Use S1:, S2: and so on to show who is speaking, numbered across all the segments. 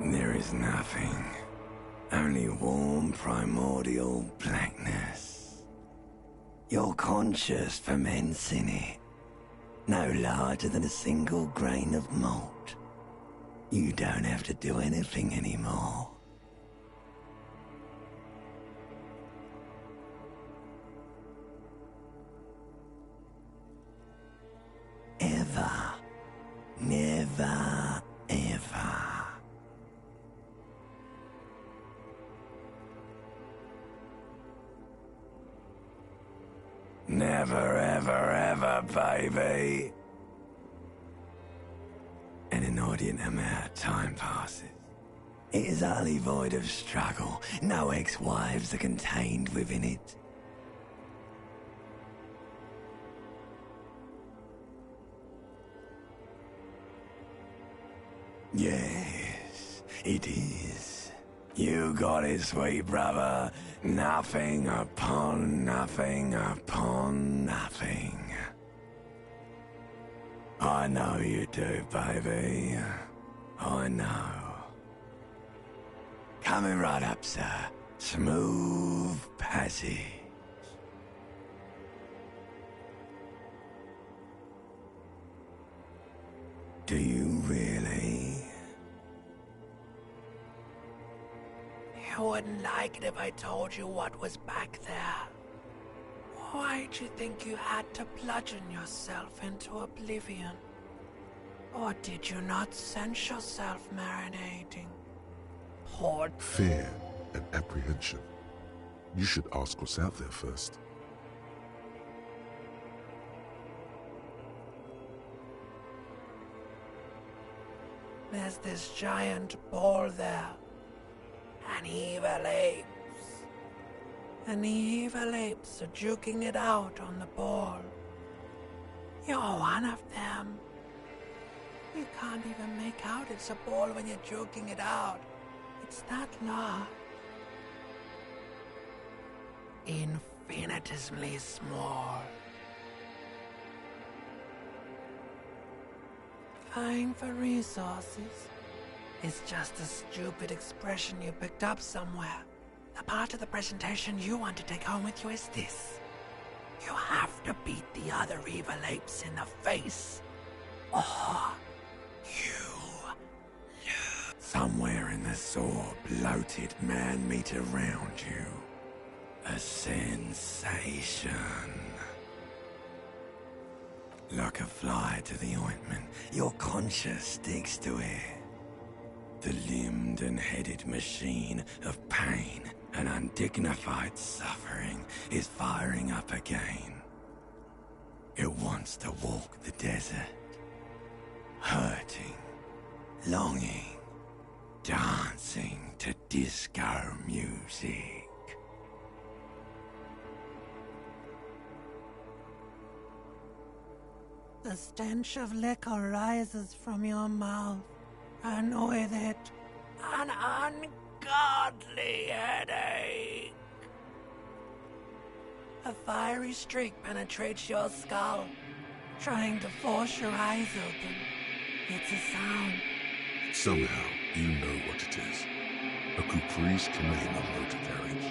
S1: There is nothing. Only warm primordial blackness. Your conscious ferments in it. No larger than a single grain of malt. You don't have to do anything anymore. Ever. Never, ever. Never, ever, ever, baby. An inordinate amount of time passes. It is utterly void of struggle. No ex-wives are contained within it. Yes, it is. You got it, sweet brother. Nothing upon nothing upon nothing. I know you do, baby. I know. Coming right up, sir. Smooth passage. Do you really?
S2: You wouldn't like it if I told you what was back there. Why'd you think you had to bludgeon yourself into oblivion? Or did you not sense yourself marinating? Poor
S3: Fear and apprehension. You should ask what's out there first.
S2: There's this giant ball there. And evil apes. And the evil apes are juking it out on the ball. You're one of them. You can't even make out it's a ball when you're juking it out. It's that large. Infinitesimally small. Vying for resources is just a stupid expression you picked up somewhere. The part of the presentation you want to take home with you is this. You have to beat the other evil apes in the face. Or you lose.
S1: Somewhere in the sore, bloated man-meat around you. A sensation. Like a fly to the ointment, your conscience sticks to it. The limbed and headed machine of pain and undignified suffering is firing up again. It wants to walk the desert, hurting, longing, dancing to disco music.
S2: The stench of liquor rises from your mouth, and with it, an ungodly headache. A fiery streak penetrates your skull, trying to force your eyes open. It's a sound.
S3: Somehow, you know what it is. A caprice to name a motor carriage.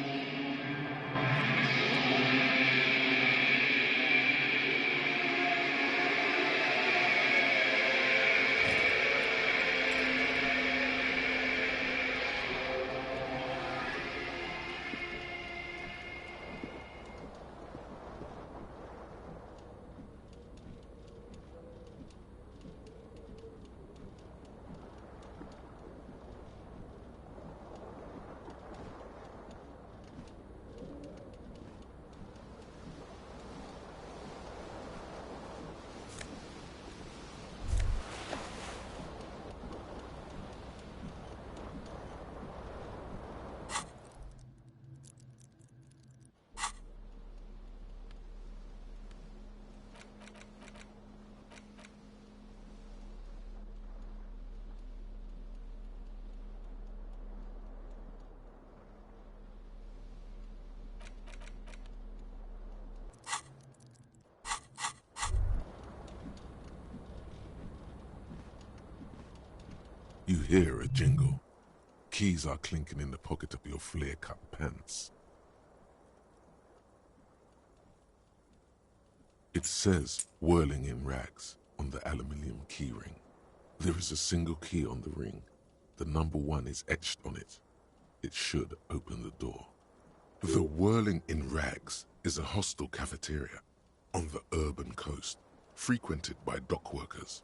S3: You hear a jingle. keys are clinking in the pocket of your flare-cut pants. It says "whirling in rags" on the aluminium keyring. There is a single key on the ring. The number 1 is etched on it. It should open the door. The Whirling in Rags is a hostel cafeteria on the urban coast, frequented by dock workers.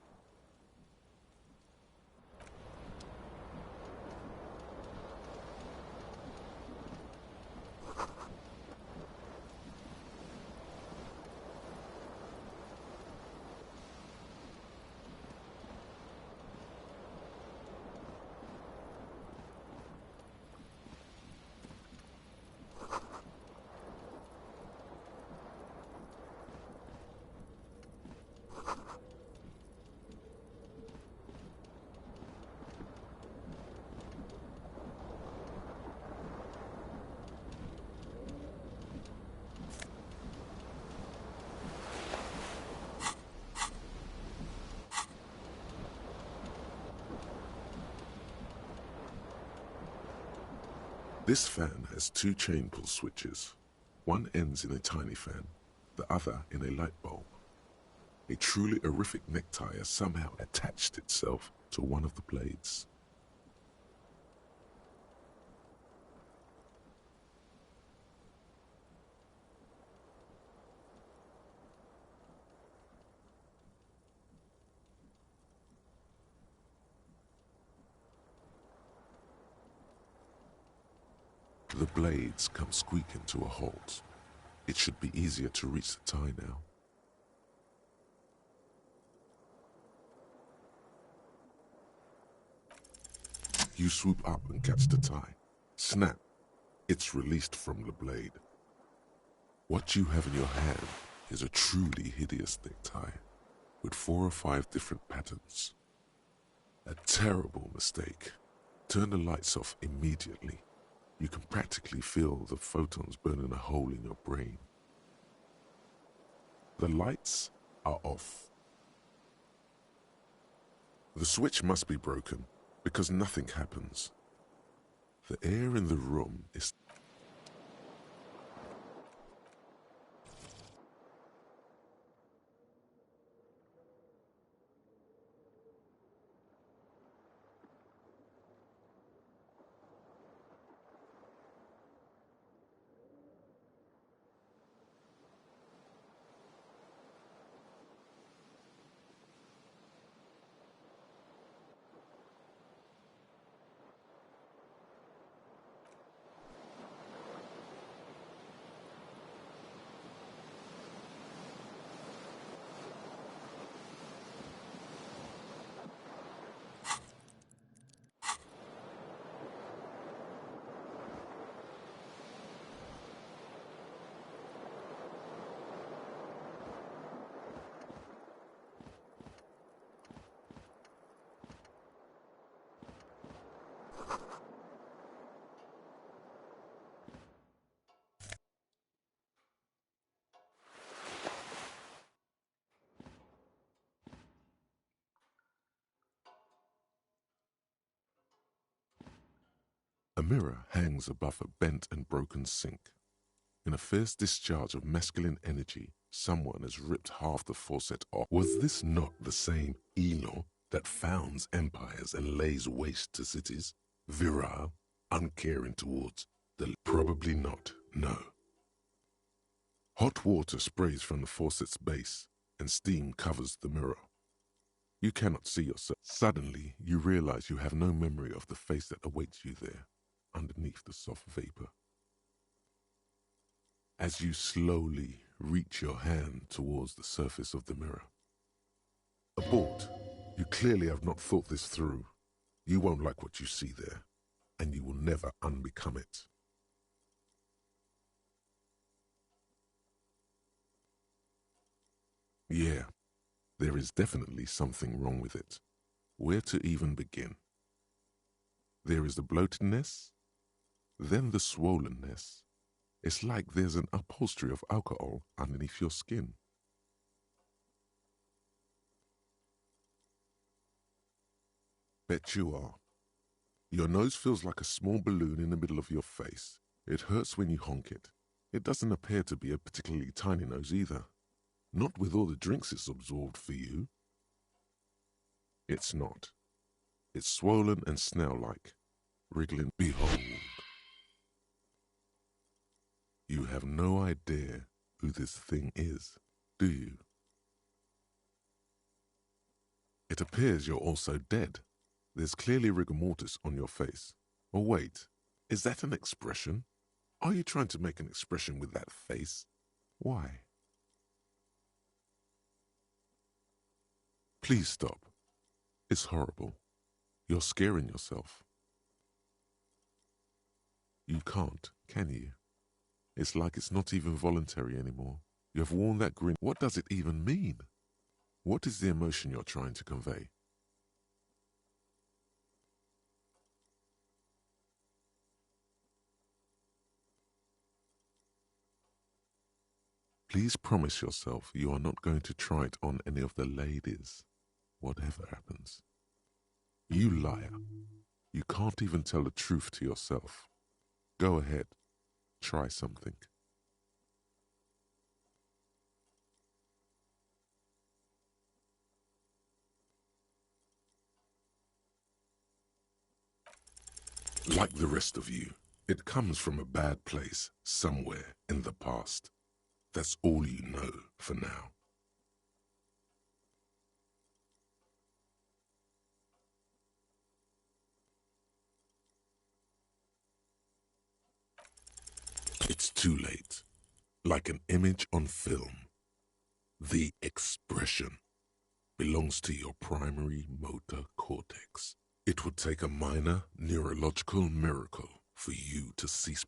S3: This fan has 2 chain pull switches. One ends in a tiny fan, the other in a light bulb. A truly horrific necktie has somehow attached itself to one of the blades. The blades come squeaking to a halt. It should be easier to reach the tie now. You swoop up and catch the tie. Snap! It's released from the blade. What you have in your hand is a truly hideous necktie with 4 or 5 different patterns. A terrible mistake. Turn the lights off immediately. You can practically feel the photons burning a hole in your brain. The lights are off. The switch must be broken because nothing happens. The air in the room is... A mirror hangs above a bent and broken sink. In a fierce discharge of masculine energy, someone has ripped half the faucet off. Was this not the same Elo that founds empires and lays waste to cities? Virile, uncaring towards the... Probably not, no. Hot water sprays from the faucet's base, and steam covers the mirror. You cannot see yourself. Suddenly, you realize you have no memory of the face that awaits you there, underneath the soft vapor. As you slowly reach your hand towards the surface of the mirror. Abort. You clearly have not thought this through. You won't like what you see there, and you will never unbecome it. Yeah, there is definitely something wrong with it. Where to even begin? There is the bloatedness, then the swollenness. It's like there's an upholstery of alcohol underneath your skin. Bet you are. Your nose feels like a small balloon in the middle of your face. It hurts when you honk it. It doesn't appear to be a particularly tiny nose either. Not with all the drinks it's absorbed for you. It's not. It's swollen and snail-like, wriggling. Behold. You have no idea who this thing is, do you? It appears you're also dead. There's clearly rigor mortis on your face. Or wait, is that an expression? Are you trying to make an expression with that face? Why? Please stop. It's horrible. You're scaring yourself. You can't, can you? It's like it's not even voluntary anymore. You have worn that grin. What does it even mean? What is the emotion you're trying to convey? Please promise yourself you are not going to try it on any of the ladies, whatever happens. You liar. You can't even tell the truth to yourself. Go ahead. Try something. Like the rest of you, it comes from a bad place somewhere in the past. That's all you know for now. It's too late. Like an image on film. The expression belongs to your primary motor cortex. It would take a minor neurological miracle for you to cease.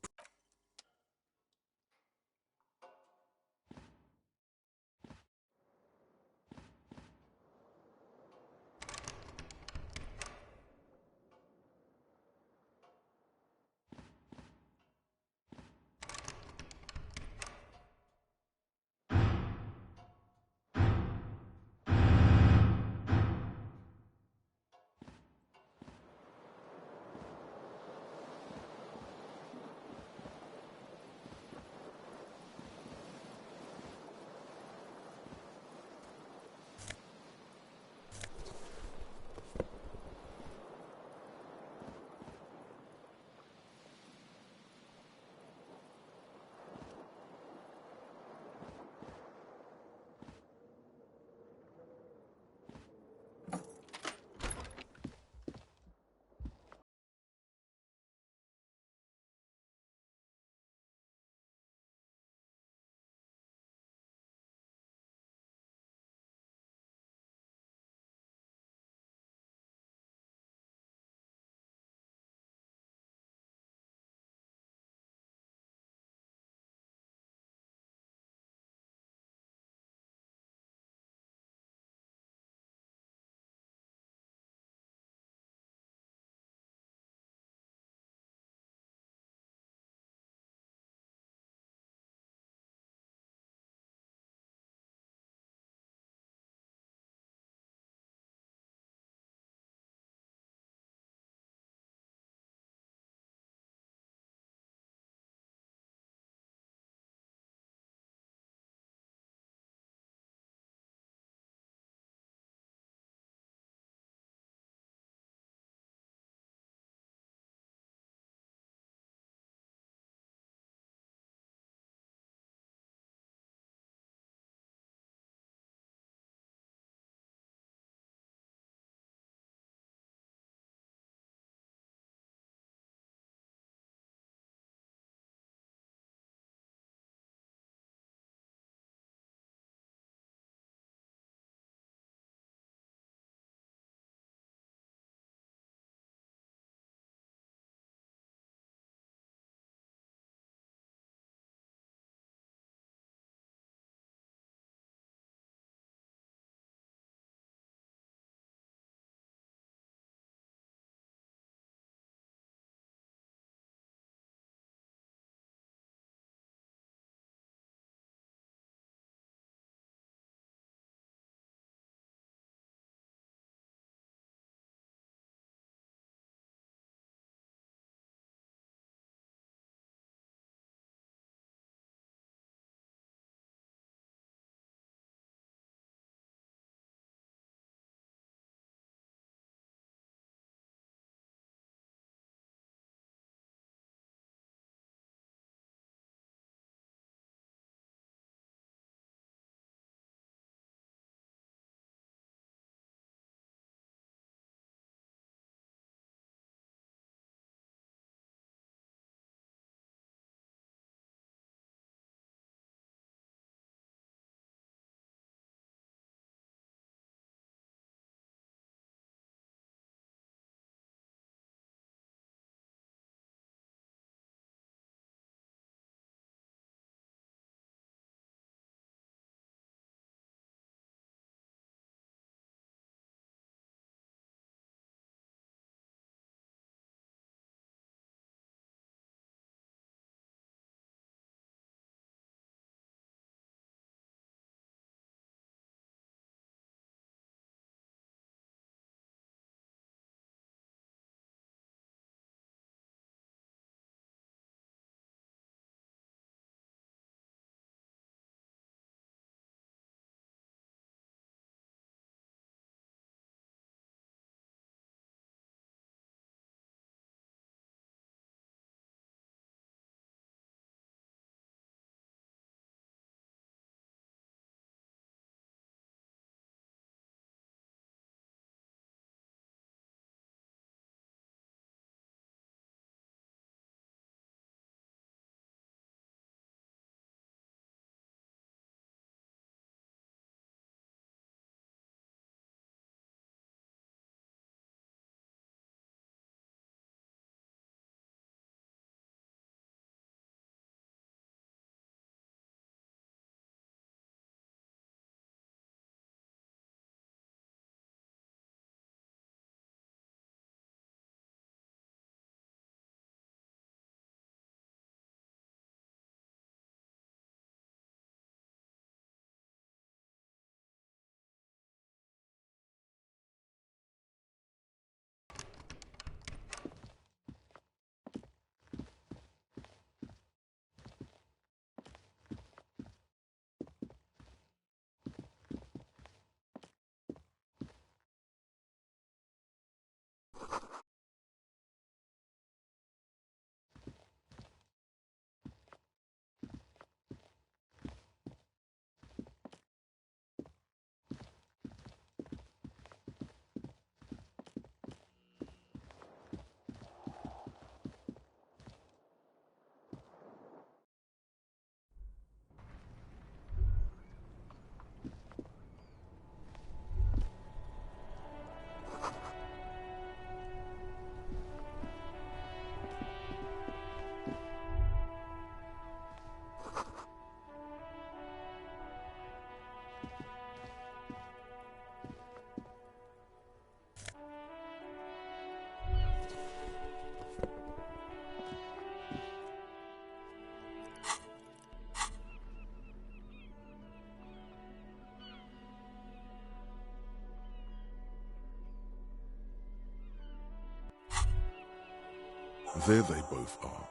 S3: There they both are.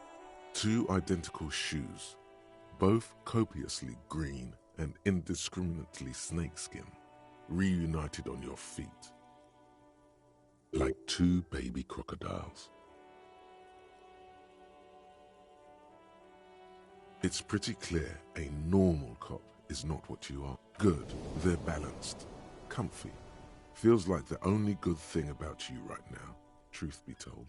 S3: Two identical shoes, both copiously green and indiscriminately snakeskin, reunited on your feet. Like two baby crocodiles. It's pretty clear a normal cop is not what you are. Good, they're balanced, comfy. Feels like the only good thing about you right now, truth be told.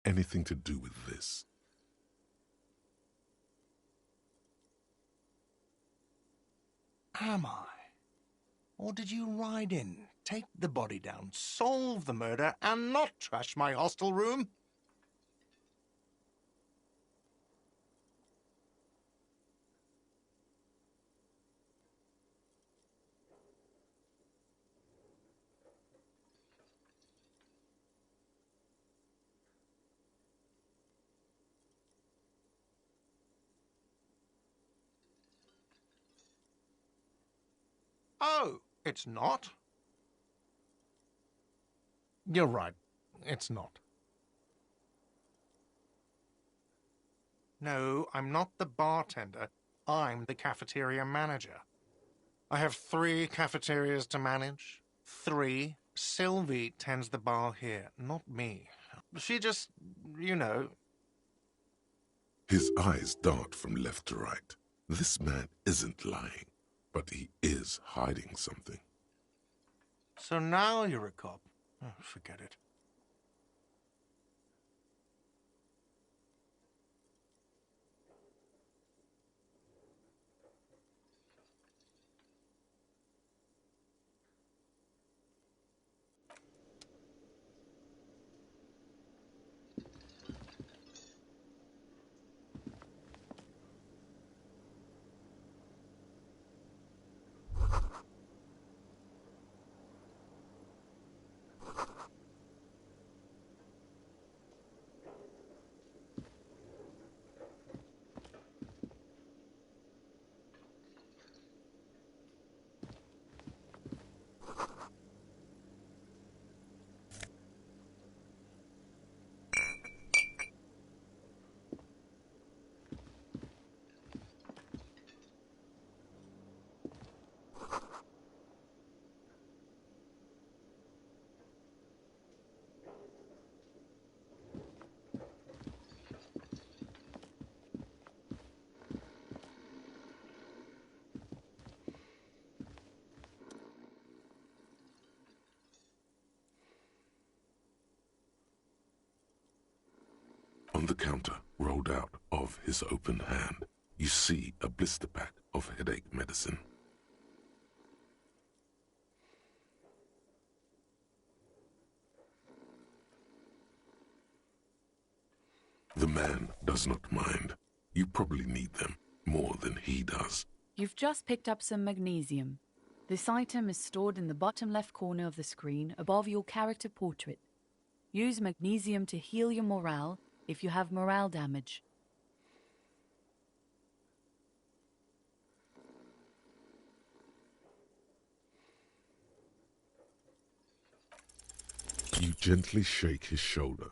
S3: anything to do with this?
S4: Am I? Or did you ride in, take the body down, solve the murder, and not trash my hostel room? Oh, it's not? You're right. It's not. No, I'm not the bartender. I'm the cafeteria manager. I have 3 cafeterias to manage. 3. Sylvie tends the bar here, not me. She just, you know...
S3: His eyes dart from left to right. This man isn't lying, but he is hiding something.
S4: So now you're a cop. Oh, forget it.
S3: On the counter, rolled out of his open hand, you see a blister pack of headache medicine. The man does not mind. You probably need them more than he does.
S5: You've just picked up some magnesium. This item is stored in the bottom left corner of the screen above your character portrait. Use magnesium to heal your morale if you have morale damage.
S3: You gently shake his shoulder,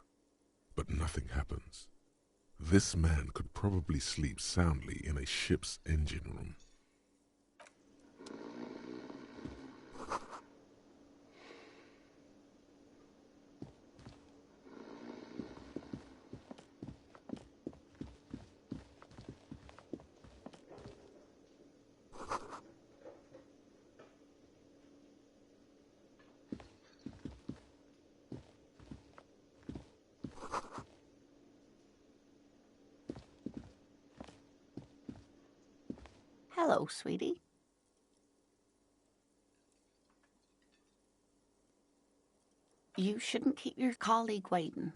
S3: but nothing happens. This man could probably sleep soundly in a ship's engine room.
S6: Hello, sweetie. You shouldn't keep your colleague waiting.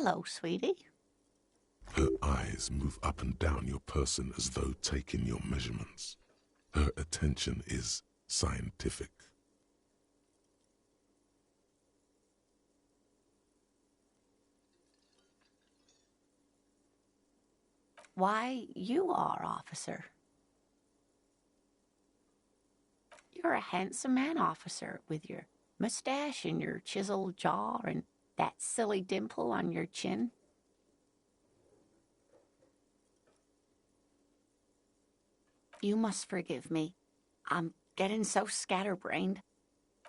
S6: Hello, sweetie.
S3: Her eyes move up and down your person as though taking your measurements. Her attention is scientific.
S6: Why, you are, officer. You're a handsome man, officer, with your mustache and your chiseled jaw and that silly dimple on your chin. You must forgive me. I'm getting so scatterbrained.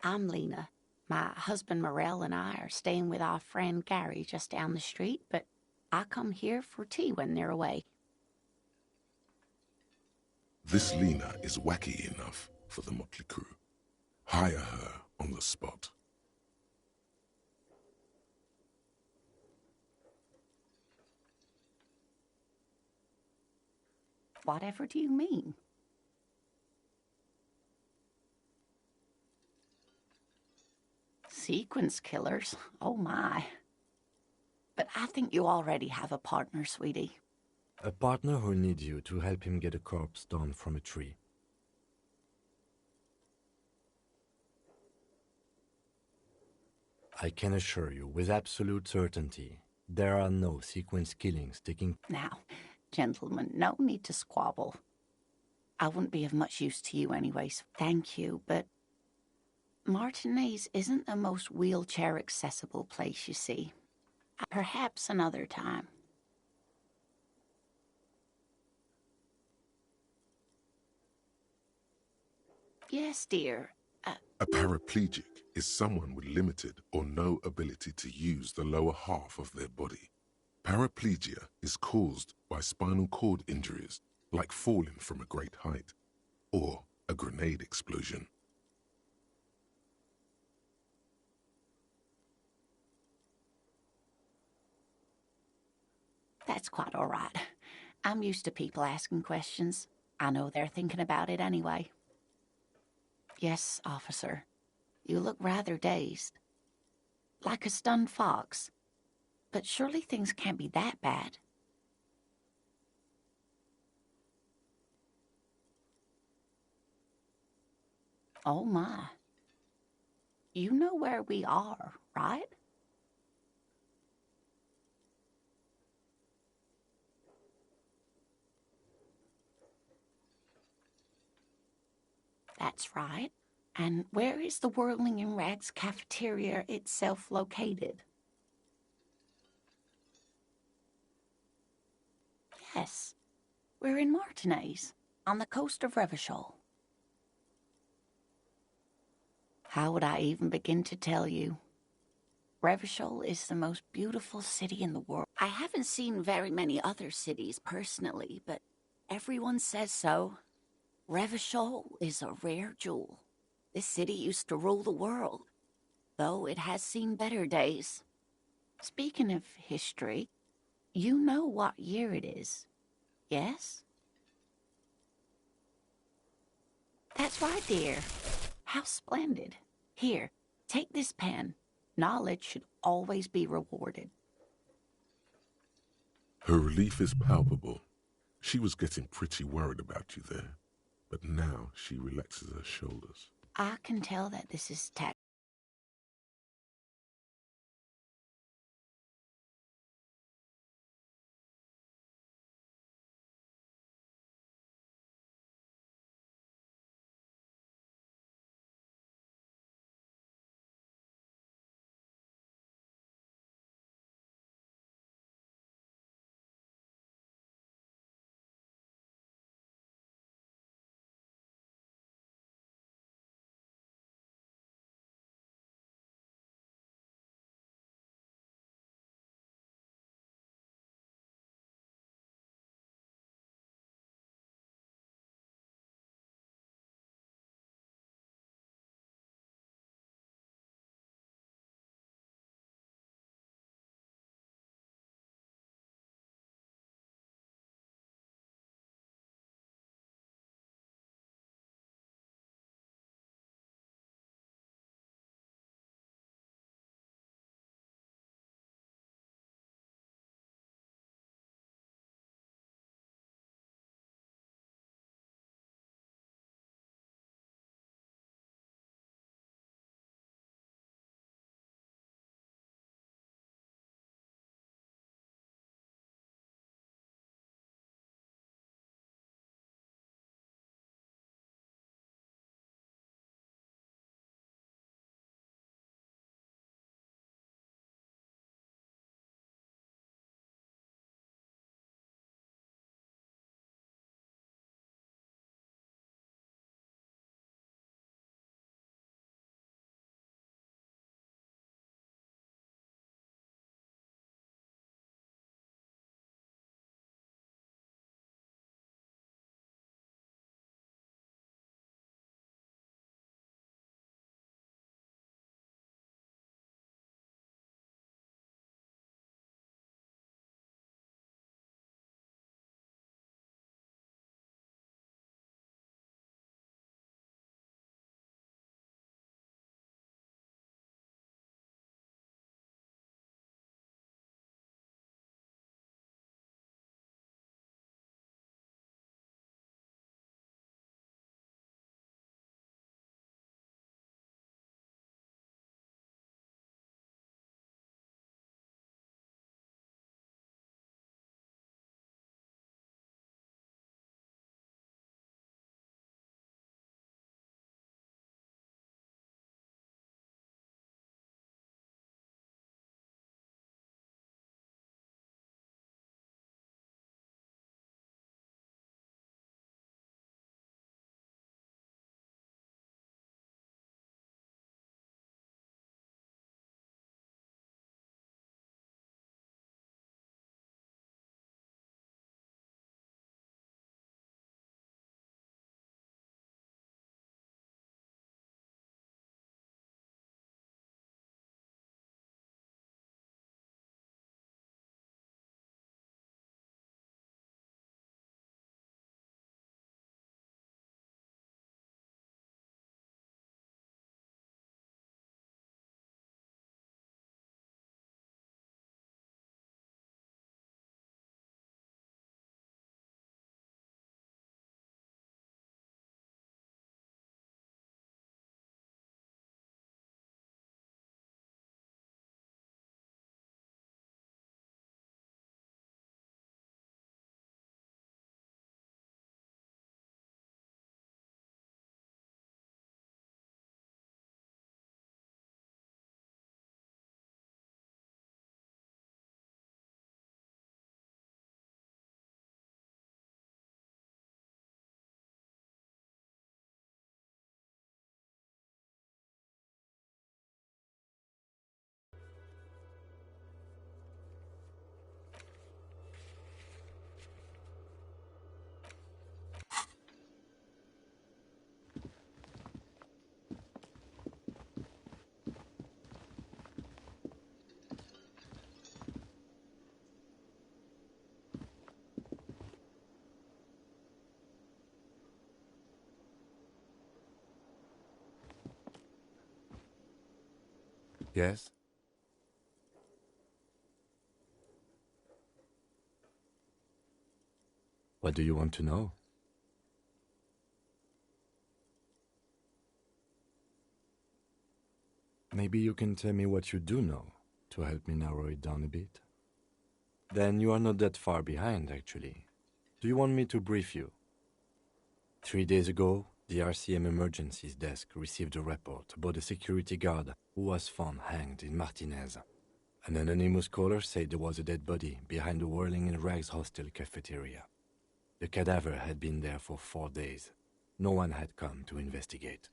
S6: I'm Lena. My husband Morel and I are staying with our friend Gary just down the street, but I come here for tea when they're away.
S3: This Lena is wacky enough for the motley crew. Hire her on the spot.
S6: Whatever do you mean? Sequence killers? Oh my. But I think you already have a partner, sweetie.
S7: A partner who needs you to help him get a corpse down from a tree. I can assure you with absolute certainty, there are no sequence killings taking...
S6: Now, gentlemen, no need to squabble. I wouldn't be of much use to you anyways. Thank you, but Martinez isn't the most wheelchair-accessible place, you see. Perhaps another time. Yes, dear.
S3: A paraplegic is someone with limited or no ability to use the lower half of their body. Paraplegia is caused by spinal cord injuries, like falling from a great height, or a grenade explosion.
S6: That's quite all right. I'm used to people asking questions. I know they're thinking about it anyway. Yes, officer. You look rather dazed. Like a stunned fox. But surely things can't be that bad. Oh my. You know where we are, right? That's right. And where is the Whirling in Rags cafeteria itself located? Yes, we're in Martinez, on the coast of Revachol. How would I even begin to tell you? Revachol is the most beautiful city in the world. I haven't seen very many other cities personally, but everyone says so. Revachol is a rare jewel. This city used to rule the world, though it has seen better days. Speaking of history, you know what year it is, yes? That's right, dear. How splendid. Here, take this pen. Knowledge should always be rewarded.
S3: Her relief is palpable. She was getting pretty worried about you there, but now she relaxes her shoulders.
S6: I can tell that this is
S7: Yes? What do you want to know? Maybe you can tell me what you do know to help me narrow it down a bit. Then you are not that far behind, actually. Do you want me to brief you? 3 days ago, the RCM Emergencies Desk received a report about a security guard who was found hanged in Martinez. An anonymous caller said there was a dead body behind the Whirling in Rags hostel cafeteria. The cadaver had been there for 4 days. No one had come to investigate.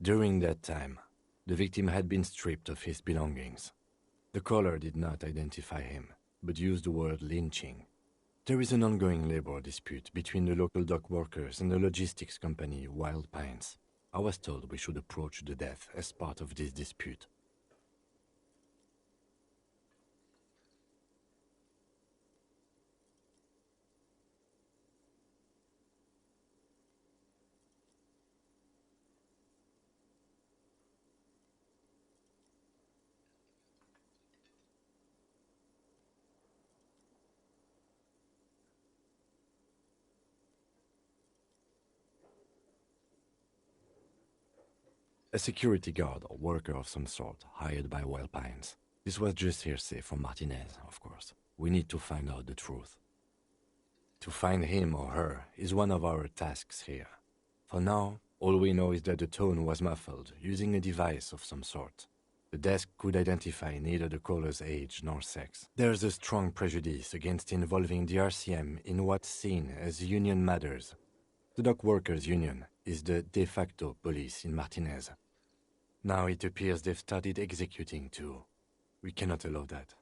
S7: During that time, the victim had been stripped of his belongings. The caller did not identify him, but used the word lynching. There is an ongoing labor dispute between the local dock workers and the logistics company Wild Pines. I was told we should approach the death as part of this dispute. A security guard or worker of some sort, hired by Wild Pines. This was just hearsay from Martinez, of course. We need to find out the truth. To find him or her is one of our tasks here. For now, all we know is that the tone was muffled, using a device of some sort. The desk could identify neither the caller's age nor sex. There's a strong prejudice against involving the RCM in what's seen as union matters. The dock workers' union is the de facto police in Martinez. Now it appears they've started executing too. We cannot allow that.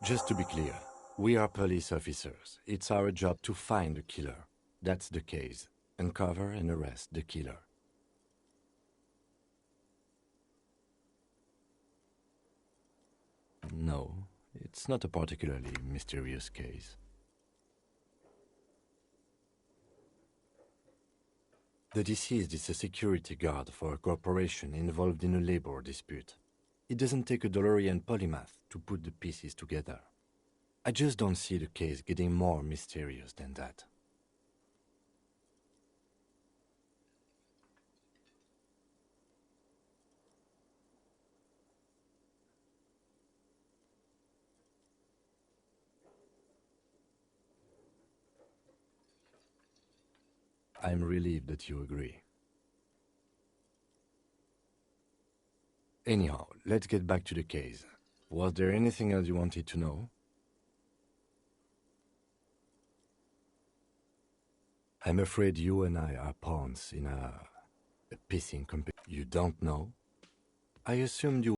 S7: Just to be clear, we are police officers. It's our job to find the killer. That's the case. Uncover and arrest the killer. No, it's not a particularly mysterious case. The deceased is a security guard for a corporation involved in a labor dispute. It doesn't take a DeLorean polymath to put the pieces together. I just don't see the case getting more mysterious than that. I'm relieved that you agree. Anyhow, let's get back to the case. Was there anything else you wanted to know? I'm afraid you and I are pawns in a pissing competition. You don't know? I assumed you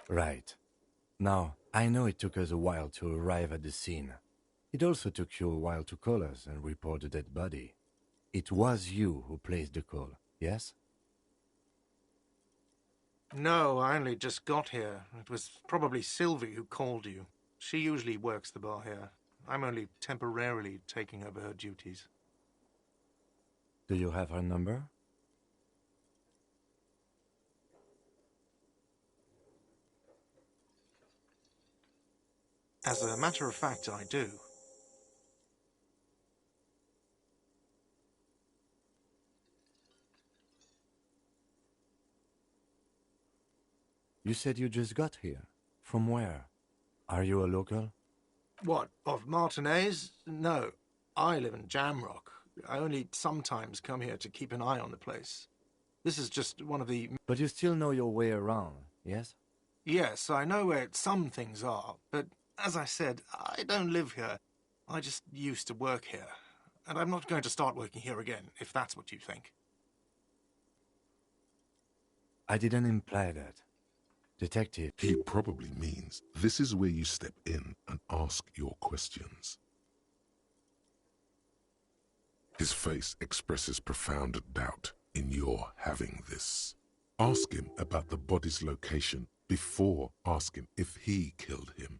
S7: Right. Now, I know it took us a while to arrive at the scene. It also took you a while to call us and report the dead body. It was you who placed the call, yes?
S4: No, I only just got here. It was probably Sylvie who called you. She usually works the bar here. I'm only temporarily taking over her duties.
S7: Do you have her number?
S4: As a matter of fact, I do.
S7: You said you just got here. From where? Are you a local?
S4: What, of Martinez? No. I live in Jamrock. I only sometimes come here to keep an eye on the place. This is just one of the...
S7: But you still know your way around, yes?
S4: Yes, I know where some things are, but as I said, I don't live here. I just used to work here. And I'm not going to start working here again, if that's what you think.
S7: I didn't imply that. Detective.
S3: He probably means this is where you step in and ask your questions. His face expresses profound doubt in your having this. Ask him about the body's location before asking if he killed him.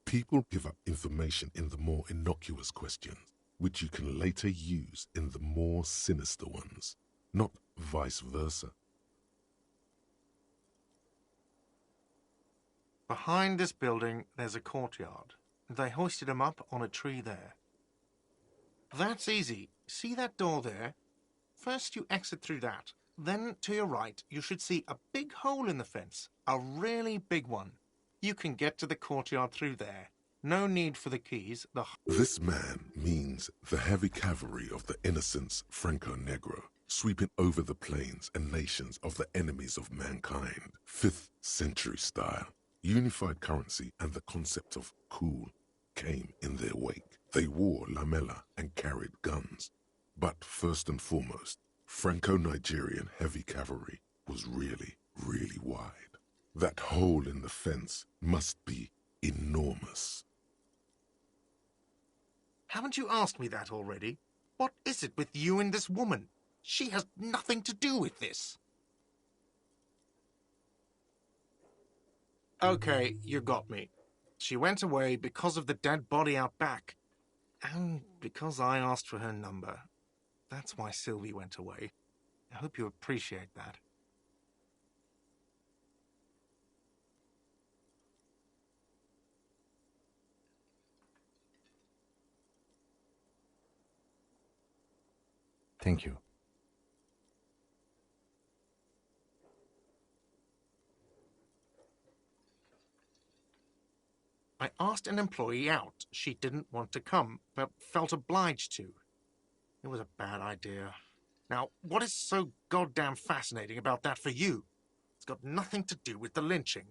S3: People give up information in the more innocuous questions, which you can later use in the more sinister ones, not vice versa.
S4: Behind this building, there's a courtyard. They hoisted him up on a tree there. That's easy. See that door there? First you exit through that. Then, to your right, you should see a big hole in the fence. A really big one. You can get to the courtyard through there. No need for the keys.
S3: This man means the heavy cavalry of the innocents Franco Negro, sweeping over the plains and nations of the enemies of mankind. 5th century style. Unified currency and the concept of cool came in their wake. They wore lamella and carried guns. But first and foremost, Franco-Nigerian heavy cavalry was really, really wide. That hole in the fence must be enormous.
S4: Haven't you asked me that already? What is it with you and this woman? She has nothing to do with this. Okay, you got me. She went away because of the dead body out back. And because I asked for her number. That's why Sylvie went away. I hope you appreciate that.
S7: Thank you.
S4: I asked an employee out. She didn't want to come, but felt obliged to. It was a bad idea. Now, what is so goddamn fascinating about that for you? It's got nothing to do with the lynching.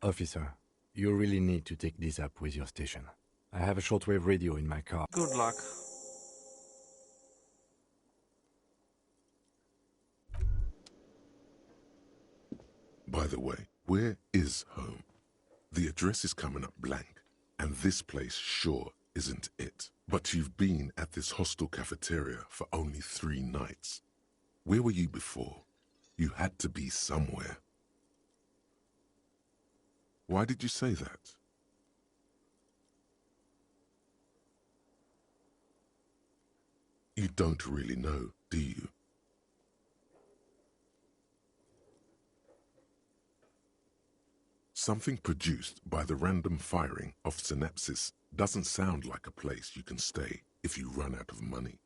S7: Officer, you really need to take this up with your station. I have a shortwave radio in my car.
S4: Good luck.
S3: By the way, where is home? The address is coming up blank, and this place sure isn't it. But you've been at this hostel cafeteria for only 3 nights. Where were you before? You had to be somewhere. Why did you say that? You don't really know, do you? Something produced by the random firing of synapses doesn't sound like a place you can stay if you run out of money.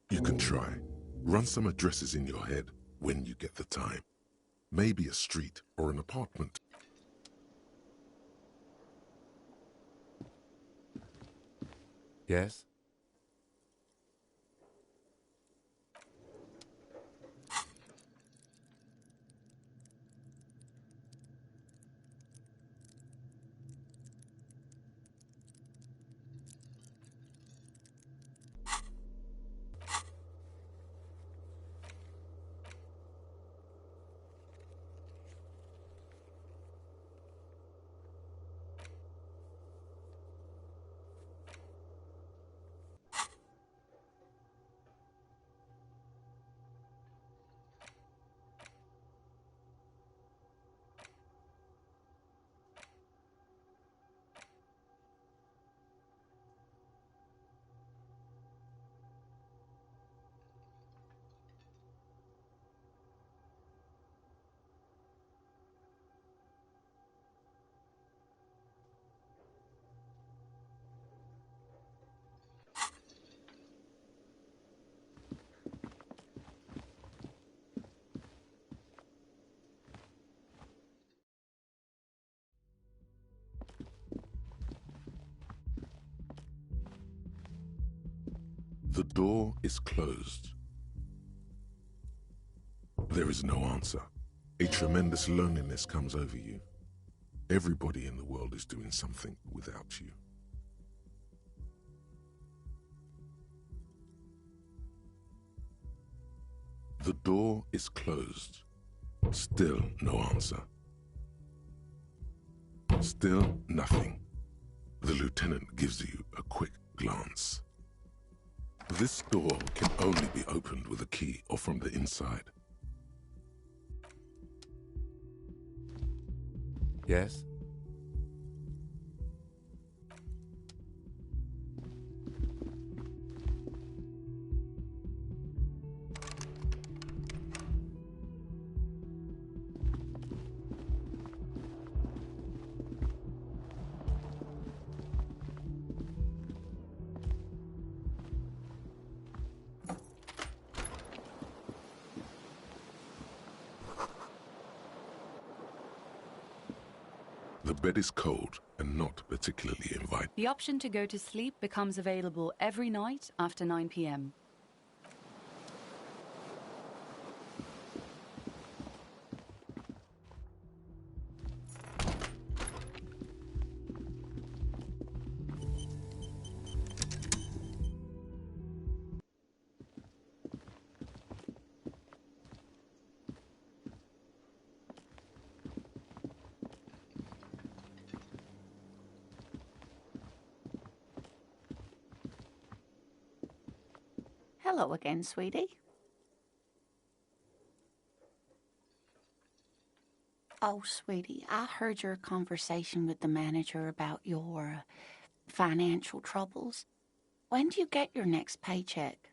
S3: You can try. Run some addresses in your head when you get the time. Maybe a street or an apartment.
S7: Yes?
S3: The door is closed. There is no answer. A tremendous loneliness comes over you. Everybody in the world is doing something without you. The door is closed. Still no answer. Still nothing. The lieutenant gives you a quick glance. This door can only be opened with a key or from the inside.
S7: Yes?
S3: The bed is cold and not particularly inviting.
S5: The option to go to sleep becomes available every night after 9 p.m.
S6: Hello again, sweetie. Oh, sweetie, I heard your conversation with the manager about your financial troubles. When do you get your next paycheck?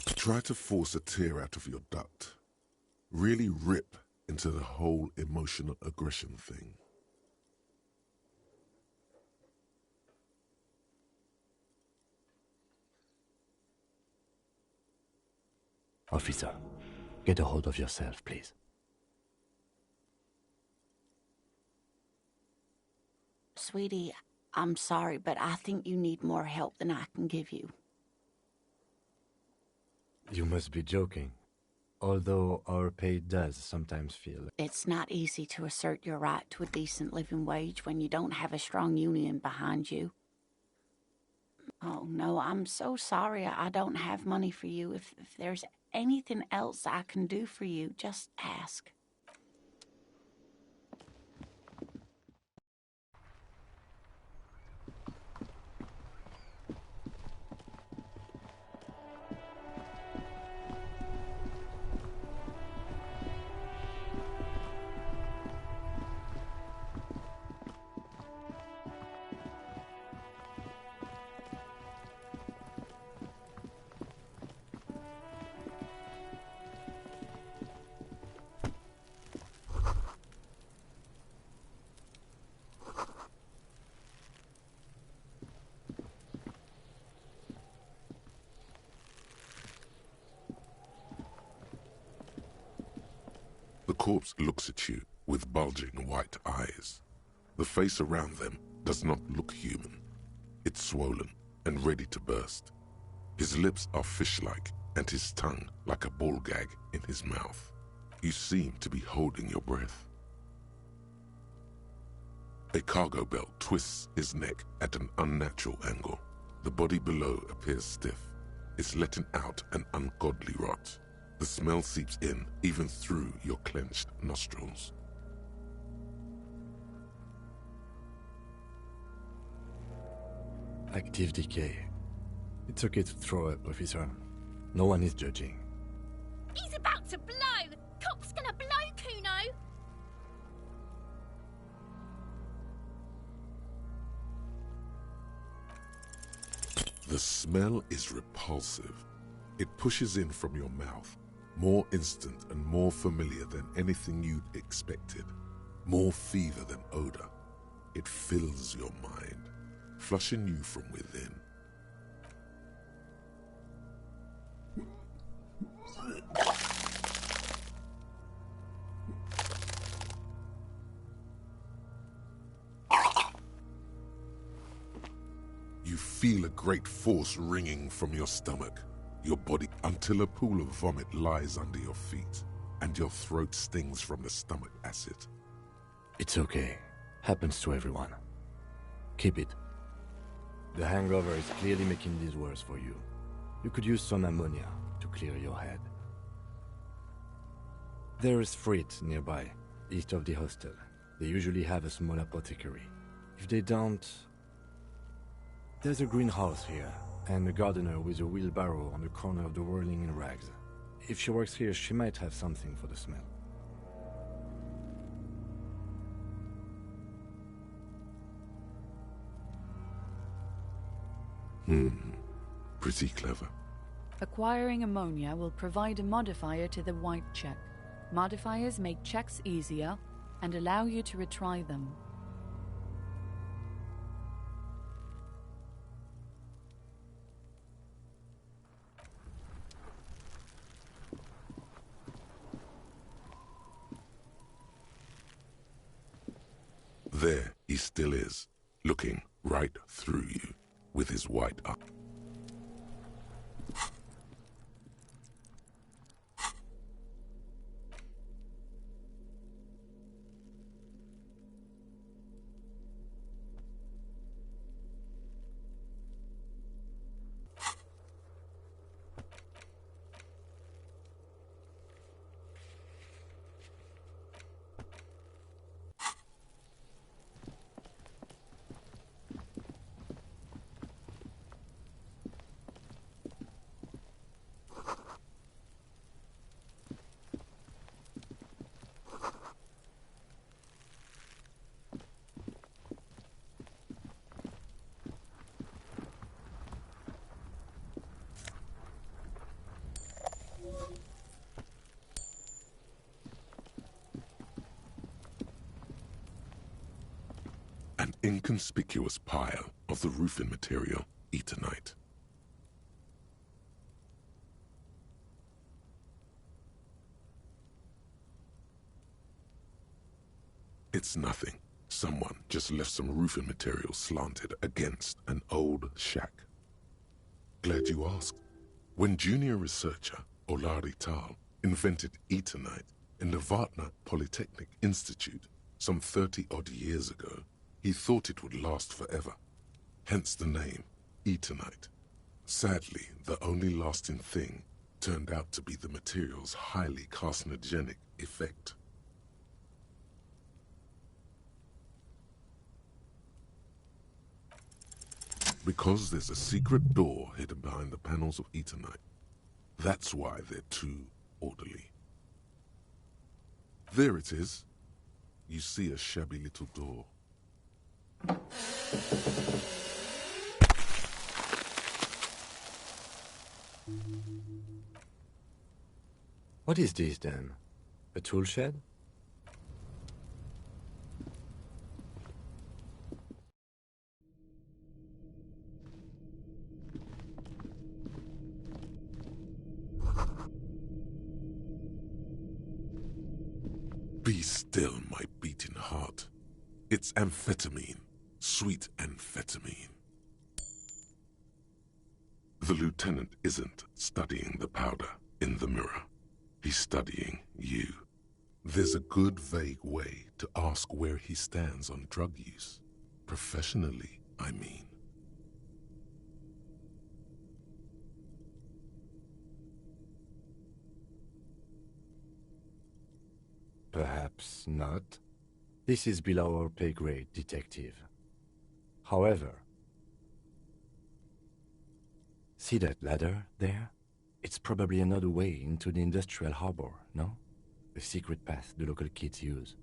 S3: Try to force a tear out of your duct. Really rip into the whole emotional aggression thing.
S7: Officer, get a hold of yourself, please.
S6: Sweetie, I'm sorry, but I think you need more help than I can give you.
S7: You must be joking. Although our pay does sometimes feel...
S6: It's not easy to assert your right to a decent living wage when you don't have a strong union behind you. Oh, no, I'm so sorry I don't have money for you. If there's anything else I can do for you, just ask.
S3: The corpse looks at you with bulging white eyes. The face around them does not look human. It's swollen and ready to burst. His lips are fish-like and his tongue like a ball gag in his mouth. You seem to be holding your breath. A cargo belt twists his neck at an unnatural angle. The body below appears stiff. It's letting out an ungodly rot. The smell seeps in, even through your clenched nostrils.
S7: Active decay. It's okay to throw up, officer. No one is judging.
S8: He's about to blow! Cop's gonna blow, Kuno!
S3: The smell is repulsive. It pushes in from your mouth, more instant and more familiar than anything you'd expected, more fever than odor. It fills your mind, flushing you from within. You feel a great force ringing from your stomach, your body, until a pool of vomit lies under your feet, and your throat stings from the stomach acid.
S7: It's okay. Happens to everyone. Keep it. The hangover is clearly making this worse for you. You could use some ammonia to clear your head. There is Frit nearby, east of the hostel. They usually have a small apothecary. If they don't... There's a greenhouse here, and a gardener with a wheelbarrow on the corner of the whirling in rags. If she works here, she might have something for the smell.
S3: Pretty clever.
S5: Acquiring ammonia will provide a modifier to the white check. Modifiers make checks easier and allow you to retry them.
S3: There he still is, looking right through you with his white eye. An inconspicuous pile of the roofing material, Eternite. It's nothing. Someone just left some roofing material slanted against an old shack. Glad you asked. When junior researcher Olari Tal invented Eternite in the Vartna Polytechnic Institute some 30-odd years ago, he thought it would last forever. Hence the name, Eternite. Sadly, the only lasting thing turned out to be the material's highly carcinogenic effect. Because there's a secret door hidden behind the panels of Eternite. That's why they're too orderly. There it is. You see a shabby little door.
S7: What is this then? A tool shed?
S3: Be still, my beating heart. It's amphetamine. Sweet amphetamine. The lieutenant isn't studying the powder in the mirror. He's studying you. There's a good, vague way to ask where he stands on drug use. Professionally, I mean.
S7: Perhaps not. This is below our pay grade, detective. However, see that ladder there? It's probably another way into the industrial harbor, no? A secret path the local kids use.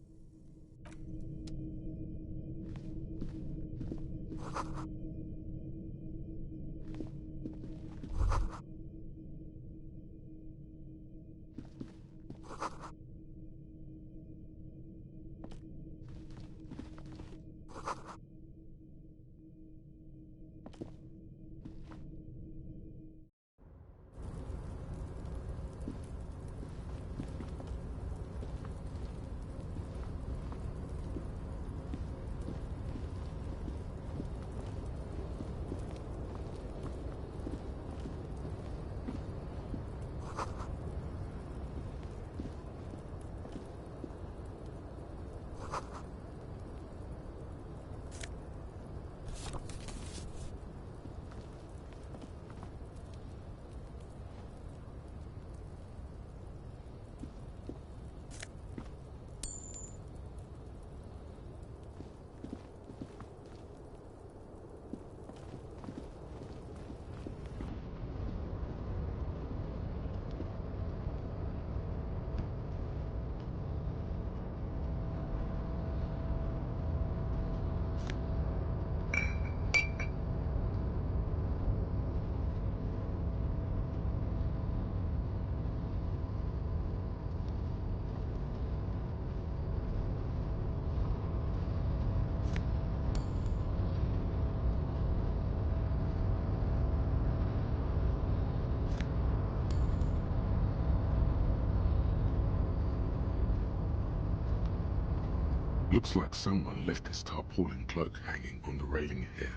S3: Looks like someone left his tarpaulin cloak hanging on the railing here.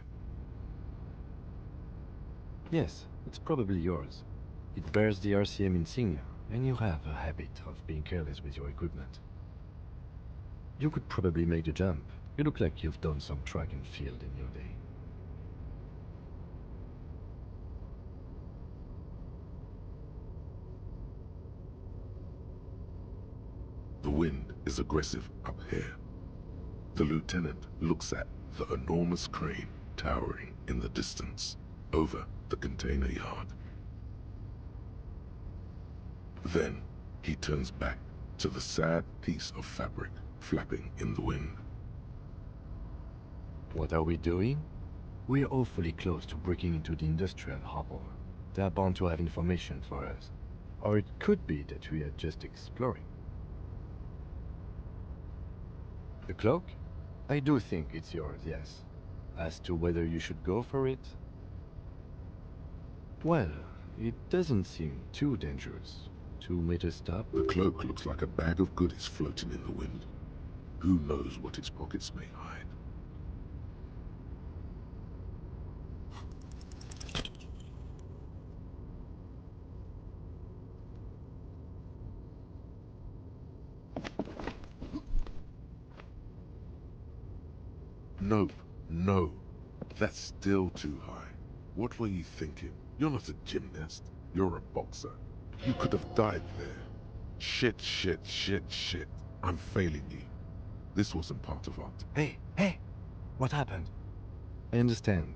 S7: Yes, it's probably yours. It bears the RCM insignia, and you have a habit of being careless with your equipment. You could probably make the jump. You look like you've done some track and field in your day.
S3: The wind is aggressive up here. The lieutenant looks at the enormous crane towering in the distance over the container yard. Then he turns back to the sad piece of fabric flapping in the wind.
S7: What are we doing? We're awfully close to breaking into the industrial harbor. They're bound to have information for us. Or it could be that we are just exploring. The cloak? I do think it's yours, yes. As to whether you should go for it? Well, it doesn't seem too dangerous. 2 meters top.
S3: The cloak looks like a bag of goodies floating in the wind. Who knows what its pockets may hide? Nope, no. That's still too high. What were you thinking? You're not a gymnast. You're a boxer. You could have died there. Shit, shit, shit, shit. I'm failing you. This wasn't part of art.
S7: Hey! What happened? I understand.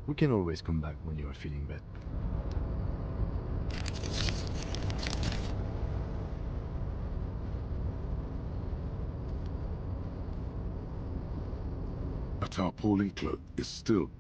S7: We can always come back when you are feeling better.
S3: A tarpaulin cloak is still...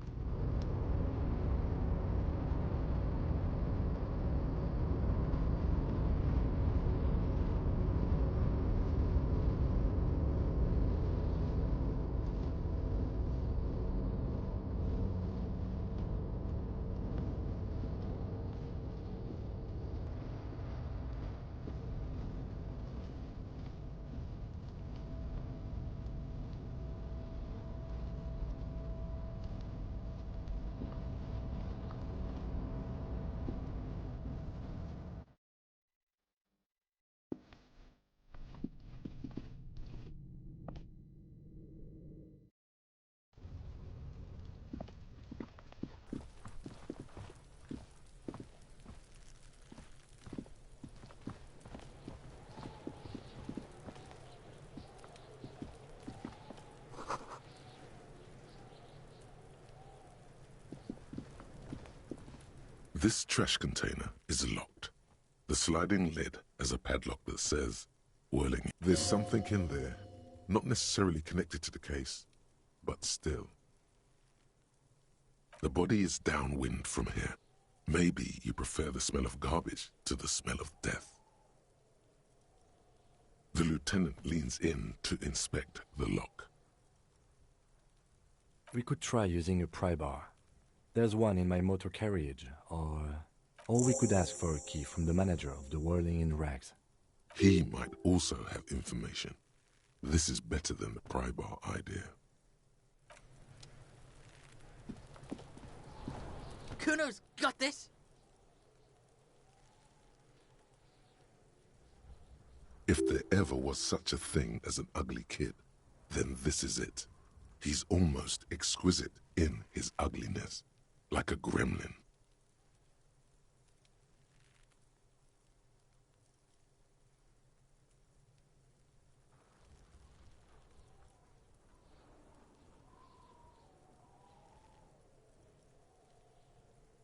S3: This trash container is locked. The sliding lid has a padlock that says, whirling. There's something in there, not necessarily connected to the case, but still. The body is downwind from here. Maybe you prefer the smell of garbage to the smell of death. The lieutenant leans in to inspect the lock.
S7: We could try using a pry bar. There's one in my motor carriage, or we could ask for a key from the manager of the Whirling in Rags.
S3: He might also have information. This is better than the pry bar idea.
S9: Kuno's got this!
S3: If there ever was such a thing as an ugly kid, then this is it. He's almost exquisite in his ugliness, like a gremlin.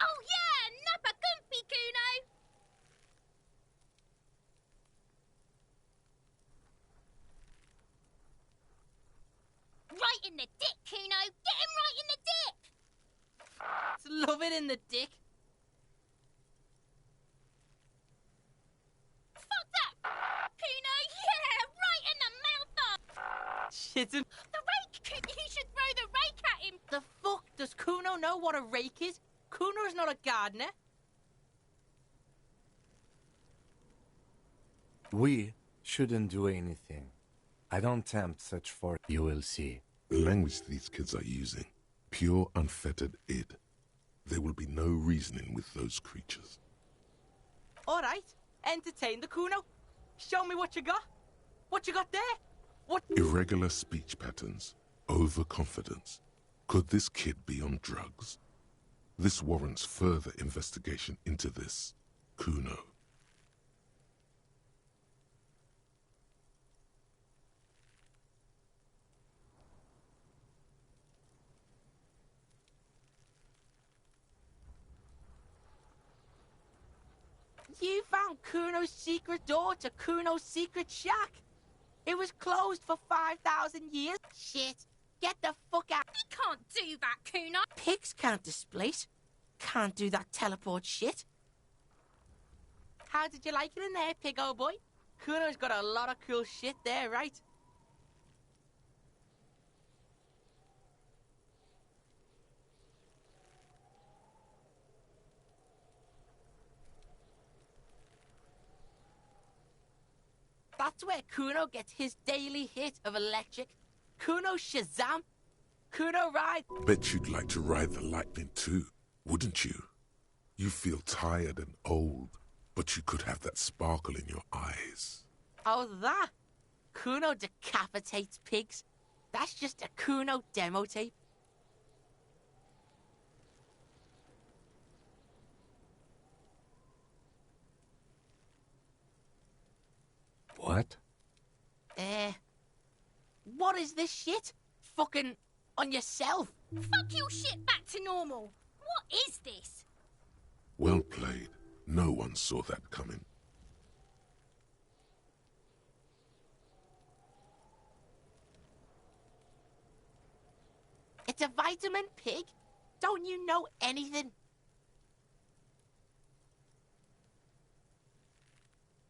S8: Oh yeah, Nappa Gumpy, Kuno! Right in the dick, Kuno! Get him right in the dick!
S9: Love it in the dick.
S8: Fuck that! Kuno, yeah! Right in the mouth!
S9: Shit.
S8: The rake! You should throw the rake at him!
S9: The fuck? Does Kuno know what a rake is? Kuno's not a gardener.
S7: We shouldn't do anything. I don't tempt such for... You will see.
S3: The language these kids are using, pure unfettered id. There will be no reasoning with those creatures.
S9: Alright, entertain the Kuno. Show me what you got. What you got there? What?
S3: Irregular speech patterns, overconfidence. Could this kid be on drugs? This warrants further investigation into this Kuno.
S9: You found Kuno's secret door to Kuno's secret shack. It was closed for 5,000 years. Shit. Get the fuck out.
S8: You can't do that, Kuno!
S9: Pigs can't displace. Can't do that teleport shit. How did you like it in there, pig old boy? Kuno's got a lot of cool shit there, right? That's where Kuno gets his daily hit of electric. Kuno Shazam. Kuno ride.
S3: Bet you'd like to ride the lightning too, wouldn't you? You feel tired and old, but you could have that sparkle in your eyes.
S9: Oh, that? Kuno decapitates pigs. That's just a Kuno demo tape.
S7: What?
S9: What is this shit? Fucking on yourself.
S8: Fuck your shit back to normal. What is this?
S3: Well played. No one saw that coming.
S9: It's a vitamin pig? Don't you know anything?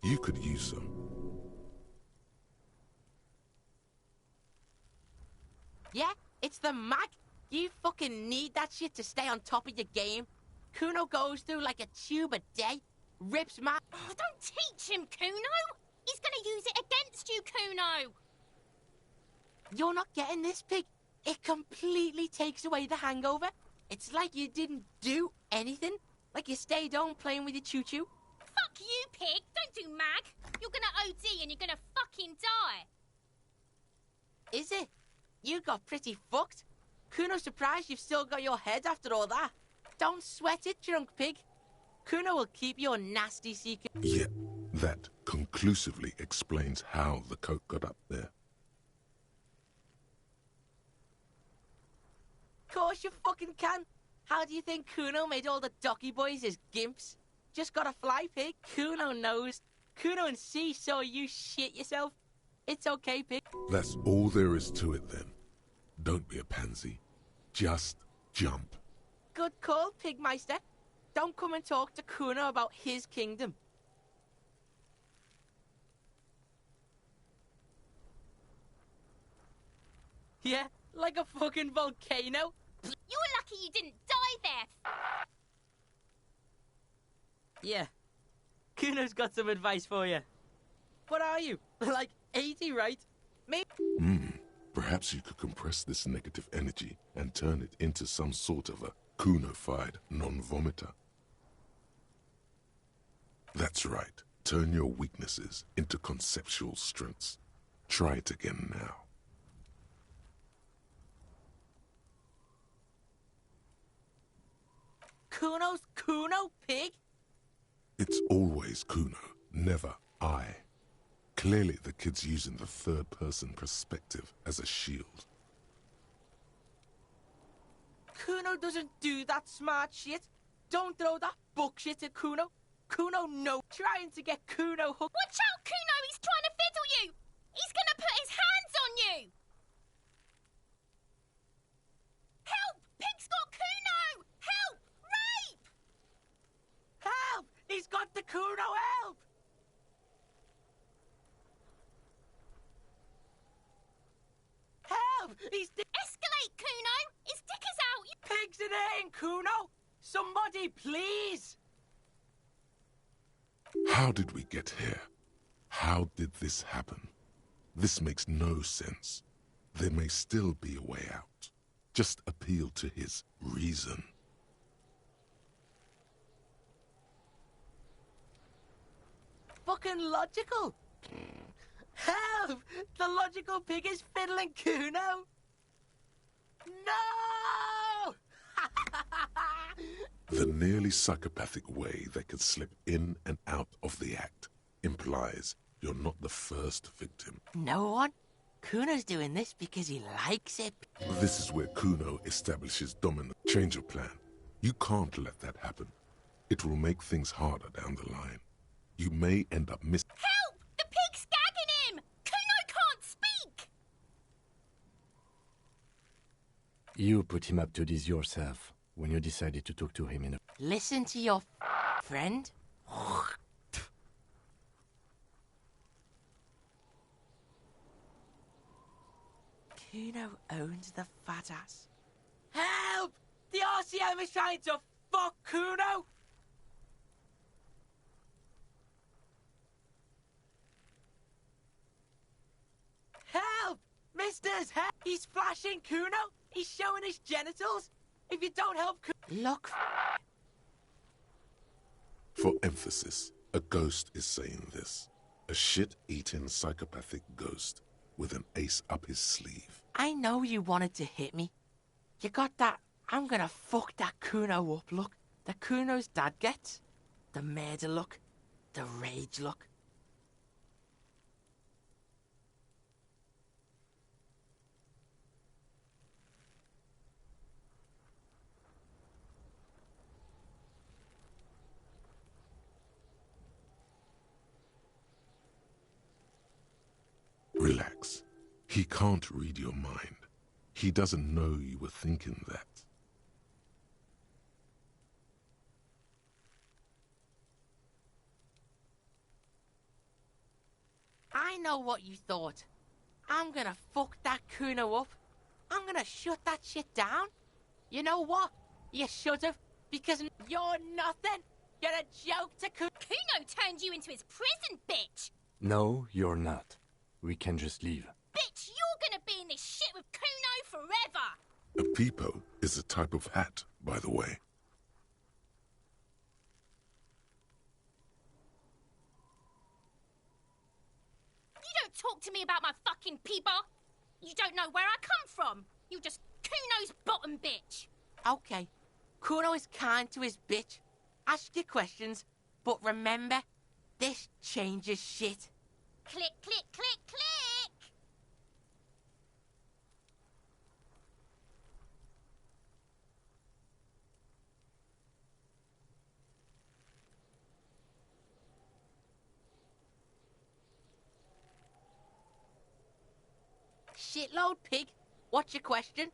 S3: You could use some.
S9: Yeah, it's the mag. You fucking need that shit to stay on top of your game. Kuno goes through like a tube a day. Rips my...
S8: Oh, don't teach him, Kuno. He's gonna use it against you, Kuno.
S9: You're not getting this, pig. It completely takes away the hangover. It's like you didn't do anything. Like you stayed home playing with your choo-choo.
S8: Fuck you, pig. Don't do mag. You're gonna OD and you're gonna fucking die.
S9: Is it? You got pretty fucked. Kuno's surprised you've still got your head after all that. Don't sweat it, drunk pig. Kuno will keep your nasty secret.
S3: Yet, that conclusively explains how the coke got up there.
S9: Of course you fucking can. How do you think Kuno made all the docky boys his gimps? Just got a fly, pig. Kuno knows. Kuno and C saw you shit yourself. It's okay, pig.
S3: That's all there is to it then. Don't be a pansy. Just jump.
S9: Good call, Pigmeister. Don't come and talk to Kuno about his kingdom. Yeah, like a fucking volcano.
S8: You're lucky you didn't die there.
S9: Yeah. Kuno's got some advice for you. What are you? Like 80, right? Maybe.
S3: Perhaps you could compress this negative energy and turn it into some sort of a Kuno-fied non-vomiter. That's right. Turn your weaknesses into conceptual strengths. Try it again now.
S9: Kuno's Kuno, pig?
S3: It's always Kuno, never I. Clearly the kid's using the third-person perspective as a shield.
S9: Kuno doesn't do that smart shit. Don't throw that bullshit at Kuno. Kuno no. Trying to get Kuno hooked.
S8: Watch out, Kuno! He's trying to fiddle you! He's gonna put his hands on you! Help! Pig's got Kuno! Help! Rape!
S9: Help! He's got the Kuno, help! Help! He's
S8: Escalate, Kuno! His dick is out!
S9: pigs in here, Kuno! Somebody, please!
S3: How did we get here? How did this happen? This makes no sense. There may still be a way out. Just appeal to his reason.
S9: Fucking logical! Help! The logical pig is fiddling Kuno! No!
S3: The nearly psychopathic way they could slip in and out of the act implies you're not the first victim.
S9: No one? Kuno's doing this because he likes it.
S3: This is where Kuno establishes dominance. Change of plan. You can't let that happen. It will make things harder down the line. You may end up missing.
S8: Help! The pig's gagging him! Kuno can't speak!
S7: You put him up to this yourself when you decided to talk to him in a...
S9: Listen to your friend. Kuno owns the fat ass. Help! The RCM is trying to fuck Kuno! Help! Misters, help! He's flashing Kuno! He's showing his genitals! If you don't help Kuno... Look...
S3: For emphasis, a ghost is saying this. A shit-eating psychopathic ghost. with an ace up his sleeve.
S9: I know you wanted to hit me. You got that I'm gonna fuck that Kuno up look that Kuno's dad gets. The murder look. The rage look.
S3: Relax. He can't read your mind. He doesn't know you were thinking that.
S9: I know what you thought. I'm gonna fuck that Kuno up. I'm gonna shut that shit down. You know what? You should've, because you're nothing. You're a joke to Kuno.
S8: Kuno turned you into his prison, bitch!
S7: No, you're not. We can just leave.
S8: Bitch, you're gonna be in this shit with Kuno forever!
S3: A peepo is a type of hat, by the way.
S8: You don't talk to me about my fucking peeper! You don't know where I come from! You're just Kuno's bottom bitch!
S9: Okay, Kuno is kind to his bitch. Ask your questions, but remember, this changes shit.
S8: Click, click, click, click!
S9: Shitload pig. What's your question?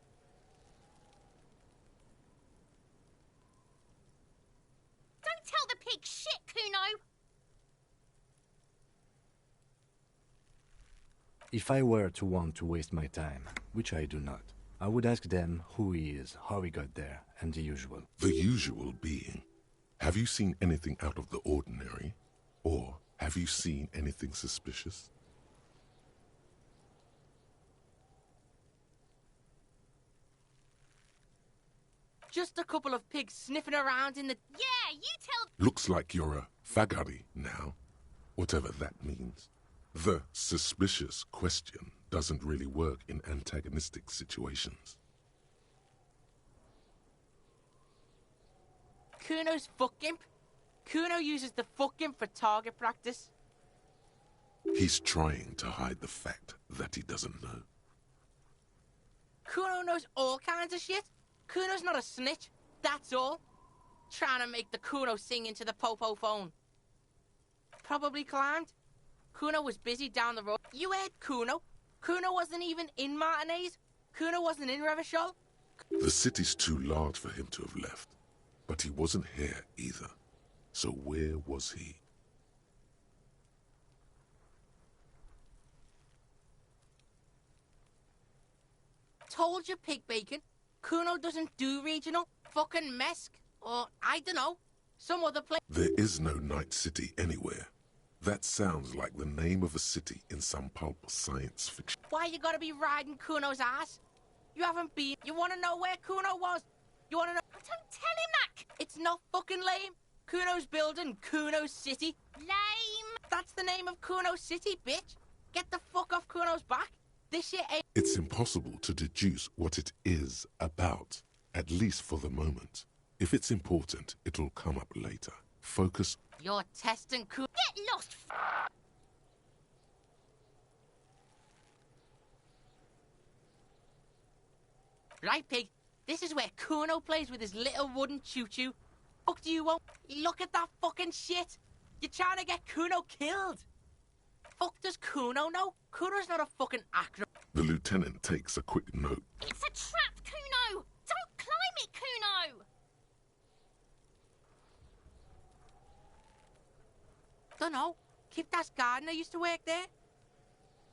S8: Don't tell the pig shit, Kuno!
S7: If I were to want to waste my time, which I do not, I would ask them who he is, how he got there, and the usual.
S3: The usual being, have you seen anything out of the ordinary? Or have you seen anything suspicious?
S9: Just a couple of pigs sniffing around in the...
S8: Yeah, you tell...
S3: Looks like you're a fagari now, whatever that means. The suspicious question doesn't really work in antagonistic situations.
S9: Kuno's fuck imp. Kuno uses the fuck imp for target practice.
S3: He's trying to hide the fact that he doesn't know.
S9: Kuno knows all kinds of shit. Kuno's not a snitch, that's all. Trying to make the Kuno sing into the popo phone. Probably climbed. Kuno was busy down the road. You heard Kuno. Kuno wasn't even in Martinez. Kuno wasn't in Revachol.
S3: The city's too large for him to have left. But he wasn't here either. So where was he?
S9: Told you, pig bacon. Kuno doesn't do regional. Fucking Mesk. Or, I dunno, some other place.
S3: There is no night city anywhere. That sounds like the name of a city in some pulp science fiction.
S9: Why you gotta be riding Kuno's ass? You haven't been. You wanna know where Kuno was? You wanna know?
S8: Don't tell him that!
S9: It's not fucking lame. Kuno's building Kuno's city.
S8: Lame!
S9: That's the name of Kuno City, bitch. Get the fuck off Kuno's back. This shit ain't...
S3: It's impossible to deduce what it is about, at least for the moment. If it's important, it'll come up later. Focus.
S9: You're testing Kuno...
S8: Get lost,
S9: Right, pig. This is where Kuno plays with his little wooden choo-choo. Fuck do you want? Look at that fucking shit. You're trying to get Kuno killed. Fuck does Kuno know? Kuno's not a fucking actor.
S3: The lieutenant takes a quick note.
S8: It's a trap, Kuno! Don't climb it, Kuno!
S9: Dunno. Kiptas gardener used to work there.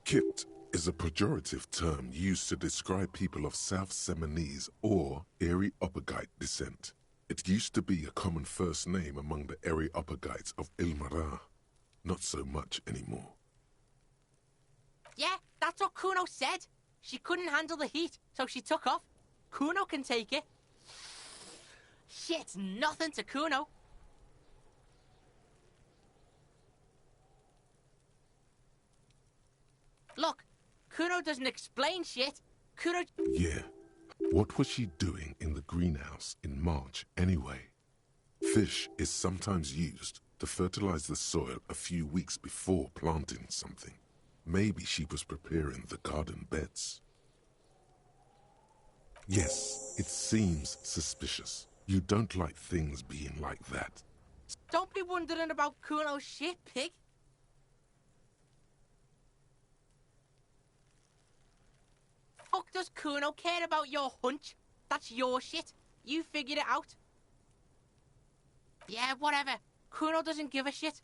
S3: Kipt is a pejorative term used to describe people of South Seminese or Areopagite descent. It used to be a common first name among the Areopagites of Ilmara. Not so much anymore.
S9: Yeah, that's what Kuno said. She couldn't handle the heat, so she took off. Kuno can take it. Shit's nothing to Kuno. Look, Kuno doesn't explain shit. Kuno...
S3: Yeah. What was she doing in the greenhouse in March anyway? Fish is sometimes used to fertilize the soil a few weeks before planting something. Maybe she was preparing the garden beds. Yes, it seems suspicious. You don't like things being like that.
S9: Don't be wondering about Kuno's shit, pig. Fuck does Kuno care about your hunch? That's your shit. You figured it out. Yeah, whatever. Kuno doesn't give a shit.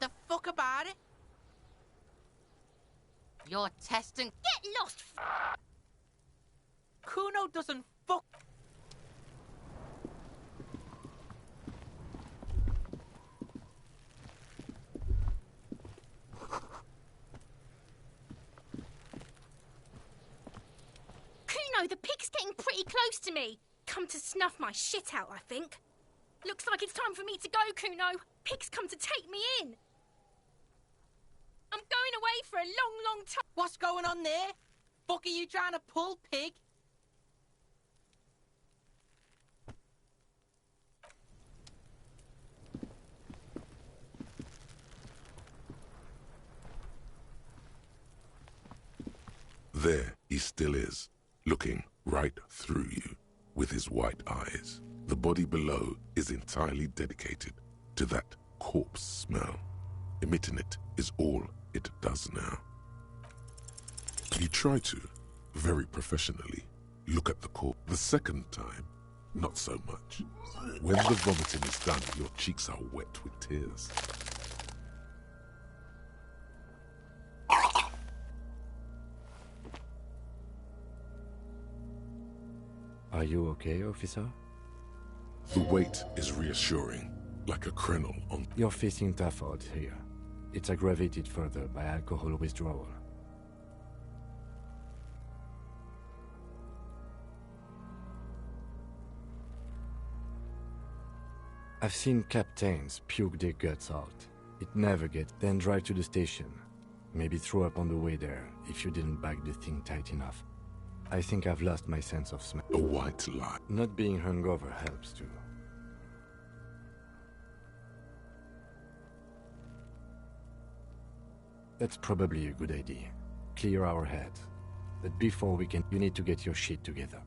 S9: The fuck about it? You're testing...
S8: Get lost,
S9: Kuno doesn't fuck...
S8: Kuno, the pig's getting pretty close to me. Come to snuff my shit out, I think. Looks like it's time for me to go, Kuno. Pig's come to take me in. I'm going away for a long, long time.
S9: What's going on there? Fuck are you trying to pull, pig?
S3: There he still is, looking right through you with his white eyes. The body below is entirely dedicated to that corpse smell. Emitting it is all it does now. You try to, very professionally, look at the corpse. The second time, not so much. When the vomiting is done, your cheeks are wet with tears.
S7: Are you okay, officer?
S3: The weight is reassuring, like a krenel on...
S7: You're facing tough odds here. It's aggravated further by alcohol withdrawal. I've seen captains puke their guts out. It never gets... Then drive to the station. Maybe throw up on the way there, if you didn't bag the thing tight enough. I think I've lost my sense of smell.
S3: A white lie.
S7: Not being hungover helps too. That's probably a good idea. Clear our heads. But before we can, you need to get your shit together.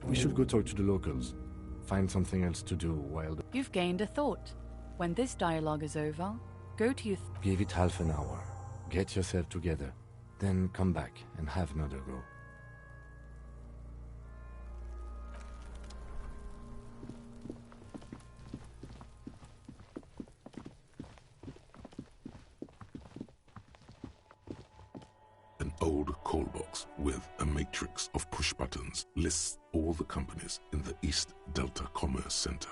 S7: We should go talk to the locals. Find something else to do while the...
S5: You've gained a thought. When this dialogue is over, go to your...
S7: Give it half an hour. Get yourself together. Then come back and have another go.
S3: An old call box with a matrix of push buttons lists all the companies in the East Delta Commerce Center.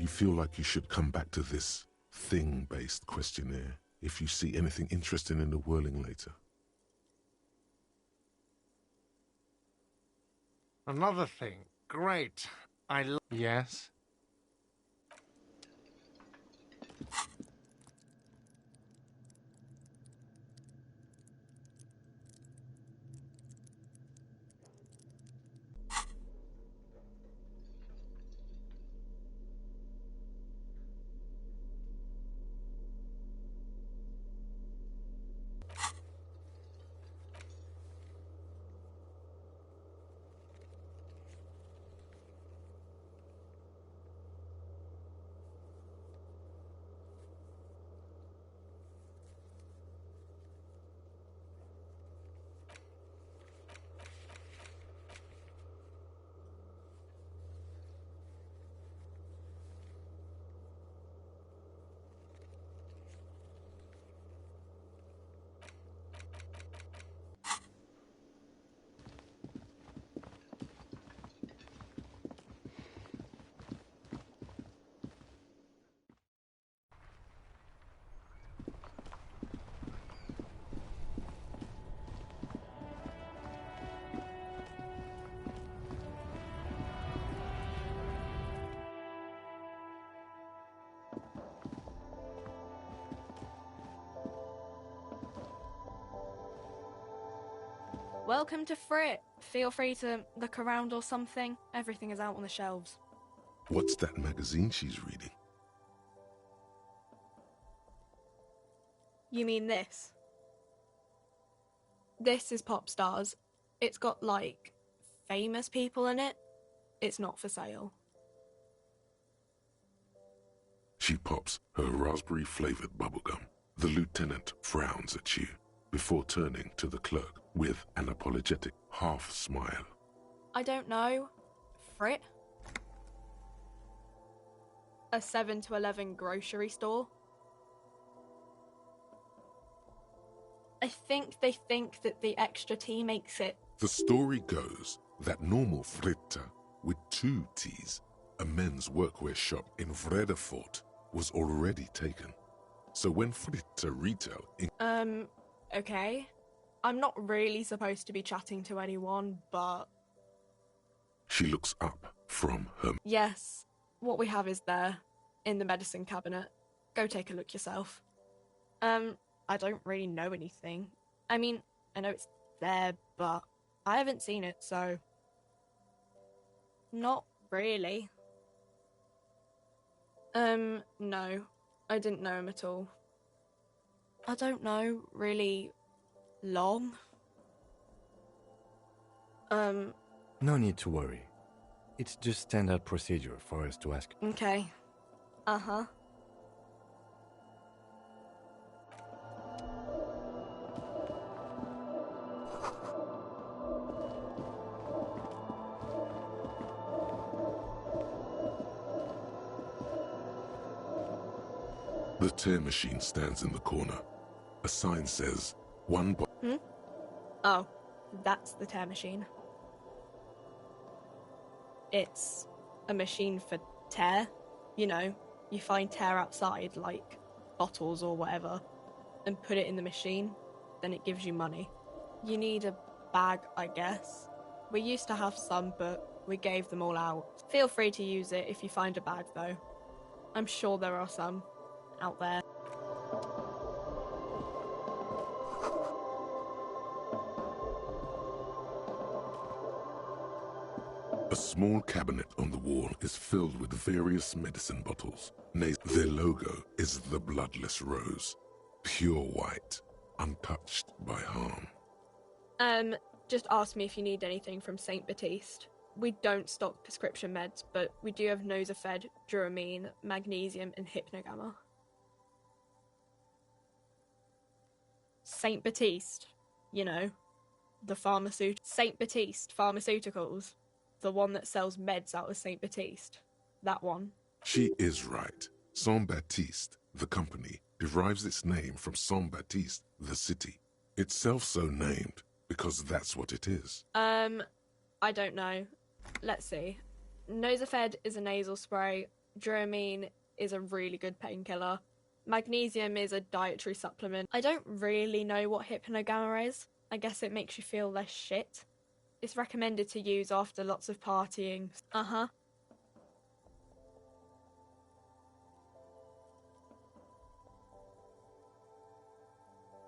S3: You feel like you should come back to this thing-based questionnaire if you see anything interesting in the whirling later.
S4: Another thing. Great. Yes?
S10: Welcome to Frit. Feel free to look around or something. Everything is out on the shelves.
S3: What's that magazine she's reading?
S10: You mean this? This is Pop Stars. It's got, like, famous people in it. It's not for sale.
S3: She pops her raspberry-flavored bubblegum. The lieutenant frowns at you before turning to the clerk with an apologetic half-smile.
S10: I don't know. Frit? A 7 to 11 grocery store? I think they think that the extra tea makes it.
S3: The story goes that normal Fritta with 2 T's, a men's workwear shop in Vredefort, was already taken. So when Fritta Retail...
S10: Okay. I'm not really supposed to be chatting to anyone, but...
S3: She looks up from her...
S10: Yes, what we have is there, in the medicine cabinet. Go take a look yourself. I don't really know anything. I mean, I know it's there, but I haven't seen it, so... Not really. No. I didn't know him at all. I don't know, really long.
S7: No need to worry. It's just standard procedure for us to ask.
S10: Okay. Uh-huh.
S3: The tear machine stands in the corner. A sign says, one bo-
S10: Oh, that's the tear machine. It's a machine for tear. You know, you find tear outside, like bottles or whatever, and put it in the machine, then it gives you money. You need a bag, I guess. We used to have some, but we gave them all out. Feel free to use it if you find a bag, though. I'm sure there are some out there.
S3: A small cabinet on the wall is filled with various medicine bottles. Their logo is the bloodless rose, pure white, untouched by harm.
S10: Just ask me if you need anything from St. Baptiste. We don't stock prescription meds, but we do have Nosafed, Duramine, Magnesium, and Hypnogamma. St. Baptiste, you know, the St. Baptiste Pharmaceuticals, the one that sells meds out of St. Baptiste. That one.
S3: She is right. Saint Baptiste, the company, derives its name from Saint Baptiste, the city. Itself so named because that's what it is.
S10: I don't know. Let's see. Nosafed is a nasal spray. Dramamine is a really good painkiller. Magnesium is a dietary supplement. I don't really know what hypnogamma is. I guess it makes you feel less shit. It's recommended to use after lots of partying. Uh-huh.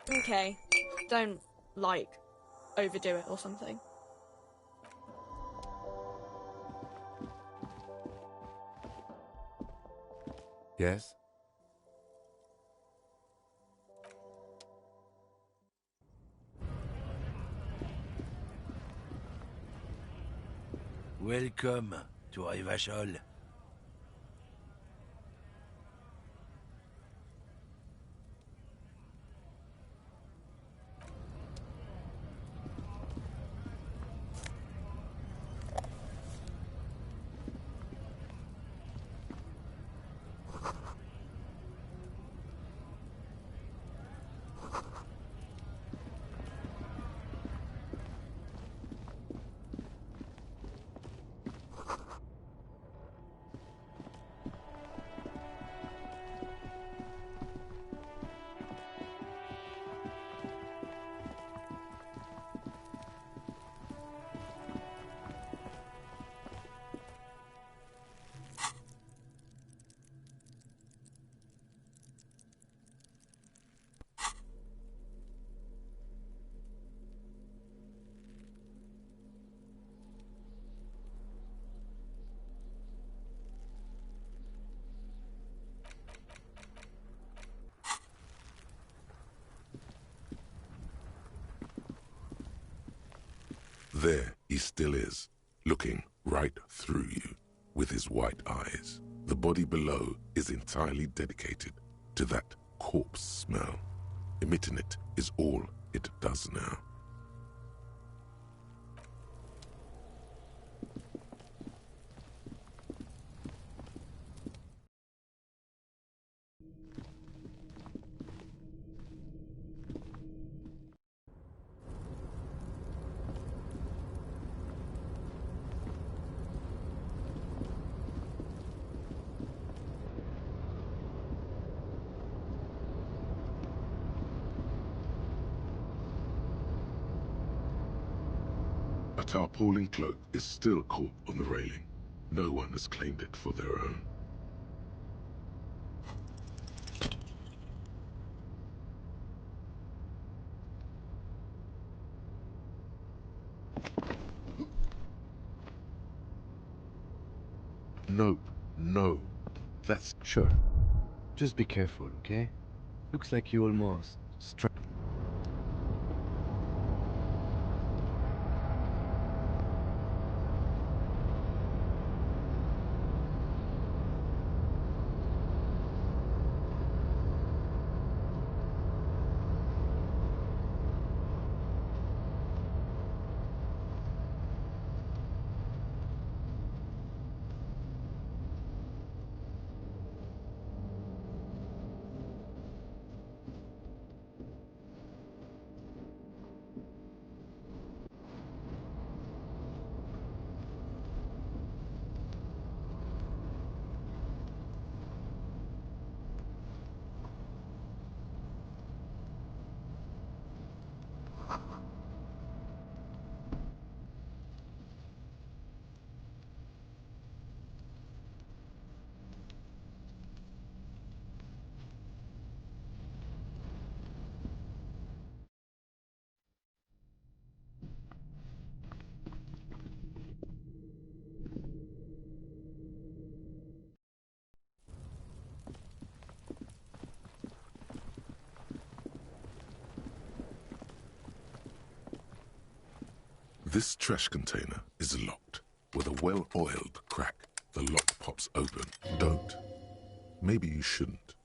S10: Okay. Don't, like, overdo it or something.
S1: Yes? Welcome to Rivachol.
S3: There he still is, looking right through you with his white eyes. The body below is entirely dedicated to that corpse smell. Emitting it is all it does now. A tarpaulin cloak is still caught on the railing. No one has claimed it for their own. Nope, no. That's...
S7: Sure. Just be careful, okay? Looks like you almost struck.
S3: This trash container is locked. With a well-oiled crack, the lock pops open. Don't. Maybe you shouldn't.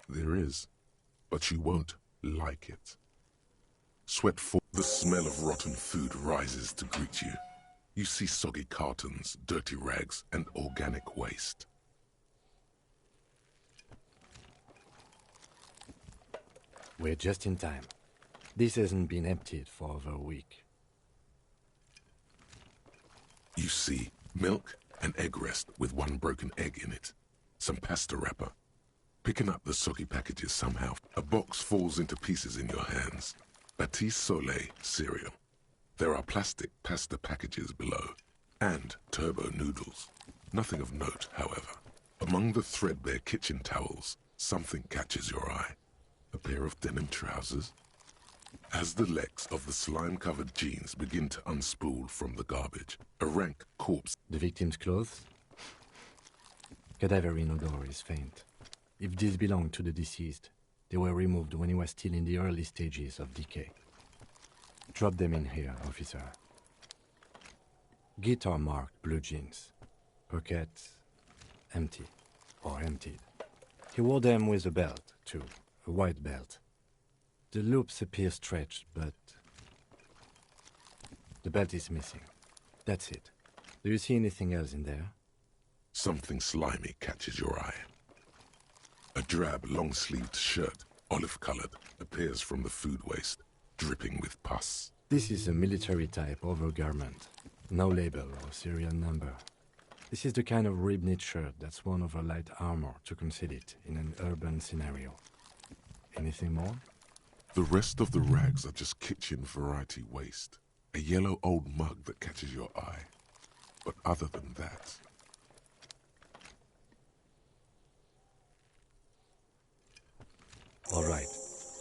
S3: There is, but you won't like it. Sweat for the smell of rotten food rises to greet you. You see soggy cartons, dirty rags, and organic waste.
S7: We're just in time. This hasn't been emptied for over a week.
S3: You see milk and egg rest with one broken egg in it. Some pasta wrapper. Picking up the soggy packages somehow, a box falls into pieces in your hands. Batiste Soleil cereal. There are plastic pasta packages below, and turbo noodles. Nothing of note, however. Among the threadbare kitchen towels, something catches your eye. A pair of denim trousers. As the legs of the slime-covered jeans begin to unspool from the garbage, a rank corpse.
S7: The victim's clothes? Cadaverine odor is faint. If these belong to the deceased, they were removed when he was still in the early stages of decay. Drop them in here, officer. Guitar-marked blue jeans. Pockets empty, or emptied. He wore them with a belt, too, a white belt. The loops appear stretched, but the belt is missing. That's it. Do you see anything else in there?
S3: Something slimy catches your eye. A drab, long-sleeved shirt, olive-colored, appears from the food waste, dripping with pus.
S7: This is a military-type overgarment. No label or serial number. This is the kind of rib-knit shirt that's worn over light armor to conceal it in an urban scenario. Anything more?
S3: The rest of the rags are just kitchen variety waste. A yellow old mug that catches your eye. But other than that...
S7: All right.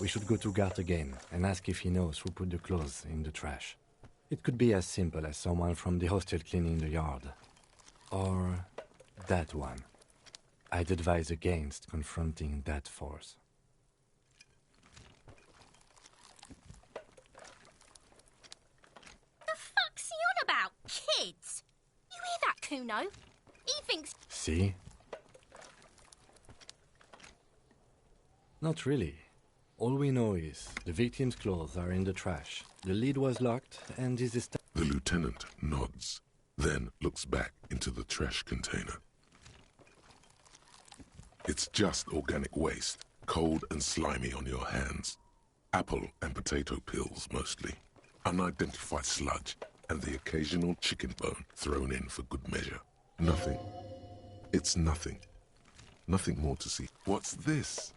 S7: We should go to Gart again and ask if he knows who put the clothes in the trash. It could be as simple as someone from the hostel cleaning the yard. Or that one. I'd advise against confronting that force.
S8: The fuck's he on about? Kids? You hear that, Kuno? He thinks...
S7: See? Not really. All we know is the victim's clothes are in the trash. The lid was locked and is...
S3: The lieutenant nods, then looks back into the trash container. It's just organic waste, cold and slimy on your hands. Apple and potato peels, mostly. Unidentified sludge, and the occasional chicken bone thrown in for good measure. Nothing. It's nothing. Nothing more to see. What's this?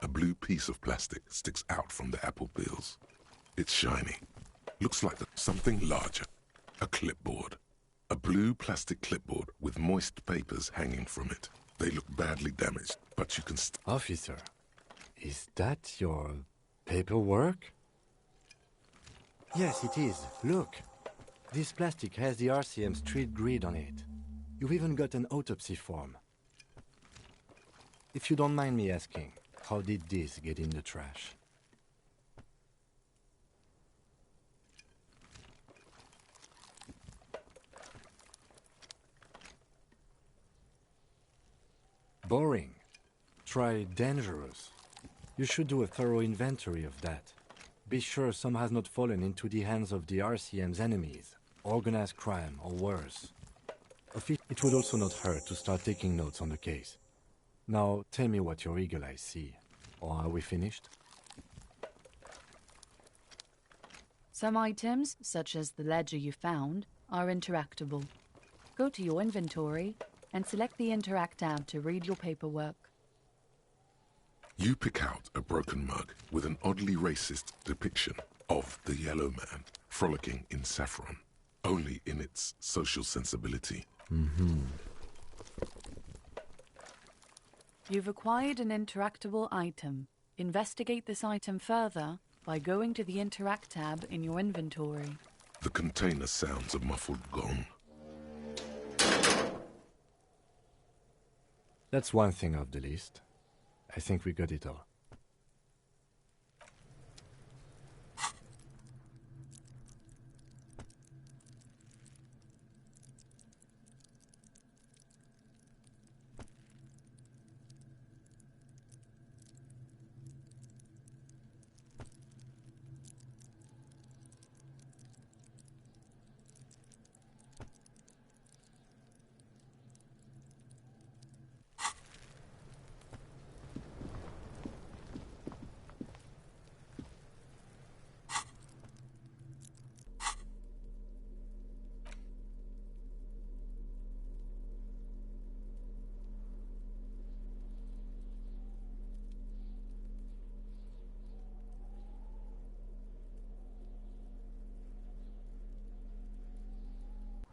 S3: A blue piece of plastic sticks out from the apple peels. It's shiny. Looks like something larger. A clipboard. A blue plastic clipboard with moist papers hanging from it. They look badly damaged, but you can
S7: Officer, is that your paperwork? Yes, it is. Look. This plastic has the RCM street grid on it. You've even got an autopsy form. If you don't mind me asking, how did this get in the trash? Boring. Try dangerous. You should do a thorough inventory of that. Be sure some has not fallen into the hands of the RCM's enemies, organized crime or worse. It would also not hurt to start taking notes on the case. Now, tell me what your eagle eyes see. Or are we finished?
S5: Some items, such as the ledger you found, are interactable. Go to your inventory and select the Interact tab to read your paperwork.
S3: You pick out a broken mug with an oddly racist depiction of the yellow man frolicking in saffron, only in its social sensibility.
S5: You've acquired an interactable item. Investigate this item further by going to the Interact tab in your inventory.
S3: The container sounds a muffled gong.
S7: That's one thing off the list. I think we got it all.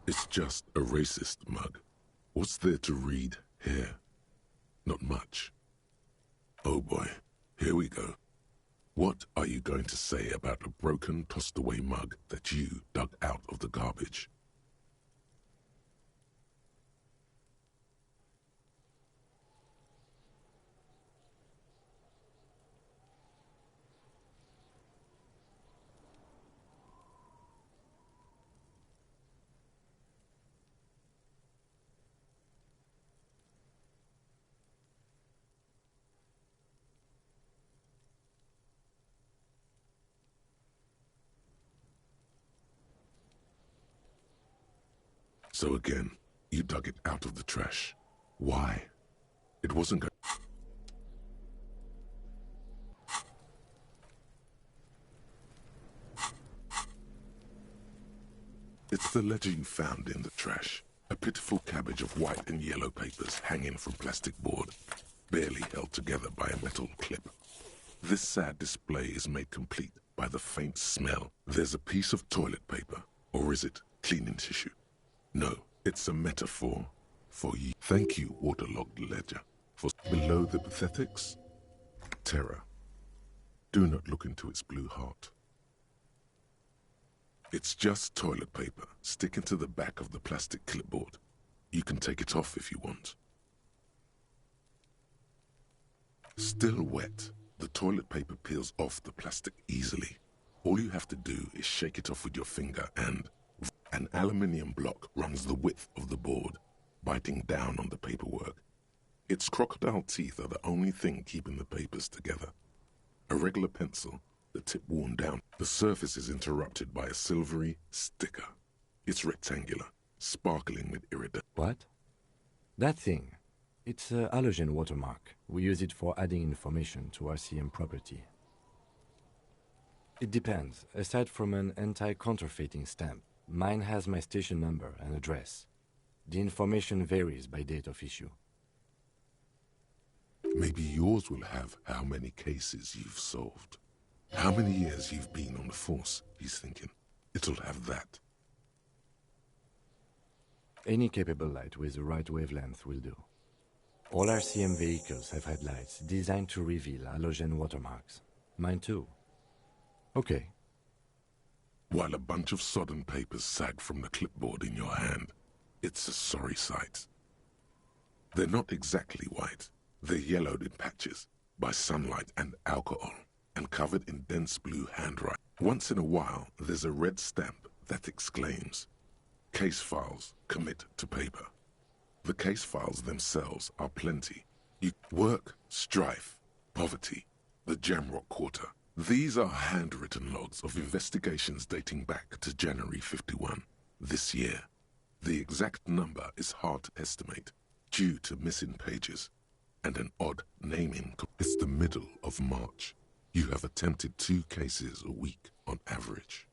S3: It's just a racist mug. What's there to read here? Not much. Oh boy, here we go. What are you going to say about a broken, tossed-away mug that you dug out of the garbage? So again, you dug it out of the trash. Why? It wasn't going... It's the ledger you found in the trash. A pitiful cabbage of white and yellow papers hanging from plastic board, barely held together by a metal clip. This sad display is made complete by the faint smell. There's a piece of toilet paper, or is it cleaning tissue? No, it's a metaphor for you. Thank you, waterlogged ledger, for below the pathetics, terror. Do not look into its blue heart. It's just toilet paper sticking to the back of the plastic clipboard. You can take it off if you want. Still wet, the toilet paper peels off the plastic easily. All you have to do is shake it off with your finger and an aluminium block runs the width of the board, biting down on the paperwork. Its crocodile teeth are the only thing keeping the papers together. A regular pencil, the tip worn down. The surface is interrupted by a silvery sticker. It's rectangular, sparkling with iridescent.
S7: What? That thing. It's a halogen watermark. We use it for adding information to RCM property. It depends. Aside from an anti-counterfeiting stamp, mine has my station number and address. The information varies by date of issue.
S3: Maybe yours will have how many cases you've solved. How many years you've been on the force, he's thinking. It'll have that.
S7: Any capable light with the right wavelength will do. All RCM vehicles have headlights designed to reveal halogen watermarks. Mine too. Okay.
S3: While a bunch of sodden papers sag from the clipboard in your hand, it's a sorry sight. They're not exactly white. They're yellowed in patches by sunlight and alcohol, and covered in dense blue handwriting. Once in a while, there's a red stamp that exclaims, "Case files, commit to paper." The case files themselves are plenty. Work, strife, poverty, the Jamrock Quarter. These are handwritten logs of investigations dating back to January 51, this year. The exact number is hard to estimate, due to missing pages and an odd naming. It's the middle of March. You have attempted 2 cases a week on average.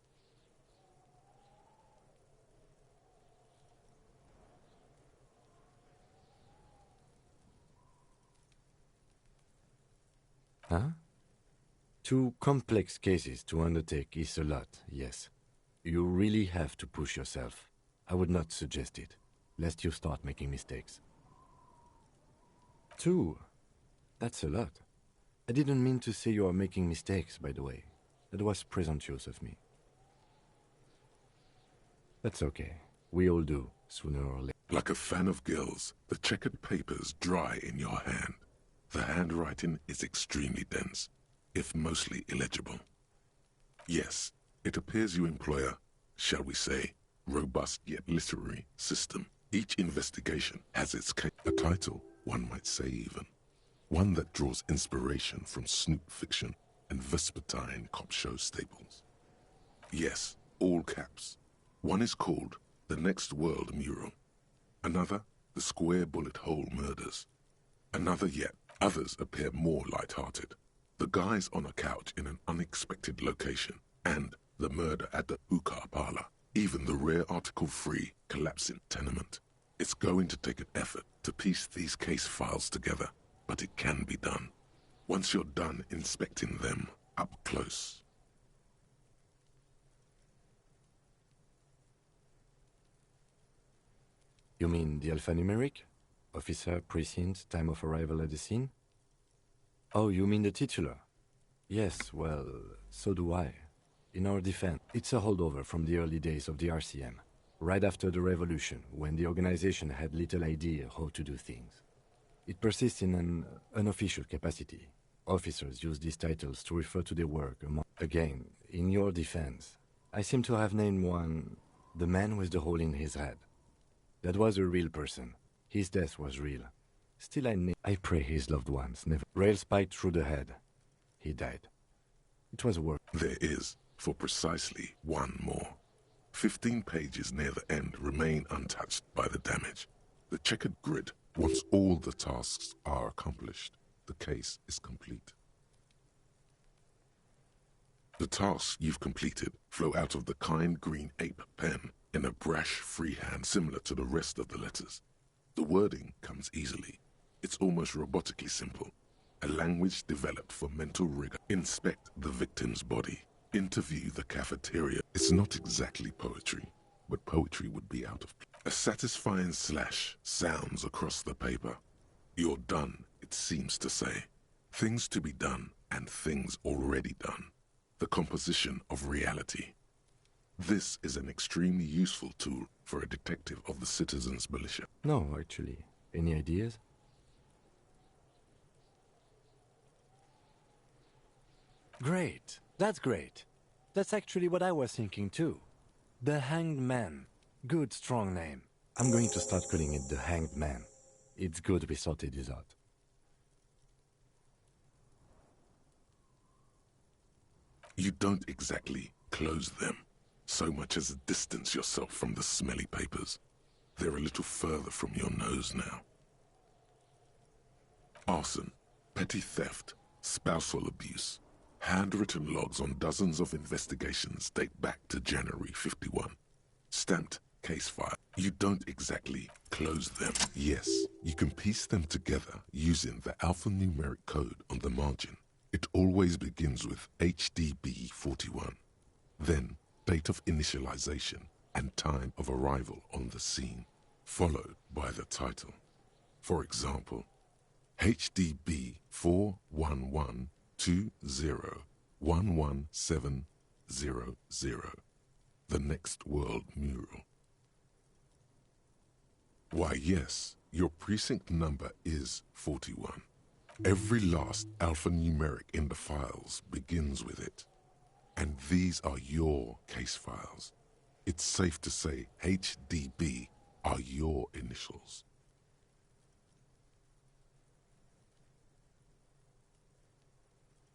S7: Huh? 2 complex cases to undertake is a lot, yes. You really have to push yourself. I would not suggest it, lest you start making mistakes. 2? That's a lot. I didn't mean to say you are making mistakes, by the way. That was presumptuous of me. That's okay. We all do, sooner or later.
S3: Like a fan of gills, the checkered papers dry in your hand. The handwriting is extremely dense, if mostly illegible. Yes, it appears you employ a, shall we say, robust yet literary system. Each investigation has its a title, one might say even. One that draws inspiration from snoop fiction and vespertine cop show staples. Yes, all caps. One is called The Next World Mural. Another, The Square Bullet Hole Murders. Another yet. Others appear more light-hearted. The guys on a couch in an unexpected location, and the murder at the hookah parlor. Even the rare article-free collapsing tenement. It's going to take an effort to piece these case files together, but it can be done. Once you're done inspecting them up close.
S7: You mean the alphanumeric? Officer, precinct, time of arrival at the scene? Oh, you mean the titular? Yes, well, so do I. In our defense, it's a holdover from the early days of the RCM, right after the revolution, when the organization had little idea how to do things. It persists in an unofficial capacity. Officers use these titles to refer to their work among... Again, in your defense, I seem to have named one the man with the hole in his head. That was a real person. His death was real. Still, I pray his loved ones never... Rail spiked through the head. He died. It was a work.
S3: There is, for precisely one more. 15 pages near the end remain untouched by the damage. The checkered grid, once all the tasks are accomplished, the case is complete. The tasks you've completed flow out of the kind green ape pen in a brash freehand similar to the rest of the letters. The wording comes easily. It's almost robotically simple. A language developed for mental rigor. Inspect the victim's body. Interview the cafeteria. It's not exactly poetry, but poetry would be out of place. A satisfying slash sounds across the paper. You're done, it seems to say. Things to be done and things already done. The composition of reality. This is an extremely useful tool for a detective of the citizens' militia.
S7: No, actually. Any ideas? Great. That's great. That's actually what I was thinking too. The Hanged Man. Good, strong name. I'm going to start calling it the Hanged Man. It's good we sorted this out.
S3: You don't exactly close them, so much as distance yourself from the smelly papers. They're a little further from your nose now. Arson, petty theft, spousal abuse. Handwritten logs on dozens of investigations date back to January 51. Stamped case file. You don't exactly close them. Yes, you can piece them together using the alphanumeric code on the margin. It always begins with HDB 41. Then, date of initialization and time of arrival on the scene, followed by the title. For example, HDB 41120111700, the Next World Mural. Why, yes, your precinct number is 41. Every last alphanumeric in the files begins with it. And these are your case files. It's safe to say HDB are your initials.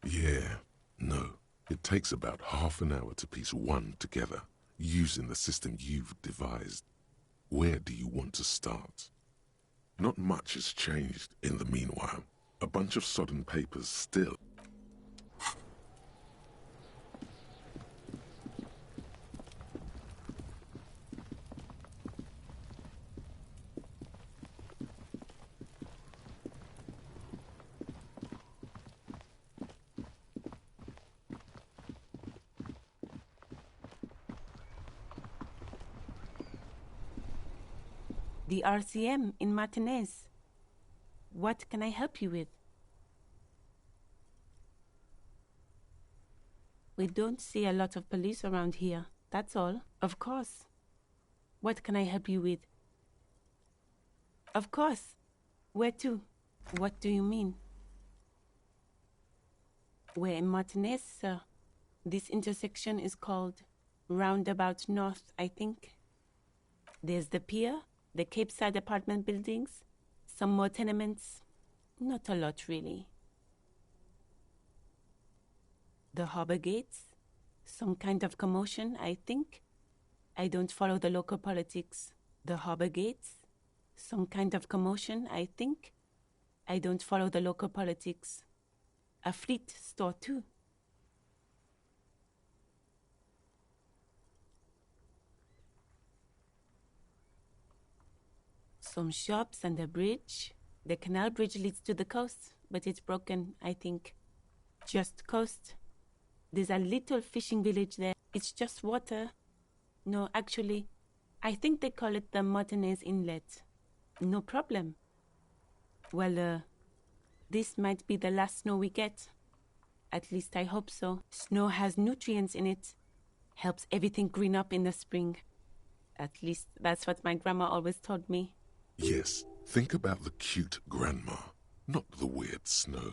S3: Yeah, no. It takes about half an hour to piece one together, using the system you've devised. Where do you want to start? Not much has changed in the meanwhile. A bunch of sodden papers still.
S11: The RCM in Martinez. What can I help you with? We don't see a lot of police around here, that's all. Of course. What can I help you with? Of course. Where to? What do you mean? We're in Martinez, sir. This intersection is called Roundabout North, I think. There's the pier, the Cape Side apartment buildings, some more tenements. Not a lot, really. The harbor gates, some kind of commotion, I think. I don't follow the local politics. The harbor gates, some kind of commotion, I think. I don't follow the local politics. A fleet store, too. Some shops and a bridge. The canal bridge leads to the coast, but it's broken, I think. Just coast. There's a little fishing village there. It's just water. No, actually, I think they call it the Martinez Inlet. No problem. Well, this might be the last snow we get. At least I hope so. Snow has nutrients in it. Helps everything green up in the spring. At least that's what my grandma always told me.
S3: Yes, think about the cute grandma, not the weird snow.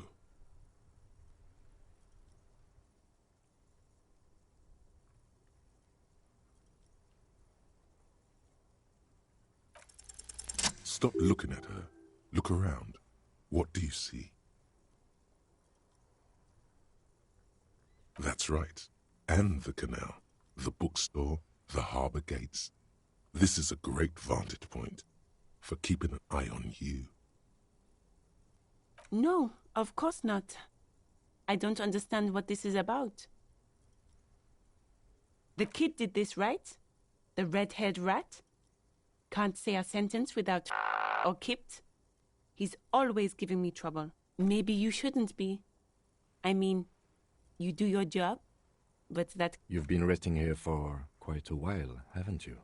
S3: Stop looking at her. Look around. What do you see? That's right. And the canal, the bookstore, the harbor gates. This is a great vantage point for keeping an eye on you.
S11: No, of course not. I don't understand what this is about. The kid did this, right? The red-haired rat? Can't say a sentence without or kipped. He's always giving me trouble. Maybe you shouldn't be. I mean, you do your job, but that...
S7: You've been resting here for quite a while, haven't you?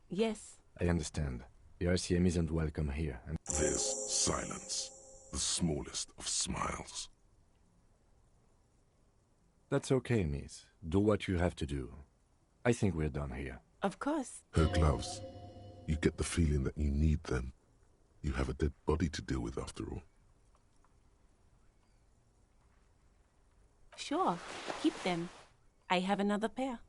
S11: Yes.
S7: I understand. The RCM isn't welcome here. And
S3: there's silence, the smallest of smiles.
S7: That's okay, miss. Do what you have to do. I think we're done here.
S11: Of course.
S3: Her gloves. You get the feeling that you need them. You have a dead body to deal with after all.
S11: Sure, keep them. I have another pair.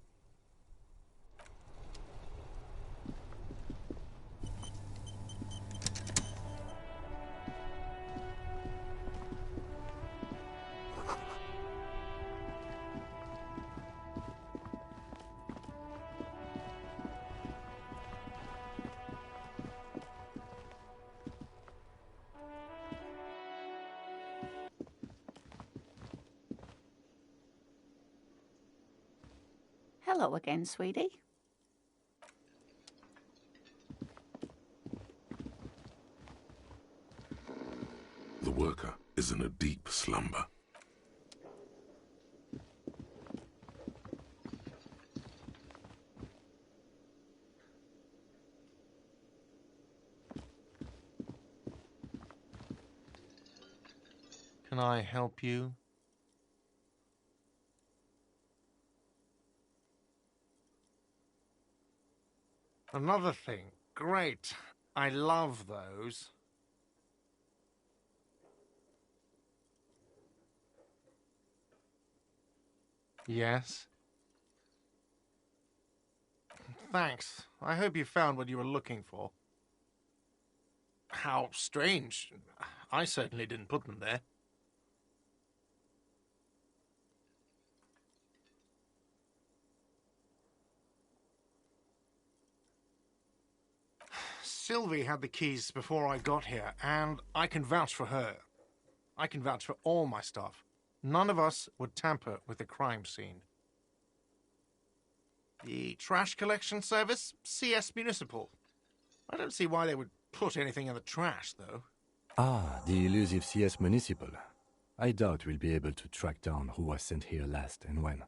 S6: Hello again, sweetie.
S3: The worker is in a deep slumber.
S4: Can I help you? Another thing. Great. I love those. Yes? Thanks. I hope you found what you were looking for. How strange. I certainly didn't put them there. Sylvie had the keys before I got here, and I can vouch for her. I can vouch for all my staff. None of us would tamper with the crime scene. The trash collection service? CS Municipal. I don't see why they would put anything in the trash, though.
S7: Ah, the elusive CS Municipal. I doubt we'll be able to track down who was sent here last and when.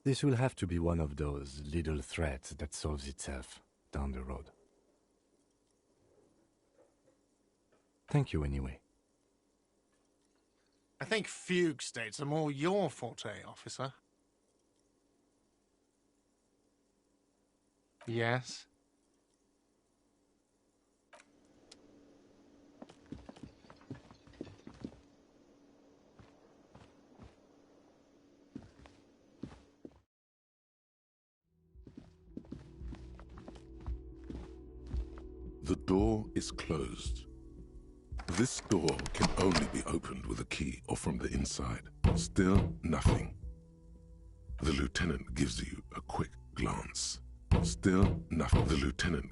S7: This will have to be one of those little threats that solves itself down the road. Thank you anyway.
S4: I think fugue states are more your forte, officer. Yes?
S3: The door is closed. This door can only be opened with a key or from the inside. Still nothing. The lieutenant gives you a quick glance. Still nothing. The lieutenant.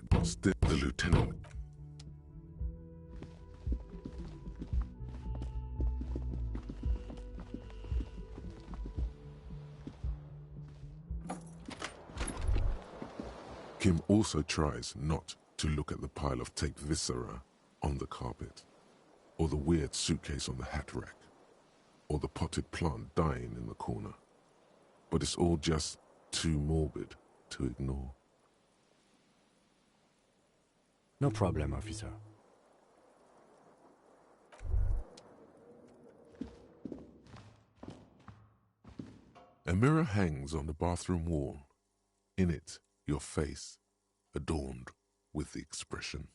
S3: Kim also tries not to look at the pile of taped viscera on the carpet, or the weird suitcase on the hat rack, or the potted plant dying in the corner. But it's all just too morbid to ignore.
S7: No problem, officer.
S3: A mirror hangs on the bathroom wall. In it, your face, adorned with the expression.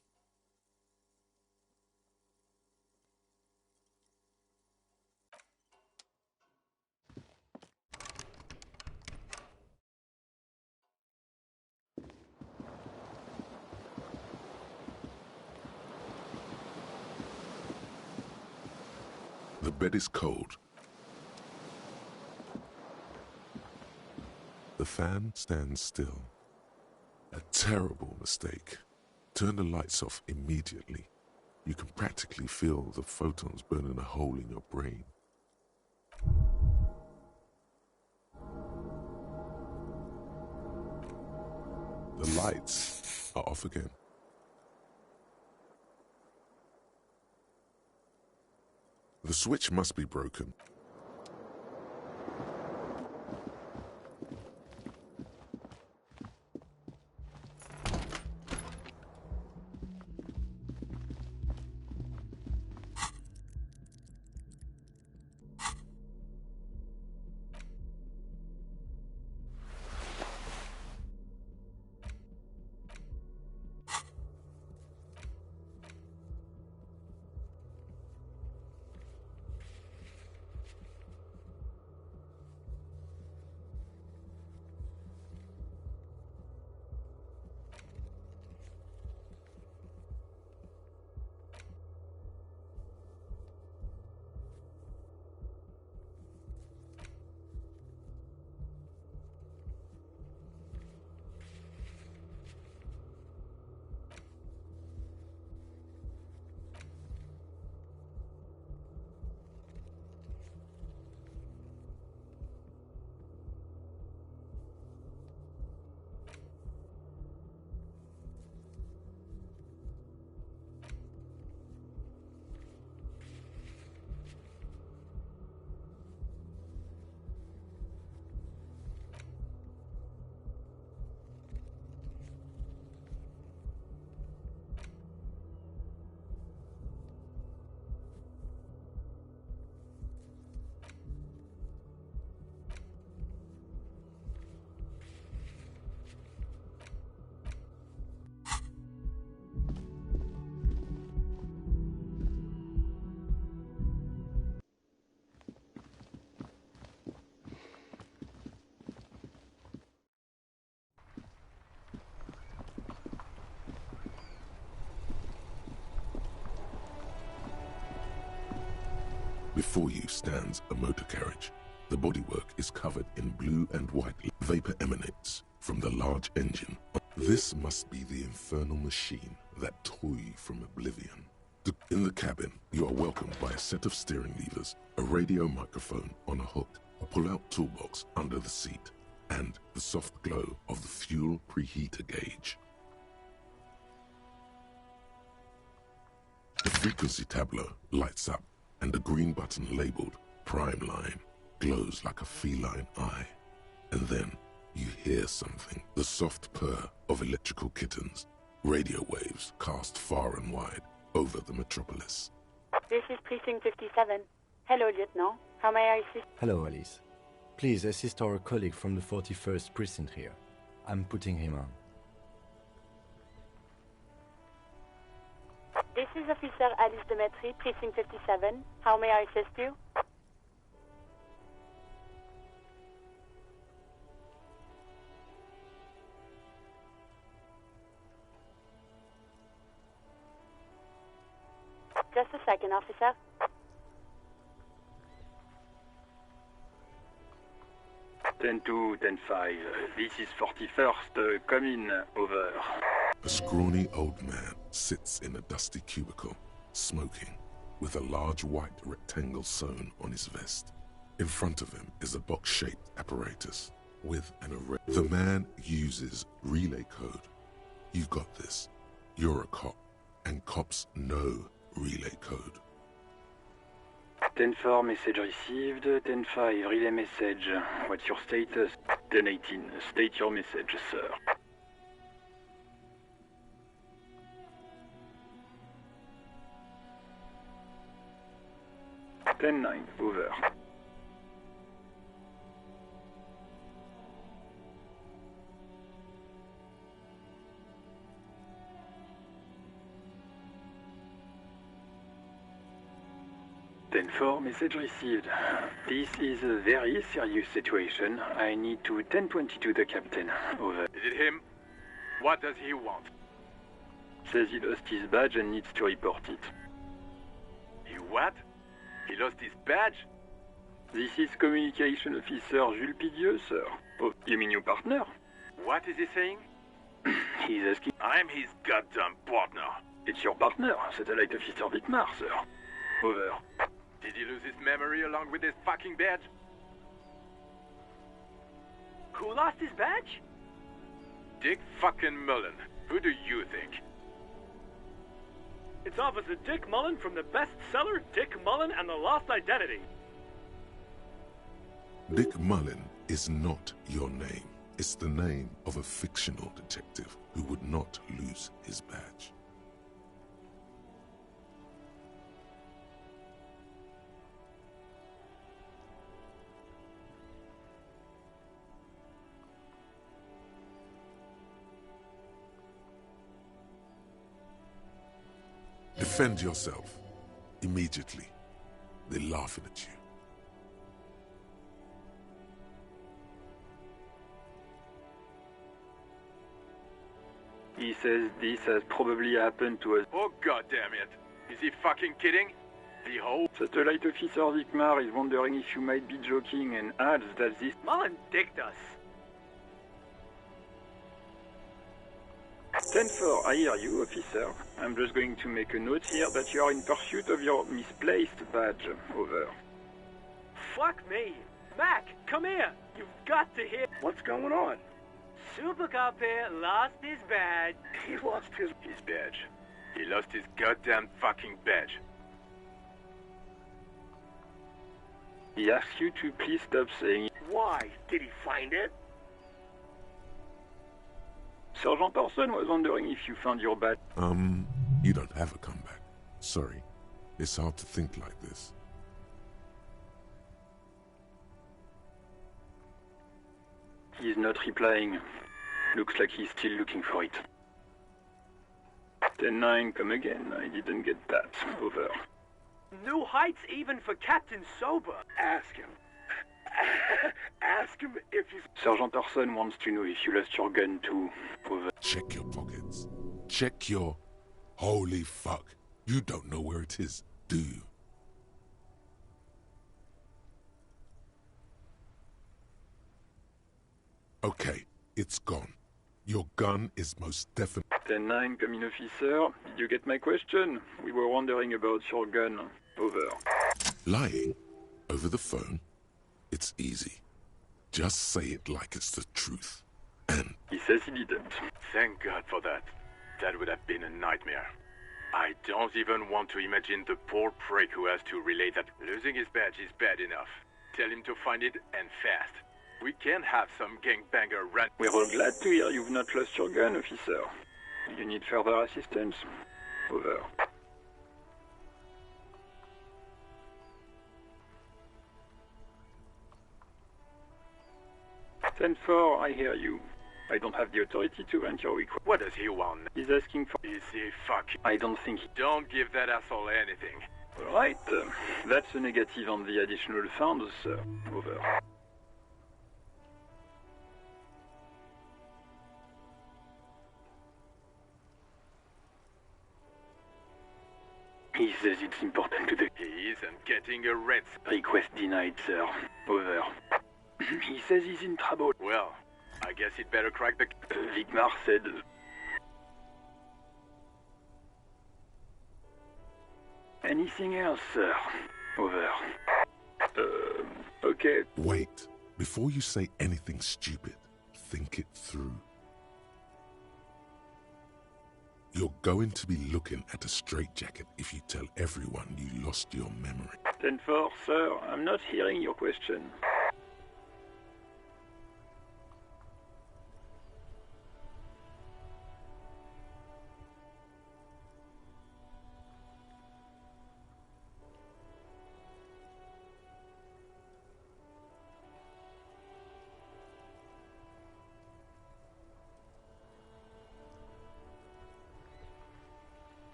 S3: The bed is cold. The fan stands still. A terrible mistake. Turn the lights off immediately. You can practically feel the photons burning a hole in your brain. The lights are off again. The switch must be broken. Before you stands a motor carriage. The bodywork is covered in blue and white. Vapor emanates from the large engine. This must be the infernal machine that tore you from oblivion. In the cabin, you are welcomed by a set of steering levers, a radio microphone on a hook, a pull-out toolbox under the seat, and the soft glow of the fuel preheater gauge. The frequency tableau lights up, and the green button labeled Prime Line glows like a feline eye. And then you hear something, the soft purr of electrical kittens, radio waves cast far and wide over the metropolis.
S12: This is Precinct 57. Hello, Lieutenant. How may I assist?
S7: Hello, Alice. Please assist our colleague from the 41st Precinct here. I'm putting him on.
S12: This is Officer Alice Demetri, Precinct 57. How may I assist you? Just a second, officer.
S13: Ten 2, 10-5. This is 41st. Come in. Over.
S3: A scrawny old man sits in a dusty cubicle, smoking, with a large white rectangle sewn on his vest. In front of him is a box-shaped apparatus with an array. The man uses relay code. You got this. You're a cop, and cops know relay code.
S13: 10-4, message received. 10-5, relay message. What's your status? 10-18, state your message, sir. 10-9, over. Ten-4, message received. This is a very serious situation. I need to 1022 the captain. Over.
S14: Is it him? What does he want?
S13: Says he lost his badge and needs to report it.
S14: He what? He lost his badge?
S13: This is Communication Officer Jules Pidieux, sir. Oh, you mean your partner?
S14: What is he saying?
S13: He's asking...
S14: I'm his goddamn partner.
S13: It's your partner, Satellite Officer Vitmar, sir. Over.
S14: Did he lose his memory along with his fucking badge?
S15: Who lost his badge?
S14: Dick fucking Mullen. Who do you think?
S15: It's Officer Dick Mullen from the bestseller Dick Mullen and the Lost Identity.
S3: Dick Mullen is not your name. It's the name of a fictional detective who would not lose his badge. Defend yourself. Immediately. They're laughing at you.
S13: He says this has probably happened to us.
S14: Oh god damn it. Is he fucking kidding? The whole...
S13: Satellite Officer Vicmar is wondering if you might be joking and adds that this...
S15: Mullen dicked us.
S13: 10-4, I hear you, officer. I'm just going to make a note here that you are in pursuit of your misplaced badge. Over.
S15: Fuck me. Mac, come here. You've got to hear...
S13: What's going on?
S15: Super Cop here lost his badge.
S13: He lost his
S14: badge. He lost his goddamn fucking badge.
S13: He asks you to please stop saying...
S15: Why? Did he find it?
S13: Sergeant Orson was wondering if you found your badge.
S3: You don't have a comeback. Sorry. It's hard to think like this.
S13: He's not replying. Looks like he's still looking for it. 10-9, come again. I didn't get that. Over.
S15: New heights even for Captain Sober.
S13: Ask him. Ask him if he's... Sergeant Orson wants to know if you lost your gun too. Over.
S3: Check your pockets. Check your... Holy fuck. You don't know where it is, do you? Okay, it's gone. Your gun is most definitely...
S13: 10-9, come in, officer. Did you get my question? We were wondering about your gun. Over.
S3: Lying? Over the phone? It's easy. Just say it like it's the truth. And...
S13: He says he didn't.
S14: Thank God for that. That would have been a nightmare. I don't even want to imagine the poor prick who has to relay that. Losing his badge is bad enough. Tell him to find it, and fast. We can have some gangbanger run.
S13: We're all glad to hear you've not lost your gun, officer. You need further assistance? Over. Ten-4, I hear you. I don't have the authority to grant your request.
S14: What does he want?
S13: He's asking for...
S14: Is he fucking...
S13: I don't think he...
S14: Don't give that asshole anything.
S13: Alright, that's a negative on the additional funds, sir. Over. He says it's important to the...
S14: He isn't getting a red...
S13: Request denied, sir. Over. He says he's in trouble.
S14: Well, I guess he'd better crack the...
S13: Vicmar said... Anything else, sir? Over. Okay.
S3: Wait. Before you say anything stupid, think it through. You're going to be looking at a straitjacket if you tell everyone you lost your memory.
S13: 10-4, sir. I'm not hearing your question.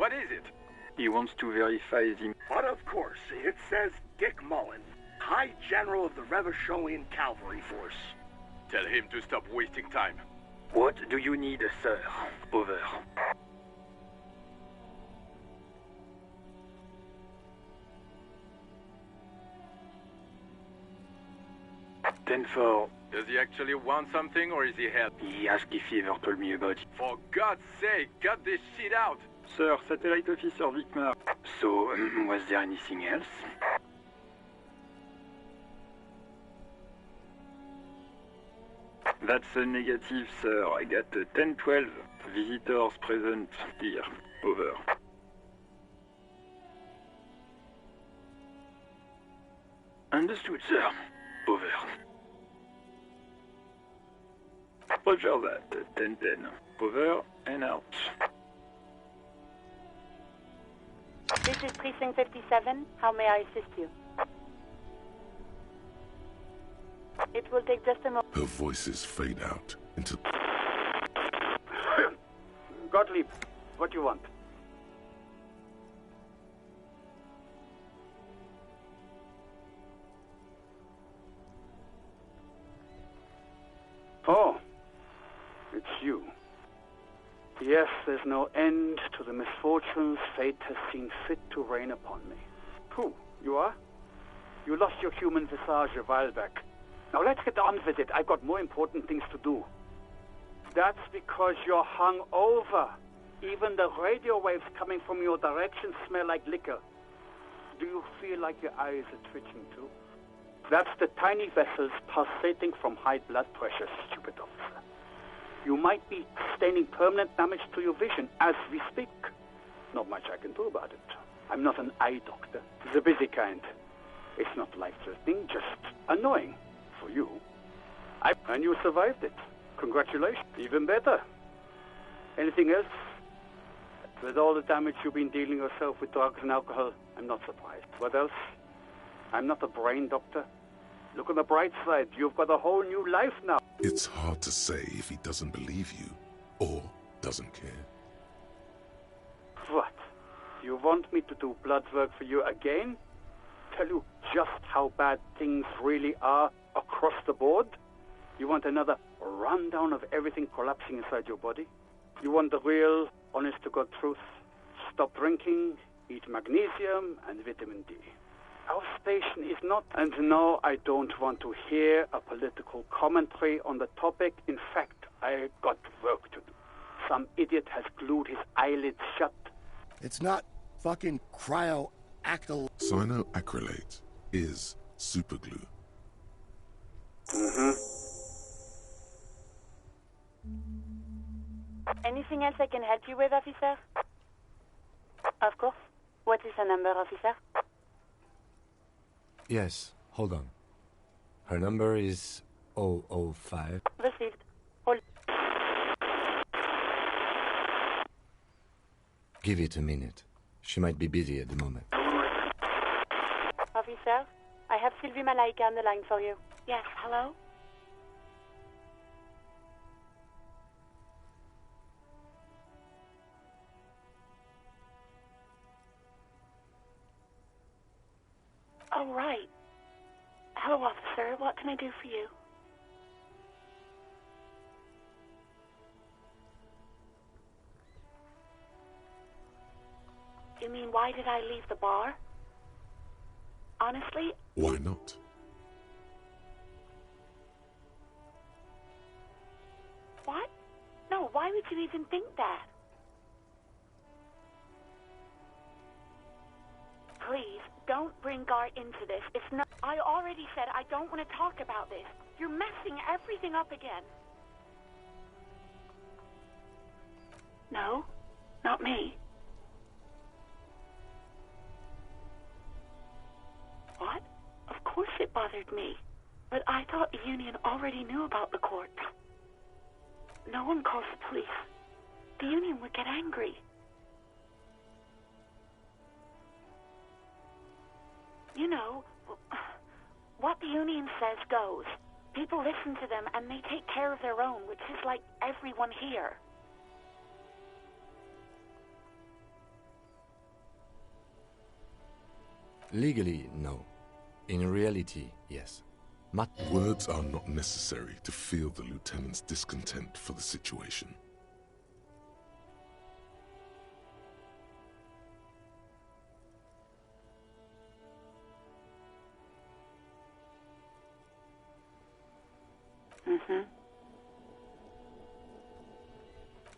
S14: What is it?
S13: He wants to verify the...
S15: But of course, it says Dick Mullen, High General of the Revacholian Cavalry Force.
S14: Tell him to stop wasting time.
S13: What do you need, sir? Over. Ten four.
S14: Does he actually want something, or is he help?
S13: He asked if he ever told me about it.
S14: For God's sake, cut this shit out!
S13: Sir, Satellite Officer Vicmar. So, was there anything else? That's a negative, sir. I got 10-12 visitors present here. Over. Understood, sir. Over. Roger that. 10-10. Over and out.
S12: This is Precinct 57. How may I assist you? It will take just a moment.
S3: Her voices fade out into...
S13: Gottlieb, what do you want? Oh, it's you. Yes, there's no end to the misfortunes fate has seen fit to rain upon me. Who? You are? You lost your human visage a while back. Now let's get on with it. I've got more important things to do. That's because you're hung over. Even the radio waves coming from your direction smell like liquor. Do you feel like your eyes are twitching too? That's the tiny vessels pulsating from high blood pressure, stupid officer. You might be sustaining permanent damage to your vision as we speak. Not much I can do about it. I'm not an eye doctor. The busy kind. It's not life-threatening, just annoying. For you. And you survived it. Congratulations. Even better. Anything else? With all the damage you've been dealing yourself with drugs and alcohol, I'm not surprised. What else? I'm not a brain doctor. Look on the bright side. You've got a whole new life now.
S3: It's hard to say if he doesn't believe you or doesn't care.
S13: What? You want me to do blood work for you again? Tell you just how bad things really are across the board? You want another rundown of everything collapsing inside your body? You want the real, honest-to-God truth? Stop drinking, eat magnesium and vitamin D. Our station is not... And no, I don't want to hear a political commentary on the topic. In fact, I got work to do. Some idiot has glued his eyelids shut.
S16: It's not fucking cryoactyl...
S3: Cyanoacrylate is superglue.
S12: Mm-hmm. Anything else I can help you with, officer? Of course. What is her number, officer?
S7: Yes, hold on. Her number is 005.
S12: Received. Hold.
S7: Give it a minute. She might be busy at the moment.
S12: Officer, I have Sylvie Malaika on the line for you.
S6: Yes, hello? Oh, right. Hello, officer. What can I do for you? You mean, why did I leave the bar? Honestly?
S3: Why not?
S6: What? No, why would you even think that? Please, don't bring Gar into this. It's not... I already said I don't want to talk about this. You're messing everything up again. No, not me. What? Of course it bothered me. But I thought the Union already knew about the court. No one calls the police. The Union would get angry. You know, what the Union says goes. People listen to them and they take care of their own, which is like everyone here.
S7: Legally, no. In reality, yes.
S3: Words are not necessary to feel the lieutenant's discontent for the situation.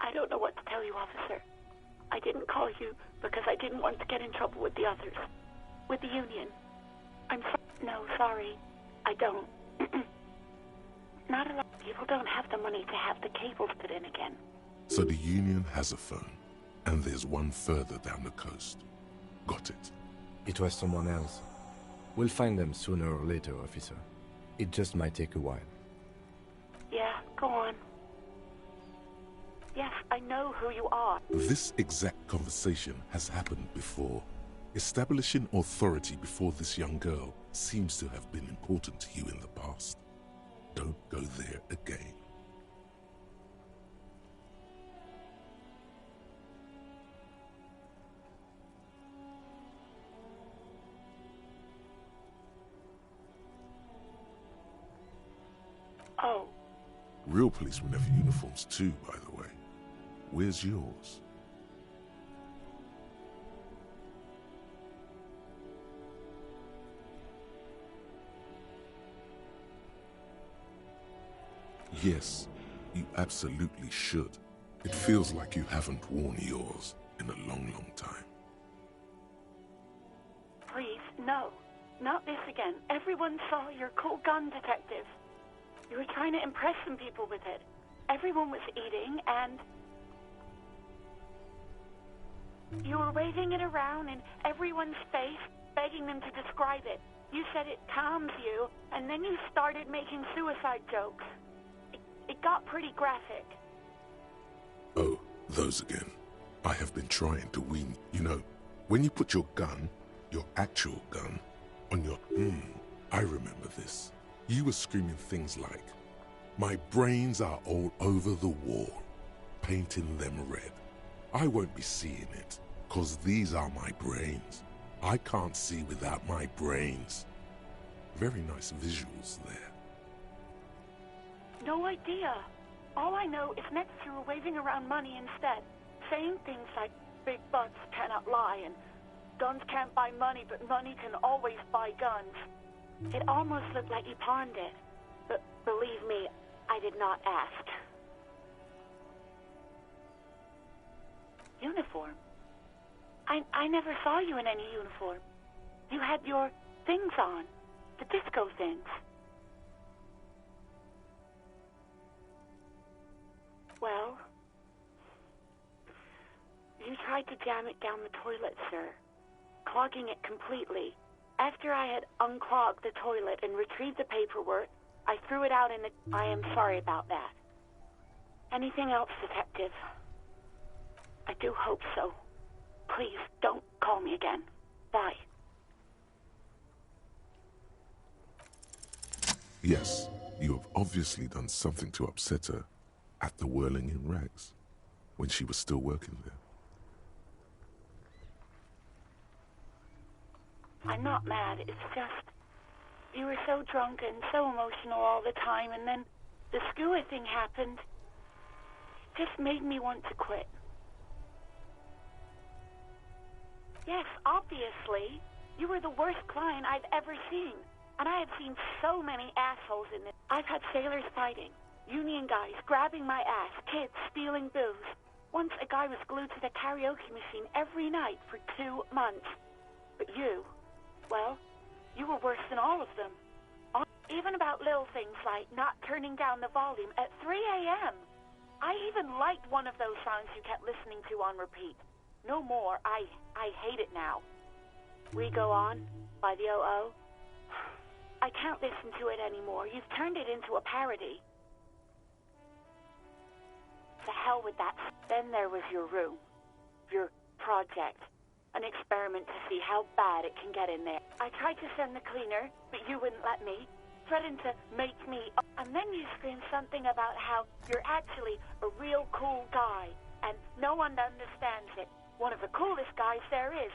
S12: I don't know what to tell you, officer. I didn't call you because I didn't want to get in trouble with the others. With the Union. No, sorry. I don't. Not a lot of people don't have the money to have the cables put in again.
S3: So the Union has a phone, and there's one further down the coast. Got it.
S7: It was someone else. We'll find them sooner or later, officer. It just might take a while.
S12: Yeah, go on. Yes, I know who you are.
S3: This exact conversation has happened before. Establishing authority before this young girl seems to have been important to you in the past. Don't go there again.
S12: Oh.
S3: Real policemen have uniforms too, by the way. Where's yours? Yes, you absolutely should. It feels like you haven't worn yours in a long, long time.
S12: Please, no. Not this again. Everyone saw your cool gun, detective. You were trying to impress some people with it. Everyone was eating, and you were waving it around in everyone's face, begging them to describe it. You said it calms you, and then you started making suicide jokes. It got pretty graphic.
S3: Oh, those again. I have been trying to wean. You know, when you put your gun, your actual gun, on your... I remember this. You were screaming things like, "My brains are all over the wall, painting them red. I won't be seeing it, 'cause these are my brains. I can't see without my brains." Very nice visuals there.
S12: No idea. All I know is next you were waving around money instead, saying things like big butts cannot lie and guns can't buy money, but money can always buy guns. It almost looked like you pawned it, but believe me, I did not ask. Uniform? I never saw you in any uniform. You had your things on, the disco things. Well, you tried to jam it down the toilet, sir, clogging it completely. After I had unclogged the toilet and retrieved the paperwork, I threw it out in the... I am sorry about that. Anything else, detective? I do hope so. Please, don't call me again. Bye.
S3: Yes, you have obviously done something to upset her at the Whirling in Rags, when she was still working there.
S12: I'm not mad, it's just... You were so drunk and so emotional all the time, and then the skewer thing happened. It just made me want to quit. Yes, obviously. You were the worst client I've ever seen. And I have seen so many assholes in this. I've had sailors fighting, union guys grabbing my ass, kids stealing booze. Once a guy was glued to the karaoke machine every night for 2 months. But you, well, you were worse than all of them. Even about little things like not turning down the volume at 3 a.m. I even liked one of those songs you kept listening to on repeat. No more. I hate it now. We Go On by the O.O. I can't listen to it anymore. You've turned it into a parody. To hell with that. Then there was your room. Your project. An experiment to see how bad it can get in there. I tried to send the cleaner, but you wouldn't let me. Threatened to make me... And then you screamed something about how you're actually a real cool guy, and no one understands it. One of the coolest guys there is.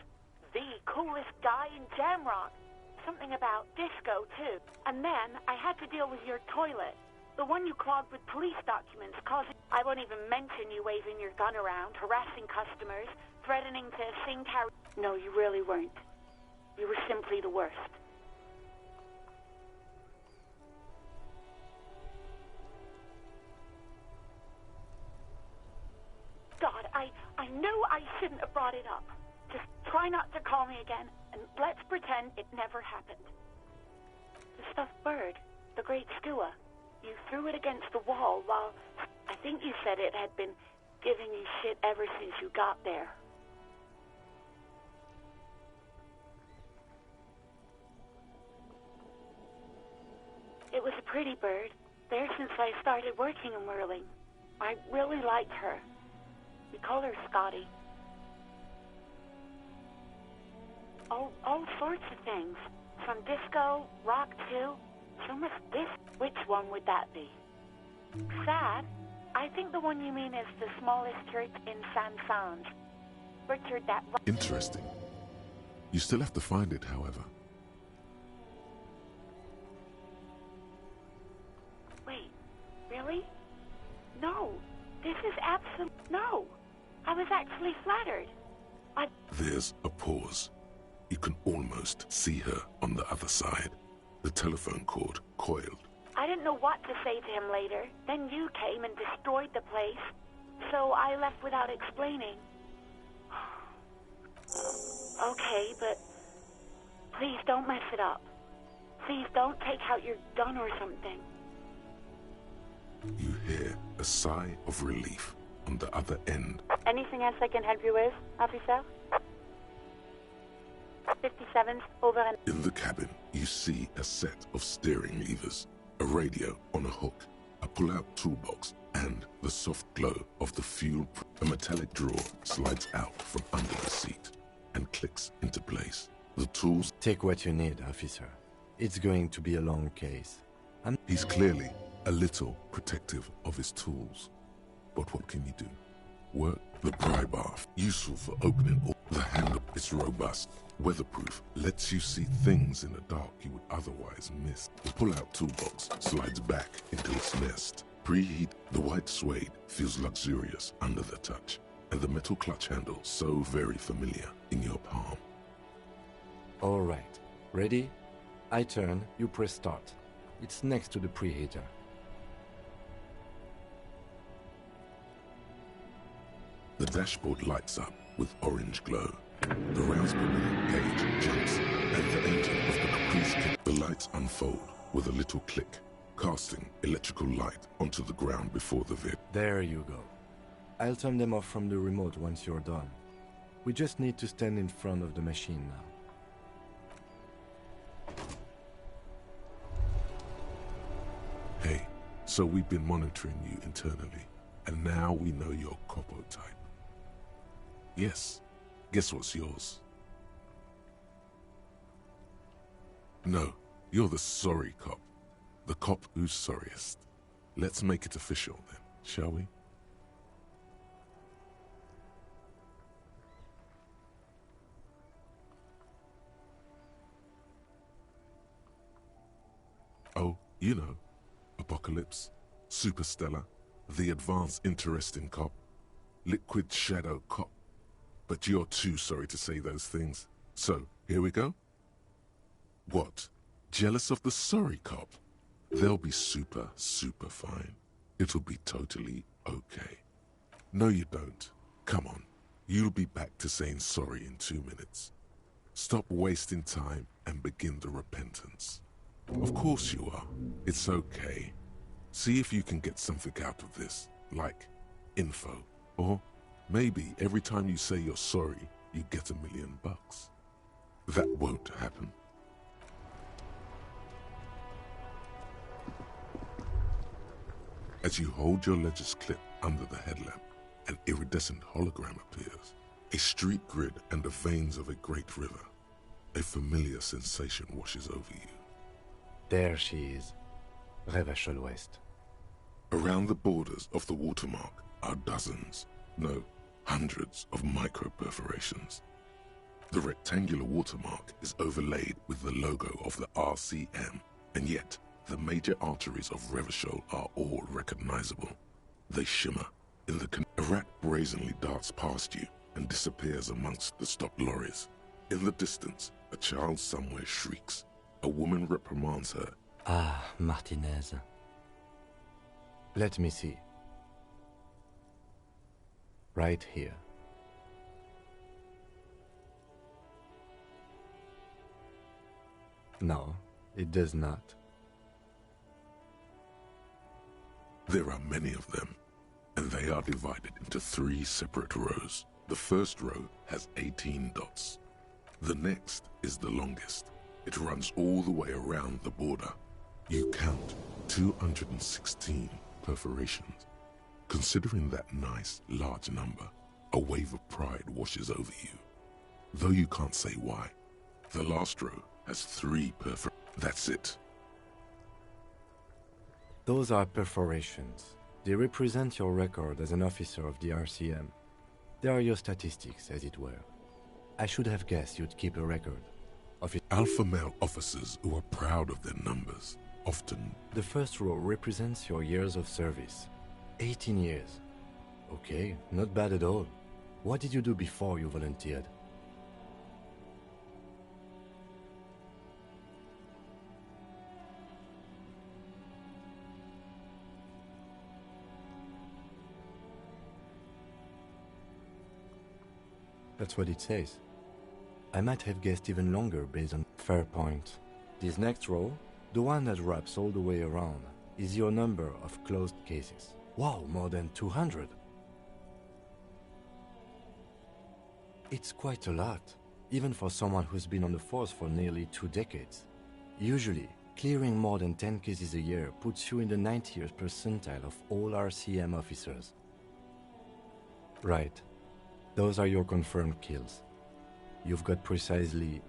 S12: the coolest guy in Jamrock. Something about disco, too. And then I had to deal with your toilet. The one you clogged with police documents, causing... I won't even mention you waving your gun around, harassing customers, threatening to sing carry... No, you really weren't. You were simply the worst. God, I know I shouldn't have brought it up. Just try not to call me again, and let's pretend it never happened. The stuffed bird, the great skua, you threw it against the wall while... I think you said it had been giving you shit ever since you got there. It was a pretty bird, there since I started working in whirling. I really liked her. We call her Scotty. All sorts of things. From disco, rock too. So much this. Which one would that be? Sad? I think the one you mean is the smallest church in San Sans. Richard, that...
S3: Interesting. You still have to find it, however.
S12: Wait, really? No, this is absolute... No! I was actually flattered.
S3: There's a pause. You can almost see her on the other side. The telephone cord coiled.
S12: I didn't know what to say to him later. Then you came and destroyed the place. So I left without explaining. Okay, but please don't mess it up. Please don't take out your gun or something.
S3: You hear a sigh of relief on the other end.
S12: Anything else I can help you with, officer? 57's over and...
S3: In the cabin, you see a set of steering levers, a radio on a hook, a pull-out toolbox, and the soft glow of the fuel. A metallic drawer slides out from under the seat and clicks into place. The tools...
S7: Take what you need, officer. It's going to be a long case.
S3: He's clearly a little protective of his tools. But what can you do? Work the pry bar, useful for opening all. The handle is robust, weatherproof, lets you see things in the dark you would otherwise miss. The pull-out toolbox slides back into its nest. Preheat, the white suede feels luxurious under the touch, and the metal clutch handle so very familiar in your palm.
S7: All right. Ready? I turn, you press start. It's next to the preheater.
S3: The dashboard lights up with orange glow. The rounds per minute gauge jumps, and the engine of the Caprice kicks. The lights unfold with a little click, casting electrical light onto the ground before the vehicle.
S7: There you go. I'll turn them off from the remote once you're done. We just need to stand in front of the machine now.
S3: Hey, so we've been monitoring you internally, and now we know your Copo type. Yes, guess what's yours? No, you're the sorry cop. The cop who's sorriest. Let's make it official then, shall we? Oh, you know, Apocalypse, Superstellar, the advanced interesting cop, liquid shadow cop. But you're too sorry to say those things. So, here we go. What? Jealous of the sorry cop? They'll be super, super fine. It'll be totally okay. No, you don't. Come on. You'll be back to saying sorry in 2 minutes. Stop wasting time and begin the repentance. Of course you are. It's okay. See if you can get something out of this, like info, or maybe every time you say you're sorry, you get $1 million. That won't happen. As you hold your ledger's clip under the headlamp, an iridescent hologram appears. A street grid and the veins of a great river. A familiar sensation washes over you.
S7: There she is, Revachol West.
S3: Around the borders of the watermark are dozens, no, hundreds of micro-perforations. The rectangular watermark is overlaid with the logo of the RCM, and yet the major arteries of Revachol are all recognizable. They shimmer. A rat brazenly darts past you and disappears amongst the stopped lorries. In the distance, a child somewhere shrieks. A woman reprimands her.
S7: Ah, Martinez. Let me see. Right here. No, it does not.
S3: There are many of them, and they are divided into 3 separate rows. The first row has 18 dots. The next is the longest. It runs all the way around the border. You count 216 perforations. Considering that nice, large number, a wave of pride washes over you. Though you can't say why. The last row has 3 perforations. That's it.
S7: Those are perforations. They represent your record as an officer of the RCM. They are your statistics, as it were. I should have guessed you'd keep a record of it.
S3: Alpha male officers who are proud of their numbers, often.
S7: The first row represents your years of service. 18 years. Okay, not bad at all. What did you do before you volunteered? That's what it says. I might have guessed even longer based on fair point. This next row, the one that wraps all the way around, is your number of closed cases. Wow, more than 200. It's quite a lot, even for someone who's been on the force for nearly 2 decades. Usually, clearing more than 10 cases a year puts you in the 90th percentile of all RCM officers. Right. Those are your confirmed kills. You've got precisely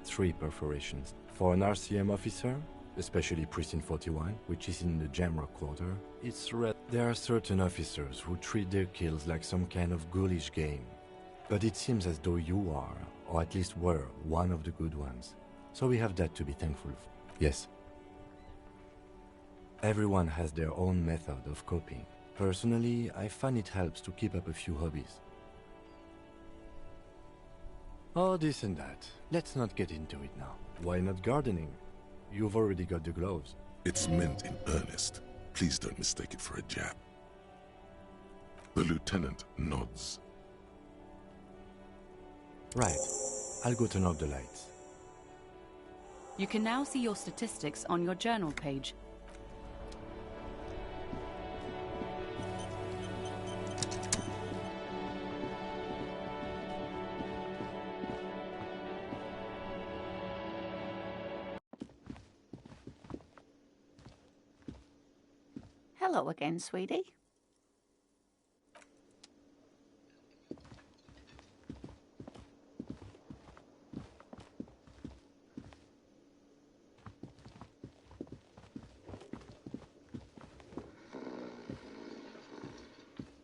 S7: 3 perforations. For an RCM officer, especially Precinct 41, which is in the Jamrock quarter, it's red. There are certain officers who treat their kills like some kind of ghoulish game. But it seems as though you are, or at least were, one of the good ones. So we have that to be thankful for. Yes. Everyone has their own method of coping. Personally, I find it helps to keep up a few hobbies. Oh, this and that. Let's not get into it now. Why not gardening? You've already got the gloves.
S3: It's meant in earnest. Please don't mistake it for a jab. The lieutenant nods.
S7: Right. I'll go turn off the lights.
S5: You can now see your statistics on your journal page.
S6: Hello again, sweetie.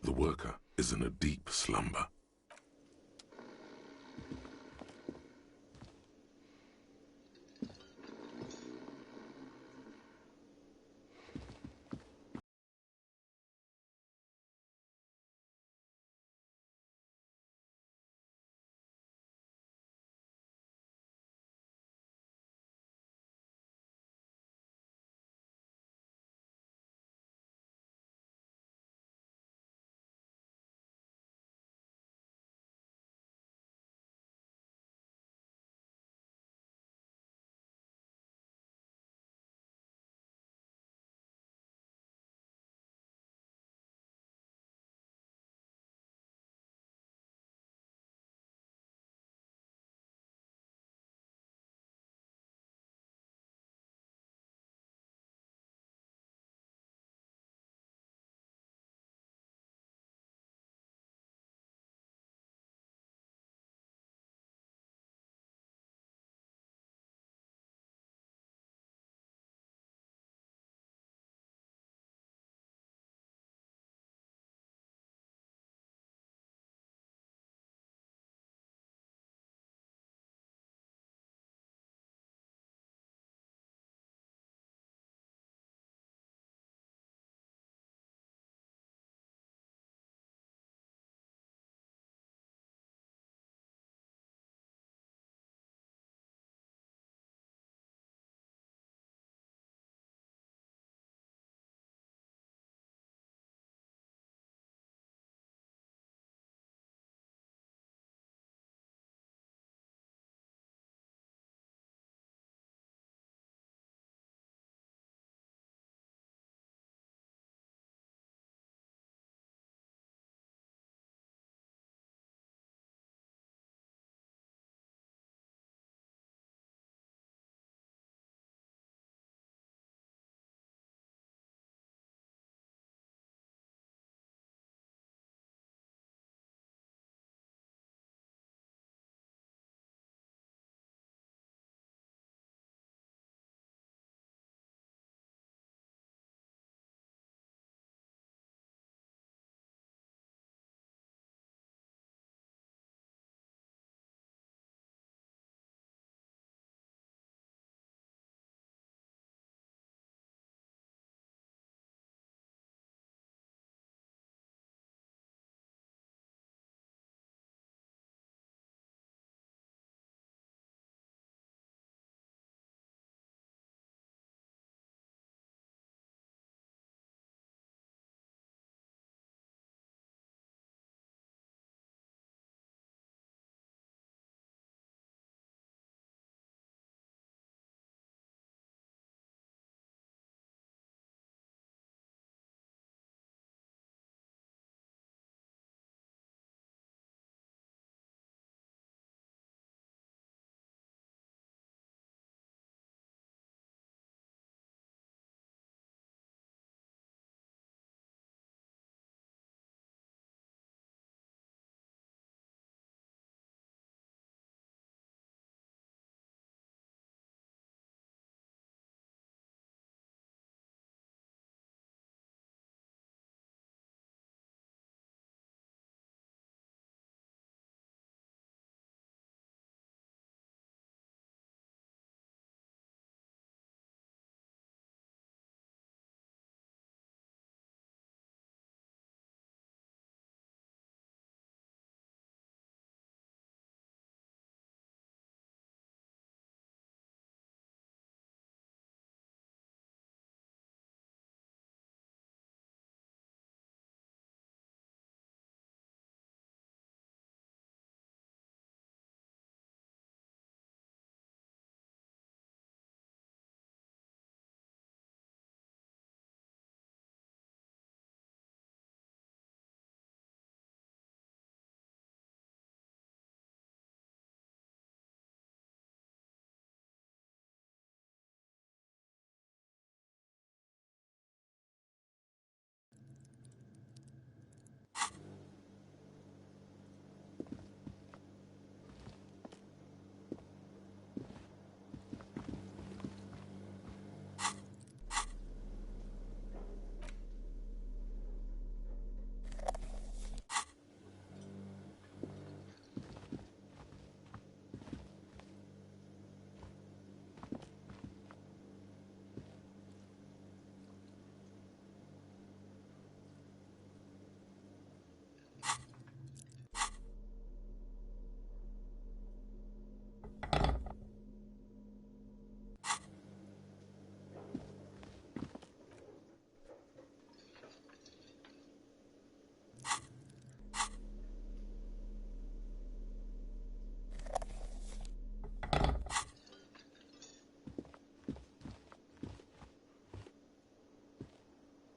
S3: The worker is in a deep slumber.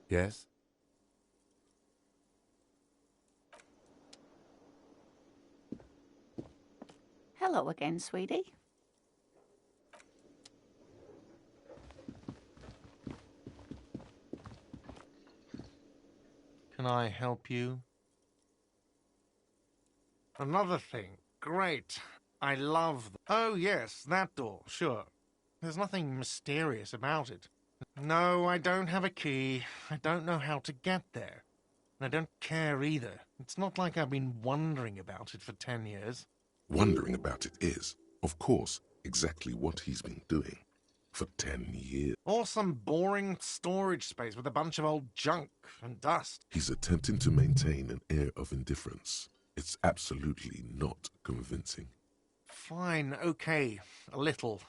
S7: Yes?
S6: Hello again, sweetie.
S4: Can I help you? Another thing. Great. I love... Oh, yes, that door. Sure. There's nothing mysterious about it. No, I don't have a key. I don't know how to get there. And I don't care either. It's not like I've been wondering about it for 10 years.
S3: Wondering about it is, of course, exactly what he's been doing for 10 years.
S4: Or some boring storage space with a bunch of old junk and dust.
S3: He's attempting to maintain an air of indifference. It's absolutely not convincing.
S4: Fine, okay, a little.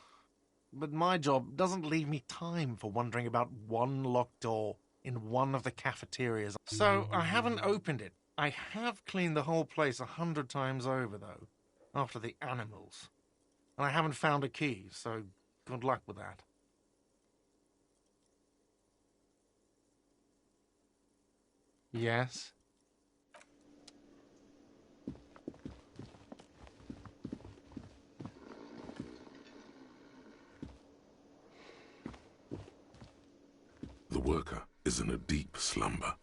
S4: But my job doesn't leave me time for wondering about one locked door in one of the cafeterias. So I haven't opened it. I have cleaned the whole place 100 times over, though, after the animals. And I haven't found a key, so good luck with that. Yes?
S3: The worker is in a deep slumber.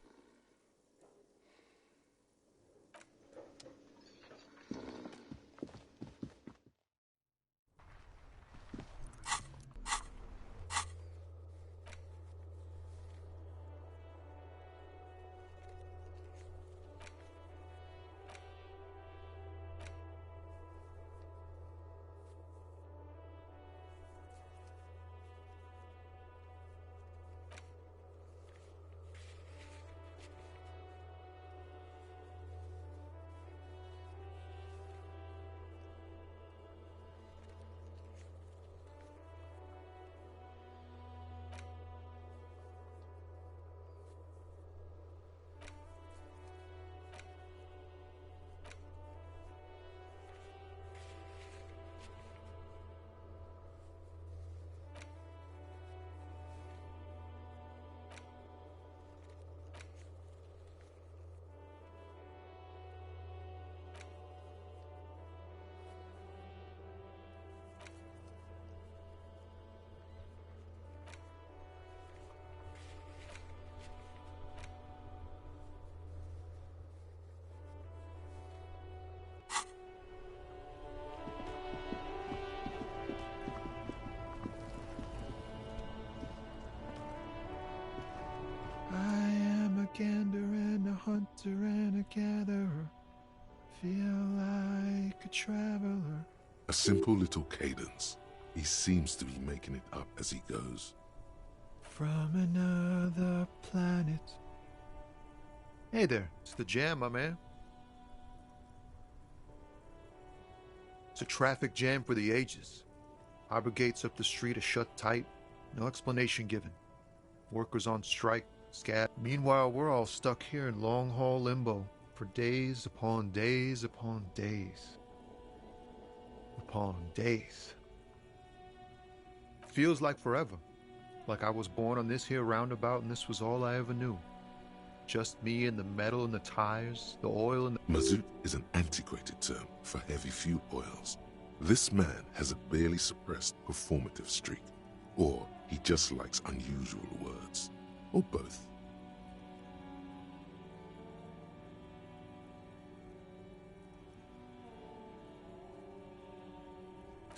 S17: I am a gander and a hunter and a gatherer. Feel like a traveler.
S3: A simple little cadence. He seems to be making it up as he goes.
S17: From another planet. Hey there, it's the jam, my man. It's a traffic jam for the ages. Harbor gates up the street are shut tight, no explanation given. Workers on strike, scat. Meanwhile, we're all stuck here in long-haul limbo for days upon days upon days. Upon days. Feels like forever. Like I was born on this here roundabout and this was all I ever knew. Just me and the metal and the tires, the oil and the...
S3: Mazout is an antiquated term for heavy fuel oils. This man has a barely suppressed performative streak. Or he just likes unusual words. Or both.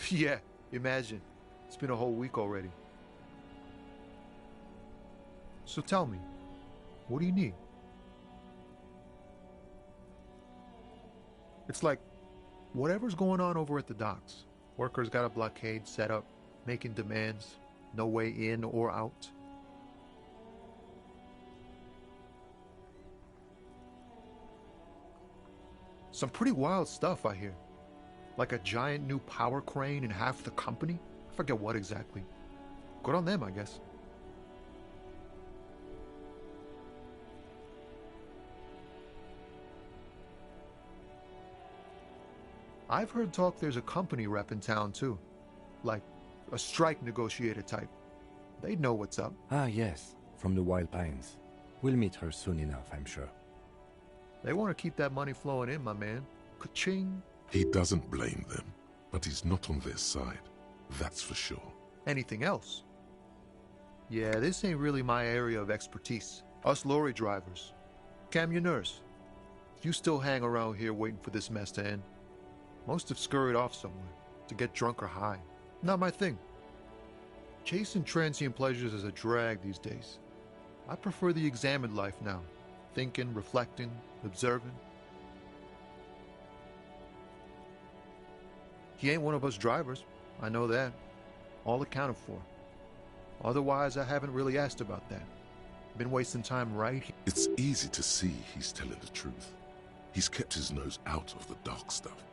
S17: Yeah, imagine. It's been a whole week already. So tell me, what do you need? It's like, whatever's going on over at the docks. Workers got a blockade set up, making demands, no way in or out. Some pretty wild stuff, I hear. Like a giant new power crane in half the company? I forget what exactly. Good on them, I guess. I've heard talk there's a company rep in town, too. Like, a strike negotiator type. They'd know what's up.
S7: Ah, yes, from the Wild Pines. We'll meet her soon enough, I'm sure.
S17: They want to keep that money flowing in, my man. Ka-ching.
S3: He doesn't blame them, but he's not on their side. That's for sure.
S17: Anything else? Yeah, this ain't really my area of expertise. Us lorry drivers. Camionneurs. You still hang around here waiting for this mess to end. Most have scurried off somewhere to get drunk or high. Not my thing. Chasing transient pleasures is a drag these days. I prefer the examined life now. Thinking, reflecting, observing. He ain't one of us drivers. I know that. All accounted for. Otherwise, I haven't really asked about that. Been wasting time right here.
S3: It's easy to see he's telling the truth. He's kept his nose out of the dark stuff.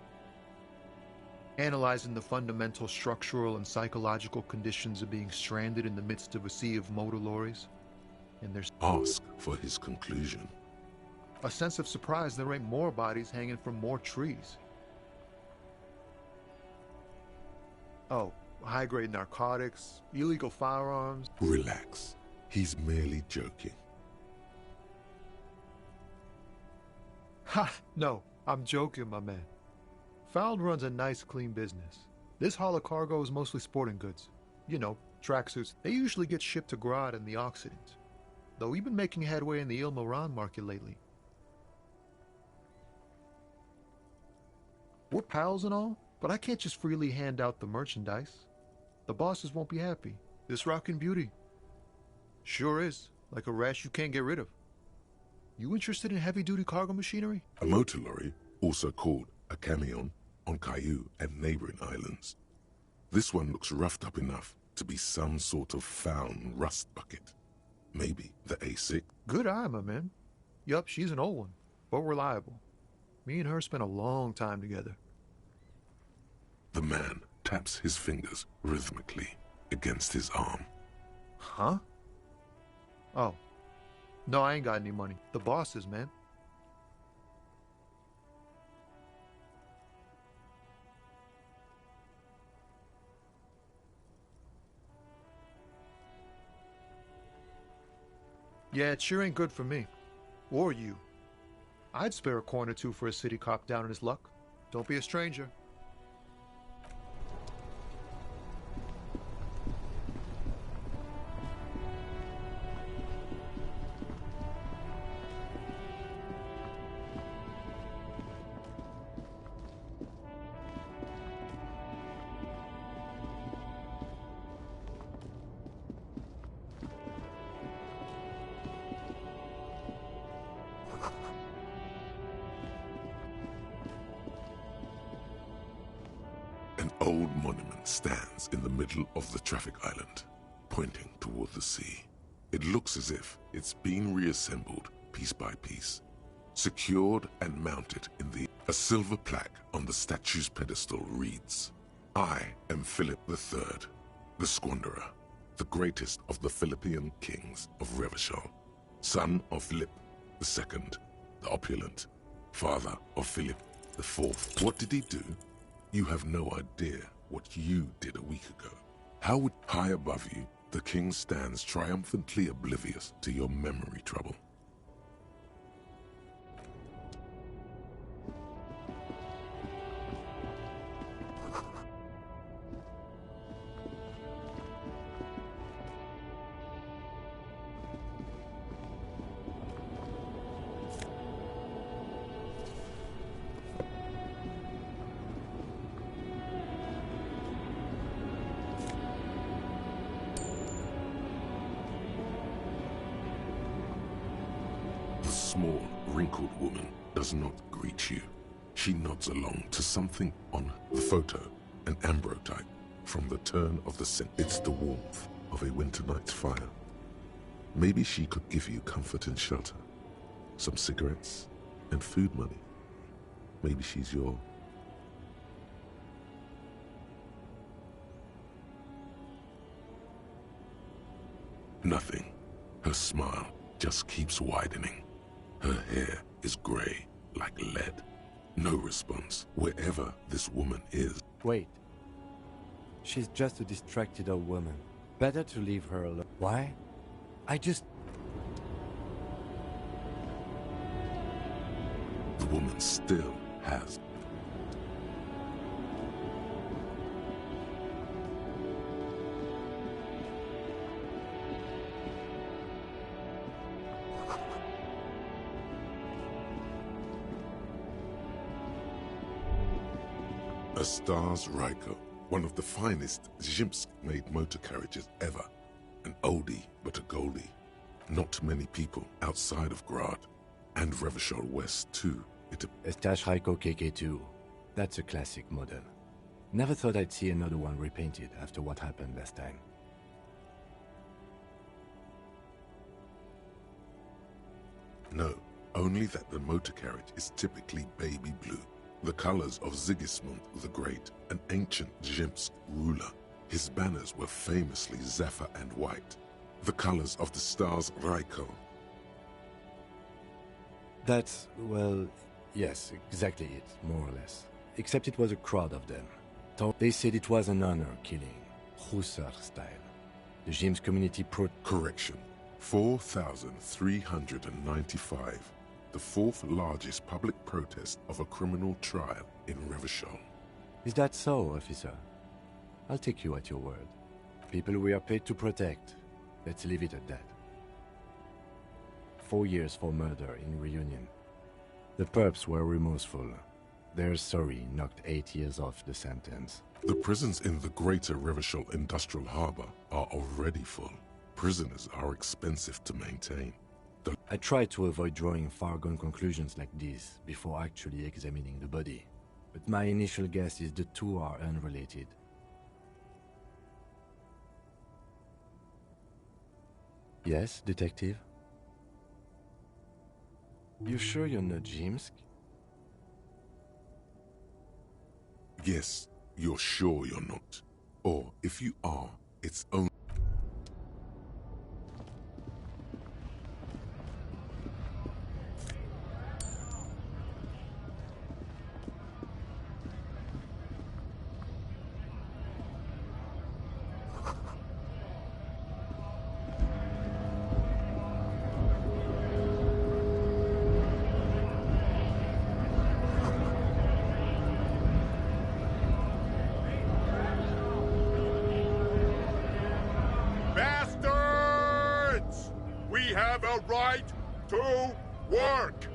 S17: Analyzing the fundamental structural and psychological conditions of being stranded in the midst of a sea of motor lorries. And there's...
S3: Ask for his conclusion.
S17: A sense of surprise there ain't more bodies hanging from more trees. Oh, high-grade narcotics, illegal firearms.
S3: Relax. He's merely joking.
S17: Ha! No, I'm joking, my man. Found runs a nice, clean business. This haul of cargo is mostly sporting goods. You know, tracksuits. They usually get shipped to Grodd and the Occident. Though we've been making headway in the Ilmaran market lately. We're pals and all, but I can't just freely hand out the merchandise. The bosses won't be happy. This rockin' beauty. Sure is. Like a rash you can't get rid of. You interested in heavy-duty cargo machinery?
S3: A motor lorry, also called a camion, on Caillou and neighboring islands. This one looks roughed up enough to be some sort of found rust bucket. Maybe the A6.
S17: Good eye, my man. Yup, she's an old one, but reliable. Me and her spent a long time together.
S3: The man taps his fingers rhythmically against his arm.
S17: Huh? Oh. No, I ain't got any money. The bosses, man. Yeah, it sure ain't good for me. Or you. I'd spare a coin or two for a city cop down in his luck. Don't be a stranger.
S3: An old monument stands in the middle of the traffic island, pointing toward the sea. It looks as if it's been reassembled piece by piece, secured and mounted in the... A silver plaque on the statue's pedestal reads, "I am Philip III, the Squanderer, the greatest of the Philippian kings of Revachol, son of Philip II, the opulent, father of Philip IV." What did he do? You have no idea what you did a week ago. How would high above you, the king stands triumphantly oblivious to your memory trouble? The small, wrinkled woman does not greet you. She nods along to something on the photo, an ambrotype from the turn of the century. It's the warmth of a winter night's fire. Maybe she could give you comfort and shelter, some cigarettes and food money. Maybe she's your... Nothing. Her smile just keeps widening. Her hair is gray like lead. No response wherever this woman is.
S7: Wait. She's just a distracted old woman. Better to leave her alone. Why? I just...
S3: the woman still has. A Stars Ryko, one of the finest Zhimsk-made motor carriages ever. An oldie, but a goldie. Not many people outside of Grad, and Revachol West too.
S7: Estash Ryko KK2. That's a classic model. Never thought I'd see another one repainted after what happened last time.
S3: No, only that the motor carriage is typically baby blue. The colors of Sigismund the Great, an ancient Zhimsk ruler. His banners were famously zephyr and white. The colors of the Stars Ryko.
S7: That's, well, yes, exactly it, more or less. Except it was a crowd of them. They said it was an honor killing, Hussar style. The Zhimsk community
S3: Correction. 4,395. The fourth largest public protest of a criminal trial in Revachol.
S7: Is that so, officer? I'll take you at your word. People we are paid to protect. Let's leave it at that. 4 years for murder in Reunion. The perps were remorseful. Their sorry knocked 8 years off the sentence.
S3: The prisons in the greater Revachol Industrial Harbor are already full. Prisoners are expensive to maintain.
S7: I try to avoid drawing far-gone conclusions like these before actually examining the body. But my initial guess is the two are unrelated. Yes, detective? You sure you're not Zhimsk?
S3: Yes, you're sure you're not. Or, if you are, it's only...
S18: Bastards! We have a right to work!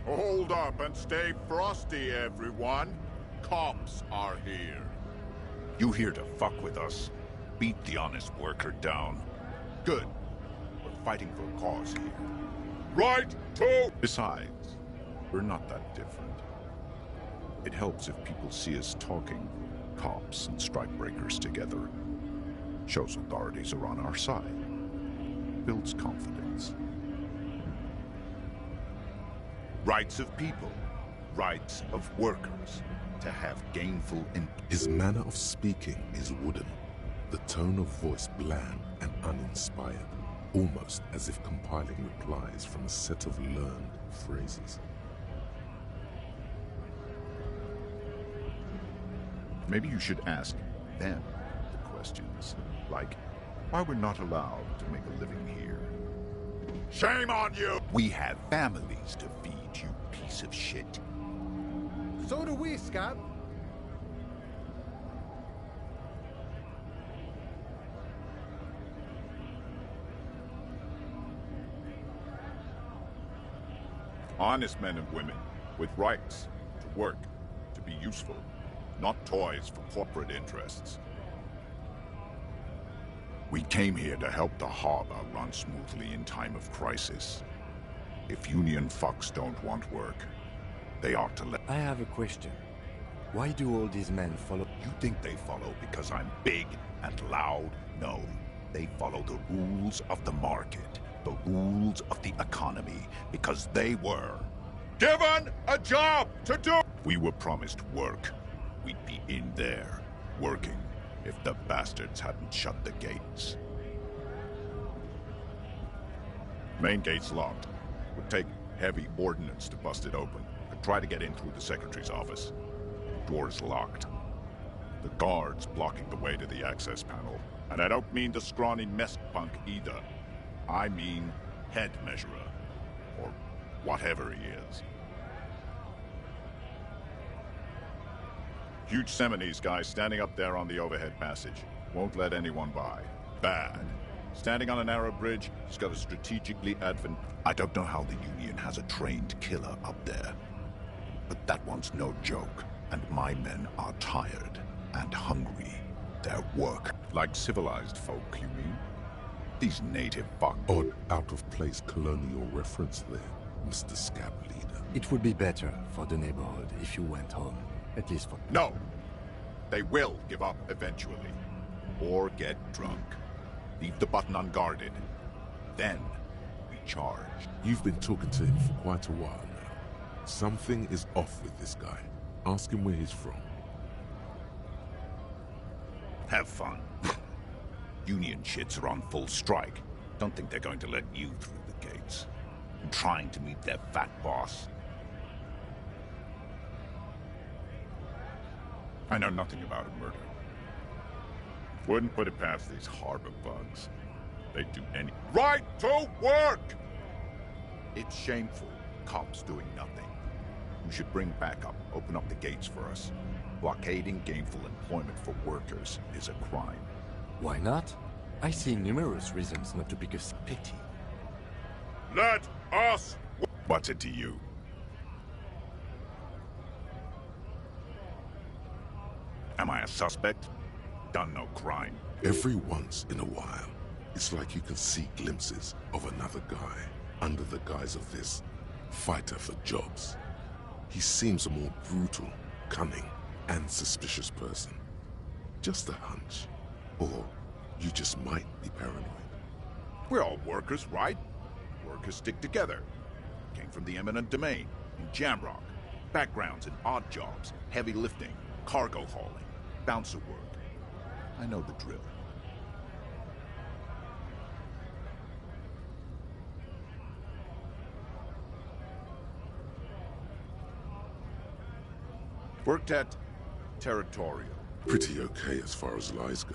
S18: Hold up and stay frosty, everyone. Cops are here.
S19: You here to fuck with us? Beat the honest worker down.
S18: Good. We're fighting for a cause here. Right to...
S20: Besides, we're not that different. It helps if people see us talking, cops and strikebreakers together. Shows authorities are on our side. Builds confidence.
S18: Rights of people. Rights of workers. To have gainful and...
S3: His manner of speaking is wooden. The tone of voice bland and uninspired. Almost as if compiling replies from a set of learned phrases.
S20: Maybe you should ask them the questions, like why we're not allowed to make a living here.
S18: Shame on you!
S19: We have families to feed, you piece of shit.
S17: So do we, Scott.
S18: Honest men and women with rights to work, to be useful, not toys for corporate interests.
S20: We came here to help the harbor run smoothly in time of crisis. If Union fucks don't want work, they ought to let...
S7: I have a question. Why do all these men follow...
S19: You think they follow because I'm big and loud? No. They follow the rules of the market, the rules of the economy, because they were...
S18: given a job to do!
S20: We were promised work. We'd be in there, working, if the bastards hadn't shut the gates.
S18: Main gate's locked. Would take heavy ordnance to bust it open. Could try to get in through the secretary's office. Door's locked. The guard's blocking the way to the access panel. And I don't mean the scrawny mess punk either. I mean head measurer. Or Whatever he is. Huge Seminese guy standing up there on the overhead passage. Won't let anyone by. Bad. Standing on a narrow bridge, he's got a strategically I don't know how the Union has a trained killer up there. But that one's no joke, and my men are tired and hungry. Their work. Like civilized folk, you mean? These native fuck.
S3: Odd, out-of-place colonial reference there, Mr. Scab Leader.
S7: It would be better for the neighborhood if you went home. At least for...
S18: No! They will give up eventually. Or get drunk. Leave the button unguarded. Then, we charge.
S3: You've been talking to him for quite a while now. Something is off with this guy. Ask him where he's from.
S18: Have fun. Union shits are on full strike. Don't think they're going to let you through the gates. I'm trying to meet their fat boss. I know nothing about a murder. Wouldn't put it past these harbor bugs. They'd do any... Right to work! It's shameful. Cops doing nothing. We should bring backup, open up the gates for us. Blockading gainful employment for workers is a crime.
S7: Why not? I see numerous reasons not to pick a pity.
S18: Let us... What's it to you? Am I a suspect? Done no crime.
S3: Every once in a while, it's like you can see glimpses of another guy under the guise of this fighter for jobs. He seems a more brutal, cunning, and suspicious person. Just a hunch. Or you just might be paranoid.
S18: We're all workers, right? Workers stick together. Came from the eminent domain, in Jamrock. Backgrounds in odd jobs, heavy lifting, cargo hauling, bouncer work. I know the drill. Worked at Territorial.
S3: Pretty okay as far as lies go.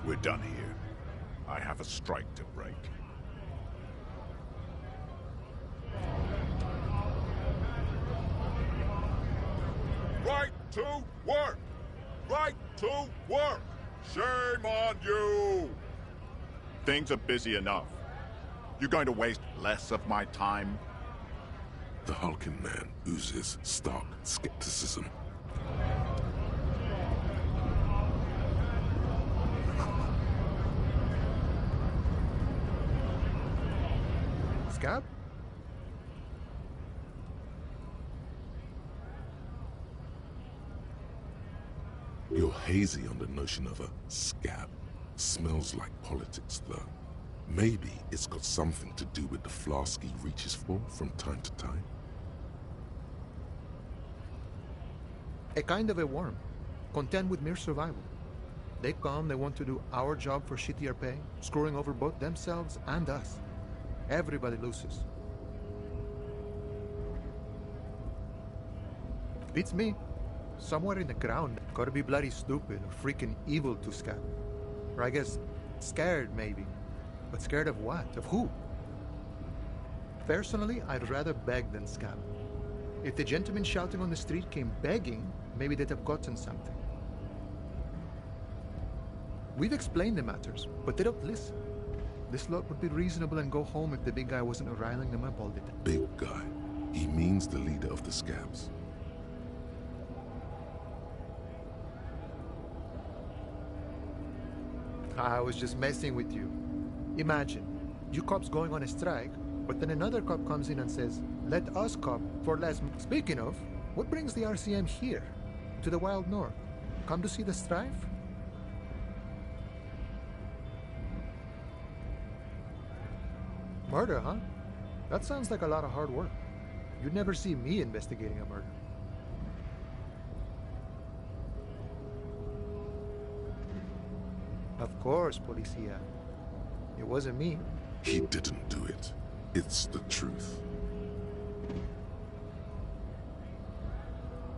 S18: We're done here. I have a strike to break. Right to work! Right to work! Shame on you! Things are busy enough. You're going to waste less of my time?
S3: The hulking man oozes stark skepticism.
S17: Scab?
S3: You're hazy on the notion of a scab. Smells like politics, though. Maybe it's got something to do with the flask he reaches for from time to time.
S17: A kind of a worm, content with mere survival. They come, they want to do our job for shittier pay, screwing over both themselves and us. Everybody loses. Beats me. Somewhere in the ground, gotta be bloody stupid or freaking evil to scab. Or I guess, scared maybe. But scared of what? Of who? Personally, I'd rather beg than scab. If the gentleman shouting on the street came begging, maybe they'd have gotten something. We've explained the matters, but they don't listen. This lot would be reasonable and go home if the big guy wasn't riling them up all the time.
S3: Big guy. He means the leader of the scabs.
S17: I was just messing with you. Imagine, you cops going on a strike, but then another cop comes in and says, let us cop for less. Speaking of, what brings the RCM here? To the wild north? Come to see the strife? Murder, huh? That sounds like a lot of hard work. You'd never see me investigating a murder. Of course, Policia. It wasn't me.
S3: He didn't do it. It's the truth.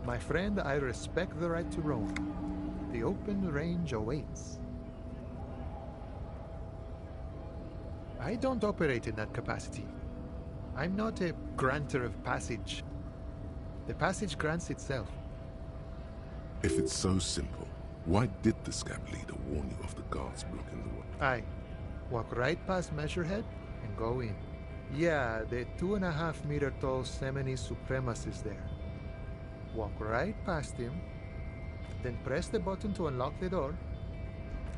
S17: My friend, I respect the right to roam. The open range awaits. I don't operate in that capacity. I'm not a granter of passage. The passage grants itself.
S3: If it's so simple, why did the scab leader warn you of the guards blocking the way?
S17: Aye. Walk right past Measurehead and go in. Yeah, the 2.5 meter tall Semini Supremus is there. Walk right past him, then press the button to unlock the door,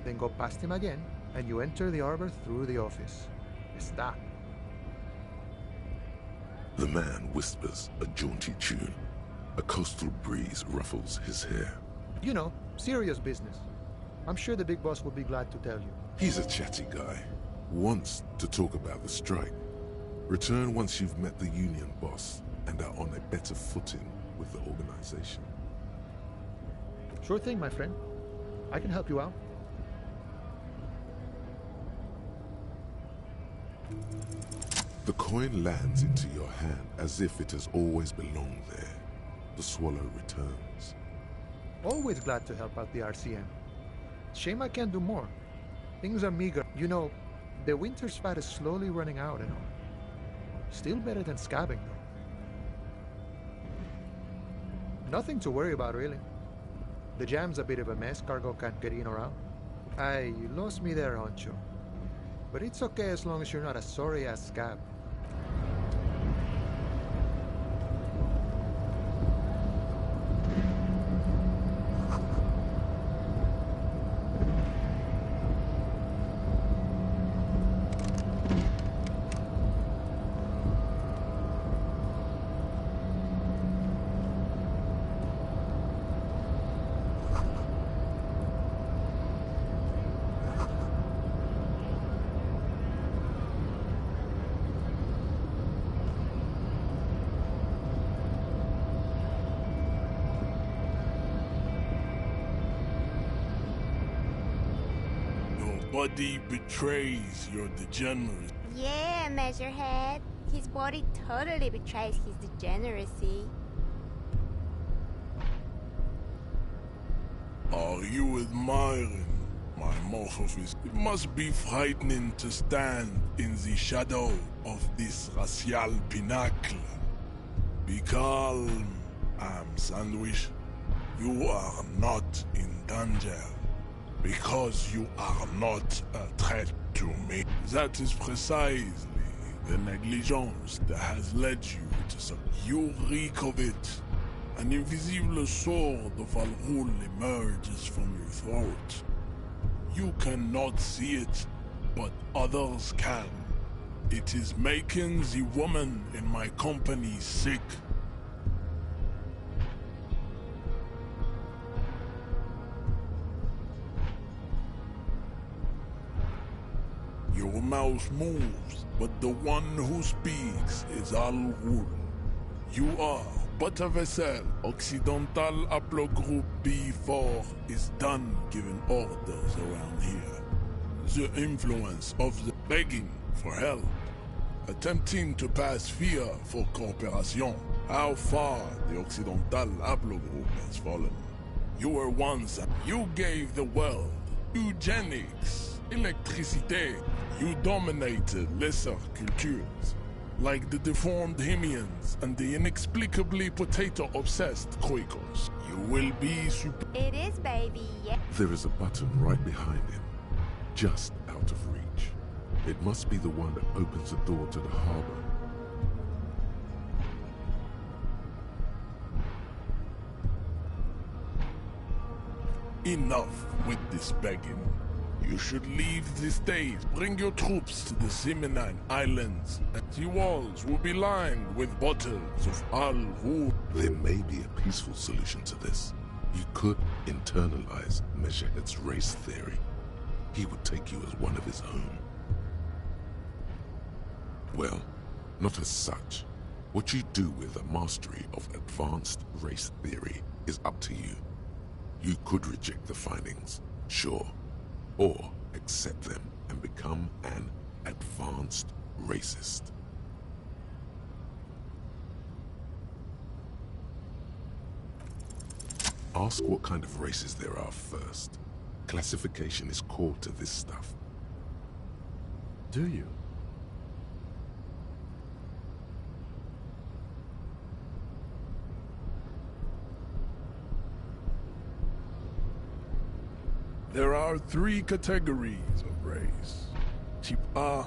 S17: then go past him again, and you enter the arbor through the office. Está.
S3: The man whispers a jaunty tune. A coastal breeze ruffles his hair.
S17: You know, serious business. I'm sure the big boss will be glad to tell you.
S3: He's a chatty guy. Wants to talk about the strike. Return once you've met the union boss and are on a better footing with the organization.
S17: Sure thing, my friend. I can help you out.
S3: The coin lands into your hand as if it has always belonged there. The swallow returns.
S17: Always glad to help out the RCM. Shame I can't do more. Things are meager. You know, the winter's fat is slowly running out and all. Still better than scabbing, though. Nothing to worry about, really. The jam's a bit of a mess. Cargo can't get in or out. Aye, you lost me there, Honcho. But it's okay as long as you're not a sorry-ass scab.
S21: Body betrays your degeneracy.
S22: Yeah, Measurehead. His body totally betrays his degeneracy.
S21: Are you admiring my morphophys? It must be frightening to stand in the shadow of this racial pinnacle. Be calm, I'm Sandwich. You are not in danger. Because you are not a threat to me. That is precisely the negligence that has led you to some. You reek of it. An invisible sword of Al-Ghul emerges from your throat. You cannot see it, but others can. It is making the woman in my company sick. Your mouth moves, but the one who speaks is Al-Ghul. You are but a vessel. Occidental Haplogroup B4 is done giving orders around here. The influence of the begging for help, attempting to pass fear for cooperation. How far the Occidental Haplogroup has fallen. You were once, you gave the world eugenics, electricité. You dominated lesser cultures, like the deformed Hemians and the inexplicably potato-obsessed Khoikos. You will be super...
S22: It is, baby, yeah.
S3: There is a button right behind him, just out of reach. It must be the one that opens the door to the harbor.
S21: Enough with this begging. You should leave the state. Bring your troops to the Simonine Islands, and the walls will be lined with bottles of Al-Ghul.
S3: There may be a peaceful solution to this. You could internalize Measurehead's race theory. He would take you as one of his own. Well, not as such. What you do with a mastery of advanced race theory is up to you. You could reject the findings, sure, or accept them and become an advanced racist. Ask what kind of races there are first. Classification is core to this stuff.
S7: Do you?
S21: There are 3 categories of race. Type A,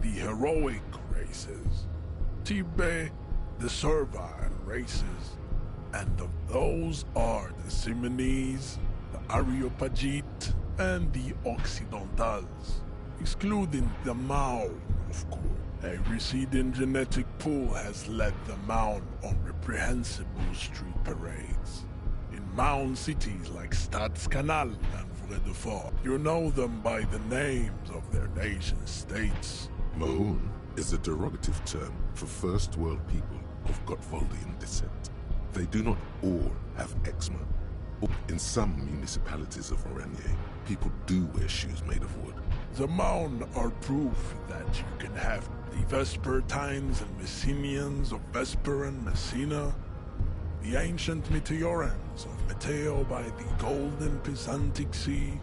S21: the heroic races. Type B, the servile races. And of those are the Simonese, the Areopagite, and the Occidentals, excluding the Maun, of course. A receding genetic pool has led the Maun on reprehensible street parades. In Maun cities like Stadskanal and Vredefort, you know them by the names of their nation-states.
S3: Mahun is a derogative term for first world people of Gotvaldian descent. They do not all have eczema. In some municipalities of Oranje, people do wear shoes made of wood.
S21: The Maun are proof that you can have the Vespertines and Messenians of Vesper and Messina, the ancient Meteorans of Meteo by the golden Pisantic Sea,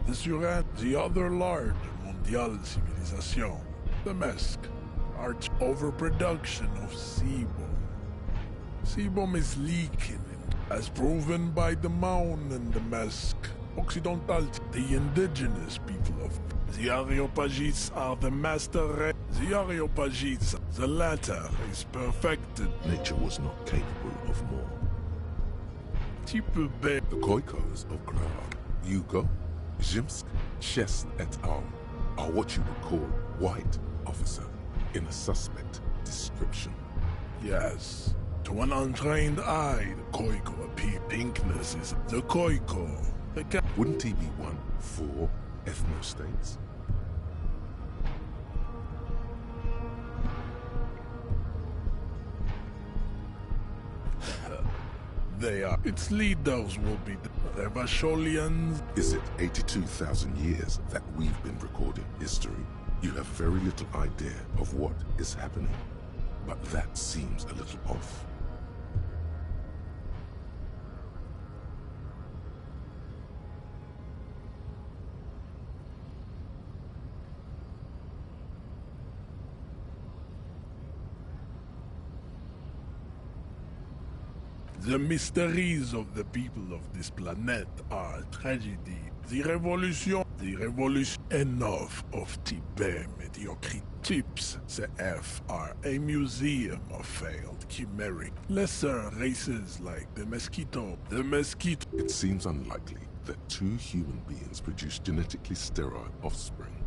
S21: the Surat, the other large Mondial civilization, the Mesk, our overproduction of sebum. Sebum is leaking, as proven by the Maun and the Mesk. Occidental, the indigenous people of the Areopagites are the master race. The Areopagites, the latter, is perfected.
S3: Nature was not capable of more.
S21: Type B.
S3: The Khoikhos of Grad, Yugo, Zhimsk, Chest et al. Are what you would call white officer in a suspect description.
S21: Yes. To an untrained eye, the Khoiko appear. Pinkness is the Khoiko.
S3: Wouldn't he be one for ethno-states?
S21: They are. Its leaders will be the Revacholians.
S3: Is it 82,000 years that we've been recording history? You have very little idea of what is happening, but that seems a little off.
S21: The mysteries of the people of this planet are a tragedy. The revolution. Enough of Tibet mediocrity. Tips, the F are a museum of failed chimeric. Lesser races like the mosquito.
S3: It seems unlikely that 2 human beings produce genetically sterile offspring.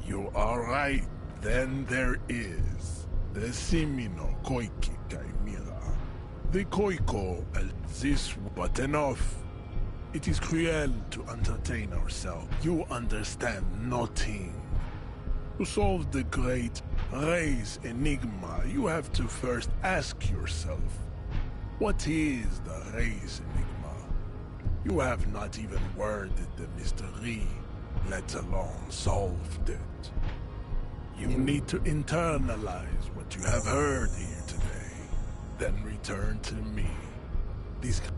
S21: You are right. Then there is the Simino Koiki Chimera. The Koiko this, but enough. It is cruel to entertain ourselves. You understand nothing. To solve the great race enigma, you have to first ask yourself, what is the race enigma? You have not even worded the mystery, let alone solved it. You need to internalize what you have heard here today, then return to me.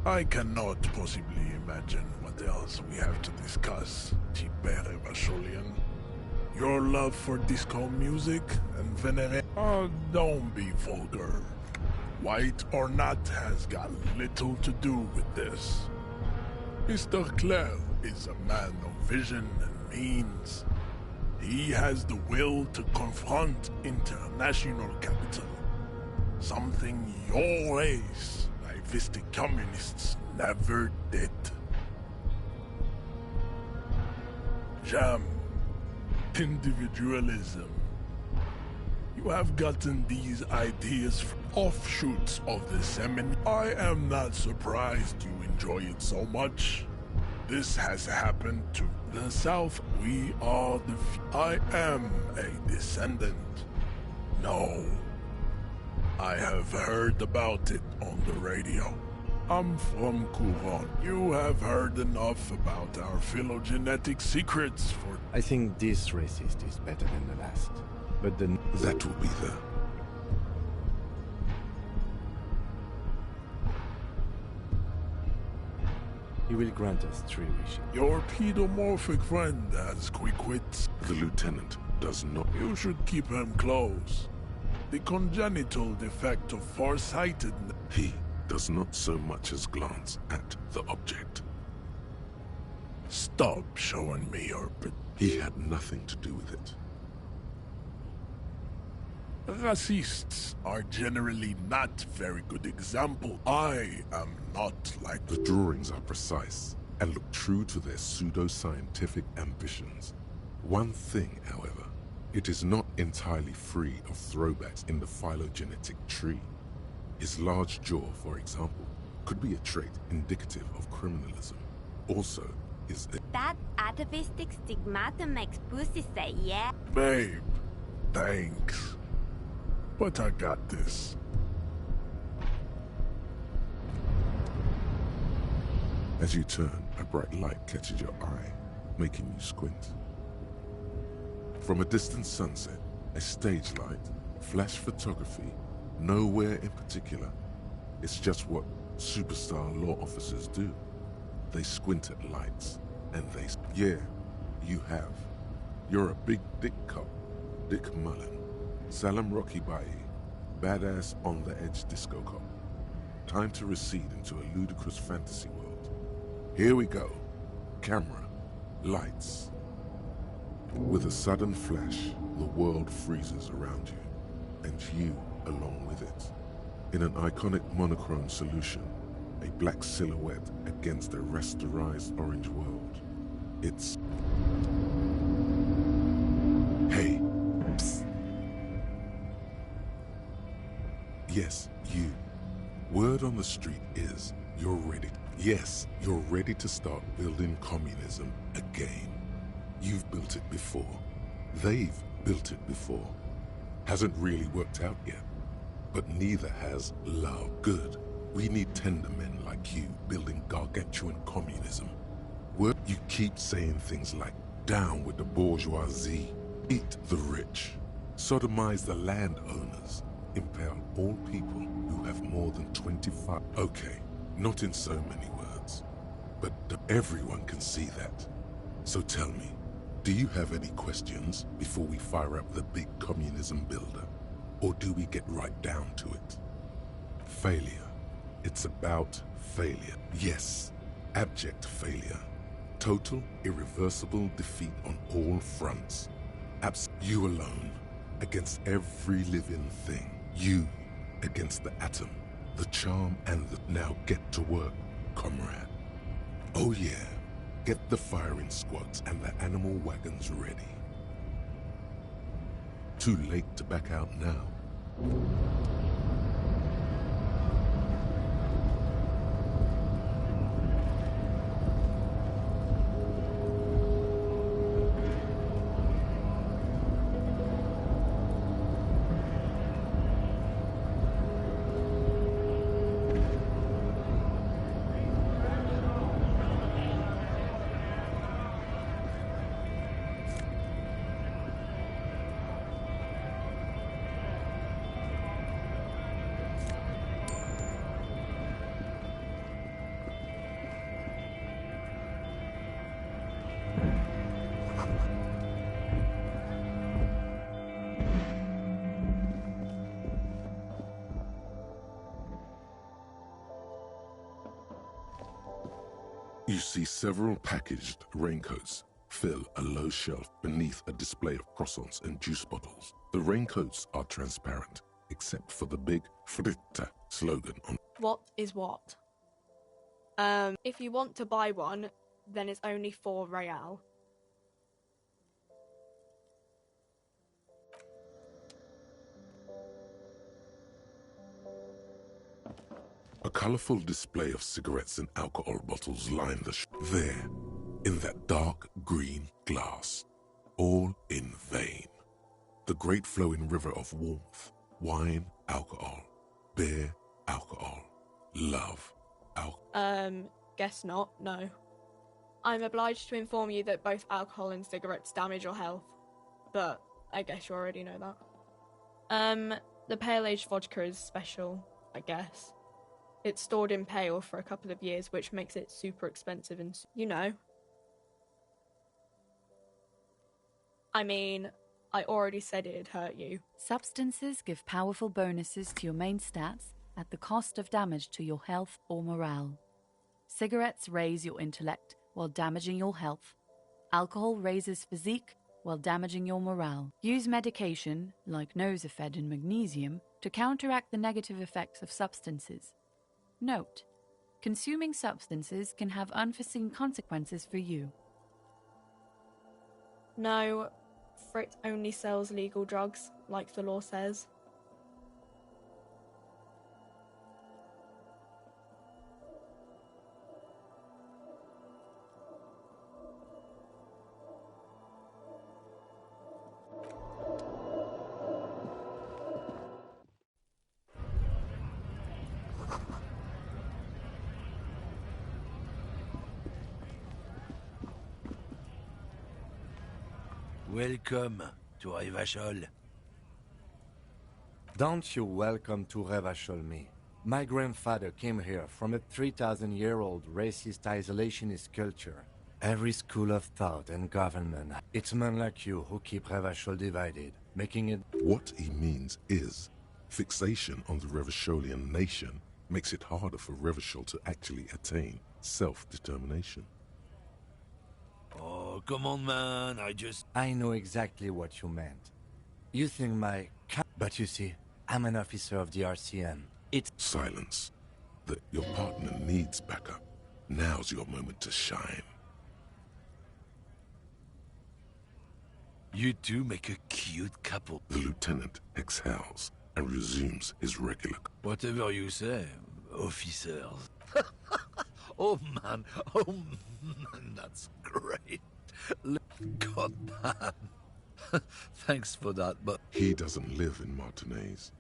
S21: I cannot possibly imagine what else we have to discuss, Tibere Vacholian. Your love for disco music and venere... Oh, don't be vulgar. White or not has got little to do with this. Mr. Claire is a man of vision and means. He has the will to confront international capital. Something your race, naivistic communists, never did. Jam. Individualism. You have gotten these ideas from offshoots of the seminary. I am not surprised you enjoy it so much. This has happened to the South. We are the... I am a descendant. No. I have heard about it on the radio. I'm from Couronne. You have heard enough about our phylogenetic secrets for...
S7: I think this racist is better than the last. But then
S3: That will be the...
S7: he will grant us 3 wishes.
S21: Your pedomorphic friend has quick wits.
S3: The lieutenant does not...
S21: You should keep him close. The congenital defect of farsightedness.
S3: He does not so much as glance at the object.
S21: Stop showing me your...
S3: He had nothing to do with it.
S21: Racists are generally not very good example. I am not like...
S3: The drawings are precise and look true to their pseudo-scientific ambitions. One thing, however, it is not entirely free of throwbacks in the phylogenetic tree. His large jaw, for example, could be a trait indicative of criminalism. Also,
S22: That atavistic stigmata makes pussy say yeah.
S21: Babe, thanks. But I got this.
S3: As you turn, a bright light catches your eye, making you squint. From a distant sunset, a stage light, flash photography, nowhere in particular. It's just what superstar law officers do. They squint at lights, and they... Yeah, you have. You're a big dick cop, Dick Mullen. Salam Rocky Bai, badass on-the-edge disco cop. Time to recede into a ludicrous fantasy world. Here we go. Camera. Lights. With a sudden flash, the world freezes around you, and you along with it. In an iconic monochrome solution, a black silhouette against a rasterized orange world. It's... Hey. Psst. Yes, you. Word on the street is you're ready. Yes, you're ready to start building communism again. You've built it before. They've built it before. Hasn't really worked out yet. But neither has love. Good. We need tender men like you building gargantuan communism. You keep saying things like, down with the bourgeoisie, eat the rich, sodomize the landowners, impale all people who have more than 25... Okay, not in so many words, but everyone can see that. So tell me, do you have any questions before we fire up the big communism builder? Or do we get right down to it? Failure. It's about failure. Yes, abject failure. Total, irreversible defeat on all fronts. You alone, against every living thing. You, against the atom, the charm and the... Now get to work, comrade. Oh yeah, get the firing squads and the animal wagons ready. Too late to back out now. You see several packaged raincoats fill a low shelf beneath a display of croissants and juice bottles. The raincoats are transparent, except for the big Fritta slogan on...
S10: What is what? If you want to buy one, then it's only 4 real.
S3: A colorful display of cigarettes and alcohol bottles line the there, in that dark green glass, all in vain. The great flowing river of warmth, wine, alcohol, beer, alcohol, love, alcohol.
S10: Guess not, no. I'm obliged to inform you that both alcohol and cigarettes damage your health, but I guess you already know that. The Pale Age vodka is special, I guess. It's stored in pale for a couple of years, which makes it super expensive and, you know. I mean, I already said it'd hurt you.
S5: Substances give powerful bonuses to your main stats at the cost of damage to your health or morale. Cigarettes raise your intellect while damaging your health. Alcohol raises physique while damaging your morale. Use medication, like Nosafed and magnesium, to counteract the negative effects of substances. Note: consuming substances can have unforeseen consequences for you.
S10: No, Frit only sells legal drugs, like the law says.
S1: Welcome to Revachol.
S7: Don't you welcome to Revachol me. My grandfather came here from a 3,000-year-old racist isolationist culture. Every school of thought and government. It's men like you who keep Revachol divided, making it...
S3: What he means is, fixation on the Revacholian nation makes it harder for Revachol to actually attain self-determination.
S1: Oh, come on, man,
S7: I know exactly what you meant. You think my... But you see, I'm an officer of the RCM. It's...
S3: Silence. Your partner needs backup. Now's your moment to shine.
S1: You two make a cute couple.
S3: The lieutenant exhales and resumes his regular...
S1: Whatever you say, officers. Oh man, that's great. God damn. Thanks for that, but...
S3: He doesn't live in Martinez.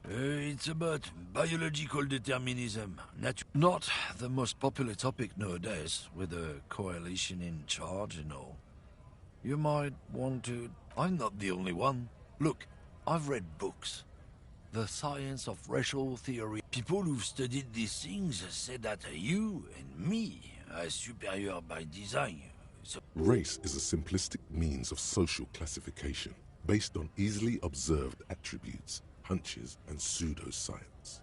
S1: It's about biological determinism. Not the most popular topic nowadays, with the coalition in charge and all. You might want to... I'm not the only one. Look, I've read books. The science of racial theory. People who've studied these things say that you and me are superior by design. So
S3: Race is a simplistic means of social classification based on easily observed attributes, hunches, and pseudoscience.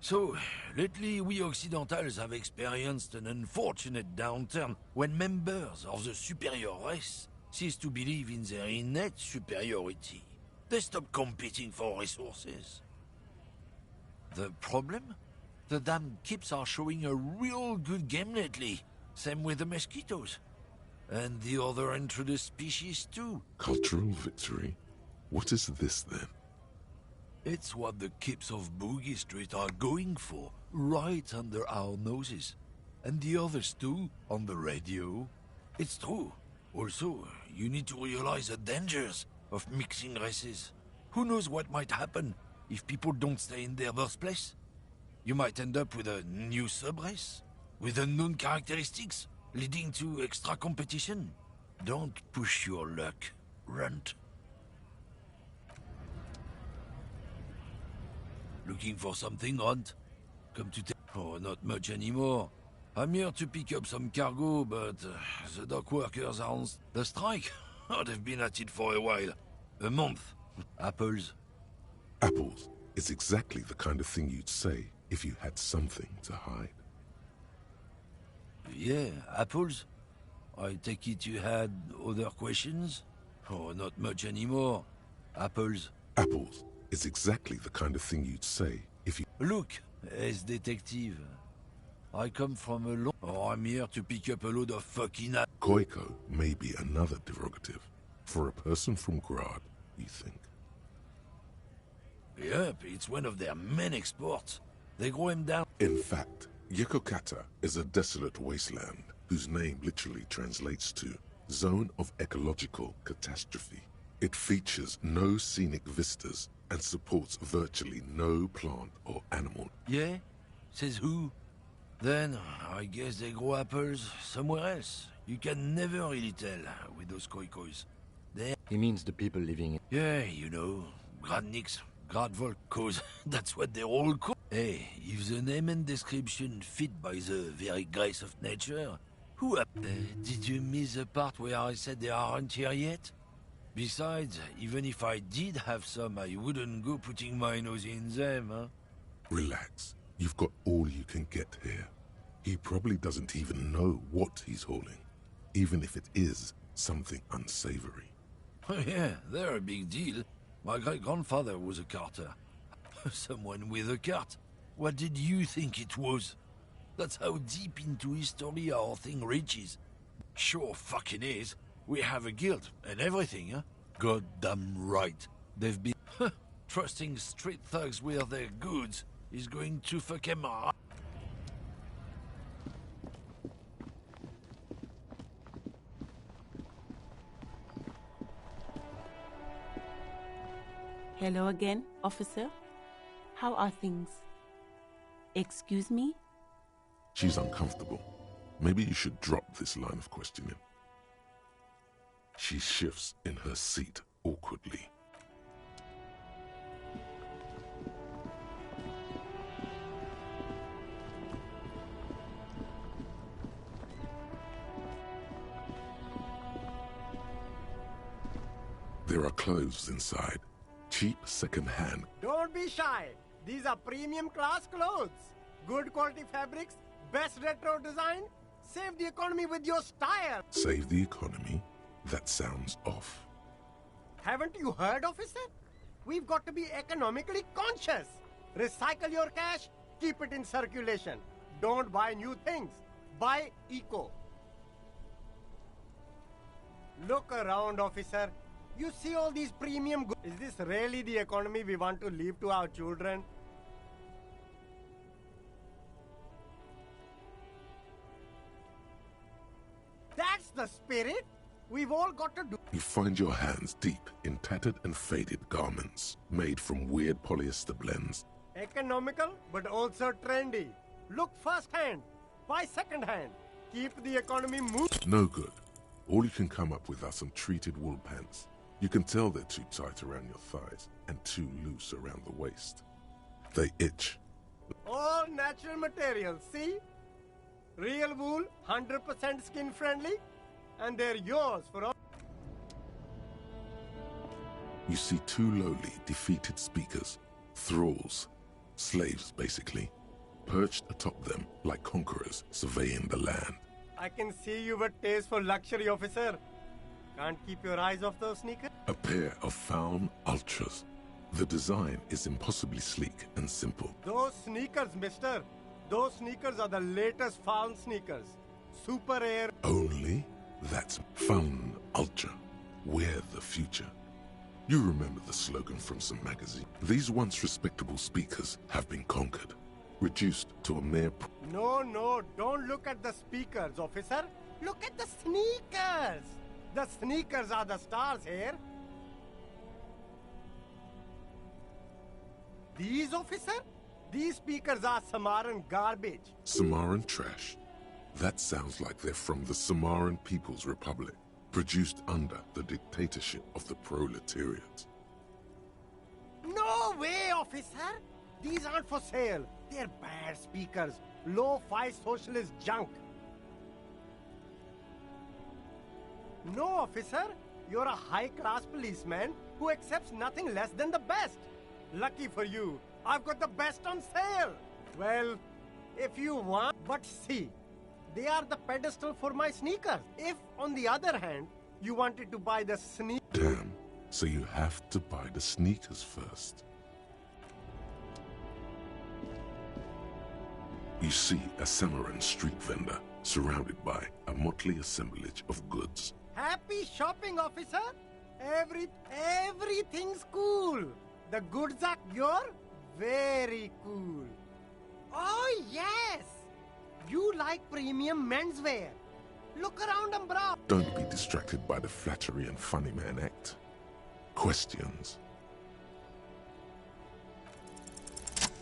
S1: So, lately we Occidentals have experienced an unfortunate downturn when members of the superior race cease to believe in their innate superiority. They stop competing for resources. The problem? The damn kips are showing a real good game lately. Same with the mosquitoes. And the other introduced species too.
S3: Cultural victory? What is this then?
S1: It's what the kips of Boogie Street are going for, right under our noses. And the others too, on the radio. It's true. Also, you need to realize the dangers of mixing races. Who knows what might happen if people don't stay in their birthplace? You might end up with a new sub-race, with unknown characteristics, leading to extra competition. Don't push your luck, Runt. Looking for something, Runt? Come to Oh, not much anymore. I'm here to pick up some cargo, but the dock workers are on the strike. Oh, they've been at it for a while. A month. Apples.
S3: Apples is exactly the kind of thing you'd say if you had something to hide.
S1: Yeah, apples. I take it you had other questions? Oh, not much anymore. Apples.
S3: Apples is exactly the kind of thing you'd say if you...
S1: Look, as detective. I come from a long... Oh, I'm here to pick up a load of fucking...
S3: Koiko may be another derogative. For a person from Grad, you think?
S1: Yep, it's one of their main exports. They grow him down...
S3: In fact, Yekokata is a desolate wasteland whose name literally translates to Zone of Ecological Catastrophe. It features no scenic vistas and supports virtually no plant or animal.
S1: Yeah? Says who? Then, I guess they grow apples somewhere else. You can never really tell with those koikos.
S7: He means the people living in...
S1: Yeah, you know, Gradniks, Gradvolkos, that's what they're all called. Hey, if the name and description fit by the very grace of nature, who up? Did you miss the part where I said they aren't here yet? Besides, even if I did have some, I wouldn't go putting my nose in them, huh?
S3: Relax. You've got all you can get here. He probably doesn't even know what he's hauling, even if it is something unsavory.
S1: Oh yeah, they're a big deal. My great-grandfather was a carter. Someone with a cart. What did you think it was? That's how deep into history our thing reaches. Sure fucking is. We have a guild and everything, huh? Goddamn right. They've been... Trusting street thugs with their goods is going to fuck 'em up.
S11: Hello again, officer. How are things? Excuse me?
S3: She's uncomfortable. Maybe you should drop this line of questioning. She shifts in her seat awkwardly. There are clothes inside. Cheap second-hand.
S2: Don't be shy. These are premium class clothes. Good quality fabrics, best retro design. Save the economy with your style.
S3: Save the economy? That sounds off.
S2: Haven't you heard, officer? We've got to be economically conscious. Recycle your cash, keep it in circulation. Don't buy new things. Buy eco. Look around, officer. You see all these premium goods. Is this really the economy we want to leave to our children? That's the spirit. We've all got to do.
S3: You find your hands deep in tattered and faded garments made from weird polyester blends.
S2: Economical, but also trendy. Look first-hand. Buy second-hand. Keep the economy moving.
S3: No good. All you can come up with are some treated wool pants. You can tell they're too tight around your thighs and too loose around the waist. They itch.
S2: All natural materials, see? Real wool, 100% skin friendly, and they're yours for all.
S3: You see two lowly, defeated speakers, thralls, slaves basically, perched atop them like conquerors surveying the land.
S2: I can see you've a taste for luxury, officer. Can't keep your eyes off those sneakers?
S3: A pair of Faun Ultras. The design is impossibly sleek and simple.
S2: Those sneakers, mister. Those sneakers are the latest Faun sneakers. Super Air.
S3: Only that's Faun Ultra. We're the future. You remember the slogan from some magazine. These once respectable speakers have been conquered, reduced to a mere...
S2: No, don't look at the speakers, officer. Look at the sneakers. The sneakers are the stars here. These, officer? These speakers are Samaran garbage.
S3: Samaran trash? That sounds like they're from the Samaran People's Republic, produced under the dictatorship of the proletariat.
S2: No way, officer! These aren't for sale. They're bad speakers. Low-fi socialist junk. No, officer. You're a high-class policeman who accepts nothing less than the best. Lucky for you, I've got the best on sale. Well, if you want... But see, they are the pedestal for my sneakers. If, on the other hand, you wanted to buy the
S3: Damn, so you have to buy the sneakers first. You see a Samaran street vendor surrounded by a motley assemblage of goods.
S2: Happy shopping, officer. Everything's cool. The goods are your very cool. Oh, yes. You like premium menswear. Look around, bro.
S3: Don't be distracted by the flattery and funny man act. Questions.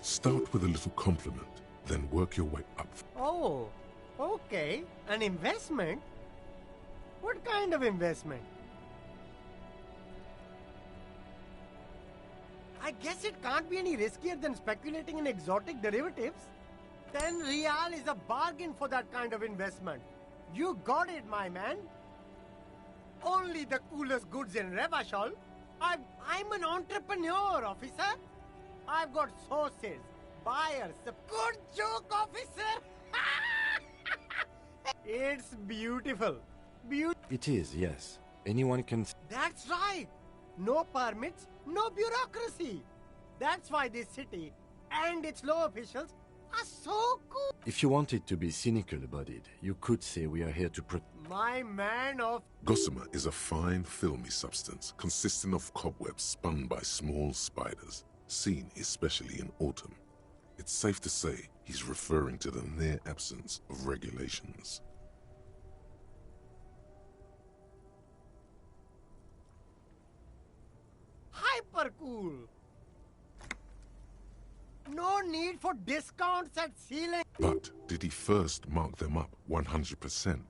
S3: Start with a little compliment. then work your way up.
S2: Oh, okay. An investment? What kind of investment? I guess it can't be any riskier than speculating in exotic derivatives. 10 real is a bargain for that kind of investment. You got it, my man. Only the coolest goods in Revachol. I'm an entrepreneur, officer. I've got sources, buyers. Good joke, officer. It's beautiful.
S7: It is, yes. Anyone can...
S2: That's right. No permits, no bureaucracy. That's why this city and its law officials are so cool.
S7: If you wanted to be cynical about it, you could say we are here to protect...
S2: My man of...
S3: Gossamer is a fine, filmy substance consisting of cobwebs spun by small spiders, seen especially in autumn. It's safe to say he's referring to the near absence of regulations.
S2: Hyper cool. No need for discounts at ceiling.
S3: But did he first mark them up 100%,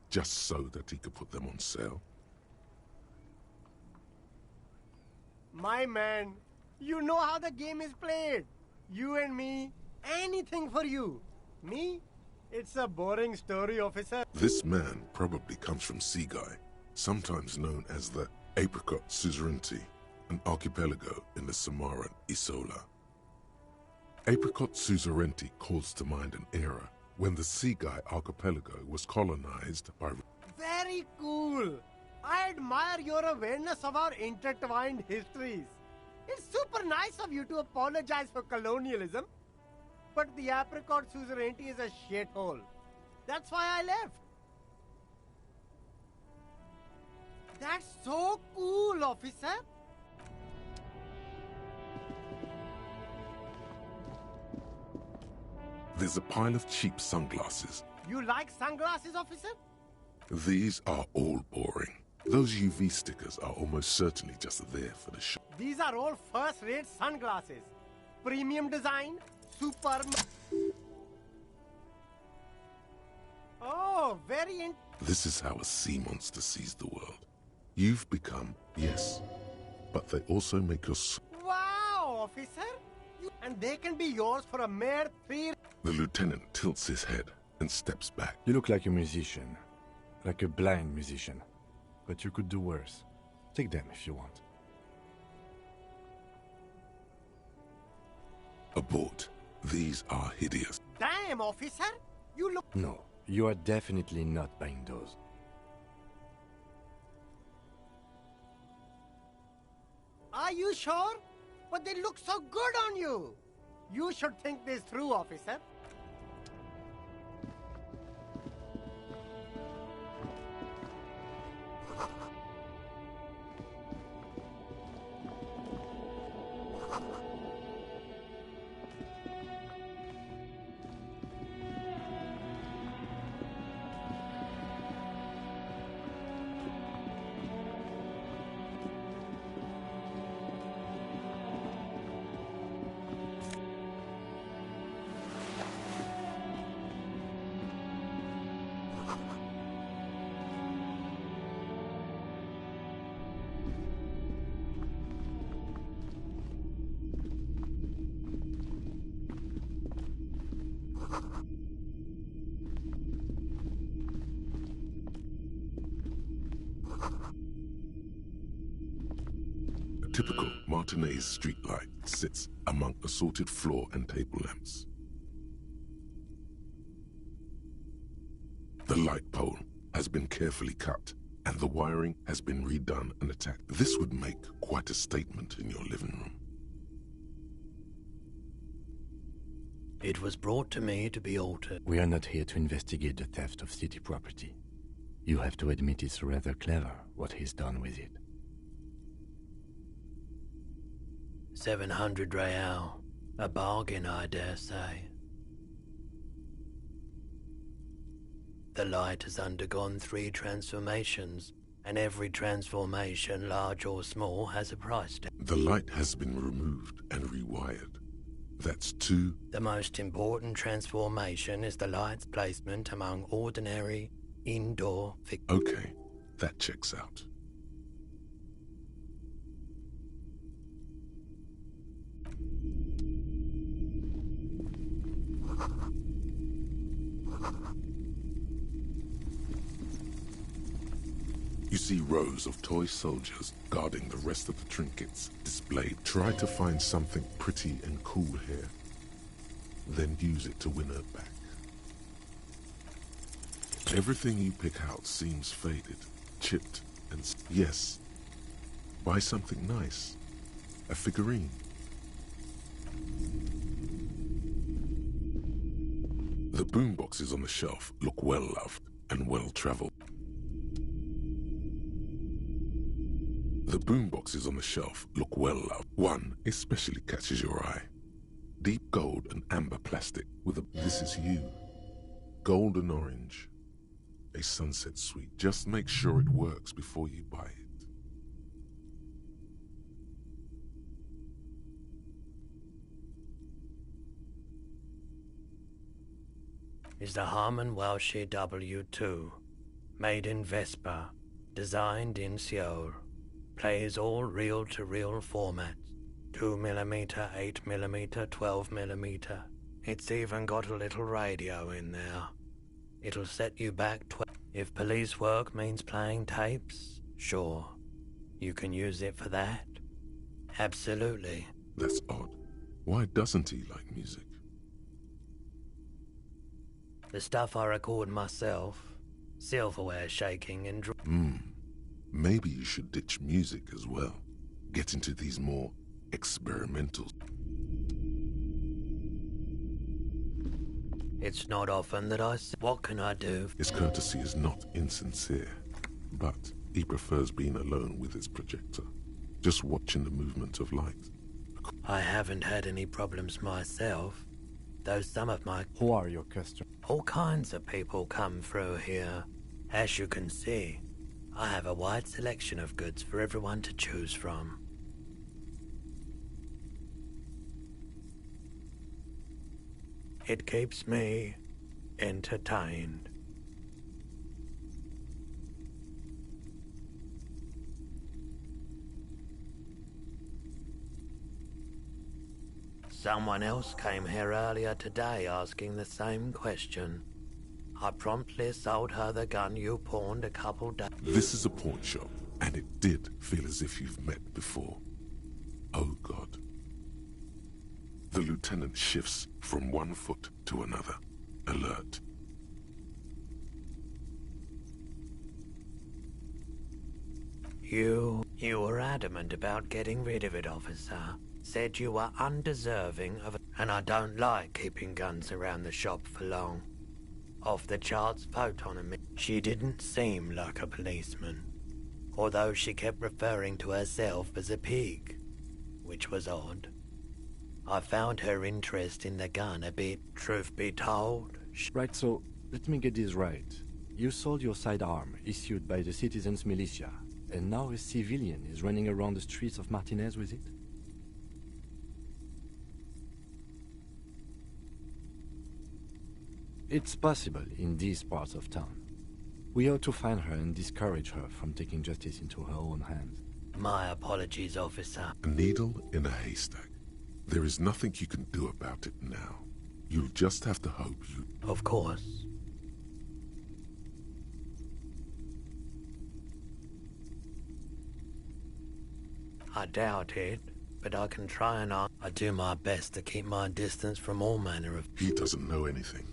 S3: just so that he could put them on sale?
S2: My man, you know how the game is played. You and me, anything for you. Me? It's a boring story, officer.
S3: This man probably comes from Seaguy, sometimes known as the Apricot Suzerainty, an archipelago in the Samaran Isola. Apricot Suzerainty calls to mind an era when the Seaguy archipelago was colonized by...
S2: Very cool. I admire your awareness of our intertwined histories. It's super nice of you to apologize for colonialism, but the Apricot Suzerainty is a shithole. That's why I left. That's so cool, officer.
S3: There's a pile of cheap sunglasses.
S2: You like sunglasses, officer?
S3: These are all boring. Those UV stickers are almost certainly just there for the show.
S2: These are all first-rate sunglasses. Premium design, super... Oh, very...
S3: This is how a sea monster sees the world. You've become, yes, but they also make us...
S2: Wow, officer! And they can be yours for a mere 3...
S3: The lieutenant tilts his head and steps back.
S7: You look like a musician. Like a blind musician. But you could do worse. Take them if you want.
S3: Abort. These are hideous.
S2: Damn, officer! You look...
S7: No, you are definitely not buying those.
S2: Are you sure? But they look so good on you. You should think this through, officer.
S3: A typical Martinez streetlight sits among assorted floor and table lamps. The light pole has been carefully cut, and the wiring has been redone and attached. This would make quite a statement in your living room.
S8: It was brought to me to be altered.
S7: We are not here to investigate the theft of city property. You have to admit it's rather clever what he's done with it.
S8: 700 real. A bargain, I dare say. The light has undergone 3 transformations, and every transformation, large or small, has a price tag.
S3: The light has been removed and rewired. That's 2.
S8: The most important transformation is the light's placement among ordinary indoor
S3: Okay, that checks out. You see rows of toy soldiers guarding the rest of the trinkets displayed. Try to find something pretty and cool here, then use it to win her back. Everything you pick out seems faded, chipped, and yes, buy something nice. A figurine. The boomboxes on the shelf look well-loved and well-traveled. The boomboxes on the shelf look well-loved. One especially catches your eye. Deep gold and amber plastic with a "This is you." Golden orange. A sunset suite. Just make sure it works before you buy it.
S8: is the Harman Welsh W2, made in Vespa, designed in Seoul. Plays all reel-to-reel formats, 2mm, 8mm, 12mm. It's even got a little radio in there. It'll set you back if police work means playing tapes, sure. You can use it for that. Absolutely.
S3: That's odd. Why doesn't he like music?
S8: The stuff I record myself, silverware shaking and
S3: Maybe you should ditch music as well. Get into these more experimental.
S8: It's not often that I say, what can I do?
S3: His courtesy is not insincere, but he prefers being alone with his projector, just watching the movement of light.
S8: I haven't had any problems myself, though some of my...
S7: Who are your customers?
S8: All kinds of people come through here. As you can see, I have a wide selection of goods for everyone to choose from. It keeps me entertained. Someone else came here earlier today asking the same question. I promptly sold her the gun you pawned a couple days.
S3: This is a pawn shop, and it did feel as if you've met before. Oh God. The lieutenant shifts from one foot to another, alert.
S8: You were adamant about getting rid of it, officer. Said you were undeserving of it, and I don't like keeping guns around the shop for long. Off the charts photonomy. She didn't seem like a policeman, although she kept referring to herself as a pig, which was odd. I found her interest in the gun a bit, truth be told.
S7: Right, so let me get this right. You sold your sidearm, issued by the citizens' militia, and now a civilian is running around the streets of Martinez with it? It's possible in these parts of town. We ought to find her and discourage her from taking justice into her own hands.
S8: My apologies, officer.
S3: A needle in a haystack. There is nothing you can do about it now. You'll just have to hope you...
S8: Of course. I doubt it, but I can try and I do my best to keep my distance from all manner of...
S3: He doesn't know anything.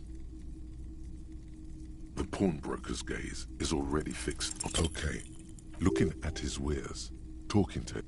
S3: The pawnbroker's gaze is already fixed. Okay, looking at his wares, talking to him.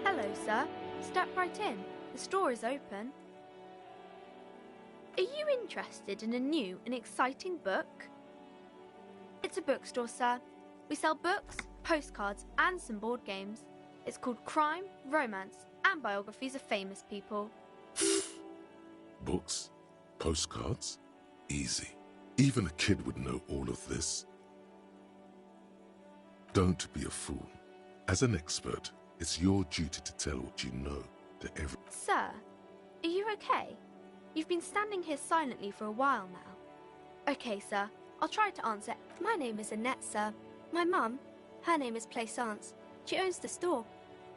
S22: Hello, sir. Step right in. The store is open. Are you interested in a new and exciting book? It's a bookstore, sir. We sell books, postcards, and some board games. It's called Crime, Romance, and Biographies of Famous People.
S3: Books? Postcards? Easy. Even a kid would know all of this. Don't be a fool. As an expert, it's your duty to tell what you know to everyone.
S22: Sir, are you okay? You've been standing here silently for a while now. Okay, sir. I'll try to answer. My name is Annette, sir. My mum, her name is Plaisance. She owns the store.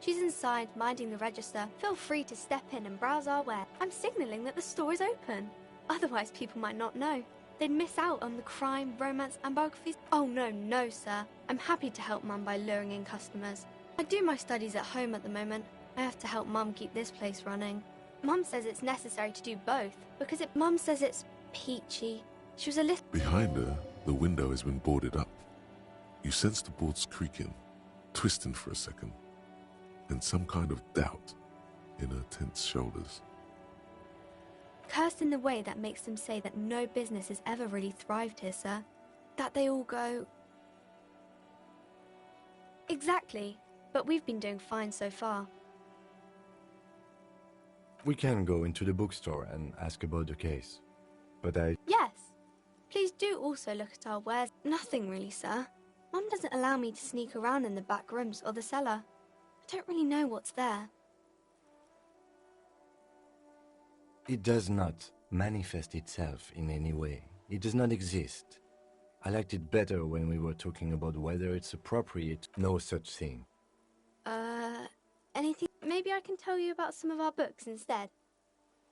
S22: She's inside, minding the register. Feel free to step in and browse our ware. I'm signalling that the store is open. Otherwise, people might not know. They'd miss out on the crime, romance, and biographies. Oh, no, sir. I'm happy to help Mum by luring in customers. I do my studies at home at the moment. I have to help Mum keep this place running. Mum says it's necessary to do both, because Mum says it's peachy. She was a little...
S3: Behind her, the window has been boarded up. You sense the boards creaking, twisting for a second, and some kind of doubt in her tense shoulders.
S22: Cursed in the way that makes them say that no business has ever really thrived here, sir. That they all go... Exactly, but we've been doing fine so far.
S7: We can go into the bookstore and ask about the case. But
S22: Yes. Please do also look at our wares. Nothing really, sir. Mum doesn't allow me to sneak around in the back rooms or the cellar. I don't really know what's there.
S7: It does not manifest itself in any way. It does not exist. I liked it better when we were talking about whether it's appropriate. No such thing.
S22: Anything? Maybe I can tell you about some of our books instead.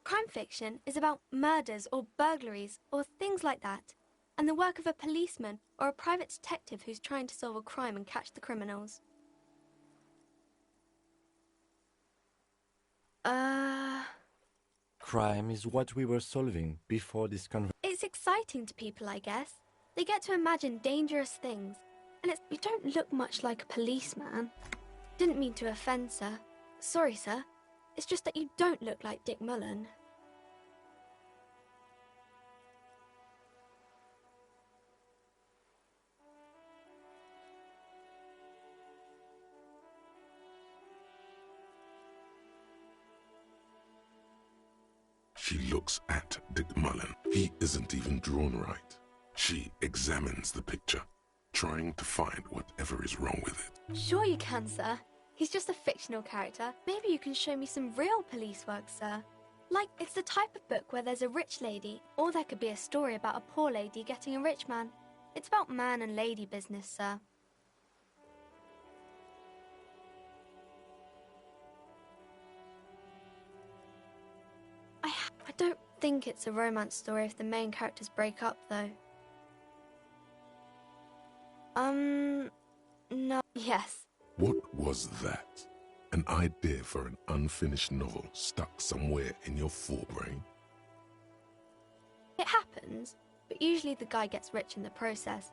S22: Crime fiction is about murders or burglaries or things like that, and the work of a policeman or a private detective who's trying to solve a crime and catch the criminals.
S7: Crime is what we were solving before this conversation.
S22: It's exciting to people, I guess. They get to imagine dangerous things, and you don't look much like a policeman. Didn't mean to offend, sir. Sorry, sir. It's just that you don't look like Dick Mullen.
S3: She looks at Dick Mullen. He isn't even drawn right. She examines the picture, trying to find whatever is wrong with it.
S22: Sure you can, sir. He's just a fictional character. Maybe you can show me some real police work, sir. Like, it's the type of book where there's a rich lady, or there could be a story about a poor lady getting a rich man. It's about man and lady business, sir. I don't think it's a romance story if the main characters break up, though. No. Yes.
S3: What was that? An idea for an unfinished novel stuck somewhere in your forebrain?
S22: It happens, but usually the guy gets rich in the process.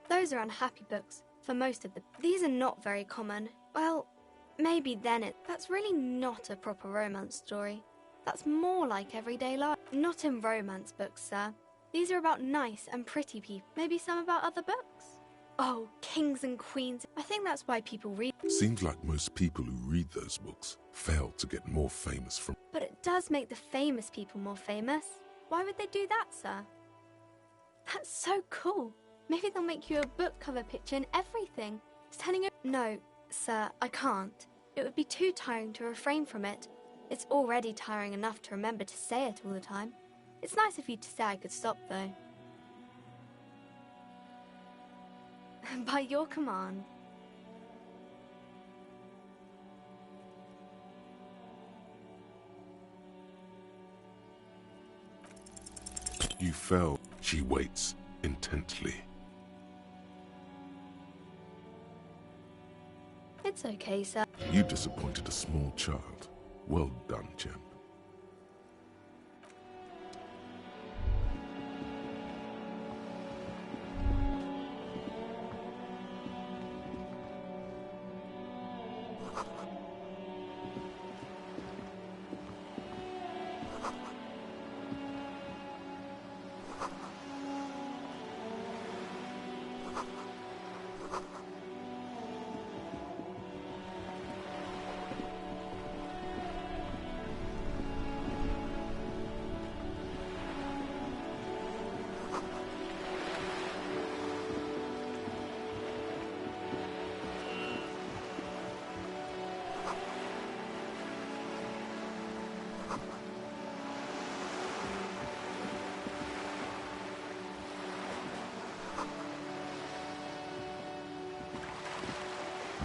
S22: Those are unhappy books, for most of them. These are not very common. Well, maybe then that's really not a proper romance story. That's more like everyday life. Not in romance books, sir. These are about nice and pretty people. Maybe some about other books. Oh, kings and queens. I think that's why people read.
S3: Seems like most people who read those books fail to get more famous from...
S22: But it does make the famous people more famous. Why would they do that, sir? That's so cool. Maybe they'll make you a book cover picture and everything. Standing over... No, sir, I can't. It would be too tiring to refrain from it. It's already tiring enough to remember to say it all the time. It's nice of you to say I could stop, though. By your command.
S3: You fell. She waits intently.
S22: It's okay, sir.
S3: You disappointed a small child. Well done, champ.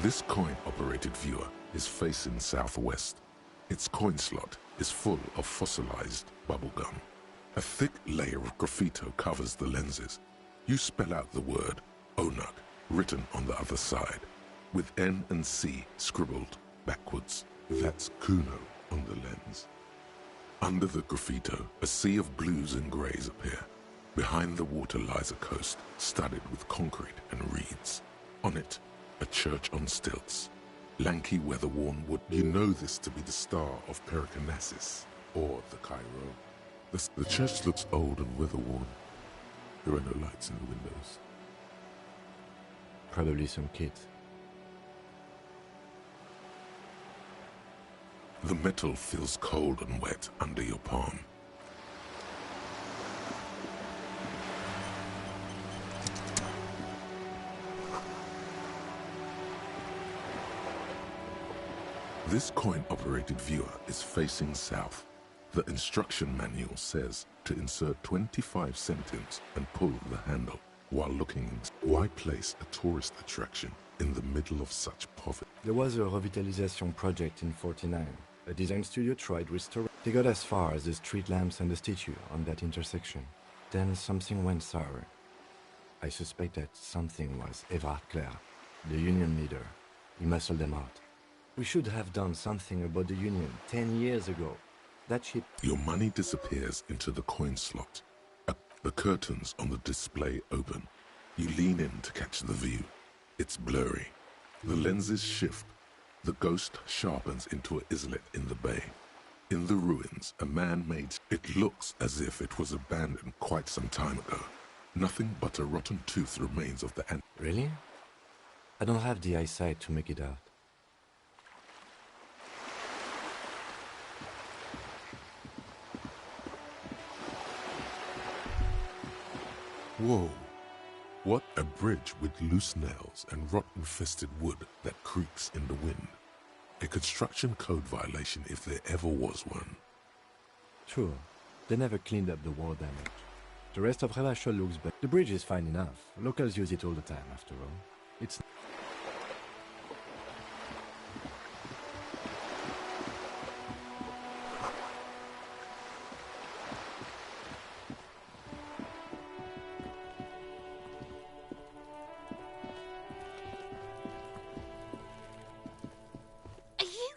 S3: This coin-operated viewer is facing southwest. Its coin slot is full of fossilized bubblegum. A thick layer of graffito covers the lenses. You spell out the word Onuk written on the other side, with N and C scribbled backwards. That's Kuno on the lens. Under the graffito, a sea of blues and greys appear. Behind the water lies a coast studded with concrete and reeds. On it, a church on stilts. Lanky, weather-worn wood. You know this to be the star of Pericarnassus, or the Cairo. The church looks old and weather-worn. There are no lights in the windows.
S7: Probably some kids.
S3: The metal feels cold and wet under your palm. This coin-operated viewer is facing south. The instruction manual says to insert 25 centimes and pull the handle while looking. Why place a tourist attraction in the middle of such poverty?
S7: There was a revitalization project in 49. A design studio tried restoring. They got as far as the street lamps and the statue on that intersection. Then something went sour. I suspect that something was Evrard Clare, the union leader. He muscled them out. We should have done something about the union 10 years ago. That shit.
S3: Your money disappears into the coin slot. The curtains on the display open. You lean in to catch the view. It's blurry. The lenses shift. The ghost sharpens into an islet in the bay. In the ruins, a man-made. It looks as if it was abandoned quite some time ago. Nothing but a rotten tooth remains of the ant.
S7: Really? I don't have the eyesight to make it out.
S3: Whoa. What a bridge with loose nails and rot-infested wood that creaks in the wind. A construction code violation if there ever was one.
S7: True. They never cleaned up the war damage. The rest of Revachol looks better. The bridge is fine enough. Locals use it all the time, after all. It's...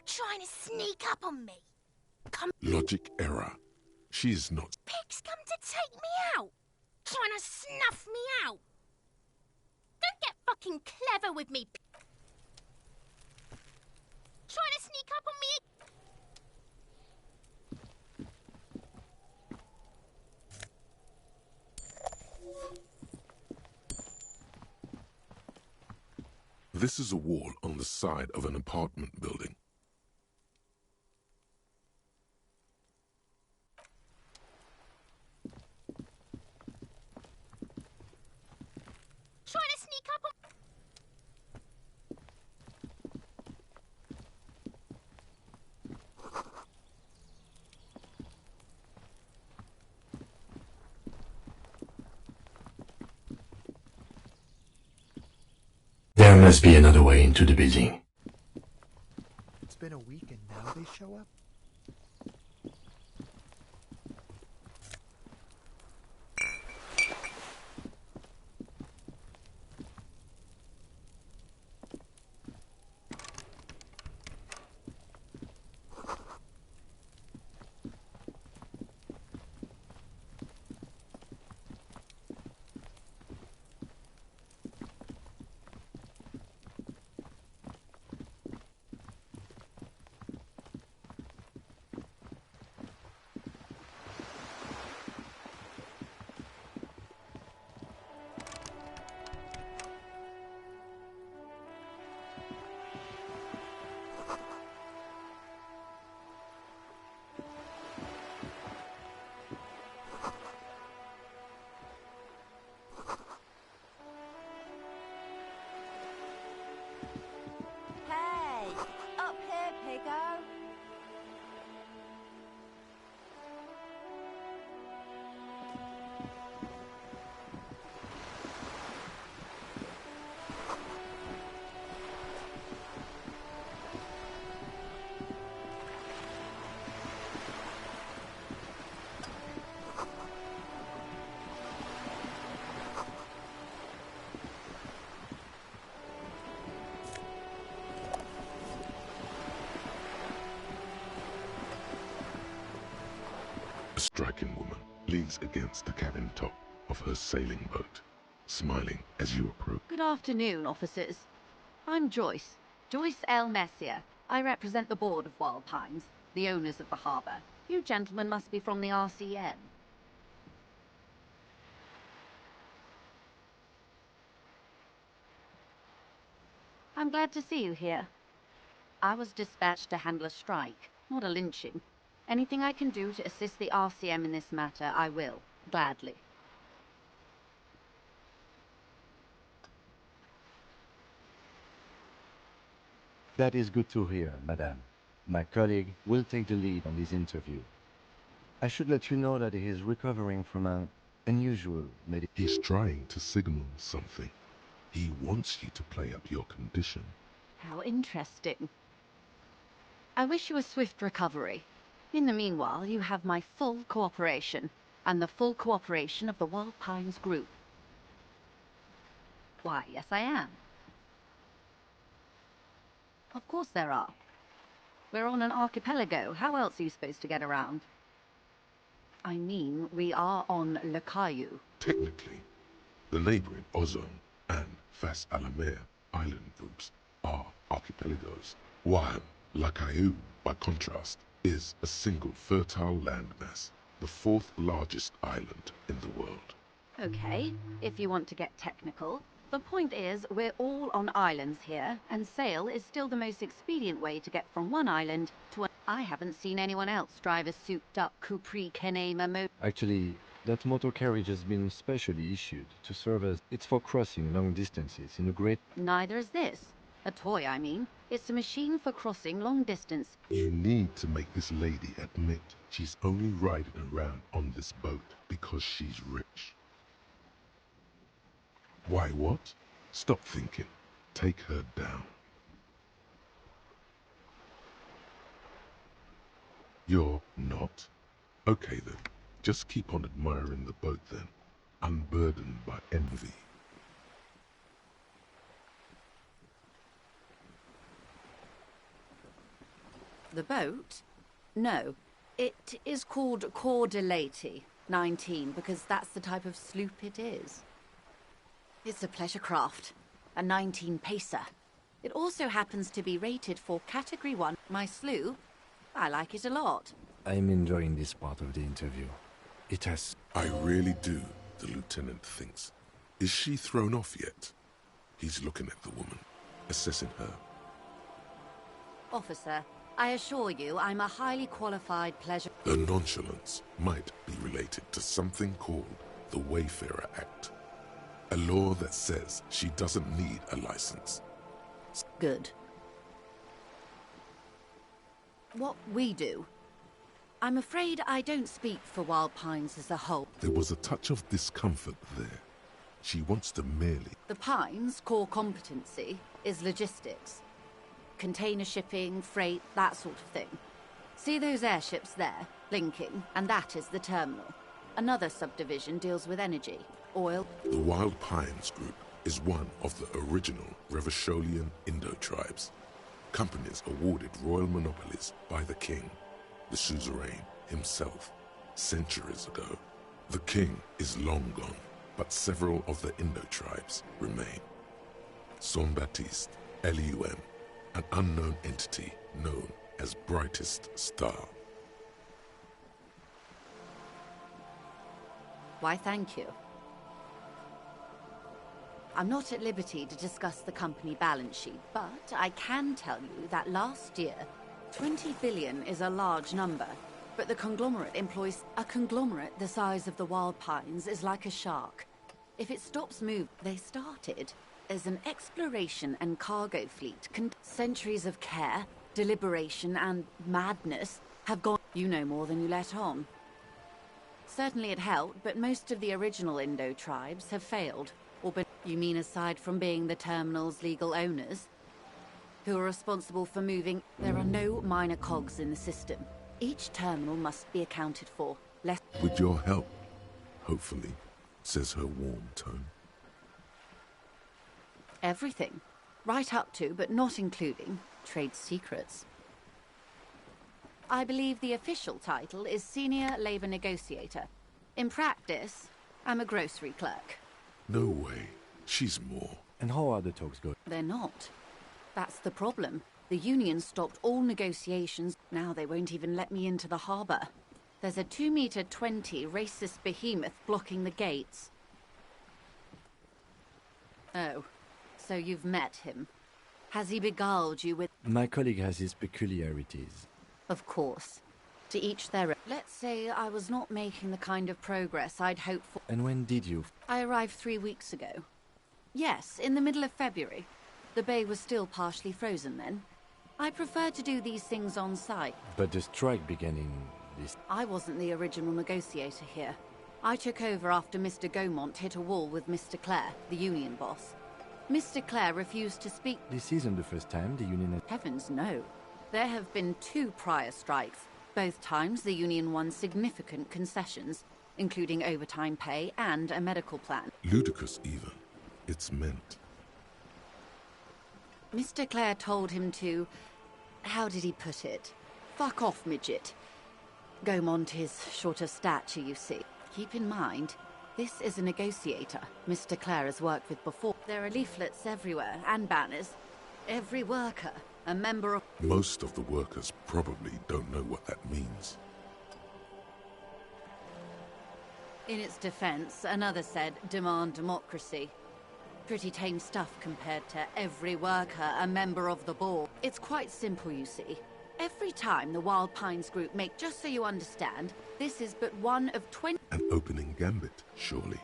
S9: Trying to sneak up on me. Come.
S3: Logic error. She's not.
S9: Pigs come to take me out. Trying to snuff me out. Don't get fucking clever with me. Trying to sneak up on me.
S3: This is a wall on the side of an apartment building.
S9: Trying to sneak up on...
S7: There must be another way into the building.
S17: It's been a week and now they show up?
S3: striking woman leans against the cabin top of her sailing boat, smiling as you approach.
S6: Good afternoon, officers. I'm Joyce. Joyce L. Messier. I represent the board of Wild Pines, the owners of the harbour. You gentlemen must be from the RCN. I'm glad to see you here. I was dispatched to handle a strike, not a lynching. Anything I can do to assist the RCM in this matter, I will, gladly.
S7: That is good to hear, madame. My colleague will take the lead on this interview. I should let you know that he is recovering from an unusual medication.
S3: He's trying to signal something. He wants you to play up your condition.
S6: How interesting. I wish you a swift recovery. In the meanwhile, you have my full cooperation, and the full cooperation of the Wild Pines Group. Why, yes I am. Of course there are. We're on an archipelago. How else are you supposed to get around? I mean, we are on Le Caillou.
S3: Technically, the neighboring Ozone and Fas Alamer island groups are archipelagos, while La Caillou, by contrast, is a single fertile landmass, the fourth largest island in the world.
S6: Okay, if you want to get technical. The point is, we're all on islands here, and sail is still the most expedient way to get from one island to another. I haven't seen anyone else drive a souped-up Capri Kenema motor.
S7: Actually, that motor carriage has been specially issued to serve as... It's for crossing long distances in a great...
S6: Neither is this. A toy, I mean. It's a machine for crossing long distance.
S3: You need to make this lady admit she's only riding around on this boat because she's rich. Why what? Stop thinking. Take her down. You're not? Okay then. Just keep on admiring the boat then, unburdened by envy.
S6: The boat? No. It is called Cor de Leyte 19 because that's the type of sloop it is. It's a pleasure craft, a 19-pacer. It also happens to be rated for Category 1. My sloop, I like it a lot.
S7: I'm enjoying this part of the interview. It has...
S3: I really do, the lieutenant thinks. Is she thrown off yet? He's looking at the woman, assessing her.
S6: Officer, I assure you I'm a highly qualified pleasure...
S3: Her nonchalance might be related to something called the Wayfarer Act. A law that says she doesn't need a license.
S6: Good. What we do? I'm afraid I don't speak for Wild Pines as a whole.
S3: There was a touch of discomfort there. She wants to merely...
S6: The Pines' core competency is logistics. Container shipping, freight, that sort of thing. See those airships there, blinking, and that is the terminal. Another subdivision deals with energy. Oil.
S3: The Wild Pines Group is one of the original Revacholian Indo-tribes. Companies awarded royal monopolies by the king, the suzerain himself, centuries ago. The king is long gone, but several of the Indo-tribes remain. Son Baptiste, Elysium, an unknown entity known as Brightest Star.
S6: Why, thank you. I'm not at liberty to discuss the company balance sheet, but I can tell you that last year, 20 billion is a large number, but the conglomerate employs... A conglomerate the size of the Wild Pines is like a shark. If it stops moving... They started as an exploration and cargo fleet. Centuries of care, deliberation, and madness have gone... You know more than you let on. Certainly it helped, but most of the original Indo tribes have failed. Or been... You mean aside from being the terminal's legal owners? Who are responsible for moving... There are no minor cogs in the system. Each terminal must be accounted for. Less...
S3: With your help, hopefully, says her warm tone.
S6: Everything. Right up to, but not including, trade secrets. I believe the official title is Senior Labor Negotiator. In practice, I'm a grocery clerk.
S3: No way. She's more.
S7: And how are the talks going?
S6: They're not. That's the problem. The union stopped all negotiations. Now they won't even let me into the harbour. There's a 2-meter 20 racist behemoth blocking the gates. Oh, so you've met him. Has he beguiled you with...
S7: My colleague has his peculiarities.
S6: Of course. To each their own. Let's say I was not making the kind of progress I'd hoped for.
S7: And when did you?
S6: I arrived 3 weeks ago. Yes, in the middle of February. The bay was still partially frozen then. I prefer to do these things on site.
S7: But the strike began in this...
S6: I wasn't the original negotiator here. I took over after Mr. Gaumont hit a wall with Mr. Clare, the union boss. Mr. Clare refused to speak.
S7: This isn't the first time the union has...
S6: Heavens, no. There have been 2 prior strikes. Both times the union won significant concessions, including overtime pay and a medical plan.
S3: Ludicrous, even. It's meant.
S6: Mr. Clare told him to... How did he put it? Fuck off, midget. Gaumont is short of stature, you see. Keep in mind, this is a negotiator Mr. Clare has worked with before. There are leaflets everywhere, and banners. Every worker, a member of...
S3: Most of the workers probably don't know what that means.
S6: In its defense, another said, demand democracy. Pretty tame stuff compared to every worker, a member of the board. It's quite simple, you see. Every time the Wild Pines group make... Just so you understand, this is but one of 20...
S3: An opening gambit, surely.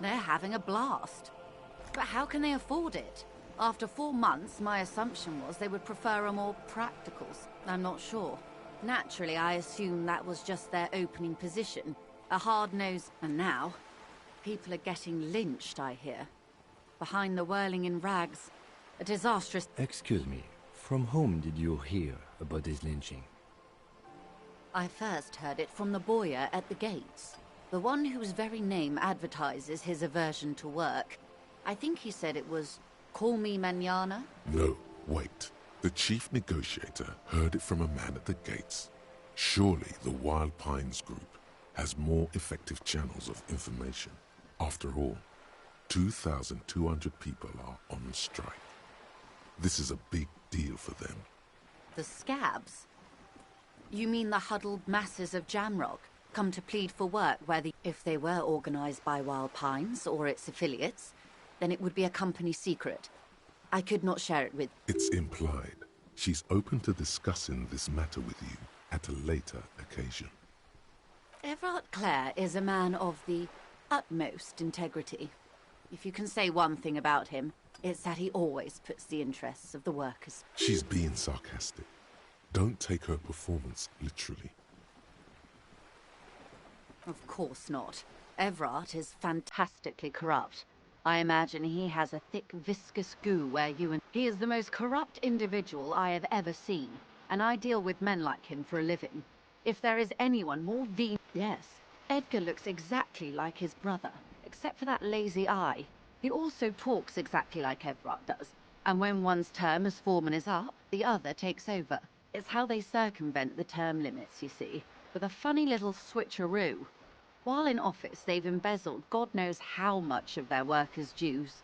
S6: They're having a blast. But how can they afford it? After 4 months, my assumption was they would prefer a more practical... I'm not sure. Naturally, I assumed that was just their opening position. A hard-nosed... And now, people are getting lynched, I hear. Behind the whirling in rags, a disastrous...
S7: Excuse me, from whom did you hear about this lynching?
S6: I first heard it from the bowyer at the gates. The one whose very name advertises his aversion to work. I think he said it was, call me mañana?
S3: No, wait. The chief negotiator heard it from a man at the gates. Surely the Wild Pines group has more effective channels of information. After all, 2,200 people are on strike. This is a big deal for them.
S6: The scabs? You mean the huddled masses of Jamrock come to plead for work where if they were organized by Wild Pines or its affiliates, then it would be a company secret. I could not share it with...
S3: It's implied. She's open to discussing this matter with you at a later occasion.
S6: Everard Clare is a man of the utmost integrity. If you can say one thing about him, it's that he always puts the interests of the workers.
S3: She's being sarcastic. Don't take her performance literally.
S6: Of course not. Everard is fantastically corrupt. I imagine he has a thick, viscous goo where you and... He is the most corrupt individual I have ever seen, and I deal with men like him for a living. If there is anyone more Yes, Edgar looks exactly like his brother, except for that lazy eye. He also talks exactly like Everard does, and when one's term as foreman is up, the other takes over. It's how they circumvent the term limits, you see, with a funny little switcheroo. While in office, they've embezzled God knows how much of their workers' dues.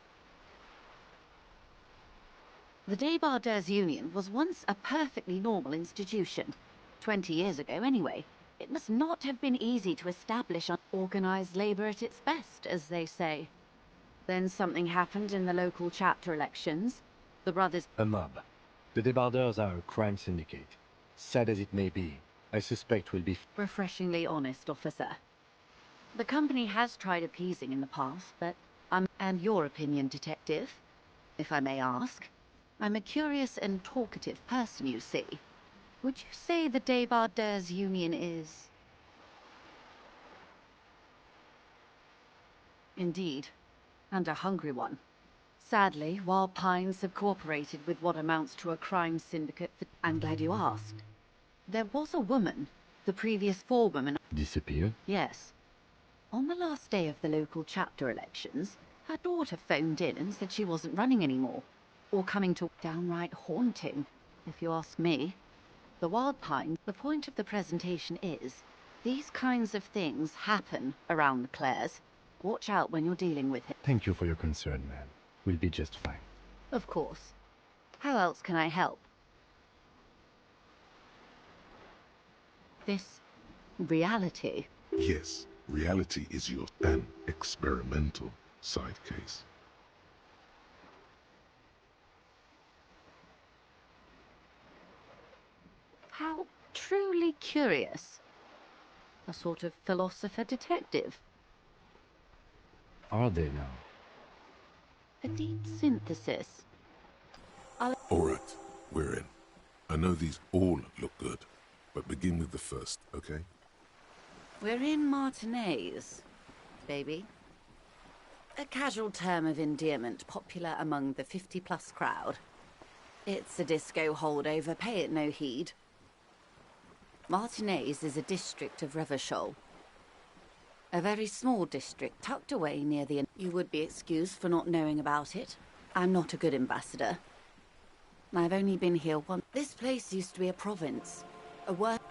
S6: The Débardeurs Union was once a perfectly normal institution. 20 years ago, anyway. It must not have been easy to establish organized labor at its best, as they say. Then something happened in the local chapter elections. The brothers...
S7: A mob. The Débardeurs are a crime syndicate. Sad as it may be, I suspect will be...
S6: Refreshingly honest, officer. The company has tried appeasing in the past, but and your opinion, detective, if I may ask. I'm a curious and talkative person, you see. Would you say the Débardeurs Union is... Indeed, and a hungry one. Sadly, Wild Pines have cooperated with what amounts to a crime syndicate for... I'm glad you asked. There was a woman, the previous forewoman...
S7: Disappeared?
S6: Yes. On the last day of the local chapter elections, her daughter phoned in and said she wasn't running anymore. or coming to downright haunting, if you ask me. The Wild Pine, the point of the presentation is, these kinds of things happen around the Clares. Watch out when you're dealing with it.
S7: Thank you for your concern, ma'am. We'll be just fine.
S6: Of course. How else can I help? This reality.
S3: Yes, reality is an experimental side case.
S6: How truly curious. A sort of philosopher detective.
S7: Are they now?
S6: A deep synthesis.
S3: Alright, we're in. I know these all look good, but begin with the first, okay?
S6: We're in Martinez, baby. A casual term of endearment popular among the 50-plus crowd. It's a disco holdover, pay it no heed. Martinez is a district of Revachol. A very small district tucked away near the... You would be excused for not knowing about it. I'm not a good ambassador. I've only been here once. This place used to be a province.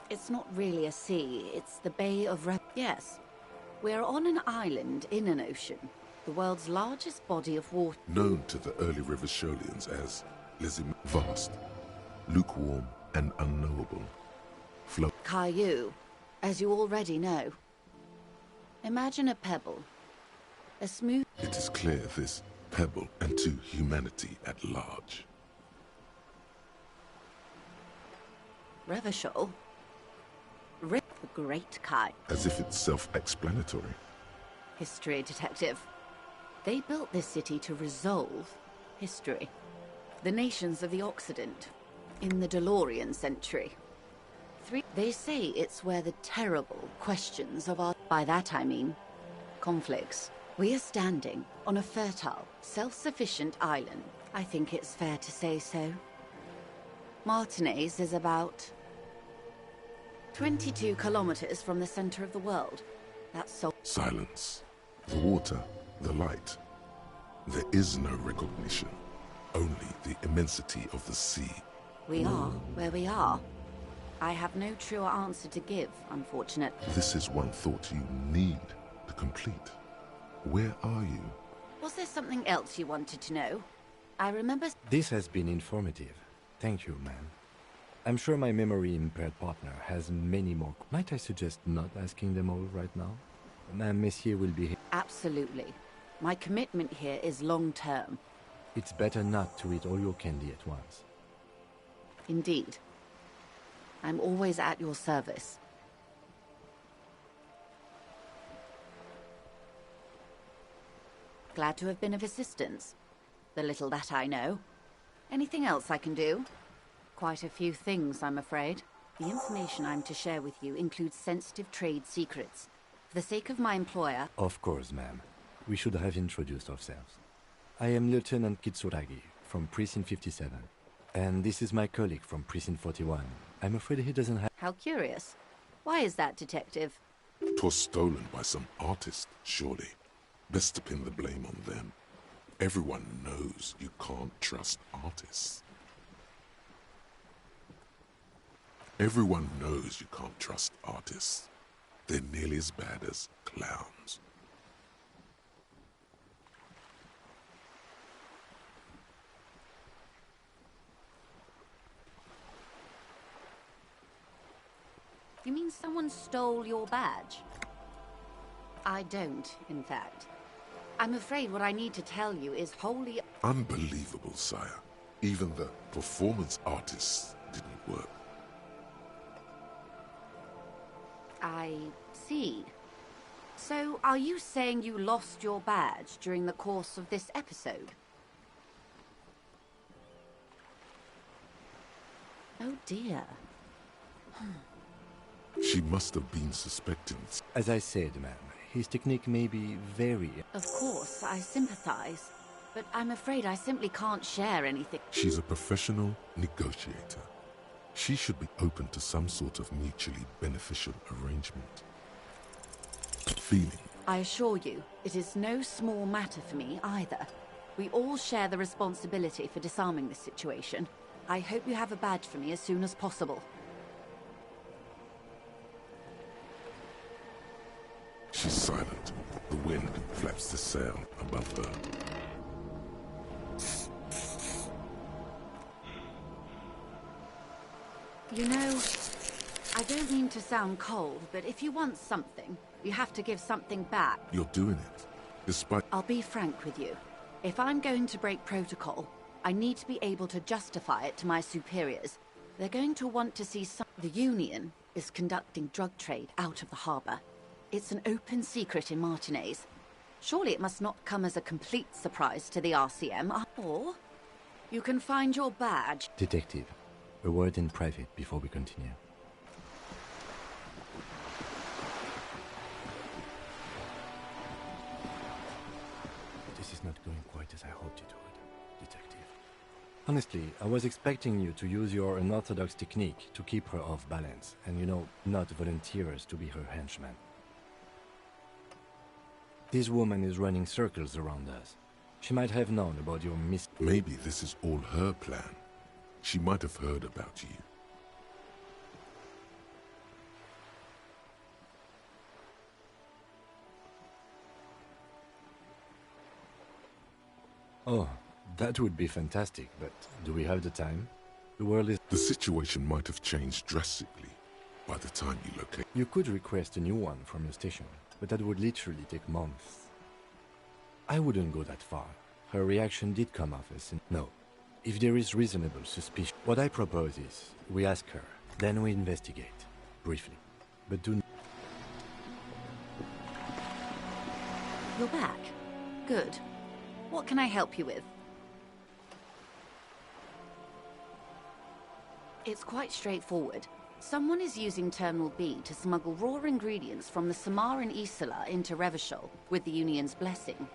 S6: It's not really a sea, it's the Bay of Yes. We're on an island in an ocean. The world's largest body of water.
S3: Known to the early Revacholians as Elysium. Vast, lukewarm, and unknowable.
S6: Caillou, as you already know. Imagine a pebble. A smooth...
S3: It is clear this pebble and to humanity at large.
S6: Revachol? The great Kai.
S3: As if it's self-explanatory.
S6: History detective. They built this city to resolve history. The nations of the Occident, in the DeLorean century. They say it's where the terrible questions of our... By that I mean, conflicts. We are standing on a fertile, self-sufficient island. I think it's fair to say so. Martinez is about 22 kilometers from the center of the world. That's so...
S3: Silence. The water, the light. There is no recognition. Only the immensity of the sea.
S6: We are where we are. I have no truer answer to give, unfortunately.
S3: This is one thought you need to complete. Where are you?
S6: Was there something else you wanted to know? I remember...
S7: This has been informative. Thank you, ma'am. I'm sure my memory-impaired partner has many more. Might I suggest not asking them all right now? Madame Messier will be here.
S6: Absolutely. My commitment here is long-term.
S7: It's better not to eat all your candy at once.
S6: Indeed. I'm always at your service. Glad to have been of assistance. The little that I know. Anything else I can do? Quite a few things, I'm afraid. The information I'm to share with you includes sensitive trade secrets. For the sake of my employer...
S7: Of course, ma'am. We should have introduced ourselves. I am Lieutenant Kitsuragi, from Precinct 57. And this is my colleague from Precinct 41. I'm afraid he doesn't have...
S6: How curious. Why is that, Detective?
S3: 'Twas stolen by some artist, surely. Best to pin the blame on them. Everyone knows you can't trust artists. Everyone knows you can't trust artists. They're nearly as bad as clowns.
S6: You mean someone stole your badge? I don't, in fact. I'm afraid what I need to tell you is wholly...
S3: Unbelievable, sire. Even the performance artists didn't work.
S6: I see. So, are you saying you lost your badge during the course of this episode? Oh dear.
S3: She must have been suspecting...
S7: As I said, ma'am, his technique may be very...
S6: Of course, I sympathize. But I'm afraid I simply can't share anything.
S3: She's a professional negotiator. She should be open to some sort of mutually beneficial arrangement. Feeling.
S6: I assure you, it is no small matter for me either. We all share the responsibility for disarming this situation. I hope you have a badge for me as soon as possible.
S3: She's silent. The wind flaps the sail above her.
S6: You know, I don't mean to sound cold, but if you want something, you have to give something back.
S3: You're doing it, despite...
S6: I'll be frank with you. If I'm going to break protocol, I need to be able to justify it to my superiors. They're going to want to see some... The Union is conducting drug trade out of the harbor. It's an open secret in Martinez. Surely it must not come as a complete surprise to the RCM, or you can find your badge.
S7: Detective, a word in private before we continue. This is not going quite as I hoped it would, Detective. Honestly, I was expecting you to use your unorthodox technique to keep her off balance, and you know, not volunteer us to be her henchman. This woman is running circles around us. She might have known about your
S3: Maybe this is all her plan. She might have heard about you.
S7: Oh, that would be fantastic, but do we have the time? The world is...
S3: The situation might have changed drastically by the time you locate...
S7: You could request a new one from your station, but that would literally take months. I wouldn't go that far. Her reaction did come off as... No. If there is reasonable suspicion... What I propose is, we ask her, then we investigate. Briefly. But do...
S6: You're back. Good. What can I help you with? It's quite straightforward. Someone is using Terminal B to smuggle raw ingredients from the Samar and Isola into Revachol with the Union's blessing.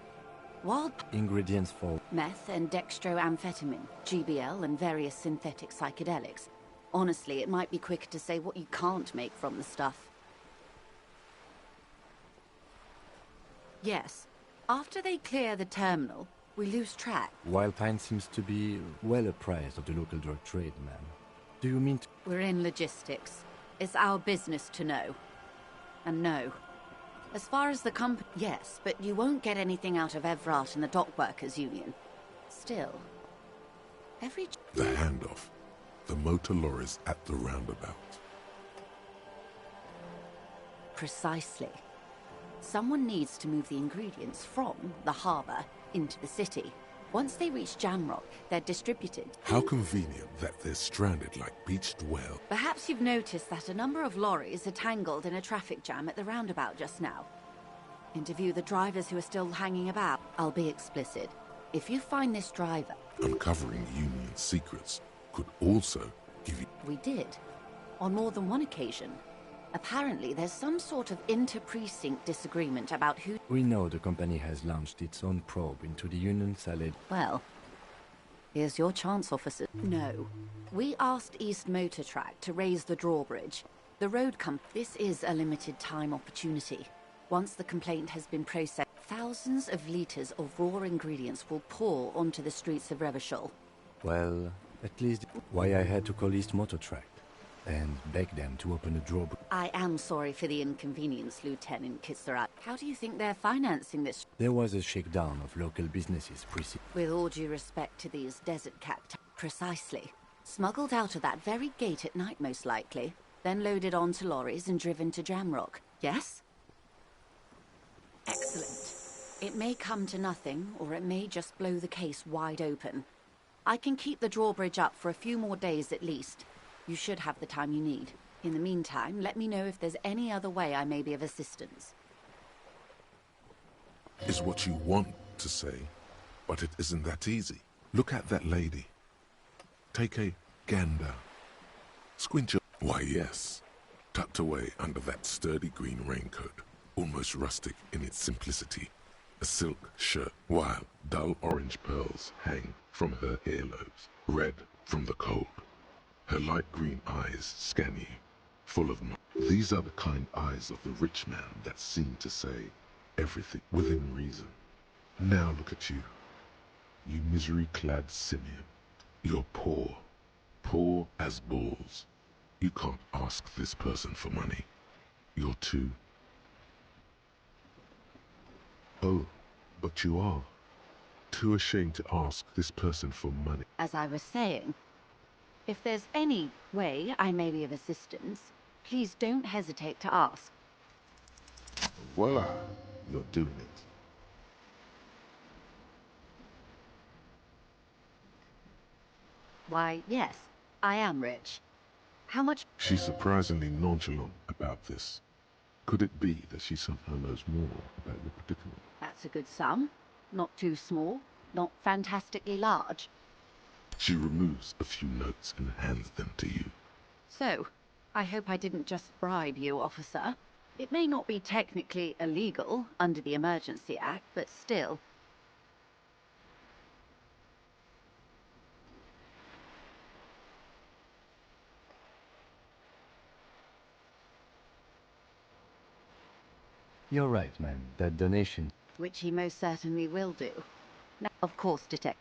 S6: Wild
S7: ingredients for
S6: meth and dextroamphetamine, GBL, and various synthetic psychedelics. Honestly, it might be quicker to say what you can't make from the stuff. Yes. After they clear the terminal, we lose track.
S7: Wild Pine seems to be well apprised of the local drug trade, ma'am. Do you mean to...
S6: We're in logistics. It's our business to know. And no. As far as the company... Yes, but you won't get anything out of Evrat and the Dock Workers Union. Still, every...
S3: The handoff. The motor lorries at the roundabout.
S6: Precisely. Someone needs to move the ingredients from the harbour into the city. Once they reach Jamrock, they're distributed.
S3: How convenient that they're stranded like beached whale.
S6: Perhaps you've noticed that a number of lorries are tangled in a traffic jam at the roundabout just now. Interview the drivers who are still hanging about. I'll be explicit. If you find this driver...
S3: Uncovering Union secrets could also give you...
S6: We did. On more than one occasion. Apparently, there's some sort of inter-precinct disagreement about who...
S7: We know the company has launched its own probe into the Union salad...
S6: Well, here's your chance, officer. No. We asked East Motor Track to raise the drawbridge. The road This is a limited-time opportunity. Once the complaint has been processed, thousands of litres of raw ingredients will pour onto the streets of Revachol.
S7: Well, at least why I had to call East Motor Track and beg them to open a drawbridge.
S6: I am sorry for the inconvenience, Lieutenant Kissarat. How do you think they're financing this?
S7: There was a shakedown of local businesses
S6: With all due respect to these desert cat... Precisely. Smuggled out of that very gate at night, most likely. Then loaded onto lorries and driven to Jamrock. Yes? Excellent. It may come to nothing, or it may just blow the case wide open. I can keep the drawbridge up for a few more days at least. You should have the time you need. In the meantime, let me know if there's any other way I may be of assistance.
S3: Is what you want to say, but it isn't that easy. Look at that lady. Take a gander. Squint your... Why, yes. Tucked away under that sturdy green raincoat, almost rustic in its simplicity, a silk shirt, while dull orange pearls hang from her earlobes, red from the cold. Her light green eyes scan you, full of... These are the kind eyes of the rich man that seem to say everything within reason. Now look at you. You misery-clad simian. You're poor. Poor as balls. You can't ask this person for money. You're too... Oh, but you are. Too ashamed to ask this person for money.
S6: As I was saying, if there's any way I may be of assistance, please don't hesitate to ask.
S3: Voila, you're doing it.
S6: Why, yes, I am rich. How much?
S3: She's surprisingly nonchalant about this. Could it be that she somehow knows more about your predicament?
S6: That's a good sum. Not too small, not fantastically large.
S3: She removes a few notes and hands them to you.
S6: So, I hope I didn't just bribe you, officer. It may not be technically illegal under the Emergency Act, but still.
S7: You're right, man. That donation...
S6: Which he most certainly will do. Now, of course, Detective.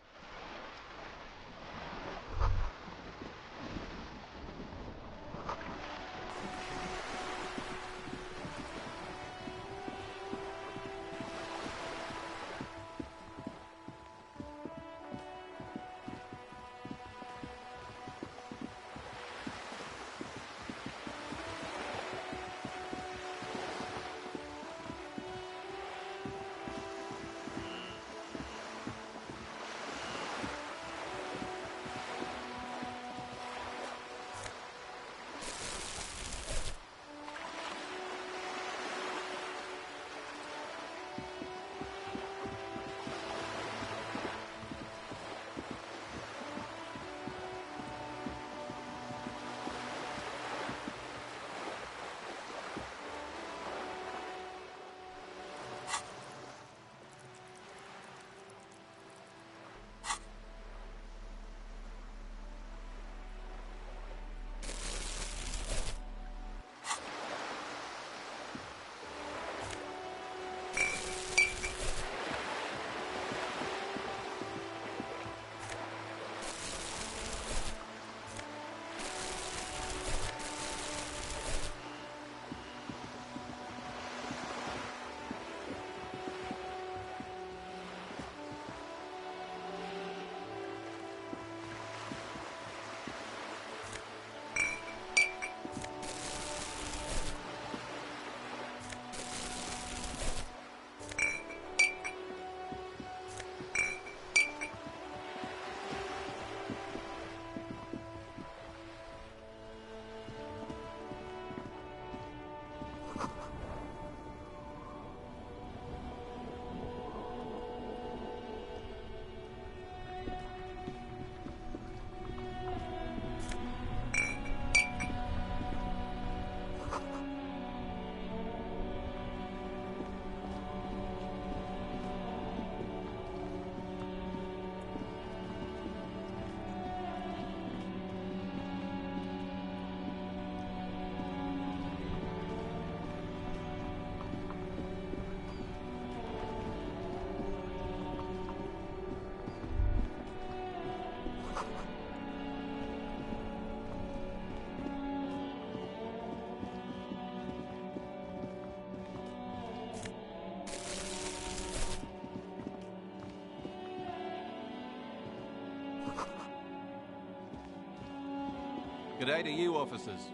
S14: G'day to you, officers.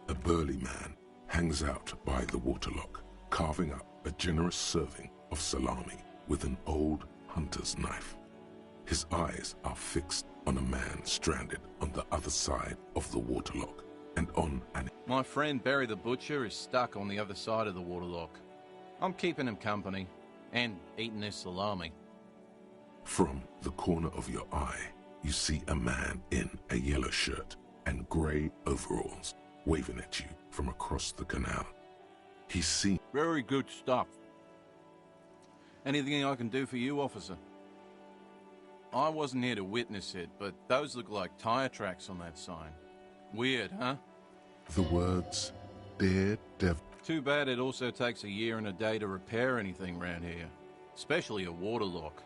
S3: A burly man hangs out by the waterlock, carving up a generous serving of salami with an old hunter's knife. His eyes are fixed on a man stranded on the other side of the waterlock and on an...
S14: My friend Barry the Butcher is stuck on the other side of the waterlock. I'm keeping him company and eating his salami.
S3: From the corner of your eye, you see a man in a yellow shirt and grey overalls waving at you from across the canal. He's seen...
S14: Very good stuff. Anything I can do for you, officer? I wasn't here to witness it, but those look like tire tracks on that sign. Weird, huh?
S3: The words, Daredevil.
S14: Too bad it also takes a year and a day to repair anything around here, especially a waterlock.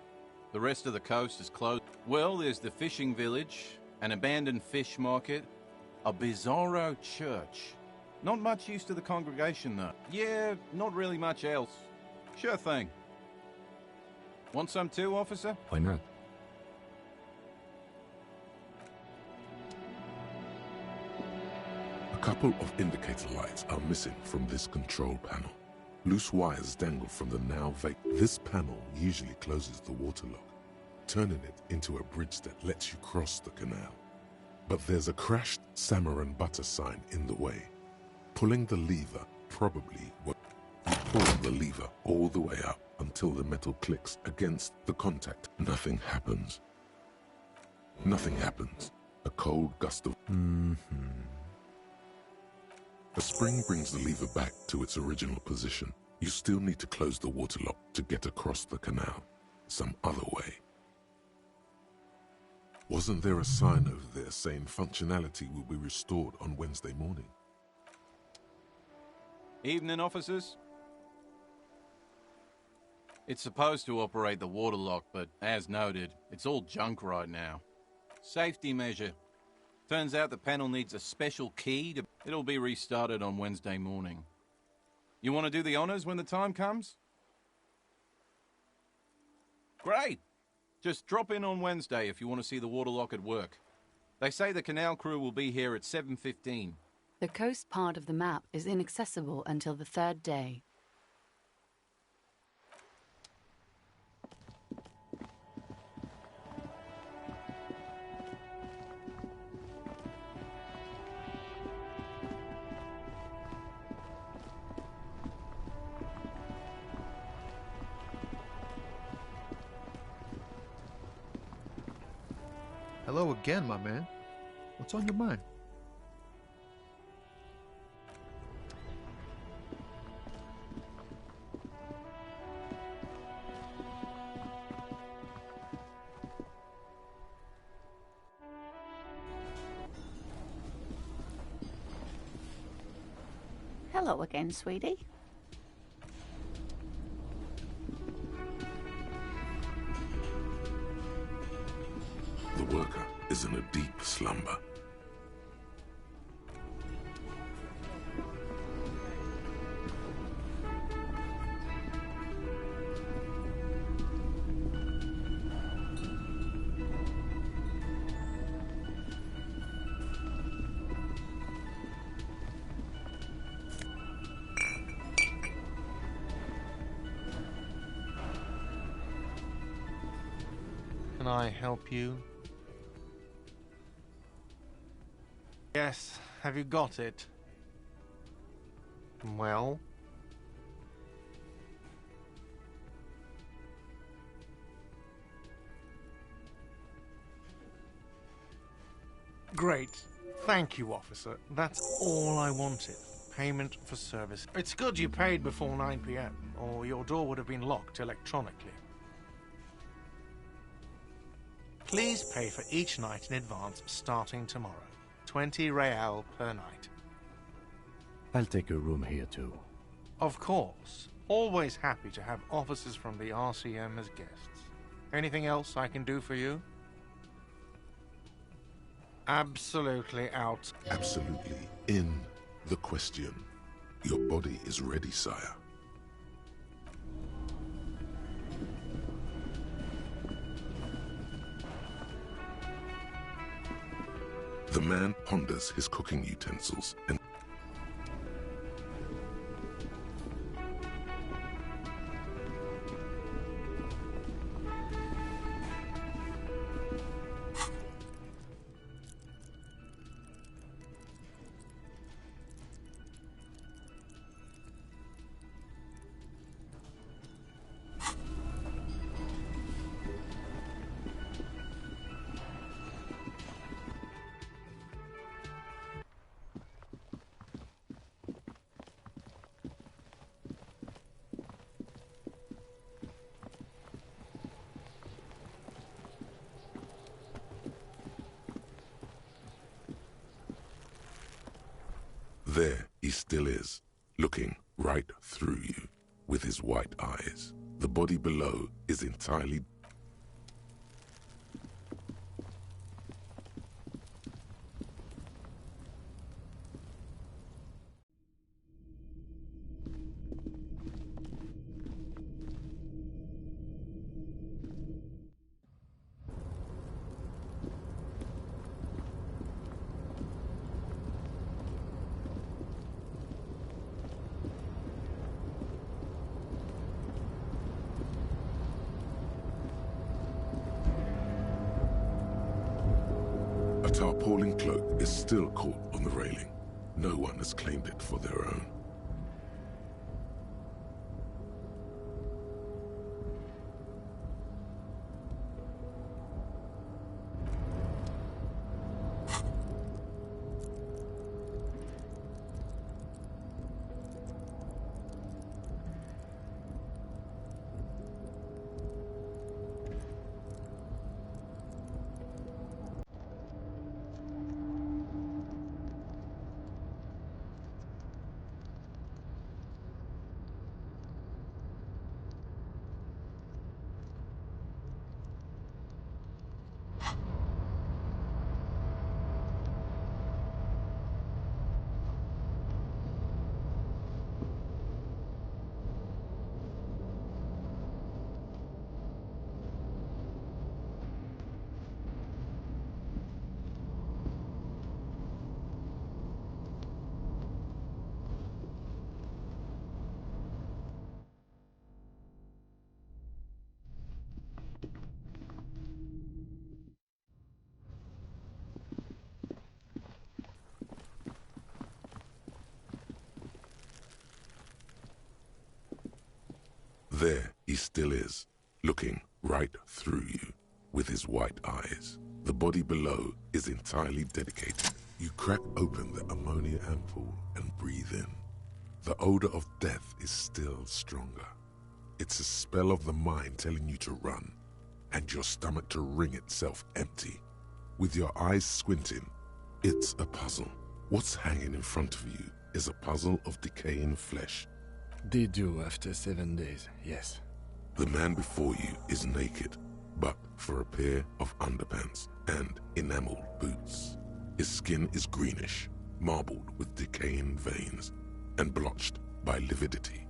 S14: The rest of the coast is closed. Well, there's the fishing village, an abandoned fish market, a bizarro church. Not much use to the congregation, though. Yeah, not really much else. Sure thing. Want some too, officer?
S7: Why not?
S3: A couple of indicator lights are missing from this control panel. Loose wires dangle from the now vacant. This panel usually closes the water lock, turning it into a bridge that lets you cross the canal. But there's a crashed salmon and butter sign in the way. Pulling the lever probably what you pull the lever all the way up until the metal clicks against the contact. Nothing happens. Nothing happens. A cold gust of... A spring brings the lever back to its original position. You still need to close the water lock to get across the canal. Some other way. Wasn't there a sign over there saying functionality will be restored on Wednesday morning?
S14: Evening, officers. It's supposed to operate the water lock, but as noted, it's all junk right now. Safety measure. Turns out the panel needs a special key to... It'll be restarted on Wednesday morning. You want to do the honors when the time comes? Great! Just drop in on Wednesday if you want to see the water lock at work. They say the canal crew will be here at 7:15.
S5: The coast part of the map is inaccessible until the third day.
S17: Hello again, my man. What's on your mind?
S6: Hello again, sweetie.
S3: The worker is in a deep slumber.
S4: Can I help you? Yes, have you got it? Well? Great. Thank you, officer. That's all I wanted. Payment for service. It's good you paid before 9 p.m., or your door would have been locked electronically. Please pay for each night in advance starting tomorrow. 20 real per night.
S7: I'll take a room here too.
S4: Of course. Always happy to have officers from the RCM as guests. Anything else I can do for you? Absolutely out.
S3: Absolutely in the question. Your body is ready, sire. The man ponders his cooking utensils and there he still is, looking right through you with his white eyes. The body below is entirely... tarpaulin cloak is still caught on the railing. No one has claimed it for their own. There he still is, looking right through you with his white eyes. The body below is entirely dedicated. You crack open the ammonia ampoule and breathe in. The odor of death is still stronger. It's a spell of the mind telling you to run, and your stomach to wring itself empty. With your eyes squinting, it's a puzzle. What's hanging in front of you is a puzzle of decaying flesh.
S7: They do after 7 days, yes.
S3: The man before you is naked, but for a pair of underpants and enamel boots. His skin is greenish, marbled with decaying veins, and blotched by lividity.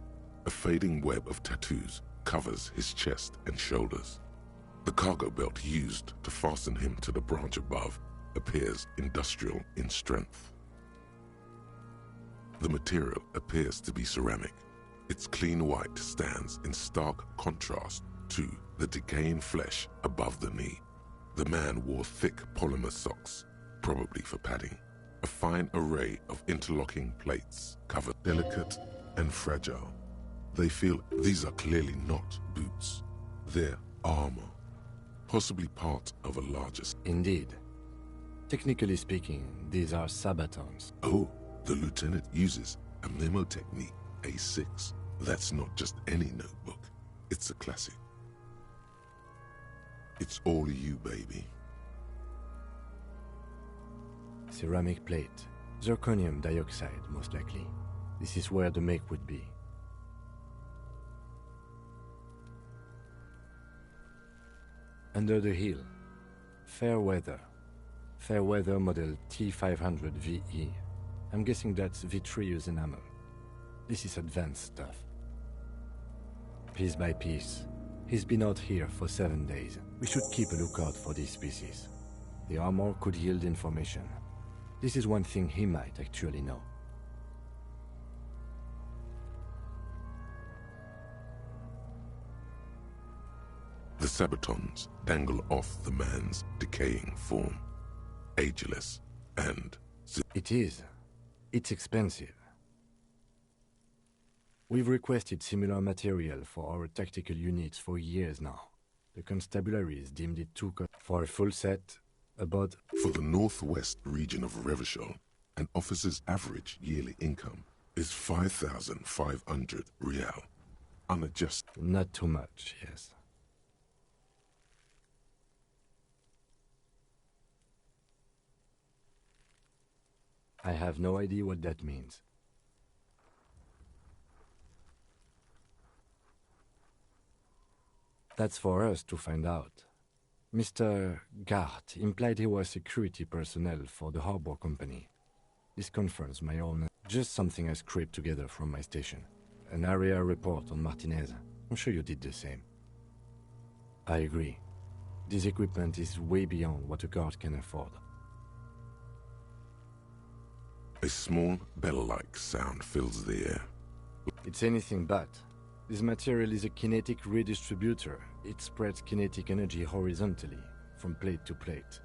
S3: A fading web of tattoos covers his chest and shoulders. The cargo belt used to fasten him to the branch above appears industrial in strength. The material appears to be ceramic. Its clean white stands in stark contrast to the decaying flesh above the knee. The man wore thick polymer socks, probably for padding. A fine array of interlocking plates cover delicate and fragile. They feel these are clearly not boots. They're armor, possibly part of a larger...
S7: Indeed. Technically speaking, these are sabatons.
S3: Oh, the lieutenant uses a memo technique. A6. That's not just any notebook. It's a classic. It's all you, baby.
S7: Ceramic plate. Zirconium dioxide, most likely. This is where the make would be. Under the hill. Fair weather. Fair weather model T500 VE. I'm guessing that's vitreous enamel. This is advanced stuff. Piece by piece. He's been out here for 7 days. We should keep a lookout for these species. The armor could yield information. This is one thing he might actually know.
S3: The sabatons dangle off the man's decaying form. Ageless and...
S7: It is. It's expensive. We've requested similar material for our tactical units for years now. The constabularies deemed it too costly. For a full set, about...
S3: For the northwest region of Revachol, an officer's average yearly income is 5,500 real. Unadjusted.
S7: Not too much, yes. I have no idea what that means. That's for us to find out. Mr. Gart implied he was security personnel for the harbor company. This confirms my own... Just something I scraped together from my station. An area report on Martinez. I'm sure you did the same. I agree. This equipment is way beyond what a guard can afford.
S3: A small bell-like sound fills the air.
S7: It's anything but. This material is a kinetic redistributor. It spreads kinetic energy horizontally, from plate to plate.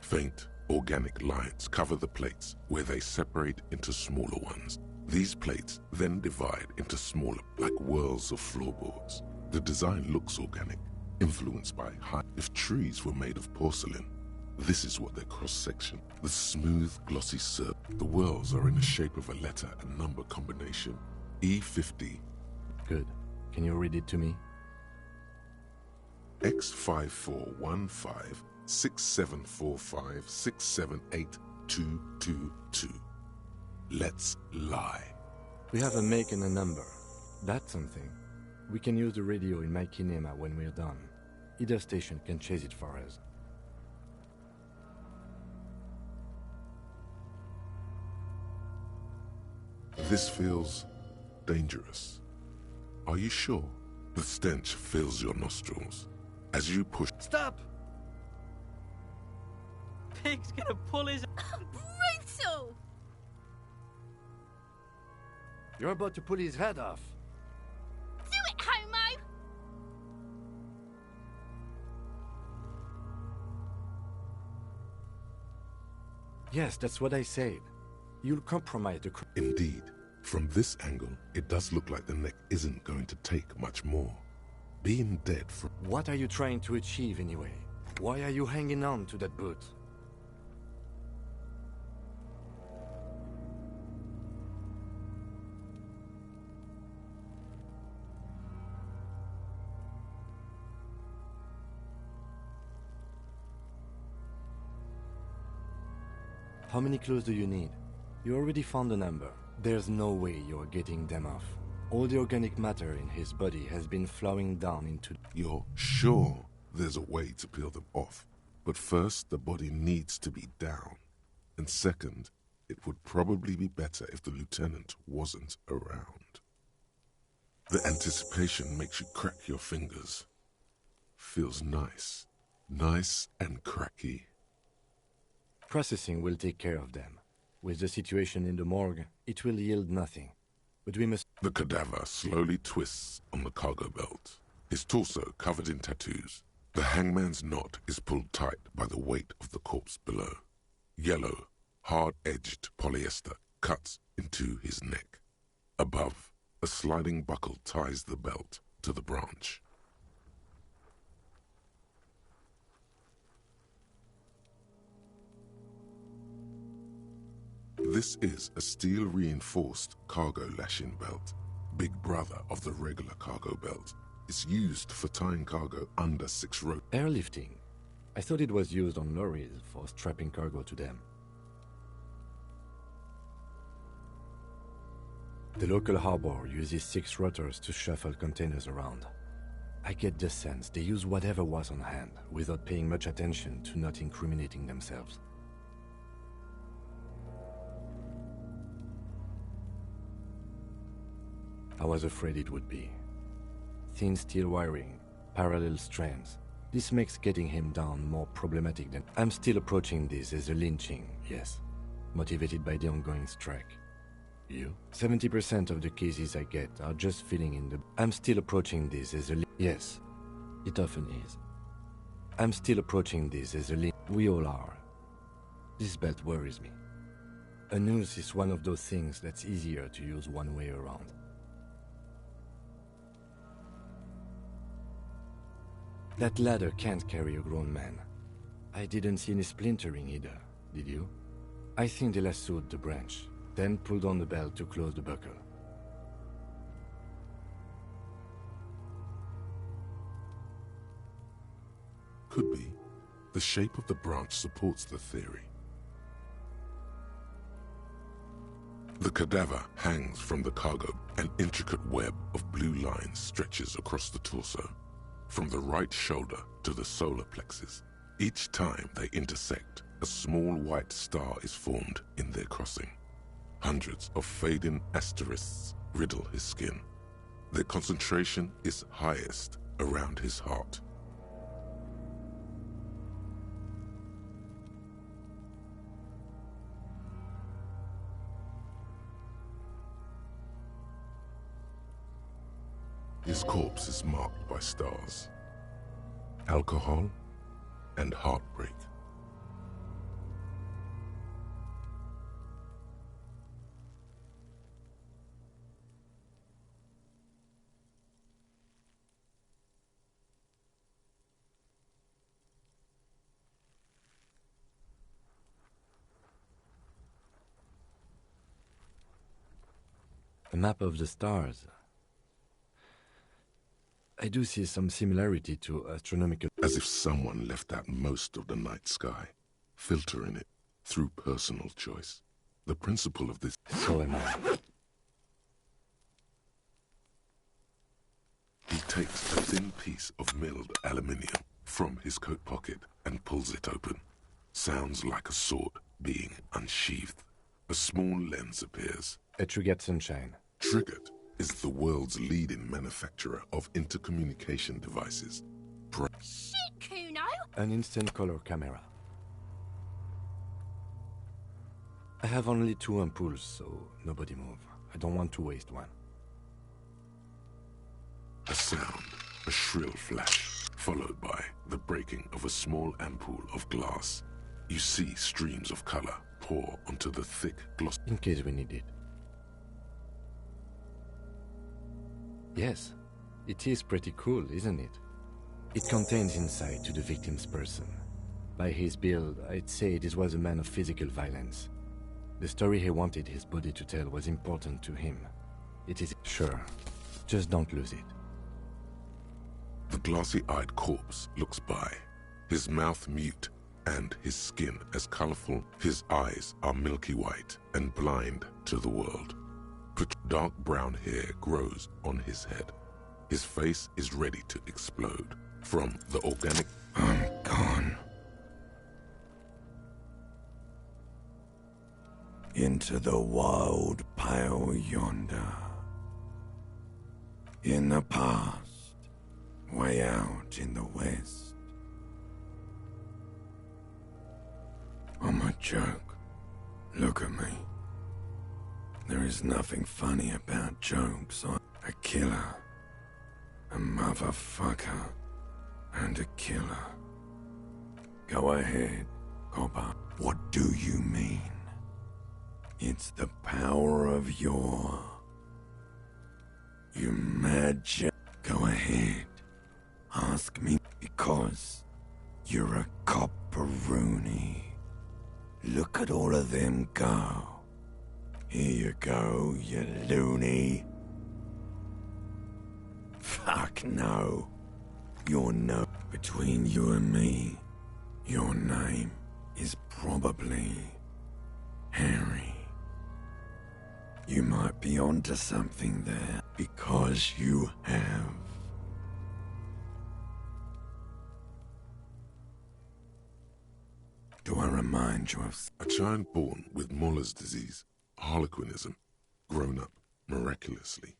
S3: Faint Organic lines cover the plates where they separate into smaller ones. These plates then divide into smaller, like whirls of floorboards. The design looks organic, influenced by if trees were made of porcelain. This is what their cross-section. The smooth, glossy surface. The whirls are in the shape of a letter and number combination. E50.
S7: Good. Can you read it to me?
S3: X5415 6745 678222. Let's lie.
S7: We have a make and a number. That's something. We can use the radio in my kinema when we're done. Either station can chase it for us.
S3: This feels dangerous. Are you sure? The stench fills your nostrils as you push.
S13: Stop! Pig's gonna pull his...
S9: Brutal!
S7: You're about to pull his head off.
S9: Do it, homo!
S7: Yes, that's what I said. You'll compromise the...
S3: Indeed. From this angle, it does look like the neck isn't going to take much more. Being dead for...
S7: What are you trying to achieve anyway? Why are you hanging on to that boot? How many clues do you need? You already found the number. There's no way you're getting them off. All the organic matter in his body has been flowing down into...
S3: You're sure there's a way to peel them off. But first, the body needs to be down. And second, it would probably be better if the lieutenant wasn't around. The anticipation makes you crack your fingers. Feels nice. Nice and cracky.
S7: Processing will take care of them. With the situation in the morgue, it will yield nothing. But we must...
S3: The cadaver slowly twists on the cargo belt, his torso covered in tattoos. The hangman's knot is pulled tight by the weight of the corpse below. Yellow, hard-edged polyester cuts into his neck. Above, a sliding buckle ties the belt to the branch. This is a steel-reinforced cargo lashing belt, big brother of the regular cargo belt. It's used for tying cargo under 6 ropes.
S7: Airlifting. I thought it was used on lorries for strapping cargo to them. The local harbor uses 6 rotors to shuffle containers around. I get the sense they use whatever was on hand without paying much attention to not incriminating themselves. I was afraid it would be. Thin steel wiring, parallel strands. This makes getting him down more problematic than... I'm still approaching this as a lynching, yes. Motivated by the ongoing strike. You? 70% of the cases I get are just filling in the... I'm still approaching this as a... Yes, it often is. I'm still approaching this as a... We all are. This belt worries me. A noose is one of those things that's easier to use one way around. That ladder can't carry a grown man. I didn't see any splintering either, did you? I think they lassoed the branch, then pulled on the belt to close the buckle.
S3: Could be. The shape of the branch supports the theory. The cadaver hangs from the cargo. An intricate web of blue lines stretches across the torso, from the right shoulder to the solar plexus. Each time they intersect, a small white star is formed in their crossing. Hundreds of fading asterisks riddle his skin. Their concentration is highest around his heart. His corpse is marked by stars, alcohol, and heartbreak.
S7: A map of the stars. I do see some similarity to astronomical...
S3: As if someone left out most of the night sky, filtering it through personal choice. The principle of this...
S7: So am I.
S3: He takes a thin piece of milled aluminium from his coat pocket and pulls it open. Sounds like a sword being unsheathed. A small lens appears.
S7: A Trigger Sunshine.
S3: Triggered is the world's leading manufacturer of intercommunication devices.
S9: Shit, Kuno!
S7: An instant color camera. I have only 2 ampoules, so nobody move. I don't want to waste one.
S3: A sound, a shrill flash, followed by the breaking of a small ampoule of glass. You see streams of color pour onto the thick gloss.
S7: In case we need it. Yes, it is pretty cool, isn't it? It contains insight to the victim's person. By his build, I'd say this was a man of physical violence. The story he wanted his body to tell was important to him. It is... Sure, just don't lose it.
S3: The glassy-eyed corpse looks by, his mouth mute and his skin as colorful. His eyes are milky white and blind to the world. Dark brown hair grows on his head. His face is ready to explode from the organic...
S1: I'm gone. Into the wild pale yonder. In the past, way out in the west. I'm a joke. Look at me. There is nothing funny about jokes. I'm a killer, a motherfucker, and a killer. Go ahead, copper. What do you mean? It's the power of your magic. Go ahead. Ask me because you're a copperoony. Look at all of them go. Here you go, you loony. Fuck no. You're no. Between you and me, your name is probably Harry. You might be onto something there, because you have. Do I remind you of...
S3: A child born with Muller's disease, harlequinism, grown up miraculously.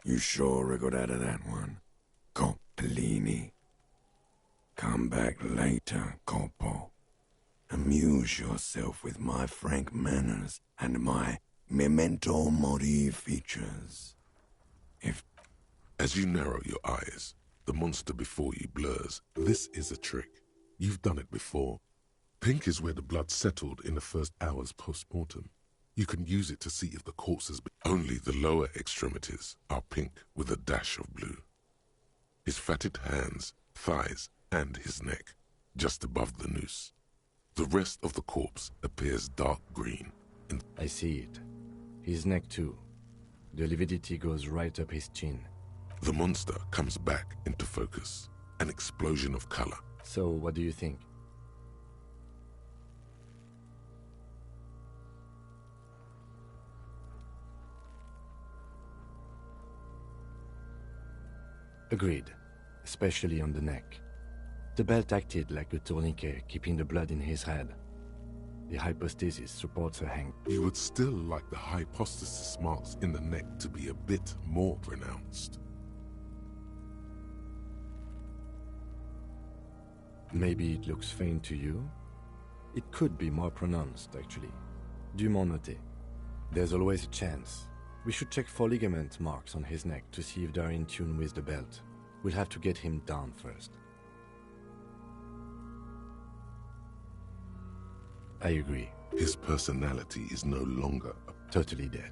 S1: You sure wriggled out of that one, Coppellini. Come back later, Coppo. Amuse yourself with my frank manners and my memento mori features.
S3: As you narrow your eyes, the monster before you blurs. This is a trick. You've done it before. Pink is where the blood settled in the first hours post-mortem. You can use it to see if the corpse has been... Only the lower extremities are pink with a dash of blue. His fatted hands, thighs, and his neck, just above the noose. The rest of the corpse appears dark green.
S7: I see it. His neck too. The lividity goes right up his chin.
S3: The monster comes back into focus. An explosion of color.
S7: So, what do you think? Agreed, especially on the neck. The belt acted like a tourniquet, keeping the blood in his head. The hypostasis supports a hang.
S3: You would still like the hypostasis marks in the neck to be a bit more pronounced.
S7: Maybe it looks faint to you? It could be more pronounced, actually. Dumont noté. There's always a chance. We should check for ligament marks on his neck to see if they're in tune with the belt. We'll have to get him down first. I agree.
S3: His personality is no longer
S7: totally dead.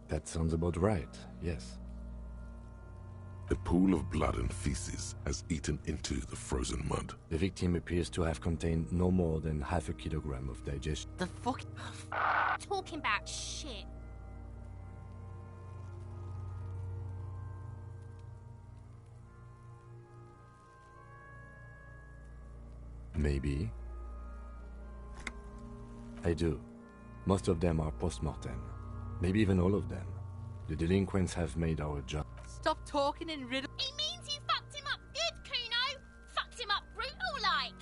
S7: That sounds about right, yes.
S3: A pool of blood and feces has eaten into the frozen mud.
S7: The victim appears to have contained no more than half a kilogram of digestion.
S9: The fuck? Talking about shit.
S7: Maybe. I do. Most of them are post-mortem. Maybe even all of them. The delinquents have made our job.
S13: Stop talking in riddles.
S9: It means you fucked him up good, Kuno. Fucked him up brutal like.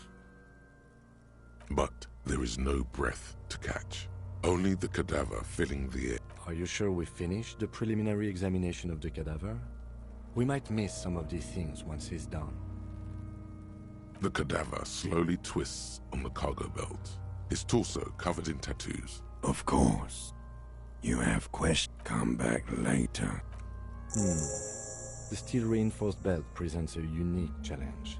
S3: But there is no breath to catch. Only the cadaver filling the air.
S7: Are you sure we finished the preliminary examination of the cadaver? We might miss some of these things once it's done.
S3: The cadaver slowly twists on the cargo belt, his torso covered in tattoos.
S1: Of course. You have questions. Come back later.
S7: The steel-reinforced belt presents a unique challenge.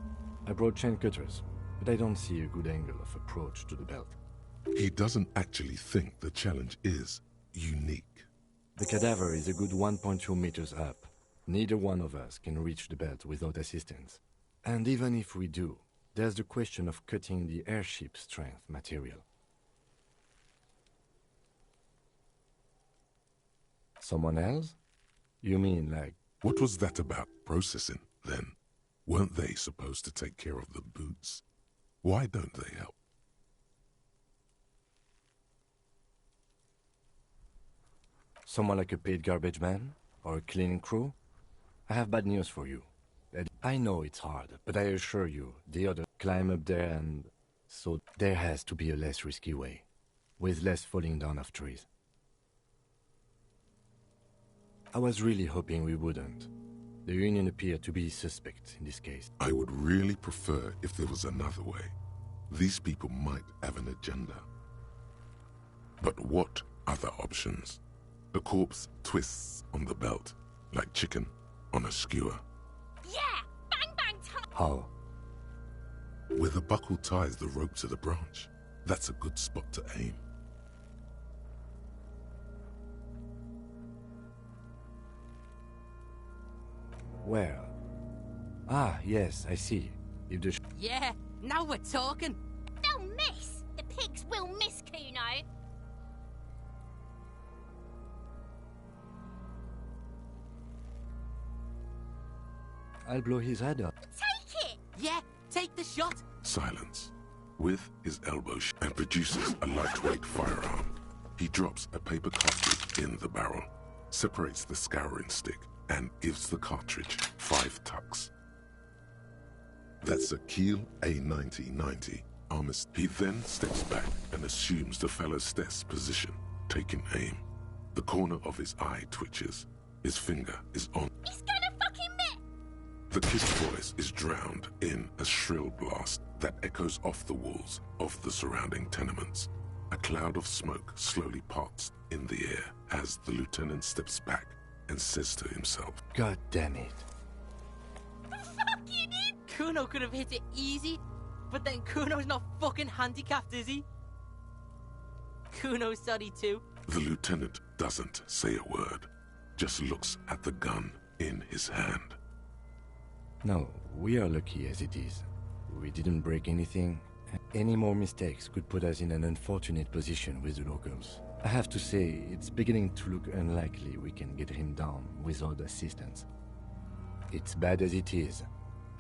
S7: I brought chain cutters, but I don't see a good angle of approach to the belt.
S3: He doesn't actually think the challenge is unique.
S7: The cadaver is a good 1.2 meters up. Neither one of us can reach the belt without assistance. And even if we do, there's the question of cutting the airship strength material. Someone else? You mean like...
S3: What was that about processing, then? Weren't they supposed to take care of the boots? Why don't they help?
S7: Someone like a paid garbage man? Or a cleaning crew? I have bad news for you. I know it's hard, but I assure you, the other climb up there and... So there has to be a less risky way, with less falling down of trees. I was really hoping we wouldn't. The Union appeared to be suspect in this case.
S3: I would really prefer if there was another way. These people might have an agenda. But what other options? The corpse twists on the belt, like chicken on a skewer.
S9: Yeah! Bang bang time!
S7: How?
S3: Where the buckle ties the rope to the branch. That's a good spot to aim.
S7: Where? Ah, yes, I see. If the...
S13: Yeah, now we're talking.
S9: They'll miss! The pigs will miss, Kuno!
S7: I'll blow his head up.
S9: Take it!
S13: Yeah, take the shot!
S3: Silence. With his elbow and produces a lightweight firearm. He drops a paper cartridge in the barrel, separates the scouring stick, and gives the cartridge 5 tucks. That's a Kiel A90-90 Armist. He then steps back and assumes the fellow's desk position, taking aim. The corner of his eye twitches. His finger is on.
S9: He's gonna fucking miss!
S3: The kid's voice is drowned in a shrill blast that echoes off the walls of the surrounding tenements. A cloud of smoke slowly parts in the air as the lieutenant steps back and says to himself,
S7: God damn it.
S9: Fucking it!
S13: Kuno could have hit it easy, but then Kuno's not fucking handicapped, is he? Kuno's sorry too.
S3: The lieutenant doesn't say a word, just looks at the gun in his hand.
S7: No, we are lucky as it is. We didn't break anything. Any more mistakes could put us in an unfortunate position with the locals. I have to say, it's beginning to look unlikely we can get him down without assistance. It's bad as it is.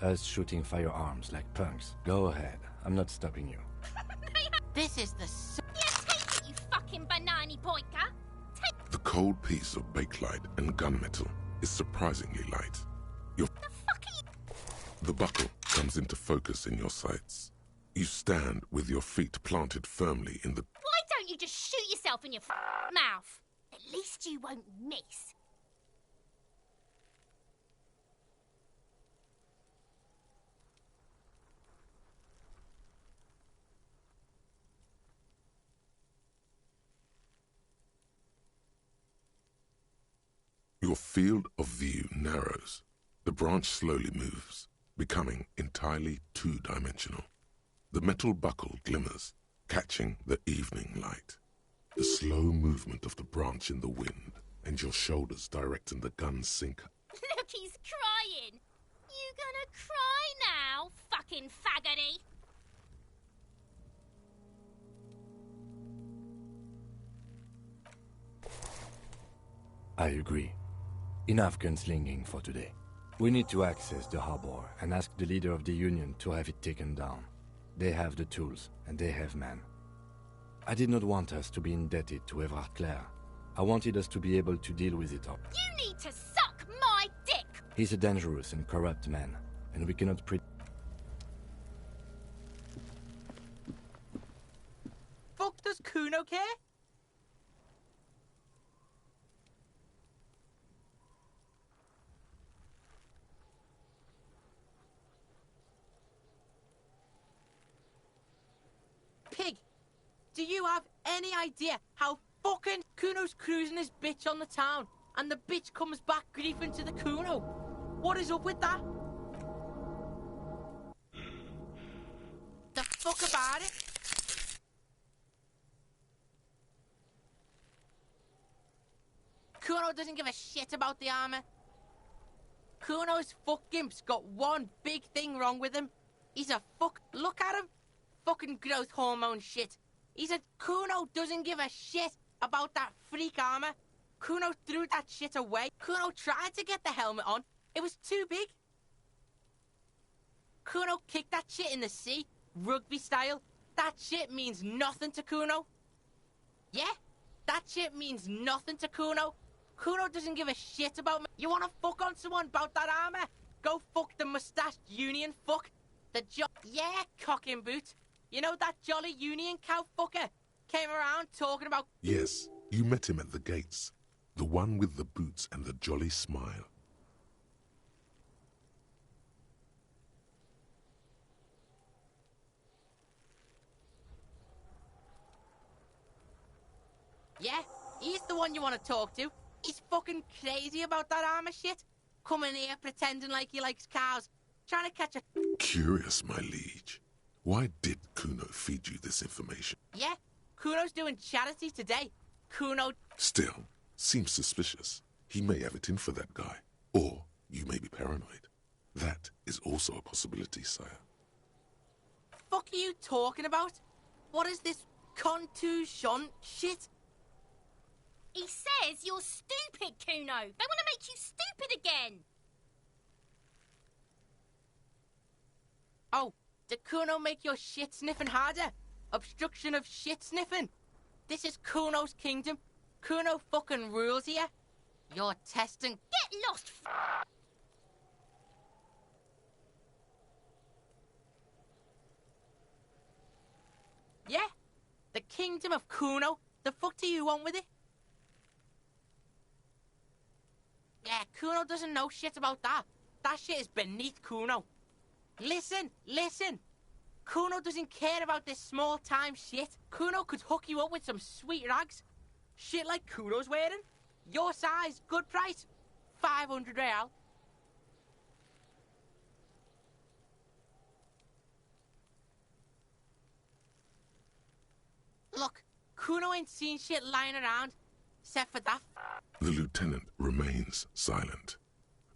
S7: Us shooting firearms like punks. Go ahead, I'm not stopping you.
S13: This is the...
S9: Yeah, take it, you fucking banana boyka! Take...
S3: The cold piece of bakelite and gunmetal is surprisingly light.
S9: The fuck are you...
S3: The buckle comes into focus in your sights. You stand with your feet planted firmly in the...
S9: Why don't you just shoot yourself in your mouth? At least you won't miss.
S3: Your field of view narrows. The branch slowly moves, becoming entirely two-dimensional. The metal buckle glimmers, catching the evening light. The slow movement of the branch in the wind, and your shoulders directing the gun's sinker.
S9: Look, he's crying! fucking faggoty!
S7: I agree. Enough gunslinging for today. We need to access the harbor and ask the leader of the Union to have it taken down. They have the tools, and they have men. I did not want us to be indebted to Evrard Clare. I wanted us to be able to deal with it all.
S9: You need to suck my dick!
S7: He's a dangerous and corrupt man, and we cannot
S13: Fuck does Kuno care? Pig, do you have any idea how fucking Kuno's cruising his bitch on the town and the bitch comes back griefing to the Kuno? What is up with that? The fuck about it? Kuno doesn't give a shit about the armor. Kuno's fuck-gimp's got one big thing wrong with him. He's a fuck... Look at him. Fucking growth hormone shit. Kuno doesn't give a shit about that freak armor. Kuno threw that shit away. Kuno tried to get the helmet on. It was too big. Kuno kicked that shit in the sea, rugby style. That shit means nothing to Kuno. Yeah? That shit means nothing to Kuno. Kuno doesn't give a shit about me. You wanna fuck on someone about that armor? Go fuck the mustached Union fuck. Yeah, cock and boot. You know that jolly Union cow fucker? Came around talking about...
S3: Yes, you met him at the gates. The one with the boots and the jolly smile.
S13: Yeah, he's the one you want to talk to. He's fucking crazy about that armor shit. Coming here pretending like he likes cows. Trying to catch a...
S3: Curious, my liege. Why did Kuno feed you this information?
S13: Yeah, Kuno's doing charity today. Kuno...
S3: Still, seems suspicious. He may have it in for that guy. Or you may be paranoid. That is also a possibility, sire.
S13: Fuck are you talking about? What is this contusion shit?
S9: He says you're stupid, Kuno. They want to make you stupid again.
S13: Oh, did Kuno make your shit sniffing harder? Obstruction of shit sniffing. This is Kuno's kingdom. Kuno fucking rules here. You're testing...
S9: Get lost,
S13: Yeah, the kingdom of Kuno. The fuck do you want with it? Yeah, Kuno doesn't know shit about that. That shit is beneath Kuno. Listen, listen. Kuno doesn't care about this small-time shit. Kuno could hook you up with some sweet rags. Shit like Kuno's wearing. Your size, good price. 500 real. Look, Kuno ain't seen shit lying around, except for that.
S3: The lieutenant remains silent,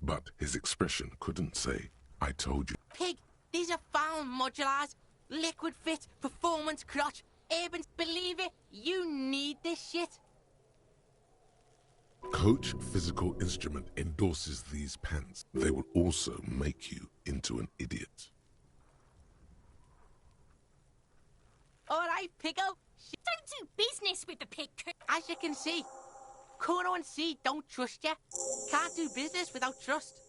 S3: but his expression couldn't say, I told you.
S13: Pig, these are found modulars. Liquid fit, performance crotch. Urban, believe it, you need this shit.
S3: Coach Physical Instrument endorses these pants. They will also make you into an idiot.
S13: Alright, Piggo.
S9: Don't do business with the pig.
S13: As you can see, Kuno and C don't trust you. Can't do business without trust.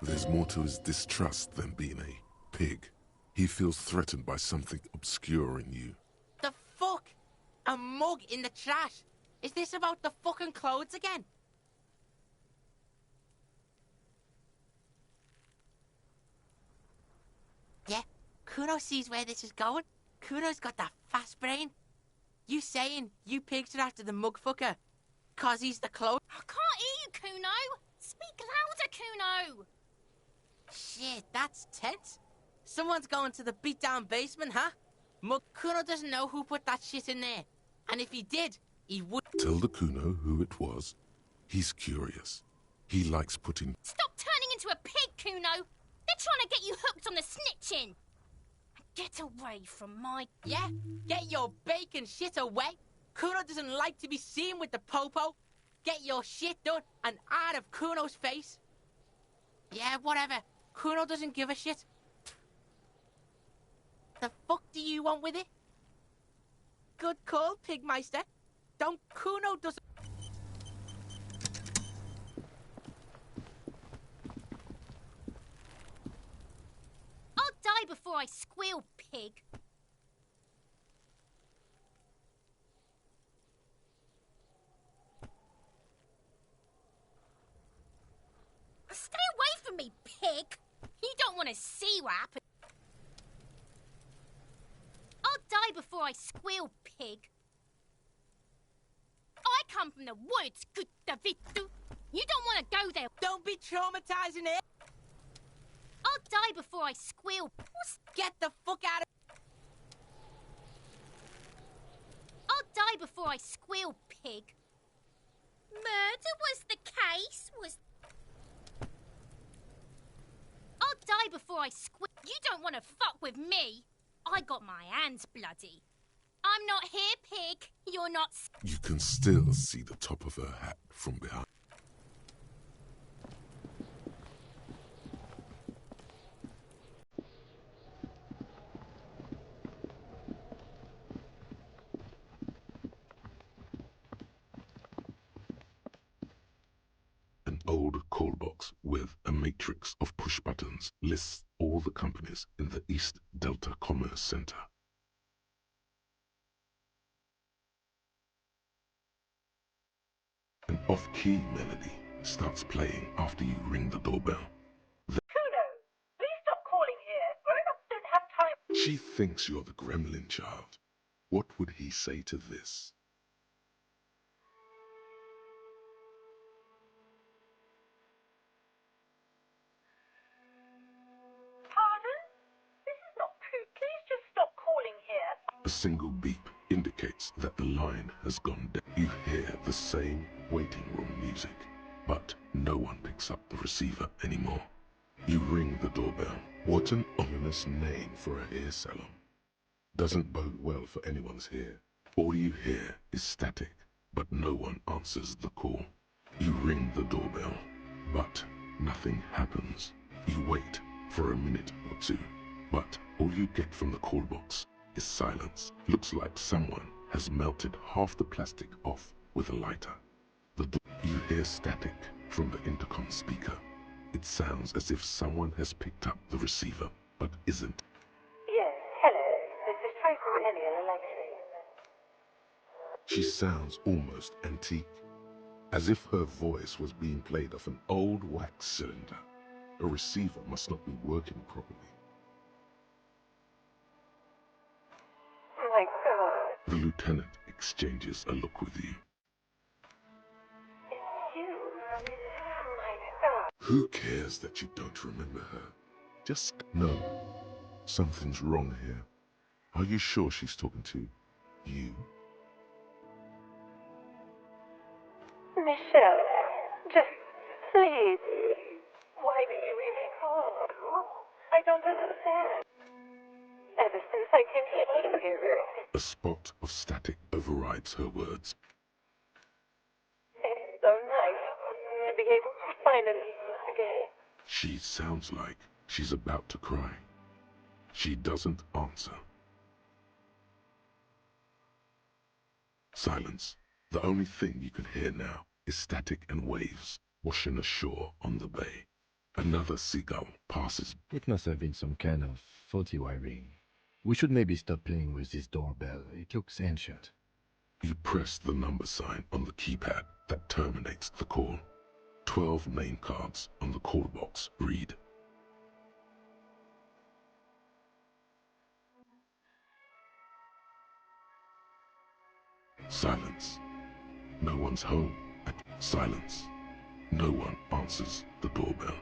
S3: There's more to his distrust than being a pig. He feels threatened by something obscure in you.
S13: The fuck? A mug in the trash? Is this about the fucking clothes again? Yeah, Kuno sees where this is going. Kuno's got that fast brain. You saying you pigs are after the mug fucker? Cause he's the clothes?
S9: I can't hear you, Kuno. Speak louder, Kuno.
S13: Shit, that's tense. Someone's going to the beat-down basement, huh? Mug Kuno doesn't know who put that shit in there. And if he did, he would...
S3: Tell the Kuno who it was. He's curious. He likes putting...
S9: Stop turning into a pig, Kuno. They're trying to get you hooked on the snitching. Get away from my...
S13: Yeah? Get your bacon shit away. Kuno doesn't like to be seen with the popo. Get your shit done and out of Kuno's face. Yeah, whatever. Kuno doesn't give a shit. The fuck do you want with it? Good call, Pigmeister. Don't Kuno doesn't...
S9: I'll die before I squeal, pig. Stay away from me, pig. You don't want to see what happens. I'll die before I squeal, pig. I come from the woods, good Davidu. You don't want to go there.
S13: Don't be traumatizing it.
S9: I'll die before I squeal.
S13: Get the fuck out of...
S9: I'll die before I squeal, pig. Murder was the case, was... I'll die before I squeal. You don't want to fuck with me. I got my hands bloody. I'm not here, pig. You're not...
S3: You can still see the top of her hat from behind. An old call box with a matrix of push buttons lists all the companies in the East Delta Commerce Center. An off-key melody starts playing after you ring the doorbell.
S12: Kuno, please stop calling here. Grown-ups don't have time.
S3: She thinks you're the gremlin child. What would he say to this?
S12: Pardon? This is not true. Please just stop calling here.
S3: A single beep indicates that the line has gone down. You hear the same waiting room music, but no one picks up the receiver anymore. You ring the doorbell. What an ominous name for a hair salon. Doesn't bode well for anyone's hair. All you hear is static, but no one answers the call. You ring the doorbell, but nothing happens. You wait for a minute or two, but all you get from the call box is silence. Looks like someone has melted half the plastic off with a lighter. You hear static from the intercom speaker. It sounds as if someone has picked up the receiver, but isn't.
S12: Yes, hello. This is Tracy Elliott, Electric.
S3: She sounds almost antique, as if her voice was being played off an old wax cylinder. A receiver must not be working properly.
S12: My God.
S3: The lieutenant exchanges a look with you.
S12: It's you. My God.
S3: Who cares that you don't remember her? Just no. Something's wrong here. Are you sure she's talking to you?
S12: Michelle, just please. Why did you even call? I don't understand. Ever since I came here,
S3: A spot of static overrides her words.
S12: it's so nice to be able to finally again.
S3: She sounds like she's about to cry. She doesn't answer. Silence. The only thing you can hear now is static and waves washing ashore on the bay. Another seagull passes.
S7: It must have been some kind of faulty wiring. We should maybe stop playing with this doorbell. It looks ancient.
S3: You press the number sign on the keypad that terminates the call. 12 name cards on the call box read. Silence. No one's home. Silence. No one answers the doorbell.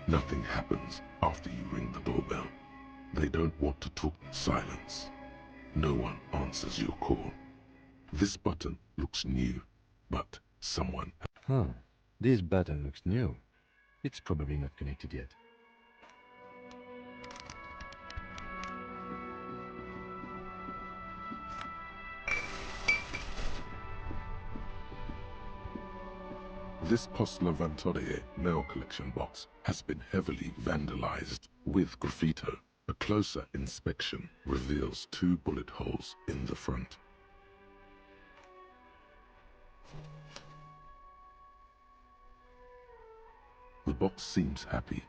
S3: Nothing happens after you ring the doorbell. They don't want to talk. Silence. No one answers your call. This button looks new, but someone...
S7: Huh. This button looks new. It's probably not connected yet.
S3: This Postlavantore mail collection box has been heavily vandalized with graffito. A closer inspection reveals 2 bullet holes in the front. The box seems happy.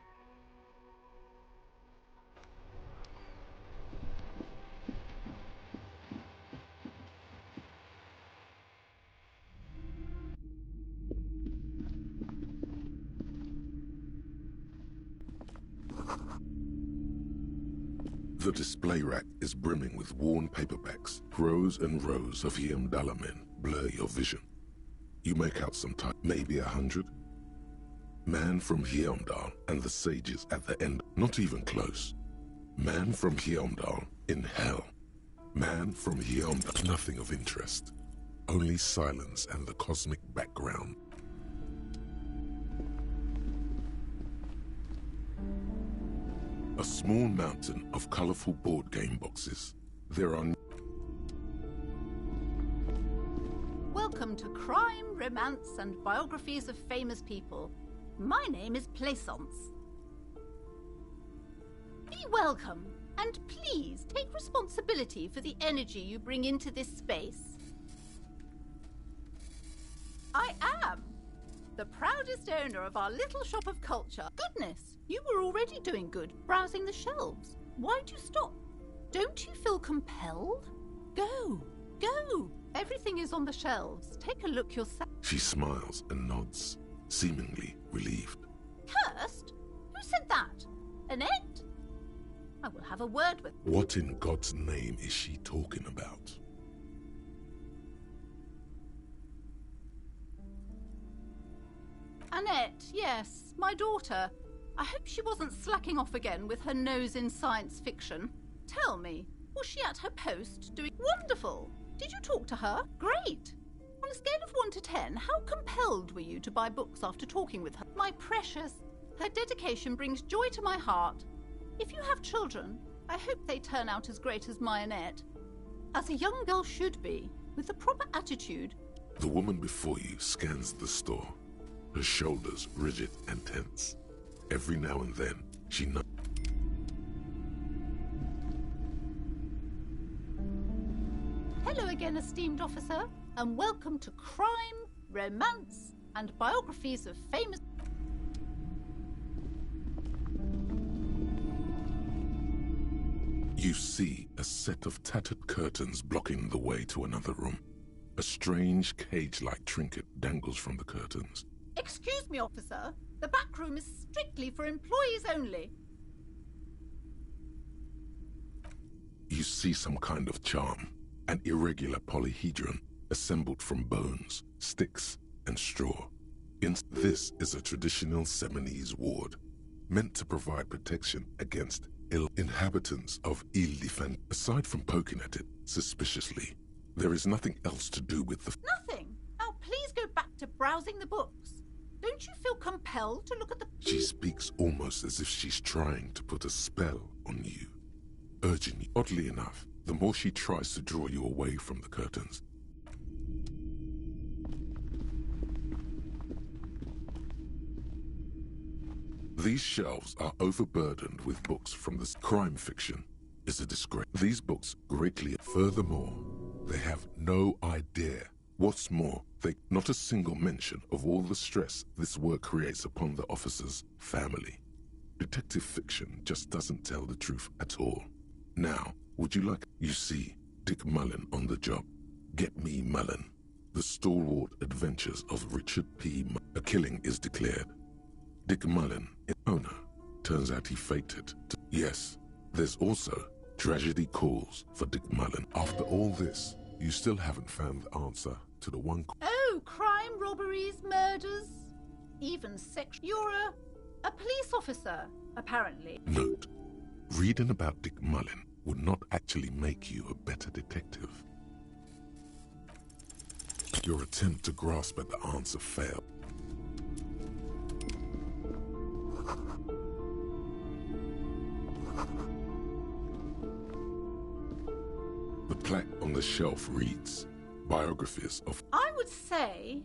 S3: The display rack is brimming with worn paperbacks. Rows and rows of Yamdalamen blur your vision. You make out some type, maybe 100. Man from Hyamdal and the sages at the end, not even close. Man from Hyamdal in hell. Man from Hyamdal, nothing of interest. Only silence and the cosmic background. A small mountain of colorful board game boxes. There are...
S15: Welcome to Crime, Romance, and Biographies of Famous People. My name is Plaisance. Be welcome, and please take responsibility for the energy you bring into this space. I am the proudest owner of our little shop of culture. Goodness, you were already doing good, browsing the shelves. Why'd you stop? Don't you feel compelled? Go, go. Everything is on the shelves. Take a look yourself.
S3: She smiles and nods, seemingly relieved.
S15: Cursed? Who said that? Annette? I will have a word with...
S3: What in God's name is she talking about?
S15: Annette, yes, my daughter. I hope she wasn't slacking off again with her nose in science fiction. Tell me, was she at her post doing... Wonderful! Did you talk to her? Great! On a scale of 1 to 10, how compelled were you to buy books after talking with her? My precious, her dedication brings joy to my heart. If you have children, I hope they turn out as great as my Annette. As a young girl should be, with the proper attitude.
S3: The woman before you scans the store, her shoulders rigid and tense. Every now and then, she nods.
S15: Hello again, esteemed officer, and welcome to Crime, Romance, and Biographies of Famous...
S3: You see a set of tattered curtains blocking the way to another room. A strange cage-like trinket dangles from the curtains.
S15: Excuse me, officer. The back room is strictly for employees only.
S3: You see some kind of charm, an irregular polyhedron assembled from bones, sticks, and straw. This is a traditional Seminese ward, meant to provide protection against inhabitants of Ile-de-Fan. Aside from poking at it suspiciously, there is nothing else to do with the...
S15: Nothing! Now please go back to browsing the books. Don't you feel compelled to look at the...
S3: She speaks almost as if she's trying to put a spell on you, urging you. Oddly enough, the more she tries to draw you away from the curtains. These shelves are overburdened with books from the crime fiction. Is a disgrace. These books greatly... Furthermore, they have no idea. What's more, not a single mention of all the stress this work creates upon the officer's family. Detective fiction just doesn't tell the truth at all. Now, would you like... You see, Dick Mullen on the job. Get me Mullen. The stalwart adventures of Richard P. A killing is declared. Dick Mullen, owner, turns out he faked it. Yes, there's also tragedy calls for Dick Mullen. After all this, you still haven't found the answer to the one...
S15: Oh, crime, robberies, murders, even sex... You're a police officer, apparently.
S3: Note, reading about Dick Mullen would not actually make you a better detective. Your attempt to grasp at the answer failed. The plaque on the shelf reads, Biographies of...
S15: I would say...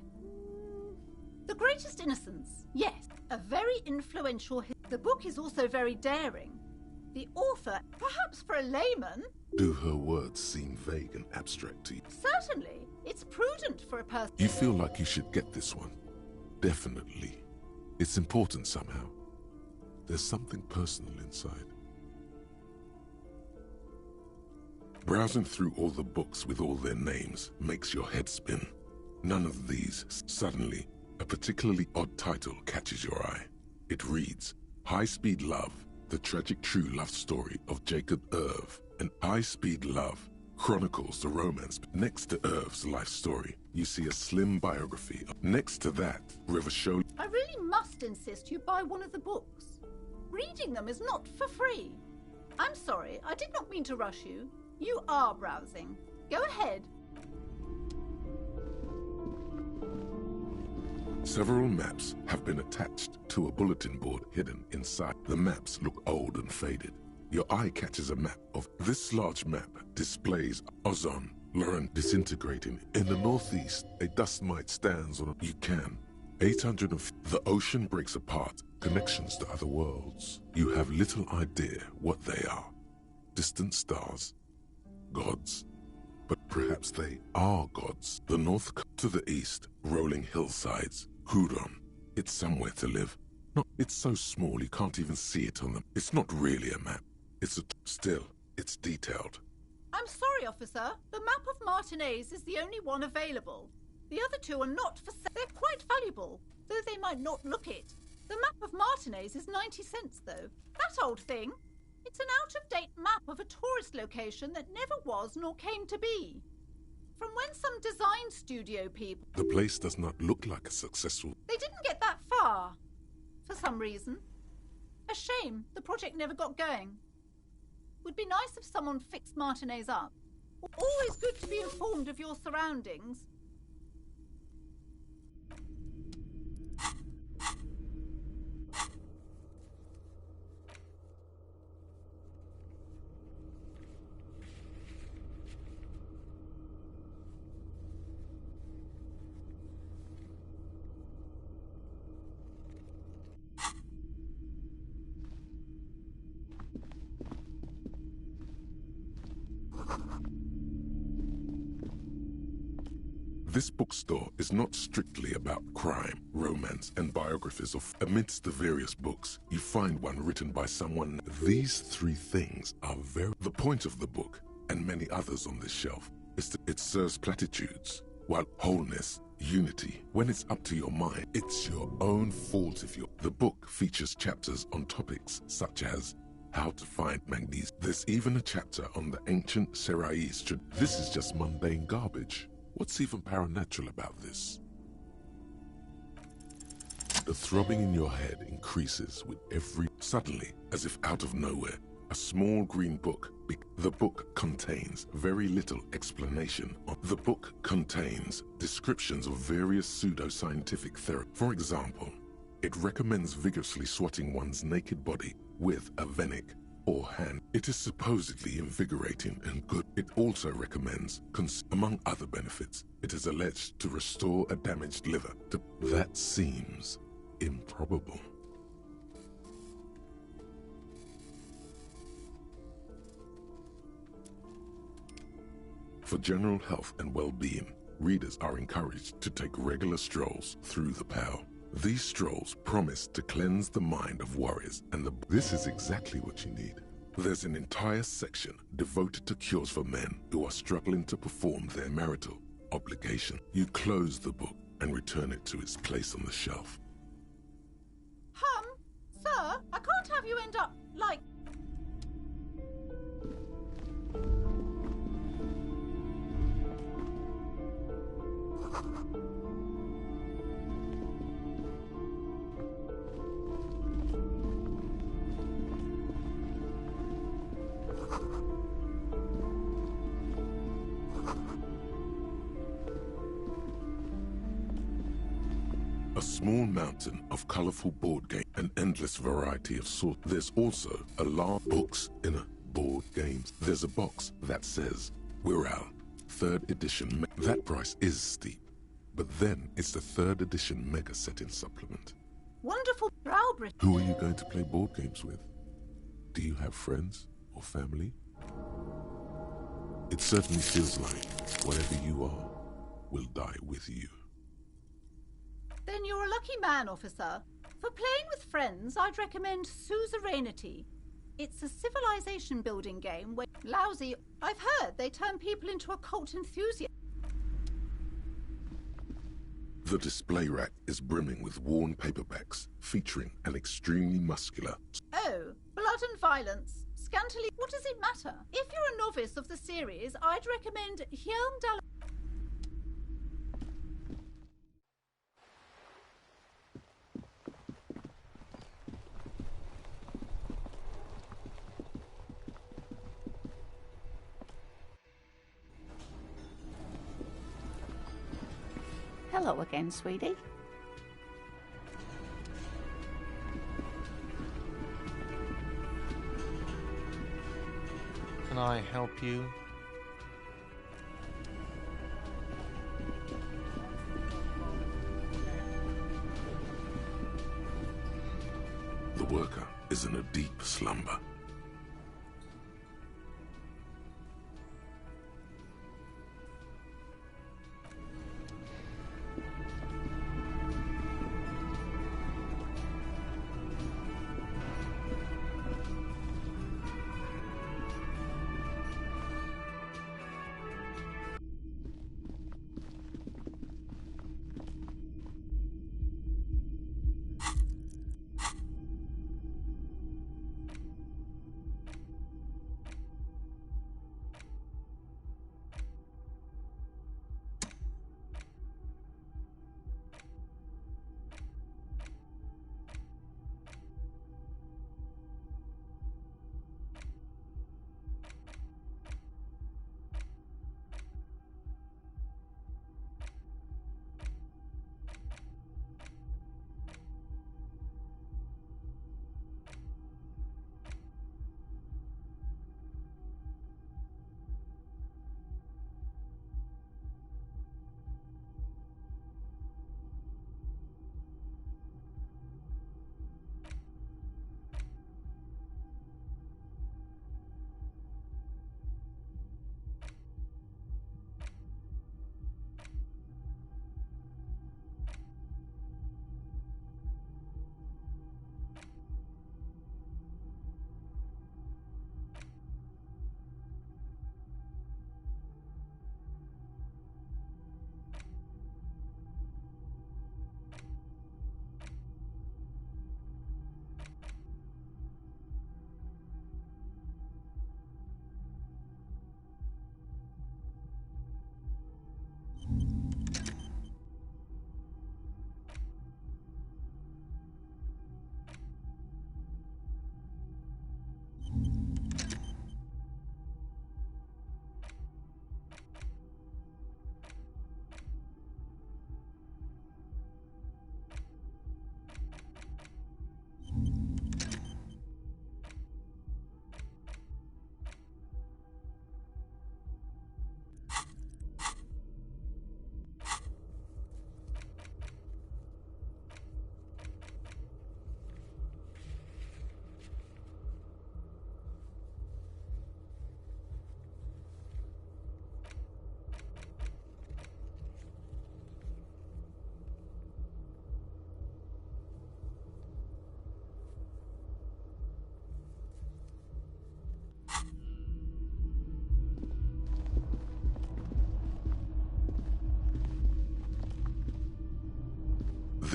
S15: The Greatest Innocence, yes. A very influential The book is also very daring. The author, perhaps for a layman...
S3: Do her words seem vague and abstract to you?
S15: Certainly. It's prudent for a person...
S3: You feel like you should get this one. Definitely. It's important somehow. There's something personal inside. Browsing through all the books with all their names makes your head spin. None of these. Suddenly, a particularly odd title catches your eye. It reads, High Speed Love, the tragic true love story of Jacob Irv. And High Speed Love chronicles the romance. Next to Irv's life story, you see a slim biography. Next to that, River Show.
S15: I really must insist you buy one of the books. Reading them is not for free. I'm sorry, I did not mean to rush you. You are browsing. Go ahead.
S3: Several maps have been attached to a bulletin board hidden inside. The maps look old and faded. Your eye catches a map of this large map displays ozone, Lauren disintegrating. In the northeast, a dust mite stands on a... You can. 800 of... The ocean breaks apart, connections to other worlds. You have little idea what they are. Distant stars, gods. But perhaps they are gods. The north to the east, rolling hillsides. Huron. It's somewhere to live. No, it's so small you can't even see it on them. It's not really a map. Still, it's detailed.
S15: I'm sorry, officer. The map of Martinez is the only one available. The other two are not for sale. They're quite valuable, though they might not look it. The map of Martinez is 90 cents, though. That old thing. It's an out-of-date map of a tourist location that never was nor came to be. From when some design studio people...
S3: The place does not look like a successful...
S15: They didn't get that far, for some reason. A shame the project never got going. Would be nice if someone fixed Martinez up. Always good to be informed of your surroundings.
S3: This bookstore is not strictly about crime, romance, and biographies of... Amidst the various books, you find one written by someone... These three things are very... The point of the book, and many others on this shelf, is that it serves platitudes, while wholeness, unity, when it's up to your mind, it's your own fault if you're... The book features chapters on topics such as how to find magnesium. There's even a chapter on the ancient Serais. This is just mundane garbage. What's even paranatural about this? The throbbing in your head increases with every... Suddenly, as if out of nowhere, a small green book. The book contains very little explanation. The book contains descriptions of various pseudo-scientific therapies. For example, it recommends vigorously swatting one's naked body with a venek or hand. It is supposedly invigorating and good. It also recommends, among other benefits, it is alleged to restore a damaged liver. That seems improbable. For general health and well-being, readers are encouraged to take regular strolls through the Pale. These strolls promise to cleanse the mind of worries and This is exactly what you need. There's an entire section devoted to cures for men who are struggling to perform their marital obligation. You close the book and return it to its place on the shelf.
S15: Sir, I can't have you end up like...
S3: A small mountain of colorful board games, an endless variety of sorts. There's also a large books in a board games. There's a box that says Wirral, 3rd edition. That price is steep. But then it's the 3rd edition Mega Setting supplement.
S15: Wonderful Browbridge.
S3: Who are you going to play board games with? Do you have friends or family? It certainly feels like whatever you are will die with you.
S15: Then you're a lucky man, officer. For playing with friends, I'd recommend Suzerainty. It's a civilization building game where lousy. I've heard they turn people into occult enthusiasts.
S3: The display rack is brimming with worn paperbacks featuring an extremely muscular...
S15: Oh, blood and violence. Scantily, what does it matter? If you're a novice of the series, I'd recommend Hyelm Dal...
S6: Hello again, sweetie.
S4: Can I help you?
S3: The worker is in a deep slumber.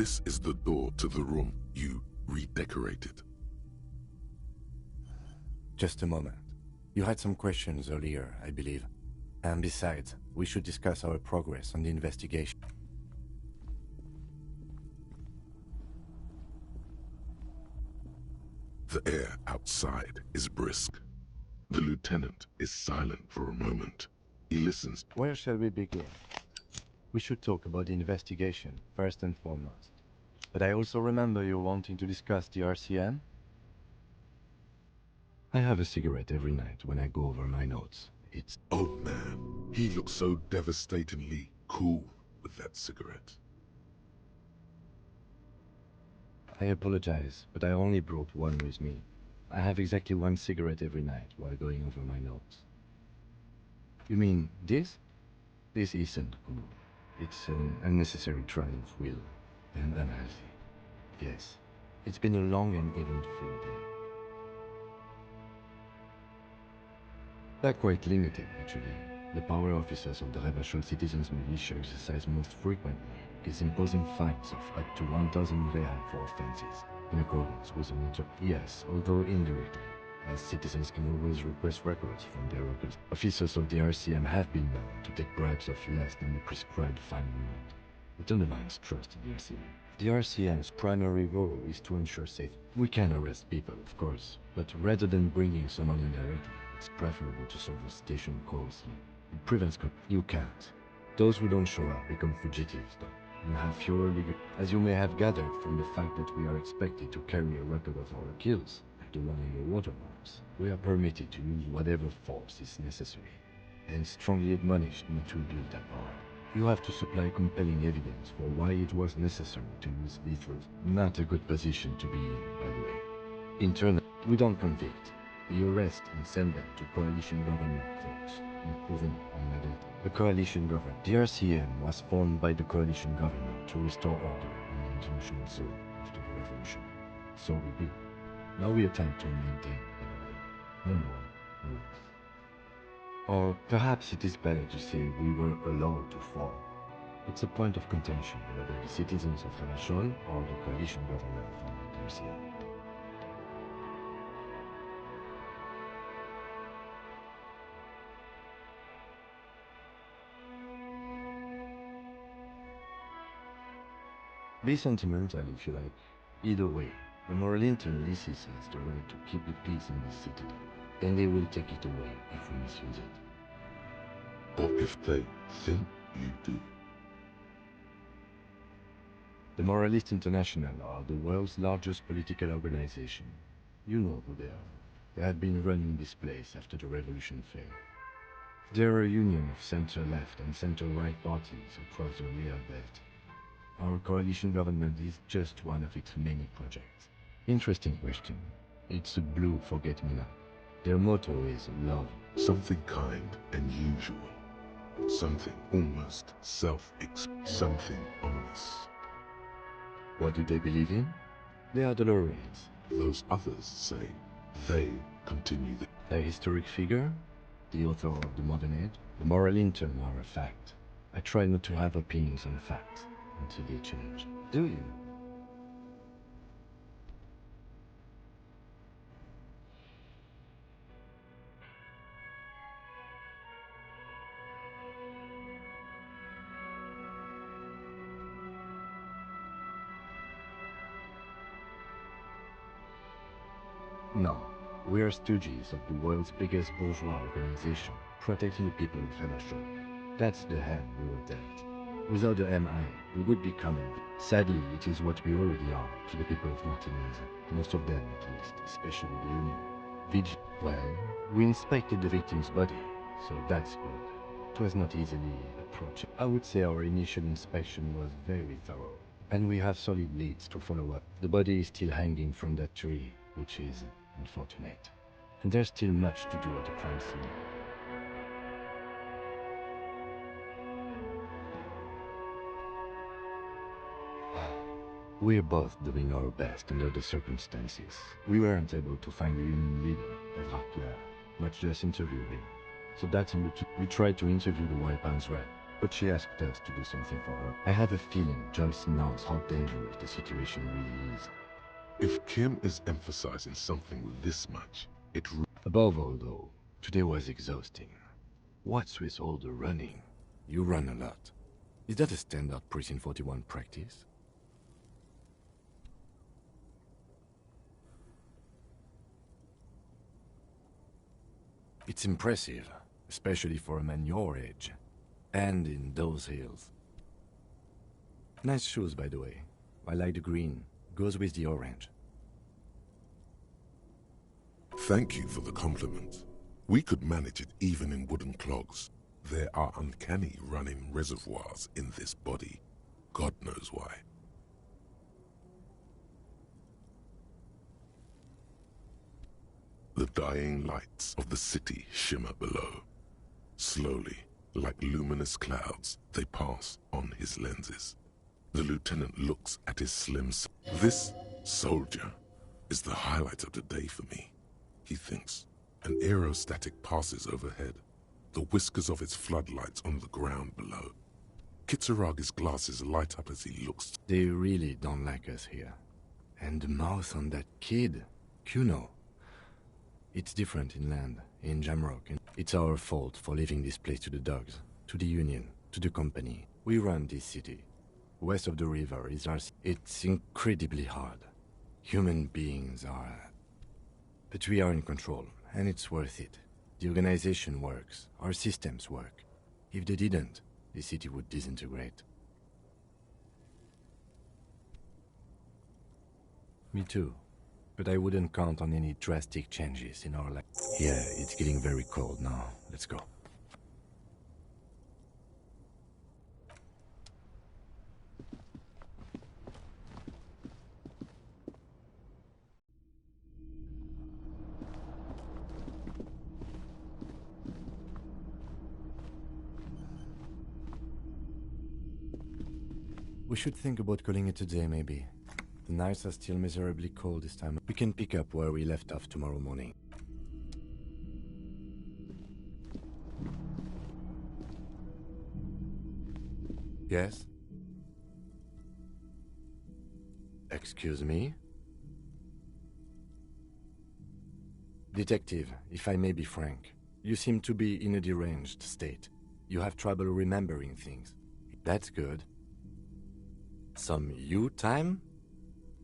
S3: This is the door to the room you redecorated.
S7: Just a moment. You had some questions earlier, I believe. And besides, we should discuss our progress on the investigation.
S3: The air outside is brisk. The lieutenant is silent for a moment. He listens.
S7: Where shall we begin? We should talk about the investigation, first and foremost. But I also remember you wanting to discuss the RCM? I have a cigarette every night when I go over my notes. It's...
S3: Oh man, he looks so devastatingly cool. with that cigarette.
S7: I apologize, but I only brought one with me. I have exactly one cigarette every night while going over my notes. You mean this? This isn't cool. It's an unnecessary trial of will and unhealthy. Yes, it's been a long and eventful day. They're quite limited, actually. The power officers of the Revachol Citizens Militia exercise most frequently is imposing fines of up to 1,000 real for offenses, in accordance with an yes, although indirectly, as citizens can always request records from their records. Officers of the RCM have been known to take bribes of less than the prescribed fine amount. It undermines trust in the RCM. The RCM's primary role is to ensure safety. We can arrest people, of course, but rather than bringing someone in directly, it's preferable to serve a station calls. It prevents you can't. Those who don't show up become fugitives, though. You have fewer legal... As you may have gathered from the fact that we are expected to carry a record of our kills, like the one in the waterworks, we are permitted to use whatever force is necessary, and strongly admonished not to abuse that power. You have to supply compelling evidence for why it was necessary to use lethal. Not a good position to be in, by the way. Internally, we don't convict. We arrest and send them to coalition government folks, including another. The coalition government. The RCM was formed by the coalition government to restore order in the international zone after the revolution. So we do. Now we attempt to maintain no more rules. Or perhaps it is better to say we were allowed to form. It's a point of contention whether the citizens of Revachol or the coalition government formed the RCM. Be sentimental if you like. Either way, the Morlinton leases us the right to keep the peace in the citadel, and they will take it away if we misuse it.
S3: Or if they think you do.
S7: The Moralist International are the world's largest political organization. You know who they are. They had been running this place after the revolution failed. They're a union of center-left and center-right parties across the real belt. Our coalition government is just one of its many projects. Interesting question. It's a blue forget-me-not. Their motto is love.
S3: Something kind and usual. Something almost something ominous.
S7: What do they believe in? They are the Lorraines.
S3: Those others say they continue
S7: the historic figure? The author of the modern age? The moral intern are a fact. I try not to have opinions on facts until they change. Do you? No. We are stooges of the world's biggest bourgeois organization, protecting the people of Revachol. That's the hand we were dealt. Without the MI, we would be common. Sadly, it is what we already are to the people of Martinique. Most of them, at least, especially the Union. Well, we inspected the victim's body, so that's good. It was not easily approached. I would say our initial inspection was very thorough, and we have solid leads to follow up. The body is still hanging from that tree, which is unfortunate. And there's still much to do at the crime scene. We're both doing our best under the circumstances. We weren't able to find the union leader, Raphael, much less interview him. So that's in between. We tried to interview the White Pants rep, but she asked us to do something for her. I have a feeling Joyce knows how dangerous the situation really is.
S3: If Kim is emphasizing something this much,
S7: Above all, though, today was exhausting. What's with all the running? You run a lot. Is that a standard Precinct 41 practice? It's impressive, especially for a man your age. And in those hills. Nice shoes, by the way. I like the green. Goes with the orange.
S3: Thank you for the compliment. We could manage it even in wooden clogs. There are uncanny running reservoirs in this body. God knows why. The dying lights of the city shimmer below. Slowly, like luminous clouds, they pass on his lenses. The lieutenant looks at his slim... This soldier is the highlight of the day for me, he thinks. An aerostatic passes overhead, the whiskers of its floodlights on the ground below. Kitsuraga's glasses light up as he looks.
S7: They really don't like us here. And the mouth on that kid, Kuno. It's different inland, in Jamrock. It's our fault for leaving this place to the dogs, to the Union, to the company. We run this city. West of the river is our... It's incredibly hard. Human beings are... But we are in control, and it's worth it. The organization works. Our systems work. If they didn't, the city would disintegrate. Me too. But I wouldn't count on any drastic changes in our life. Yeah, it's getting very cold now. Let's go. We should think about calling it a day, maybe. The nights are still miserably cold this time. We can pick up where we left off tomorrow morning. Yes? Excuse me? Detective, if I may be frank, you seem to be in a deranged state. You have trouble remembering things. That's good. Some you time?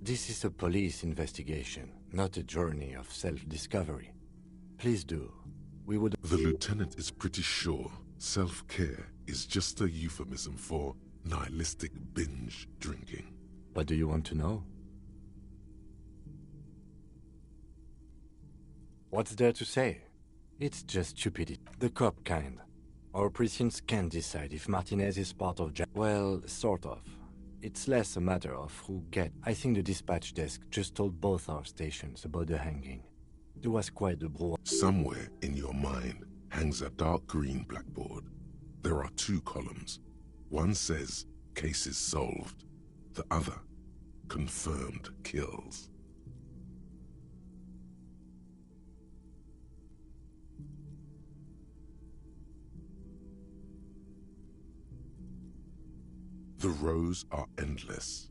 S7: This is a police investigation, not a journey of self-discovery. Please do. We would...
S3: The lieutenant is pretty sure self-care is just a euphemism for nihilistic binge drinking.
S7: What do you want to know? What's there to say? It's just stupidity. The cop kind. Our precincts can't decide if Martinez is part of... Well, sort of. It's less a matter of who get. I think the dispatch desk just told both our stations about the hanging. There was quite a brouhaha.
S3: Somewhere in your mind hangs a dark green blackboard. There are two columns. One says, cases solved. The other, confirmed kills. The rows are endless.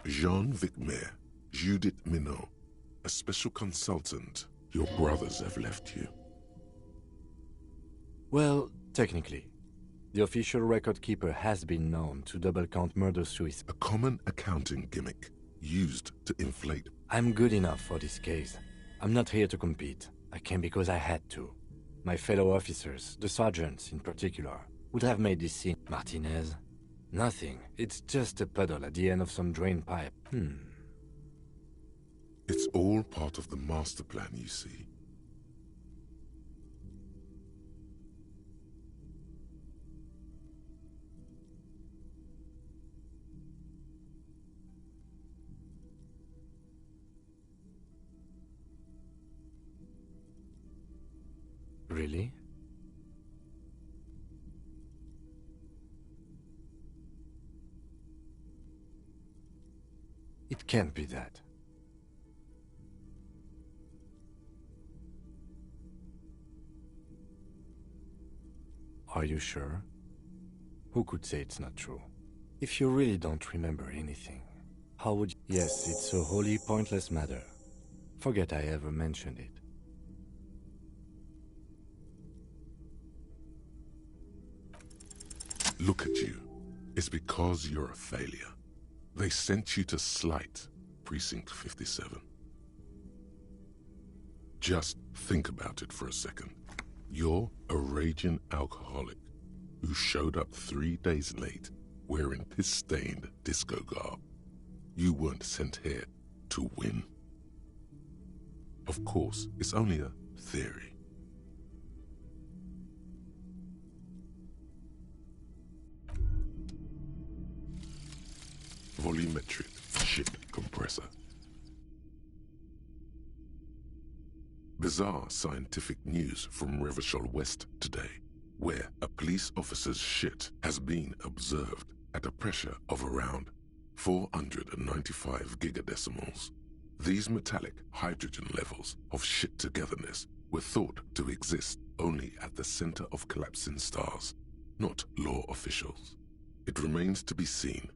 S3: Jean Vicmer, Judith Minot, a special consultant. Your brothers have left you.
S7: Well, technically. The official record keeper has been known to double-count murder-suicide.
S3: A common accounting gimmick used to inflate.
S7: I'm good enough for this case. I'm not here to compete. I came because I had to. My fellow officers, the sergeants in particular, would have made this scene. Martinez? Nothing. It's just a puddle at the end of some drain pipe.
S3: It's all part of the master plan, you see.
S7: Really? It can't be that. Are you sure? Who could say it's not true? If you really don't remember anything, how would you... Yes, it's a wholly pointless matter. Forget I ever mentioned it.
S3: Look at you. It's because you're a failure. They sent you to Slight, Precinct 57. Just think about it for a second. You're a raging alcoholic who showed up 3 days late wearing piss-stained disco garb. You weren't sent here to win. Of course, it's only a theory. volumetric ship compressor. Bizarre scientific news from Revachol West today, where a police officer's shit has been observed at a pressure of around 495 gigadecimals. These metallic hydrogen levels of shit togetherness were thought to exist only at the center of collapsing stars, not law officials. It remains to be seen.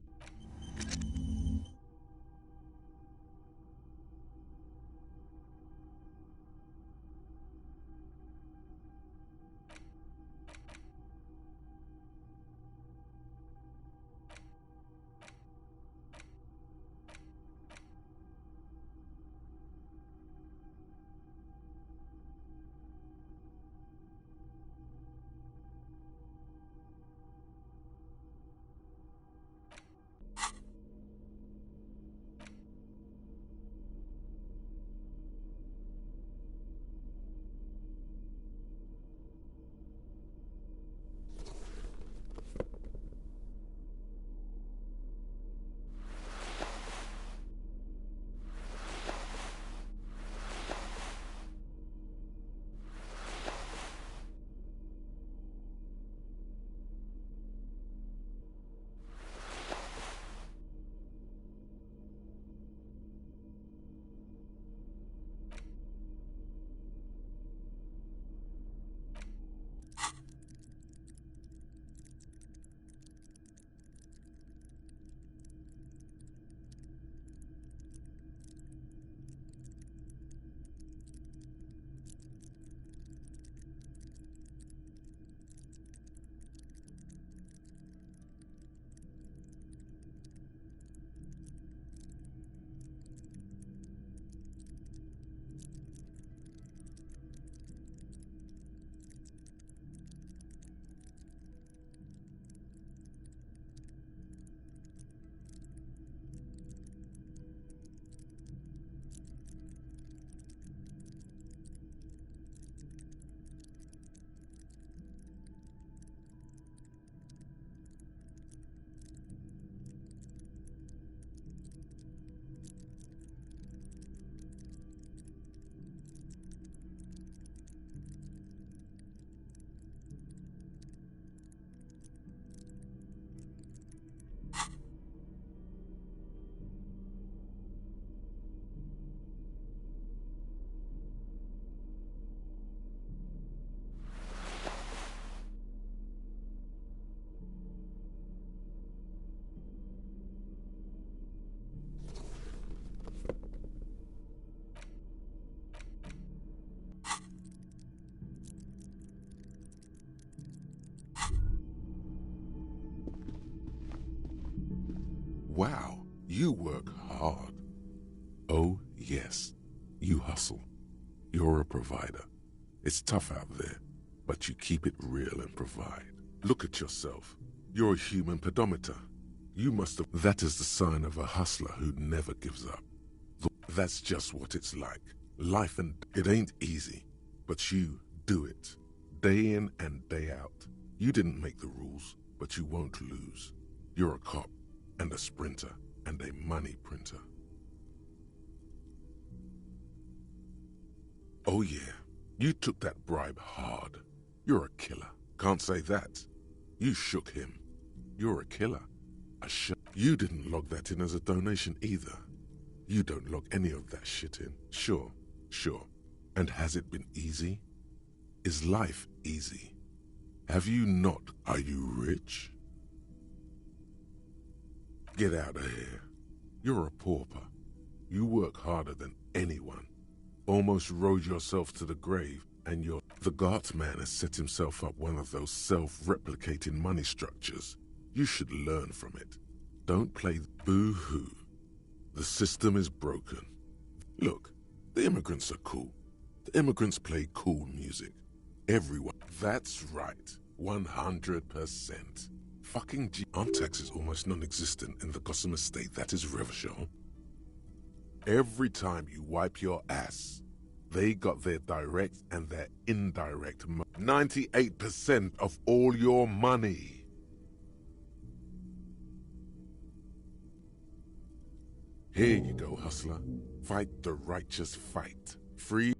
S3: Wow, you work hard. Oh, yes, you hustle. You're a provider. It's tough out there, but you keep it real and provide. Look at yourself. You're a human pedometer. You must have... That is the sign of a hustler who never gives up. That's just what it's like. Life, and it ain't easy, but you do it. Day in and day out. You didn't make the rules, but you won't lose. You're a cop, and a sprinter, and a money printer. Oh yeah, you took that bribe hard. You're a killer. Can't say that. You shook him. You're a killer. You didn't log that in as a donation either. You don't log any of that shit in. Sure. And has it been easy? Is life easy? Have you not? Are you rich? Get out of here. You're a pauper. You work harder than anyone. Almost rode yourself to the grave, and the Gart man has set himself up one of those self-replicating money structures. You should learn from it. Don't play boo-hoo. The system is broken. Look, the immigrants are cool. The immigrants play cool music. Everyone. That's right. 100%. Fucking Armtax is almost non-existent in the Gossamer state that is Revachol. Every time you wipe your ass, they got their direct and their indirect 98% of all your money. Here you go, hustler. Fight the righteous fight. Free.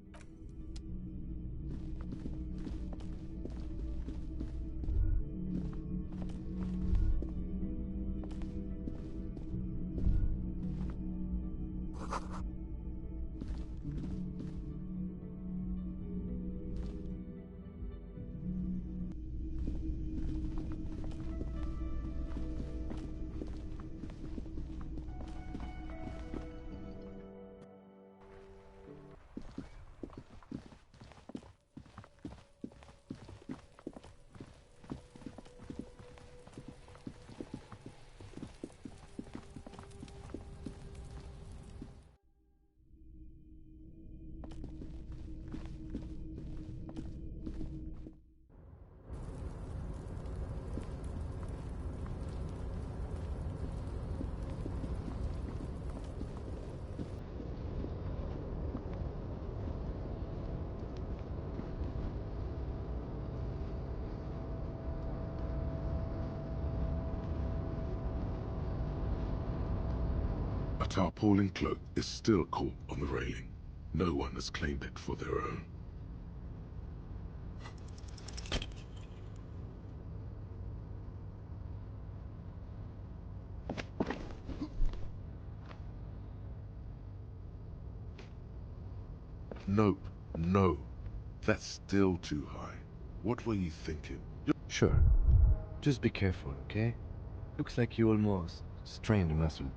S3: A tarpaulin cloak is still caught on the railing. No one has claimed it for their own. Nope, no. That's still too high. What were you thinking?
S7: Sure. Just be careful, okay? Looks like you almost strained a muscle.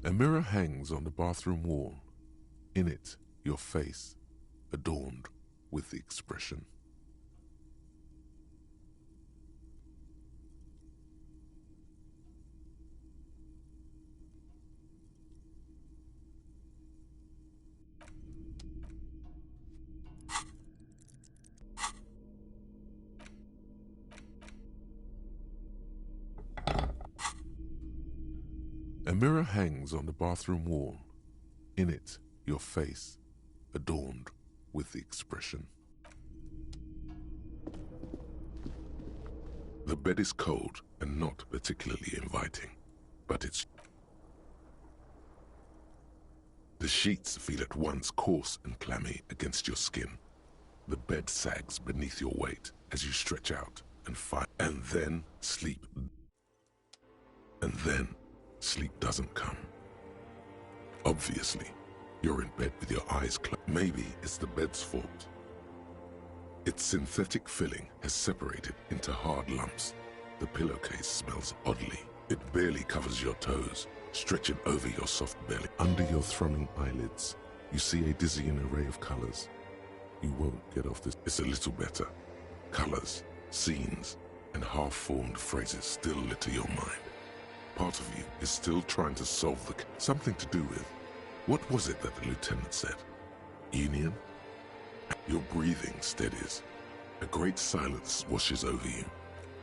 S3: A mirror hangs on the bathroom wall. In it, your face, adorned with the expression. A mirror hangs on the bathroom wall. In it, your face, adorned with the expression. The bed is cold and not particularly inviting, but it's... The sheets feel at once coarse and clammy against your skin. The bed sags beneath your weight as you stretch out and fight, and then sleep. And then sleep doesn't come. Obviously, you're in bed with your eyes closed. Maybe it's the bed's fault. Its synthetic filling has separated into hard lumps. The pillowcase smells oddly. It barely covers your toes, stretching over your soft belly. Under your thrumming eyelids, you see a dizzying array of colors. You won't get off this. It's a little better. Colors, scenes, and half-formed phrases still litter your mind. Part of you is still trying to solve the... Something to do with... What was it that the lieutenant said? Union? Your breathing steadies. A great silence washes over you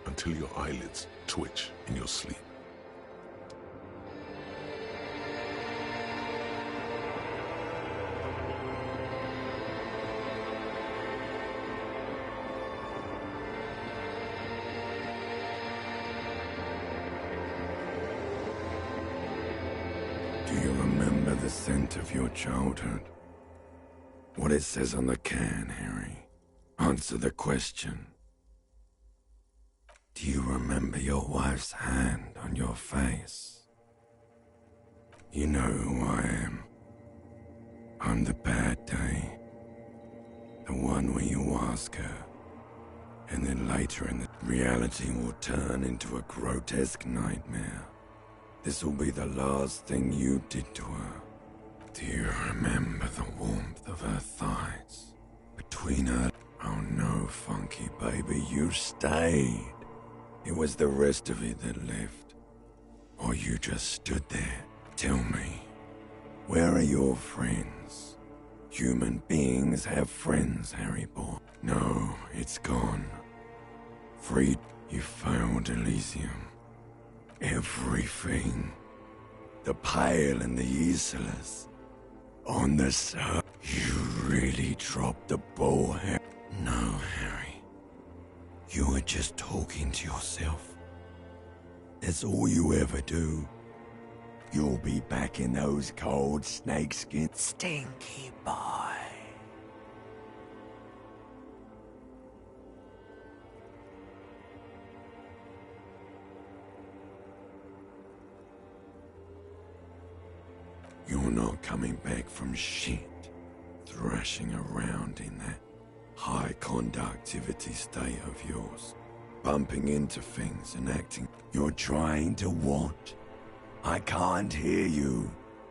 S3: until your eyelids twitch in your sleep.
S1: Do you remember the scent of your childhood? What it says on the can, Harry. Answer the question. Do you remember your wife's hand on your face? You know who I am. I'm the bad day. The one where you ask her, and then later in the reality will turn into a grotesque nightmare. This will be the last thing you did to her. Do you remember the warmth of her thighs? Between her... Oh no, Funky baby, you stayed. It was the rest of it that left. Or you just stood there. Tell me, where are your friends? Human beings have friends, Harry boy. No, it's gone. Freed, you failed Elysium. Everything. The Pale and the useless. On the surface, you really dropped the ball, Harry. No, Harry. You were just talking to yourself. That's all you ever do. You'll be back in those cold snakeskin. Stinky boy. You're not coming back from shit, thrashing around in that high conductivity state of yours, bumping into things and acting. You're trying to what? I can't hear you.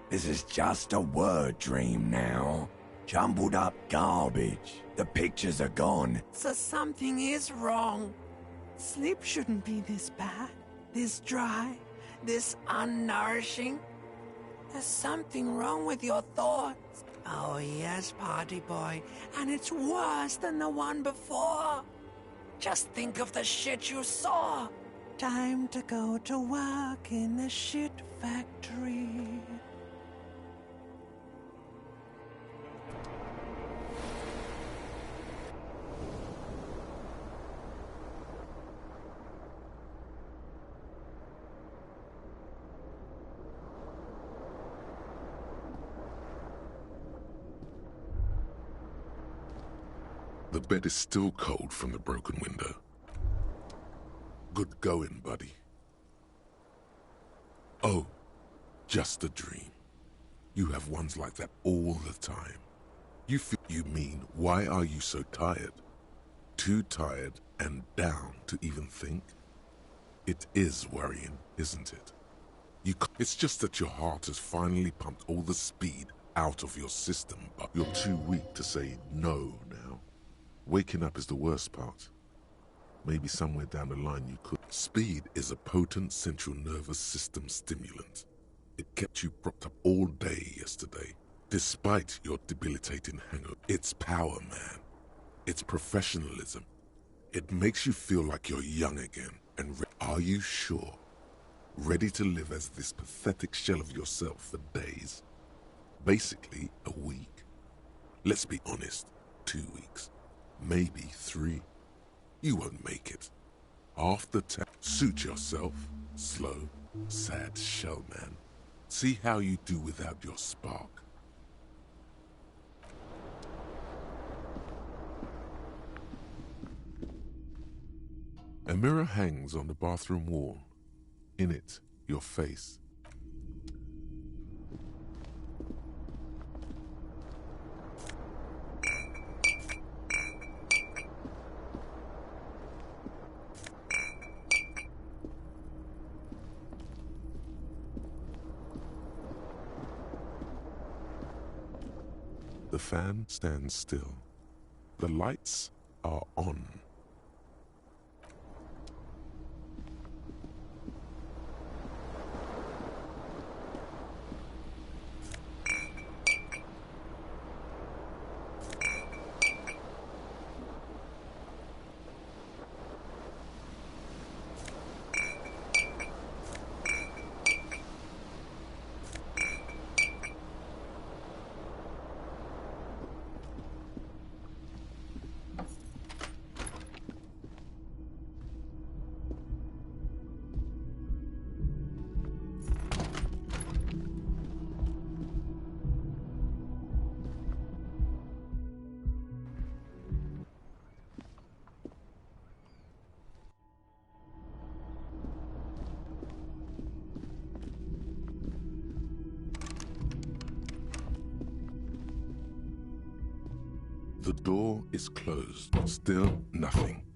S1: This is just a word dream now. Jumbled up garbage. The pictures are gone.
S16: So something is wrong. Sleep shouldn't be this bad, this dry, this unnourishing. There's something wrong with your thoughts. Oh yes, party boy, and it's worse than the one before. Just think of the shit you saw. Time to go to work in the shit factory.
S3: The bed is still cold from the broken window. Good going, buddy. Oh, just a dream. You have ones like that all the time. You mean, why are you so tired? Too tired and down to even think? It is worrying, isn't it? It's just that your heart has finally pumped all the speed out of your system, but you're too weak to say no now. Waking up is the worst part. Maybe somewhere down the line you could. Speed is a potent central nervous system stimulant. It kept you propped up all day yesterday, despite your debilitating hangover. It's power, man. It's professionalism. It makes you feel like you're young again. And are you sure? Ready to live as this pathetic shell of yourself for days? Basically, a week. Let's be honest, 2 weeks. Maybe 3. You won't make it. After suit yourself. Slow, sad shell man. See how you do without your spark. A mirror hangs on the bathroom wall. In it, your face. The fan stands still. The lights are on. The door is closed. Still nothing.